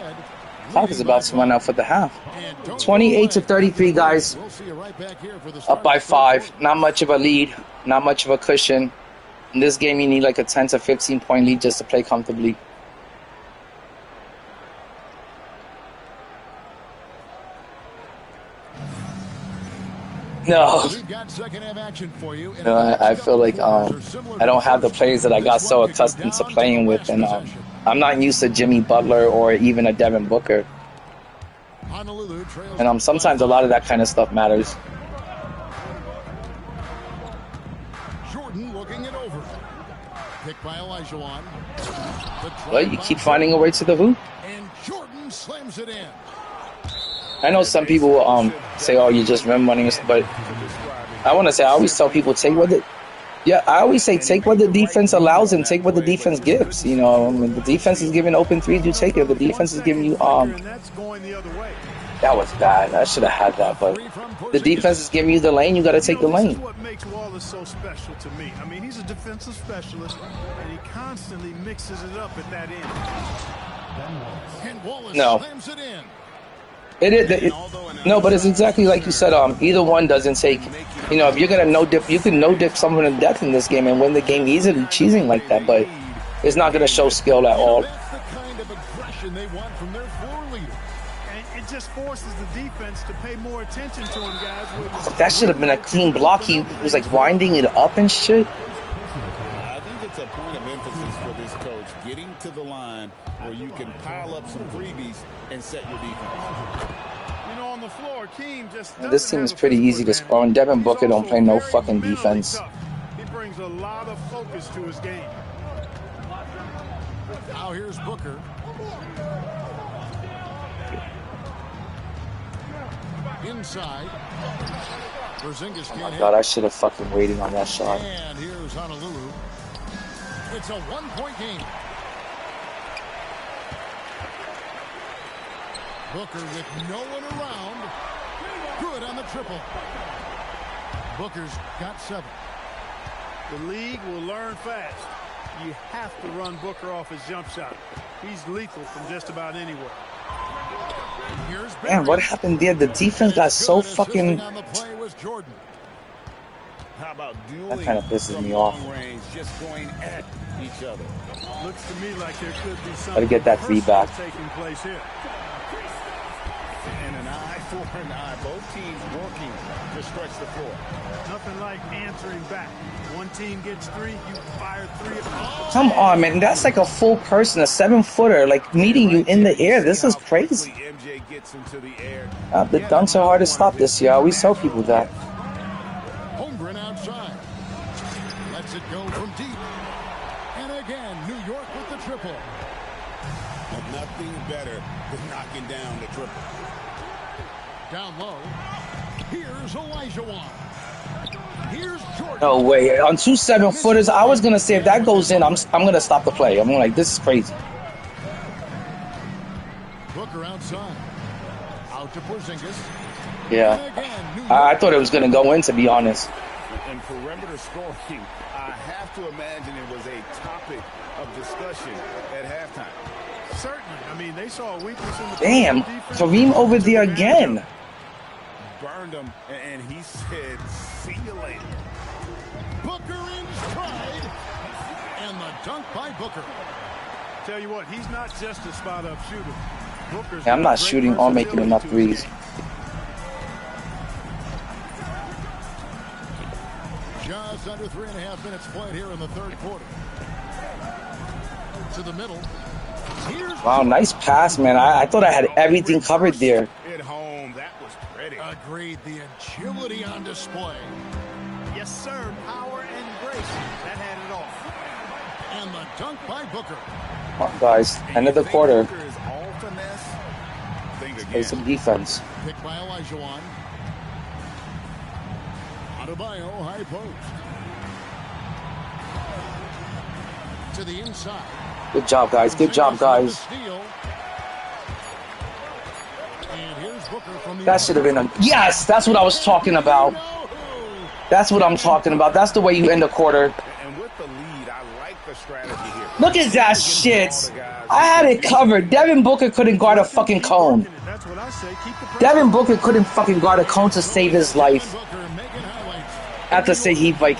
clock is about to run out for the half. 28-33, guys. Up by 5. Not much of a lead. Not much of a cushion. In this game, you need like a 10 to 15 point lead just to play comfortably. No. No, I feel like I don't have the players that I got so accustomed to playing with, and I'm not used to Jimmy Butler or even a Devin Booker. And sometimes a lot of that kind of stuff matters. Jordan looking it over. Picked by Olajuwon. Well, you keep finding a way to the hoop. And Jordan slams it in. I know some people say, "Oh, you're just rim running," but I want to say I always tell people take what the I always say take what the defense allows and take what the defense gives. You know, when the defense is giving open threes, you take it. If the defense is giving you That was bad. I should have had that, but the defense is giving you the lane. You got to take the lane. This is what makes Wallace so special to me. I mean, he's a defensive specialist, and he constantly mixes it up at that end. And Wallace No. slams it in. No, but it's exactly like you said. Either one doesn't take. You know, if you're gonna no dip, you can no dip someone to death in this game and win the game easily, cheesing like that. But it's not gonna show skill at all. That's the kind of aggression they want from their floor leader. And it just forces the defense to pay more attention to him, guys. That should have been a clean block. He was like winding it up and shit. I think it's a point of emphasis for this coach, getting to the line where you can pile up some freebies and set your defense. You know, on the floor, Keem just This team is pretty easy to score, and Devin Booker don't play no fucking defense. He brings a lot of focus to his game. Now here's Booker. Inside. Porzingis Oh can't my hit. god, I should have fucking waited on that shot. And here's Honolulu. It's a one-point game. Booker with no one around. Good on the triple. Booker's got 7. The league will learn fast. You have to run Booker off his jump shot. He's lethal from just about anywhere. Here's Man, what happened there? The defense got so Good fucking... assisting on the play was Jordan. How about That kind of pisses me off. range, just going at each other. Looks to me like there could be Gotta something get that personal feedback. taking place here. And an eye for an eye. Both teams working to stretch the floor. Nothing like answering back. One team gets 3, you fire 3. Come on, man. That's like a full person, a 7-footer, like meeting you in the air. This is crazy. MJ gets into the air. The dunks are hard to stop this year. I always tell people that. Holmgren outside. Lets it go from deep. And again, New York with the triple. But nothing better than knocking down the triple. Down low. Here's Olajuwon. Here's Jordan. No way. On 2 7-footers, I was gonna say if that goes in, I'm gonna stop the play. I'm like, this is crazy. Booker outside. Out to Porzingis. Yeah. And again, New York. I thought it was gonna go in, to be honest. And perimeter scoring, I have to imagine it was a topic of discussion at halftime. Certainly. I mean, they saw a weakness in the Damn, defense. Kareem over there again. Burned him, and he said, see you later. Booker in stride. And the dunk by Booker. Tell you what, he's not just a spot-up shooter. Booker's Yeah, I'm got not great shooting or making versatility enough to his threes. game. Just under 3.5 minutes played here in the third quarter. To the middle. Here's Wow, nice pass, man. I thought I had everything covered there. At home, that was pretty. agreed. The agility on display. Yes, sir. Power and grace. That had it all. And the dunk by Booker. Come on, guys. End of the quarter. Booker is all finesse. Think Play again. some defense. Picked by Olajuwon. Adebayo, high post. To the inside. Good job, guys. Good job, guys. Steal. And here's Booker from the That should have been a... Yes, that's what I was talking about. That's what I'm talking about. That's the way you end a quarter. And with the lead, I like the strategy here. Look at that shit. I had it covered. Devin Booker couldn't guard a fucking cone. That's what I say. Keep the pressure. Devin Booker couldn't fucking guard a cone to save his life. Booker making highlights. I have to say he like...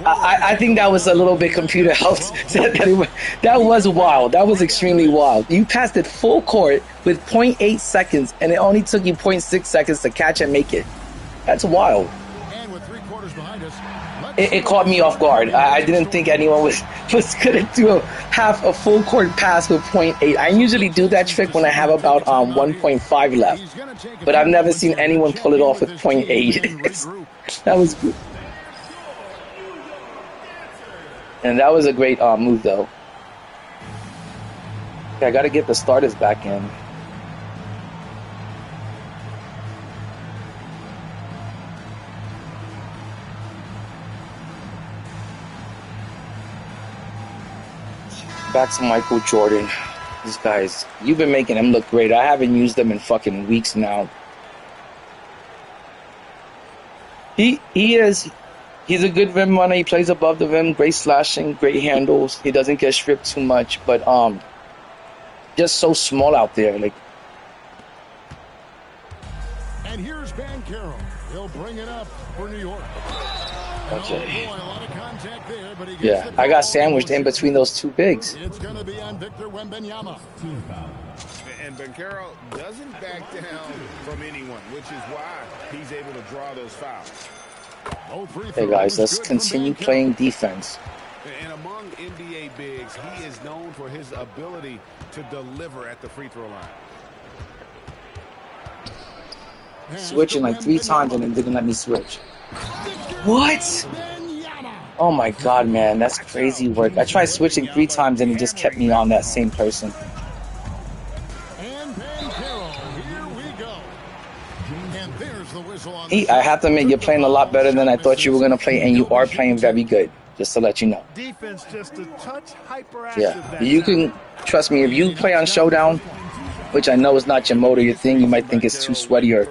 I think that was a little bit computer helped. That was wild. That was extremely wild. You passed it full court with 0.8 seconds, and it only took you 0.6 seconds to catch and make it. That's wild. And with 3 quarters behind us, It caught me off guard. I didn't think anyone was gonna do half a full court pass with 0.8. I usually do that trick when I have about 1.5 left, but I've never seen anyone pull it off with 0.8. That was good. And that was a great move, though. Okay, I got to get the starters back in. Back to Michael Jordan. These guys, you've been making him look great. I haven't used them in fucking weeks now. He's a good rim runner. He plays above the rim, great slashing, great handles. He doesn't get stripped too much, but just so small out there. Like. And here's Banchero. He'll bring it up for New York. Okay. Oh boy, a lot of contact there, but he gets Yeah, I got sandwiched in between those two bigs. It's going to be on Victor Wembanyama. And Banchero doesn't back down from anyone, which is why he's able to draw those fouls. Hey guys, let's continue playing defense. And among NBA bigs, he is known for his ability to deliver at the free throw line. Switching like 3 times and it didn't let me switch. What? Oh my god, man, that's crazy work. I tried switching 3 times and it just kept me on that same person. I have to admit, you're playing a lot better than I thought you were going to play, and you are playing very good, just to let you know. Defense just a touch hyperactive. Yeah, you can, trust me, if you play on Showdown, which I know is not your mode or your thing, you might think it's too sweaty or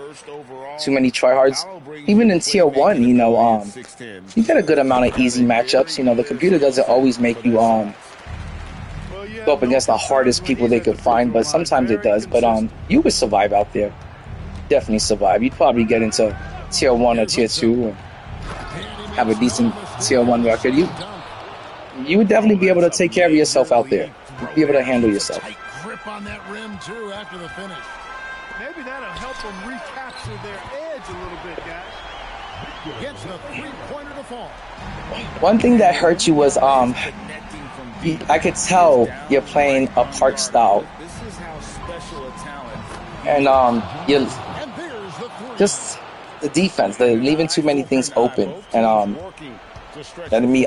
too many tryhards. Even in Tier 1, you know, you get a good amount of easy matchups. You know, the computer doesn't always make you go up against the hardest people they could find, but sometimes it does. But you would survive out there. Definitely survive. You'd probably get into Tier 1 or Tier 2 and have a decent Tier 1 record. You would definitely be able to take care of yourself out there. You'd be able to handle yourself. Grip on that rim too after the finish. Maybe that'll help them recapture their edge a little bit, guys. Gets the three-pointer to fall. One thing that hurt you was I could tell you're playing a park style. And you just the defense, they're leaving too many things open and letting me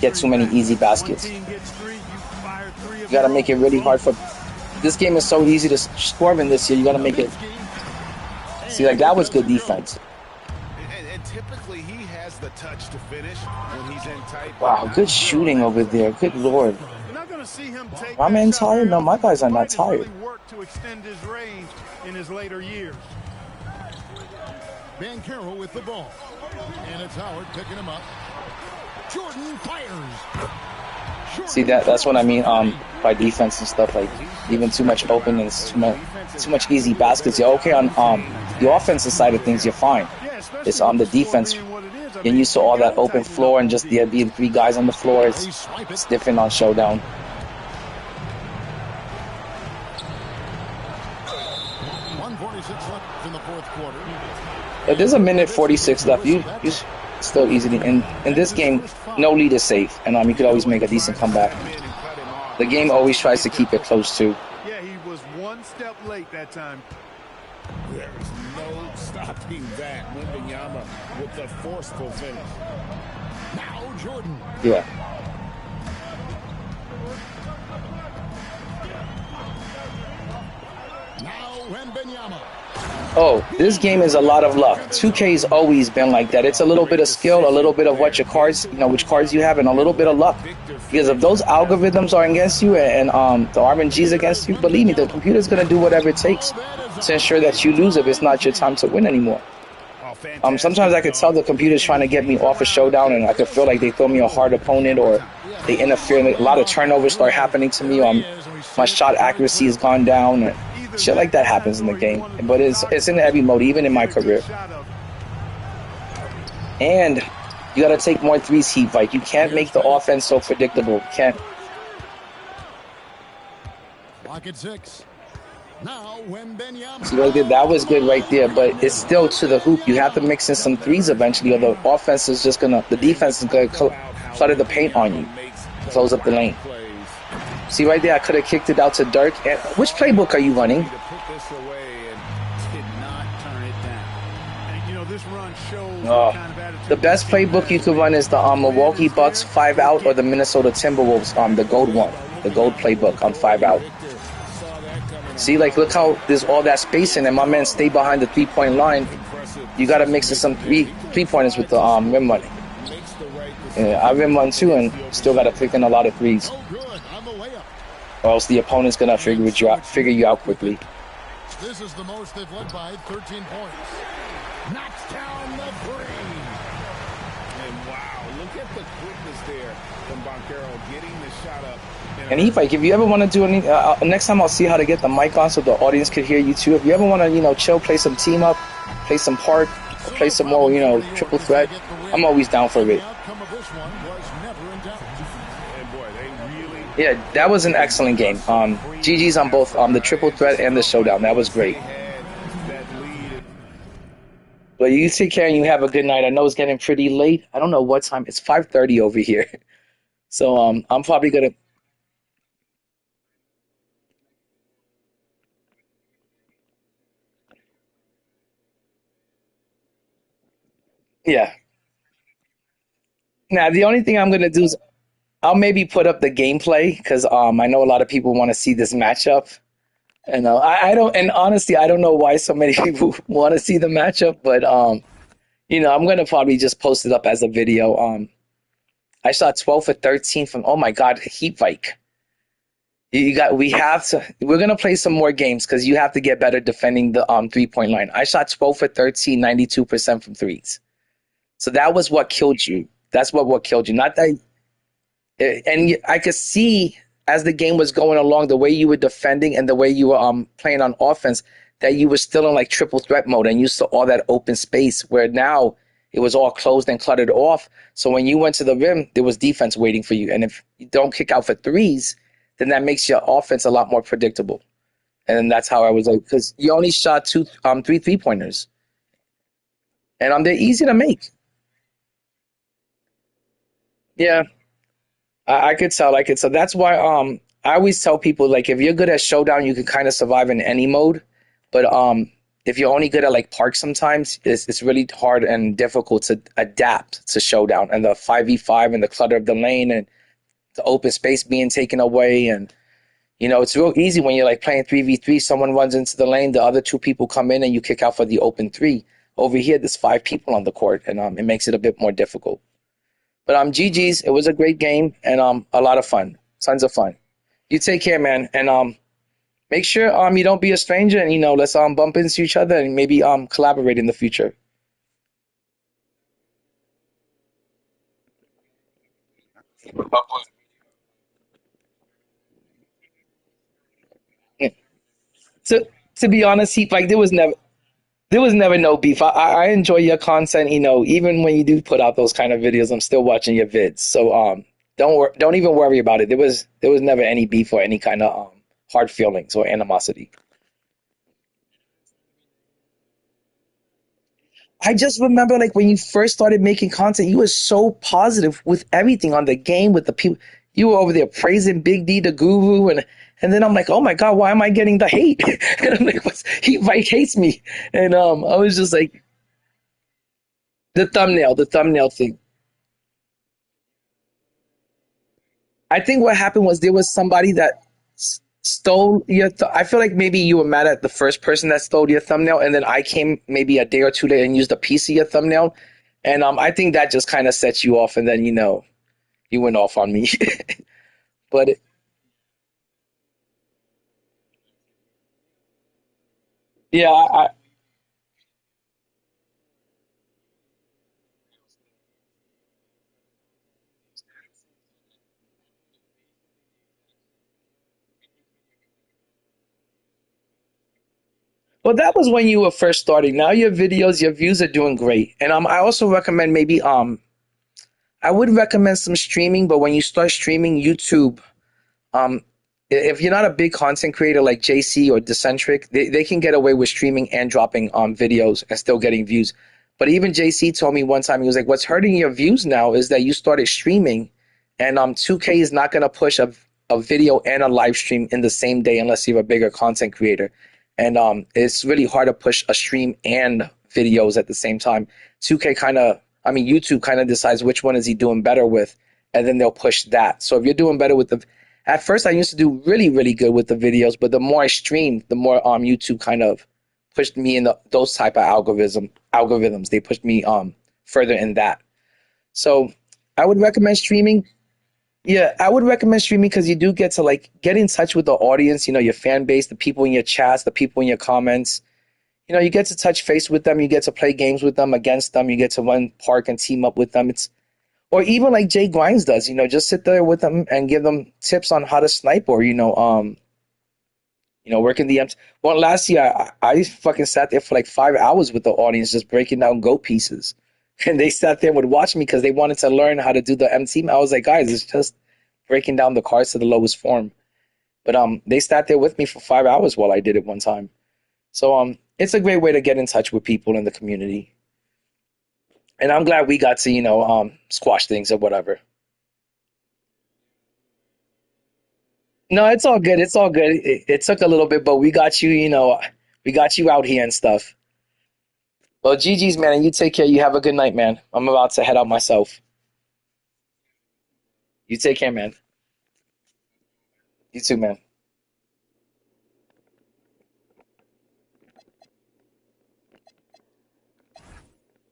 get too many easy baskets. You gotta make it really hard for this game is so easy to score in this year. You gotta make it see, like that was good defense. And typically he has the touch to finish when he's in tight. Wow, good shooting over there. Good lord. My man tired? No, my guys are not tired. To extend his range in his later years. Banchero with the ball. And it's Howard picking him up. Jordan fires. See, that's what I mean by defense and stuff, like even too much open and too much easy baskets. You're okay on the offensive side of things, you're fine. It's on the defense. Getting used to all that open floor and just there being 3 guys on the floor. It's different on Showdown. In the fourth quarter. If there's a minute 46 left, you still easy to, in this game, no lead is safe, and you could always make a decent comeback. The game always tries to keep it close too. Yeah, he was 1 step late that time. There's no stopping that. Wembanyama with the forceful finish. Now Jordan. Yeah. Oh, this game is a lot of luck. 2K's always been like that. It's a little bit of skill, a little bit of what your cards, which cards you have, and a little bit of luck. Because if those algorithms are against you and the RNG's against you, believe me, the computer's going to do whatever it takes to ensure that you lose if it's not your time to win anymore. Sometimes I could tell the computer's trying to get me off a Showdown, and I could feel like they throw me a hard opponent or they interfere. A lot of turnovers start happening to me. My shot accuracy has gone down. And shit like that happens in the game, but it's in every mode, even in my career. And you got to take more threes, Vike. You can't make the offense so predictable. You can't. Lock at 6. Now Wembanyama. See what I did? That was good right there, but it's still to the hoop. You have to mix in some threes eventually, or the offense is just gonna, the defense is gonna clutter the paint on you, close up the lane. See right there, I could have kicked it out to Dirk. And which playbook are you running? The best playbook you could run is the Milwaukee Bucks 5 out or the Minnesota Timberwolves, the gold one, the gold playbook on 5 out. See, like, look how there's all that spacing and my man stay behind the 3-point line. You got to mix in some three-pointers with the rim running. Yeah, I rim run too and still got to pick in a lot of threes. Or else the opponent's going to figure you out quickly. This is the most they've led by 13 points. Knocks down the Look at the quickness there from Banchero getting the shot up. And Vike, if you ever want to do any, next time I'll see how to get the mic on so the audience could hear you too. If you ever want to, chill, play some team up, play some park, or play some more, triple threat, I'm always down for it. Yeah, that was an excellent game. GG's on both the triple threat and the showdown. That was great. But you take care and you have a good night. I know it's getting pretty late. I don't know what time. It's 5:30 over here. So I'm probably gonna. Yeah. Now the only thing I'm gonna do is I'll maybe put up the gameplay because I know a lot of people want to see this matchup. And I don't, and honestly, I don't know why so many people want to see the matchup, but I'm gonna probably just post it up as a video. I shot 12 for 13 from, oh my God, Heat Vike. We're gonna play some more games because you have to get better defending the 3-point line. I shot 12 for 13, 92% from threes. So that was what killed you. That's what killed you. Not that, and I could see as the game was going along, the way you were defending and the way you were playing on offense, that you were still in like triple threat mode and you saw all that open space where now it was all closed and cluttered off. So when you went to the rim, there was defense waiting for you. And if you don't kick out for threes, then that makes your offense a lot more predictable. And that's how I was like, because you only shot three 3-pointers. And they're easy to make. Yeah. I could tell. So that's why I always tell people, like, if you're good at showdown, you can kind of survive in any mode. But if you're only good at like park, sometimes it's really hard and difficult to adapt to showdown and the 5v5 and the clutter of the lane and the open space being taken away. And it's real easy when you're like playing 3v3. Someone runs into the lane, the other 2 people come in, and you kick out for the open 3. Over here, there's 5 people on the court, and it makes it a bit more difficult. But GG's. It was a great game and a lot of fun. Tons of fun. You take care, man, and make sure you don't be a stranger, and let's bump into each other and maybe collaborate in the future. Yeah. To be honest, like there was never no beef. I enjoy your content. Even when you do put out those kind of videos, I'm still watching your vids. So don't even worry about it. There was never any beef or any kind of hard feelings or animosity. I just remember like when you first started making content, you were so positive with everything on the game, with the people. You were over there praising Big D, the guru, and then I'm like, oh my God, why am I getting the hate? And I'm like, Vike hates me. And I was just like, the thumbnail thing. I think what happened was there was somebody that stole your. I feel like maybe you were mad at the first person that stole your thumbnail, and then I came maybe a day or 2 later and used a piece of your thumbnail, and I think that just kind of set you off, and then you went off on me. But yeah, well, that was when you were first starting. Now your videos, your views are doing great, and I also recommend maybe I would recommend some streaming, but when you start streaming YouTube, um, if you're not a big content creator like JC or Decentric, they can get away with streaming and dropping videos and still getting views. But even JC told me one time, he was like, what's hurting your views now is that you started streaming, and 2K is not going to push a video and a live stream in the same day unless you're a bigger content creator. And it's really hard to push a stream and videos at the same time. 2K YouTube kind of decides which one is he doing better with, and then they'll push that. So if you're doing better with at first I used to do really, really good with the videos, but the more I streamed, the more YouTube kind of pushed me in those type of algorithms. They pushed me further in that. So I would recommend streaming. Yeah, I would recommend streaming because you do get to like get in touch with the audience, your fan base, the people in your chats, the people in your comments. You get to touch face with them. You get to play games with them, against them. You get to run park and team up with them. It's Or even like Jay Grimes does, just sit there with them and give them tips on how to snipe, or working the empty. Well, last year I fucking sat there for like 5 hours with the audience just breaking down goat pieces, and they sat there and would watch me because they wanted to learn how to do the MT. I was like, guys, it's just breaking down the cards to the lowest form. But they sat there with me for 5 hours while I did it one time. So it's a great way to get in touch with people in the community. And I'm glad we got to, squash things or whatever. No, it's all good. It's all good. It took a little bit, but we got you, we got you out here and stuff. Well, GG's, man, and you take care. You have a good night, man. I'm about to head out myself. You take care, man. You too, man.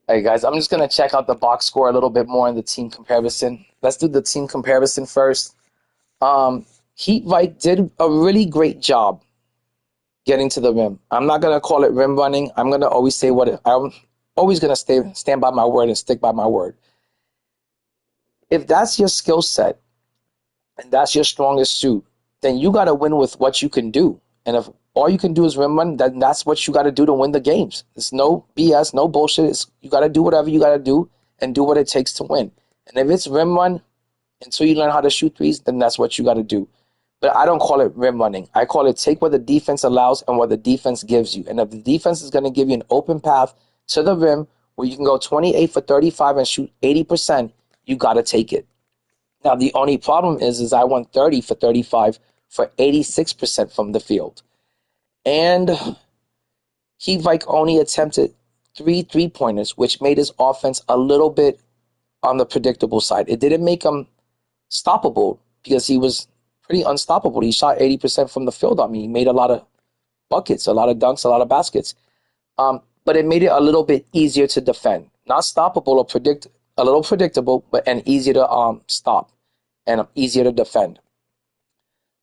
Hey, guys, I'm just going to check out the box score a little bit more in the team comparison. Let's do the team comparison first. Heat Vike did a really great job getting to the rim. I'm not going to call it rim running. I'm going to always say I'm always going to stand by my word and stick by my word. If that's your skill set and that's your strongest suit, then you got to win with what you can do. And if all you can do is rim run, then that's what you got to do to win the games. It's no BS, no bullshit. You got to do whatever you got to do and do what it takes to win. And if it's rim run until you learn how to shoot threes, then that's what you got to do. But I don't call it rim running. I call it take what the defense allows and what the defense gives you. And if the defense is going to give you an open path to the rim where you can go 28 for 35 and shoot 80%, you got to take it. Now, the only problem is I went 30 for 35 for 86% from the field. And Heat Vike only attempted 3 3-pointers, which made his offense a little bit on the predictable side. It didn't make him stoppable because he was pretty unstoppable. He shot 80% from the field on me. He made a lot of buckets, a lot of dunks, a lot of baskets. But it made it a little bit easier to defend. Not stoppable or a little predictable, and easier to stop and easier to defend.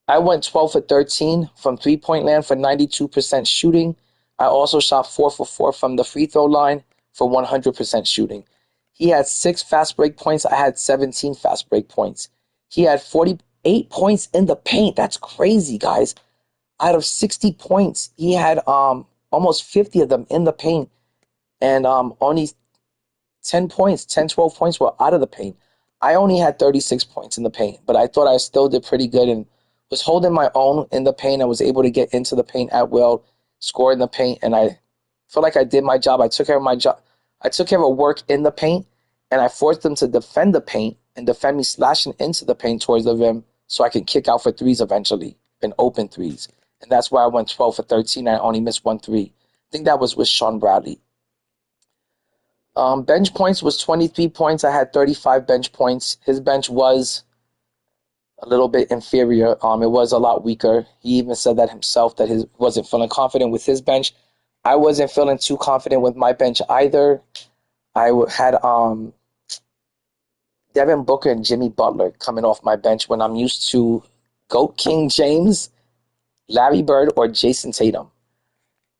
I went 12 for 13 from three-point land for 92% shooting. I also shot 4 for 4 from the free throw line for 100% shooting. He had 6 fast break points. I had 17 fast break points. He had 48 points in the paint. That's crazy, guys. Out of 60 points, he had almost 50 of them in the paint. And only 10 points, 10, 12 points were out of the paint. I only had 36 points in the paint, but I thought I still did pretty good and was holding my own in the paint. I was able to get into the paint at will, score in the paint, and I feel like I did my job. I took care of my job. I took care of work in the paint, and I forced them to defend the paint and defend me slashing into the paint towards the rim so I can kick out for threes eventually and open threes. And that's why I went 12 for 13 and I only missed 1 3. I think that was with Sean Bradley. Bench points was 23 points. I had 35 bench points. His bench was a little bit inferior. It was a lot weaker. He even said that himself, that he wasn't feeling confident with his bench. I wasn't feeling too confident with my bench either. I had Devin Booker and Jimmy Butler coming off my bench when I'm used to GOAT King James, Larry Bird, or Jason Tatum.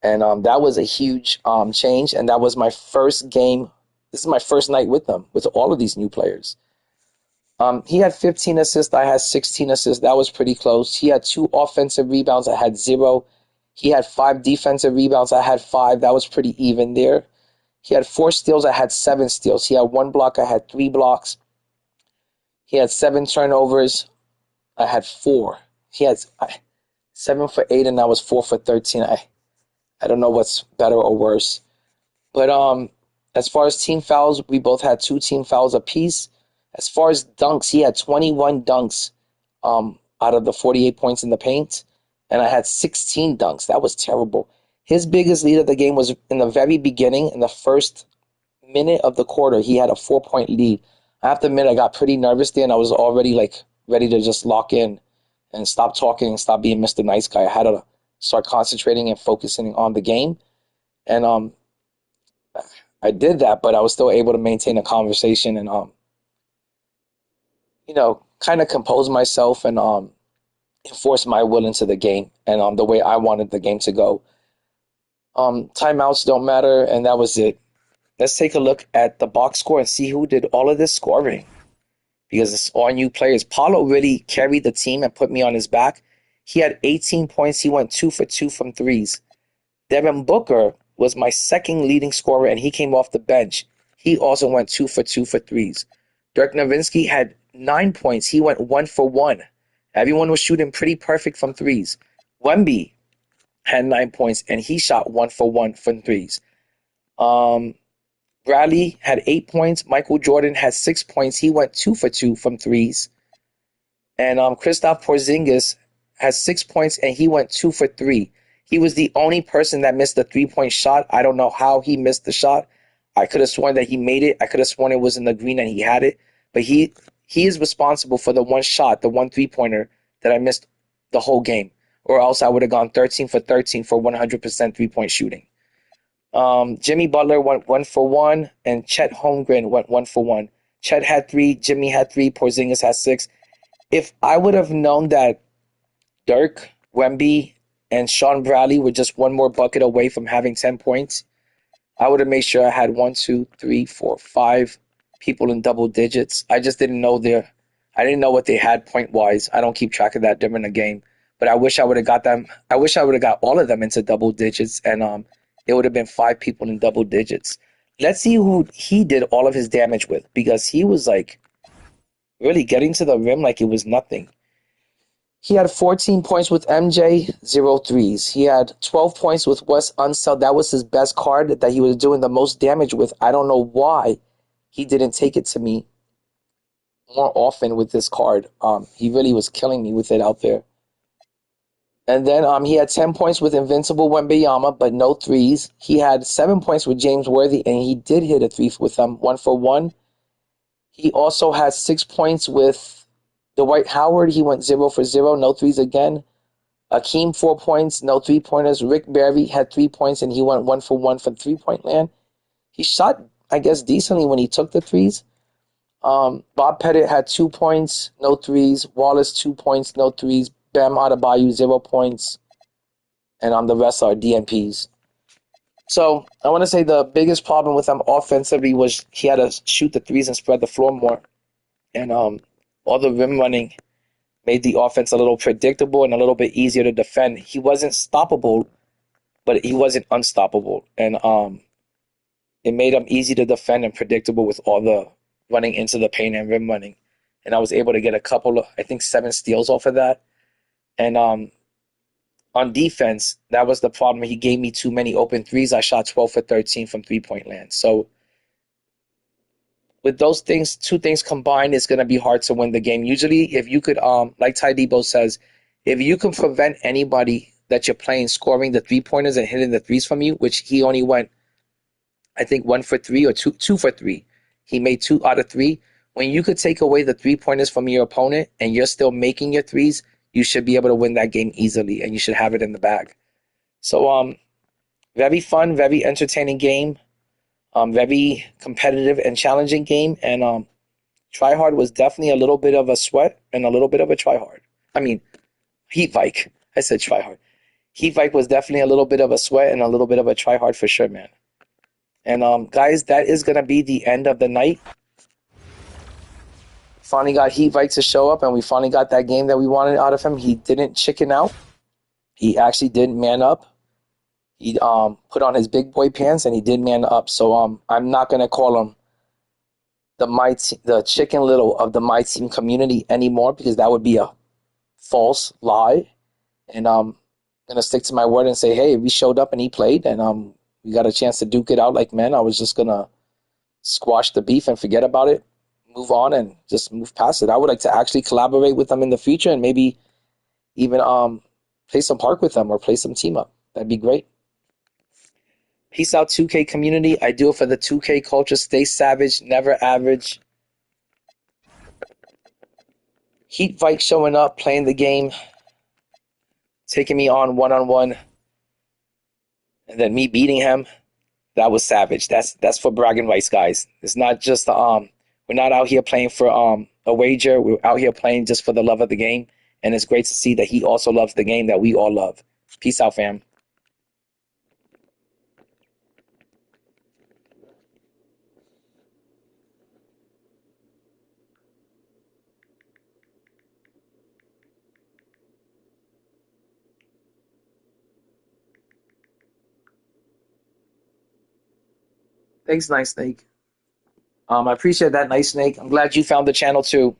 And that was a huge change, and that was my first game. This is my first night with them, with all of these new players. He had 15 assists. I had 16 assists. That was pretty close. He had 2 offensive rebounds. I had 0. He had 5 defensive rebounds. I had 5. That was pretty even there. He had 4 steals. I had 7 steals. He had 1 block. I had 3 blocks. He had 7 turnovers. I had 4. He had 7 for 8, and I was 4 for 13. I don't know what's better or worse. But as far as team fouls, we both had 2 team fouls apiece. As far as dunks, he had 21 dunks out of the 48 points in the paint, and I had 16 dunks. That was terrible. His biggest lead of the game was in the very beginning, in the first minute of the quarter. He had a 4-point lead. I have to admit, I got pretty nervous there, and I was already ready to just lock in and stop talking and stop being Mr. Nice Guy. I had to start concentrating and focusing on the game, and I did that, but I was still able to maintain a conversation and kind of compose myself and enforce my will into the game and the way I wanted the game to go. Timeouts don't matter, and that was it. Let's take a look at the box score and see who did all of this scoring. because it's all new players. Paulo really carried the team and put me on his back. He had 18 points. He went 2 for 2 from threes. Devin Booker was my second leading scorer, and he came off the bench. He also went 2 for 2 for threes. Dirk Nowitzki had 9 points. He went 1 for 1. Everyone was shooting pretty perfect from threes. Wemby had 9 points, and he shot 1 for 1 from threes. Bradley had 8 points. Michael Jordan had 6 points. He went 2 for 2 from threes. And Kristaps Porzingis has 6 points, and he went 2 for 3. He was the only person that missed the 3-point shot. I don't know how he missed the shot. I could have sworn that he made it. I could have sworn it was in the green and he had it. But he is responsible for the one shot, the one 3-pointer that I missed the whole game. Or else I would have gone 13 for 13 for 100% 3-point shooting. Jimmy Butler went 1 for 1, and Chet Holmgren went 1 for 1. Chet had 3, Jimmy had 3, Porzingis had 6. If I would have known that Dirk, Wemby, and Sean Bradley were just one more bucket away from having 10 points, I would have made sure I had 1, 2, 3, 4, 5 people in double digits. I just didn't know I didn't know what they had point-wise. I don't keep track of that during the game. But I wish I would have got them. I wish I would have got all of them into double digits, and it would have been 5 people in double digits. Let's see who he did all of his damage with, because he was like really getting to the rim like it was nothing. He had 14 points with MJ, 0 threes. He had 12 points with Wes Unseld. That was his best card that he was doing the most damage with. I don't know why he didn't take it to me more often with this card. He really was killing me with it out there. And then he had 10 points with Invincible Wembanyama, but no threes. He had 7 points with James Worthy, and he did hit a 3 with them, 1 for 1. He also had 6 points with Dwight Howard. He went 0 for 0, no threes again. Akeem, 4 points, no 3-pointers. Rick Barry had 3 points, and he went 1 for 1 from 3-point land. He shot, I guess, decently when he took the threes. Bob Pettit had 2 points, no threes. Wallace, 2 points, no threes. Bam Adebayo, 0 points. And the rest are DNPs. So I want to say the biggest problem with him offensively was he had to shoot the threes and spread the floor more. And all the rim running made the offense a little predictable and a little bit easier to defend. He wasn't stoppable, but he wasn't unstoppable. And it made him easy to defend and predictable with all the running into the paint and rim running. And I was able to get a couple of, I think, 7 steals off of that. And on defense, that was the problem. He gave me too many open threes. I shot 12 for 13 from 3-point land. So with those things, 2 things combined, it's going to be hard to win the game. Usually, if you could, like Ty Debo says, if you can prevent anybody that you're playing scoring the 3-pointers and hitting the threes from you, which he only went, I think, 1 for 3 or 2 for 3. He made 2 out of 3. When you could take away the 3-pointers from your opponent and you're still making your threes, you should be able to win that game easily, and you should have it in the bag. So, very fun, very entertaining game, very competitive and challenging game, and tryhard was definitely a little bit of a sweat and a little bit of a tryhard. I mean, Heat Vike. I said tryhard. Heat Vike was definitely a little bit of a sweat and a little bit of a tryhard for sure, man. And guys, that is gonna be the end of the night. Finally got Heat Vike to show up, and we finally got that game that we wanted out of him. He didn't chicken out. He actually did man up. He put on his big boy pants, and he did man up. So I'm not gonna call him the Chicken Little of the Myteam community anymore, because that would be a false lie. And I'm gonna stick to my word and say, hey, we showed up and he played, and we got a chance to duke it out like men. I was just gonna squash the beef and forget about it, move on, and just move past it. I would like to actually collaborate with them in the future and maybe even play some park with them or play some team up. That'd be great. Peace out, 2K community. I do it for the 2K culture. Stay savage, never average. Heat Vike showing up, playing the game, taking me on one-on-one, and then me beating him. That was savage. That's for bragging rights, guys. It's not just we're not out here playing for a wager. We're out here playing just for the love of the game, and it's great to see that he also loves the game that we all love. Peace out, fam. Thanks, Nice Snake. I appreciate that, Nice Snake. I'm glad you found the channel too.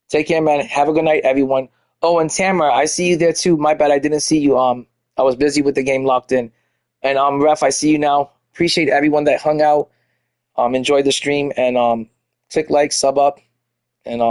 Take care, man. Have a good night, everyone. Oh, and Tamara, I see you there too. My bad, I didn't see you. I was busy with the game locked in. And Ref, I see you now. Appreciate everyone that hung out. Enjoyed the stream and click like, sub up, and